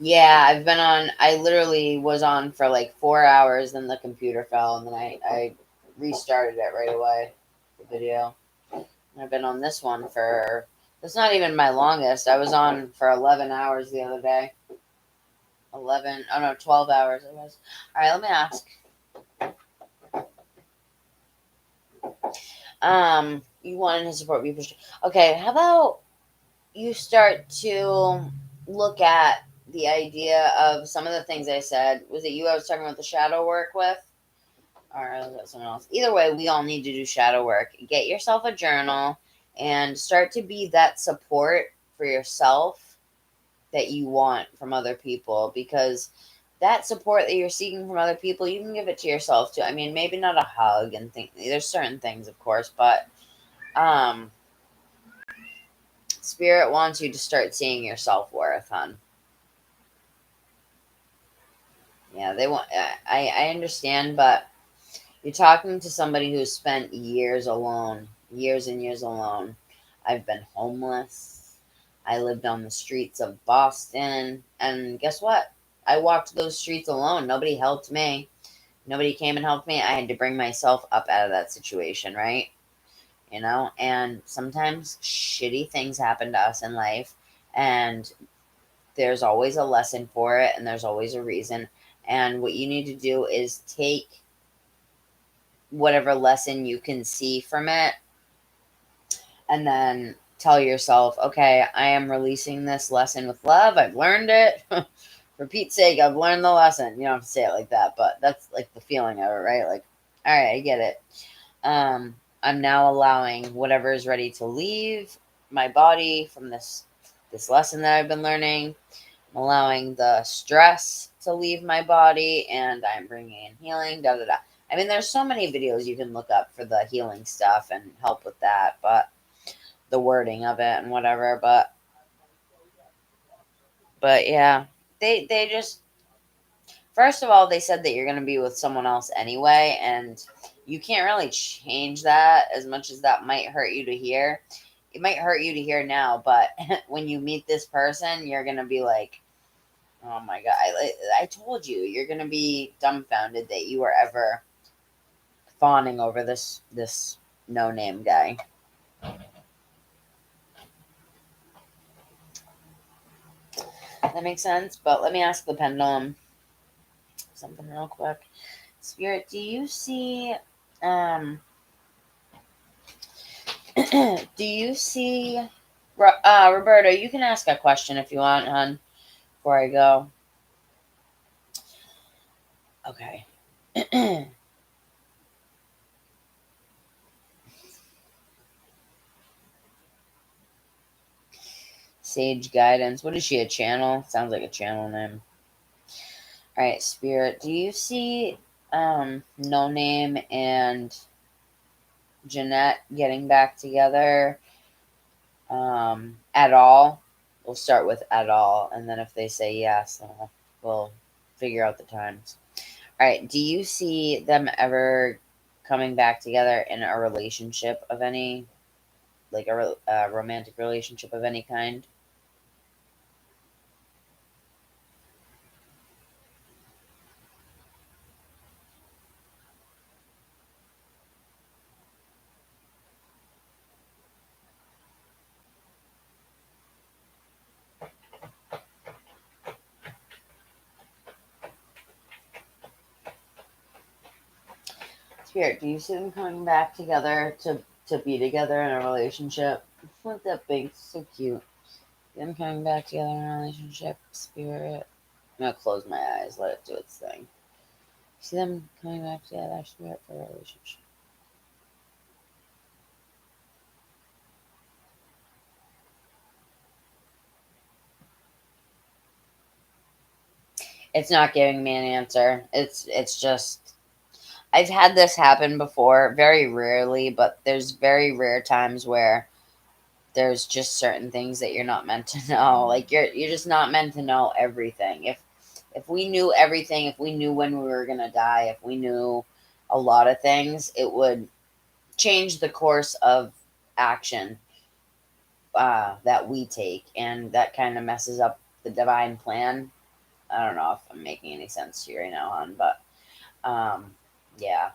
Yeah, I've been on. I literally was on for like 4 hours, then the computer fell, and then I restarted it right away. The video. I've been on this one for. It's not even my longest. I was on for 11 hours the other day. 11. Oh no, 12 hours it was. All right, let me ask. You wanted to support me. Okay, how about you start to look at the idea of some of the things I said. Was it you I was talking about the shadow work with? Or was it someone else? Either way, we all need to do shadow work. Get yourself a journal and start to be that support for yourself that you want from other people, because that support that you're seeking from other people, you can give it to yourself too. I mean, maybe not a hug and think there's certain things, of course, but spirit wants you to start seeing your self-worth, hon. Yeah, they want. I understand, but you're talking to somebody who's spent years alone, years and years alone. I've been homeless. I lived on the streets of Boston, and guess what? I walked those streets alone. Nobody helped me. Nobody came and helped me. I had to bring myself up out of that situation, right? And sometimes shitty things happen to us in life, and there's always a lesson for it, and there's always a reason. And what you need to do is take whatever lesson you can see from it, and then tell yourself, okay, I am releasing this lesson with love. I've learned it. For Pete's sake, I've learned the lesson. You don't have to say it like that, but that's like the feeling of it, right? Like, all right, I get it. I'm now allowing whatever is ready to leave my body from this lesson that I've been learning. I'm allowing the stress to leave my body, and I'm bringing in healing. Da da da. I mean, there's so many videos you can look up for the healing stuff and help with that, but the wording of it and whatever. But yeah, they just, first of all, they said that you're going to be with someone else anyway, and you can't really change that, as much as that might hurt you to hear. It might hurt you to hear now, but when you meet this person, you're going to be like, oh my God, I told you, you're going to be dumbfounded that you were ever fawning over this no name guy. That makes sense, but let me ask the pendulum something real quick. Spirit, do you see do you see Roberto, you can ask a question if you want, hon, before I go. Okay. Sage guidance. What is she, a channel? Sounds like a channel name. All right, Spirit, do you see No Name and Jeanette getting back together at all? We'll start with at all, and then if they say yes, we'll figure out the times. All right, do you see them ever coming back together in a relationship of any, like a romantic relationship of any kind? Spirit, do you see them coming back together to be together in a relationship? Look at that big, so cute. Them coming back together in a relationship, Spirit. I'm gonna close my eyes, let it do its thing. See them coming back together, Spirit, for a relationship. It's not giving me an answer. It's just I've had this happen before, very rarely, but there's very rare times where there's just certain things that you're not meant to know. Like you're just not meant to know everything. If we knew everything, if we knew when we were gonna die, if we knew a lot of things, it would change the course of action that we take, and that kind of messes up the divine plan. I don't know if I'm making any sense to you right now, hon, but yeah,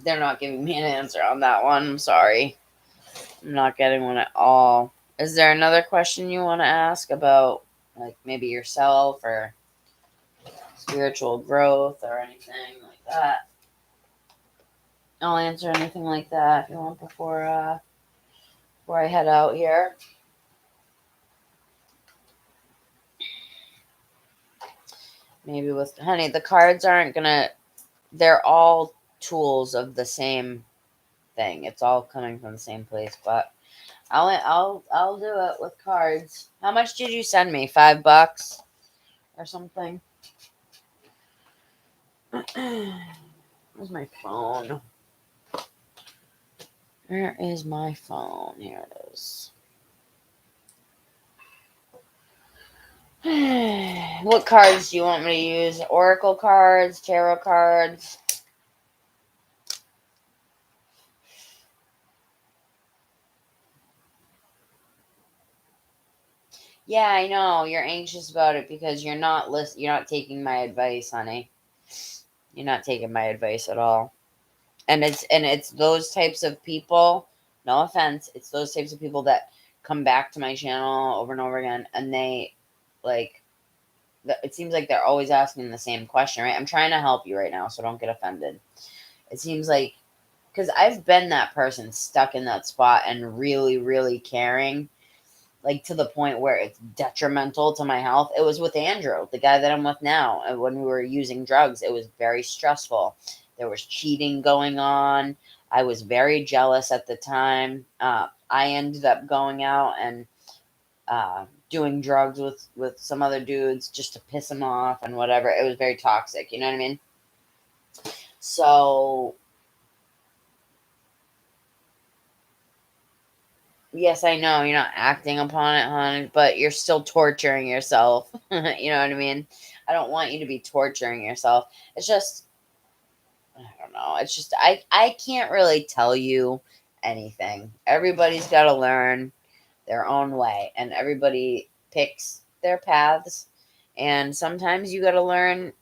they're not giving me an answer on that one. I'm sorry. I'm not getting one at all. Is there another question you want to ask about, like maybe yourself or spiritual growth or anything like that? I'll answer anything like that if you want before I head out here. Maybe with honey, the cards aren't gonna. They're all tools of the same thing. It's all coming from the same place, but I'll do it with cards. How much did you send me? $5 or something? Where's my phone? Where is my phone? Here it is. What cards do you want me to use? Oracle cards, tarot cards? Yeah, I know you're anxious about it because you're not taking my advice, honey. You're not taking my advice at all. And it's those types of people, no offense, it's those types of people that come back to my channel over and over again, and they like it seems like they're always asking the same question, right? I'm trying to help you right now, so don't get offended. It seems like because I've been that person stuck in that spot and really, really caring, like to the point where it's detrimental to my health. It was with Andrew, the guy that I'm with now, and when we were using drugs, it was very stressful. There was cheating going on. I was very jealous at the time. I ended up going out and doing drugs with some other dudes just to piss him off and whatever. It was very toxic. You know what I mean? So yes, I know you're not acting upon it, hon, but you're still torturing yourself. You know what I mean? I don't want you to be torturing yourself. It's just, I don't know. It's just, I can't really tell you anything. Everybody's got to learn their own way, and everybody picks their paths. And sometimes you got to learn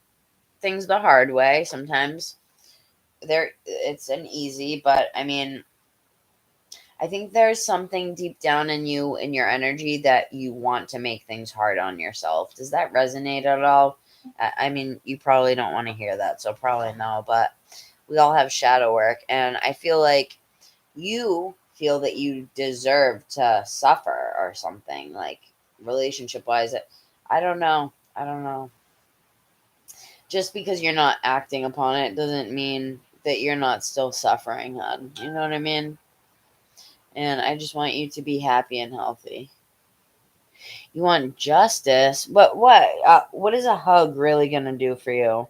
things the hard way. Sometimes it's an easy, but I mean, I think there's something deep down in you, in your energy, that you want to make things hard on yourself. Does that resonate at all? I mean, you probably don't want to hear that, so probably no, but we all have shadow work, and I feel like you feel that you deserve to suffer or something, like relationship wise. I don't know. I don't know. Just because you're not acting upon it doesn't mean that you're not still suffering, hon. You know what I mean? And I just want you to be happy and healthy. You want justice? But what is a hug really gonna do for you?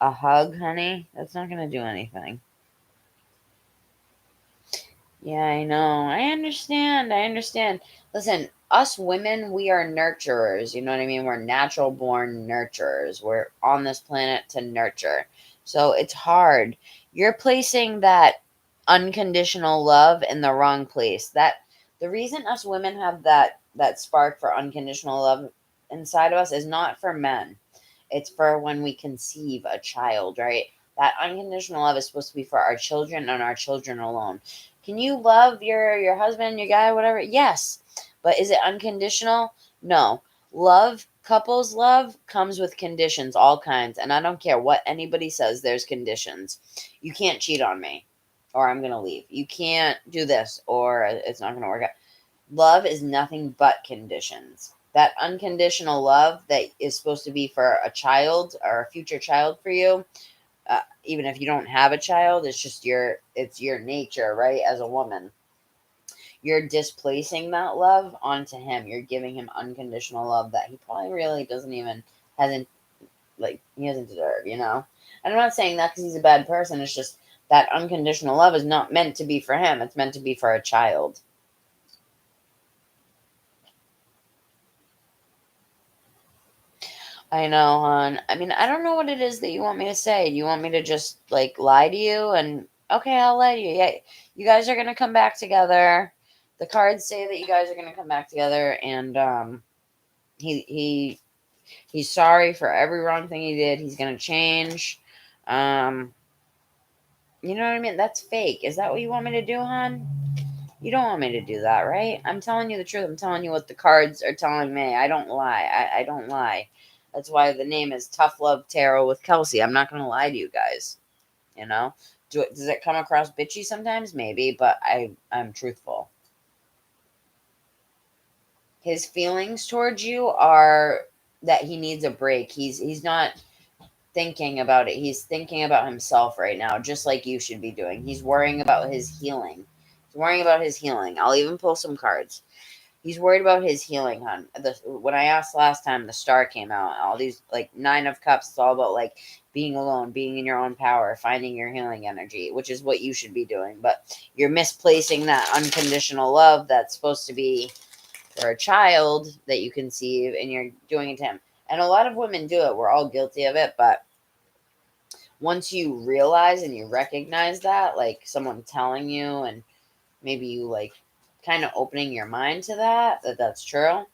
A hug, honey? That's not gonna do anything. Yeah, I know. I understand. I understand. Listen, us women, we are nurturers. You know what I mean? We're natural born nurturers. We're on this planet to nurture. So it's hard. You're placing that unconditional love in the wrong place. That the reason us women have that spark for unconditional love inside of us is not for men. It's for when we conceive a child, right? That unconditional love is supposed to be for our children and our children alone. Can you love your husband, your guy, whatever? Yes. But is it unconditional? No. Love, couples love comes with conditions, all kinds. And I don't care what anybody says, there's conditions. You can't cheat on me or I'm going to leave. You can't do this or it's not going to work out. Love is nothing but conditions. That unconditional love that is supposed to be for a child or a future child for you, even if you don't have a child, it's your nature, right? As a woman, you're displacing that love onto him. You're giving him unconditional love that he probably really doesn't even, hasn't, like, he doesn't deserve, you know? And I'm not saying that because he's a bad person. It's just that unconditional love is not meant to be for him. It's meant to be for a child. I know, hon. I mean, I don't know what it is that you want me to say. Do you want me to just, like, lie to you? And okay, I'll lie to you. Yeah, you guys are gonna come back together. The cards say that you guys are gonna come back together, and he he's sorry for every wrong thing he did. He's gonna change. Um, you know what I mean? That's fake. Is that what you want me to do, hon? You don't want me to do that, right? I'm telling you the truth. I'm telling you what the cards are telling me. I don't lie. I don't lie. That's why the name is Tough Love Tarot with Kelsey. I'm not going to lie to you guys. You know? Does it come across bitchy sometimes? Maybe, but I'm truthful. His feelings towards you are that he needs a break. He's not thinking about it. He's thinking about himself right now, just like you should be doing. He's worrying about his healing. He's worrying about his healing. I'll even pull some cards. He's worried about his healing, hon. When I asked last time, the star came out. All these, like, Nine of Cups. It's all about, like, being alone, being in your own power, finding your healing energy, which is what you should be doing. But you're misplacing that unconditional love that's supposed to be for a child that you conceive, and you're doing it to him. And a lot of women do it. We're all guilty of it, but once you realize and you recognize that, like someone telling you, and maybe you, like, kind of opening your mind to that's true,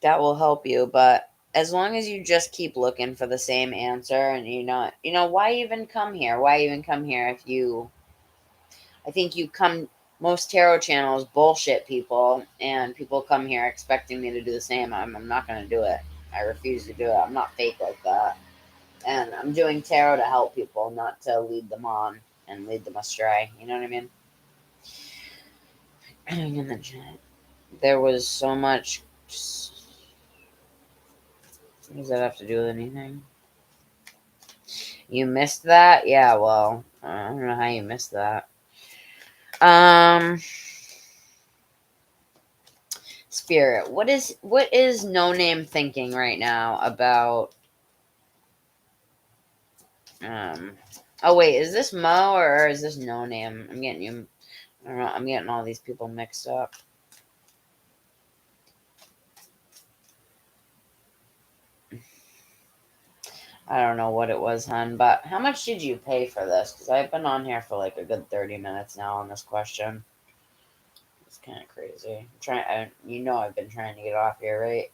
that will help you. But as long as you just keep looking for the same answer, and why even come here? Why even come here if you, I think you come, most tarot channels bullshit people, and people come here expecting me to do the same. I'm not going to do it. I refuse to do it. I'm not fake like that. And I'm doing tarot to help people, not to lead them on and lead them astray. You know what I mean? In the chat, there was so much. What does that have to do with anything? You missed that? Yeah, well, I don't know how you missed that. Spirit, what is No Name thinking right now about oh wait, is this Mo or is this No Name? I'm getting you, I don't know, I'm getting all these people mixed up. I don't know what it was, hon, but how much did you pay for this? Because I've been on here for like a good 30 minutes now on this question. It's kind of crazy. I've been trying to get off here, right?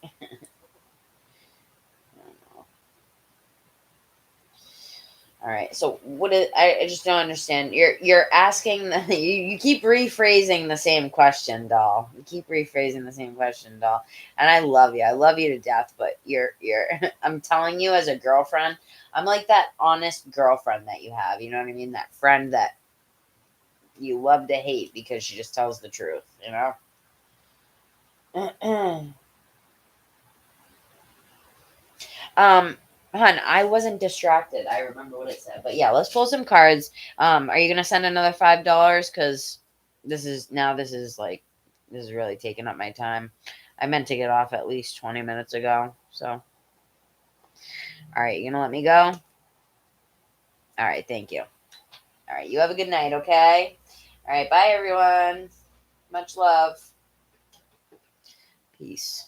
All right. So what is? I just don't understand. You're asking you keep rephrasing the same question, doll. You keep rephrasing the same question, doll. And I love you. I love you to death. But you're. I'm telling you, as a girlfriend, I'm like that honest girlfriend that you have. You know what I mean? That friend that you love to hate because she just tells the truth. You know. Um, Hun, I wasn't distracted. I remember what it said. But yeah, let's pull some cards. Are you gonna send another $5? Because this is really taking up my time. I meant to get off at least 20 minutes ago. So, all right, you gonna let me go? All right, thank you. All right, you have a good night. Okay. All right, bye everyone. Much love. Peace.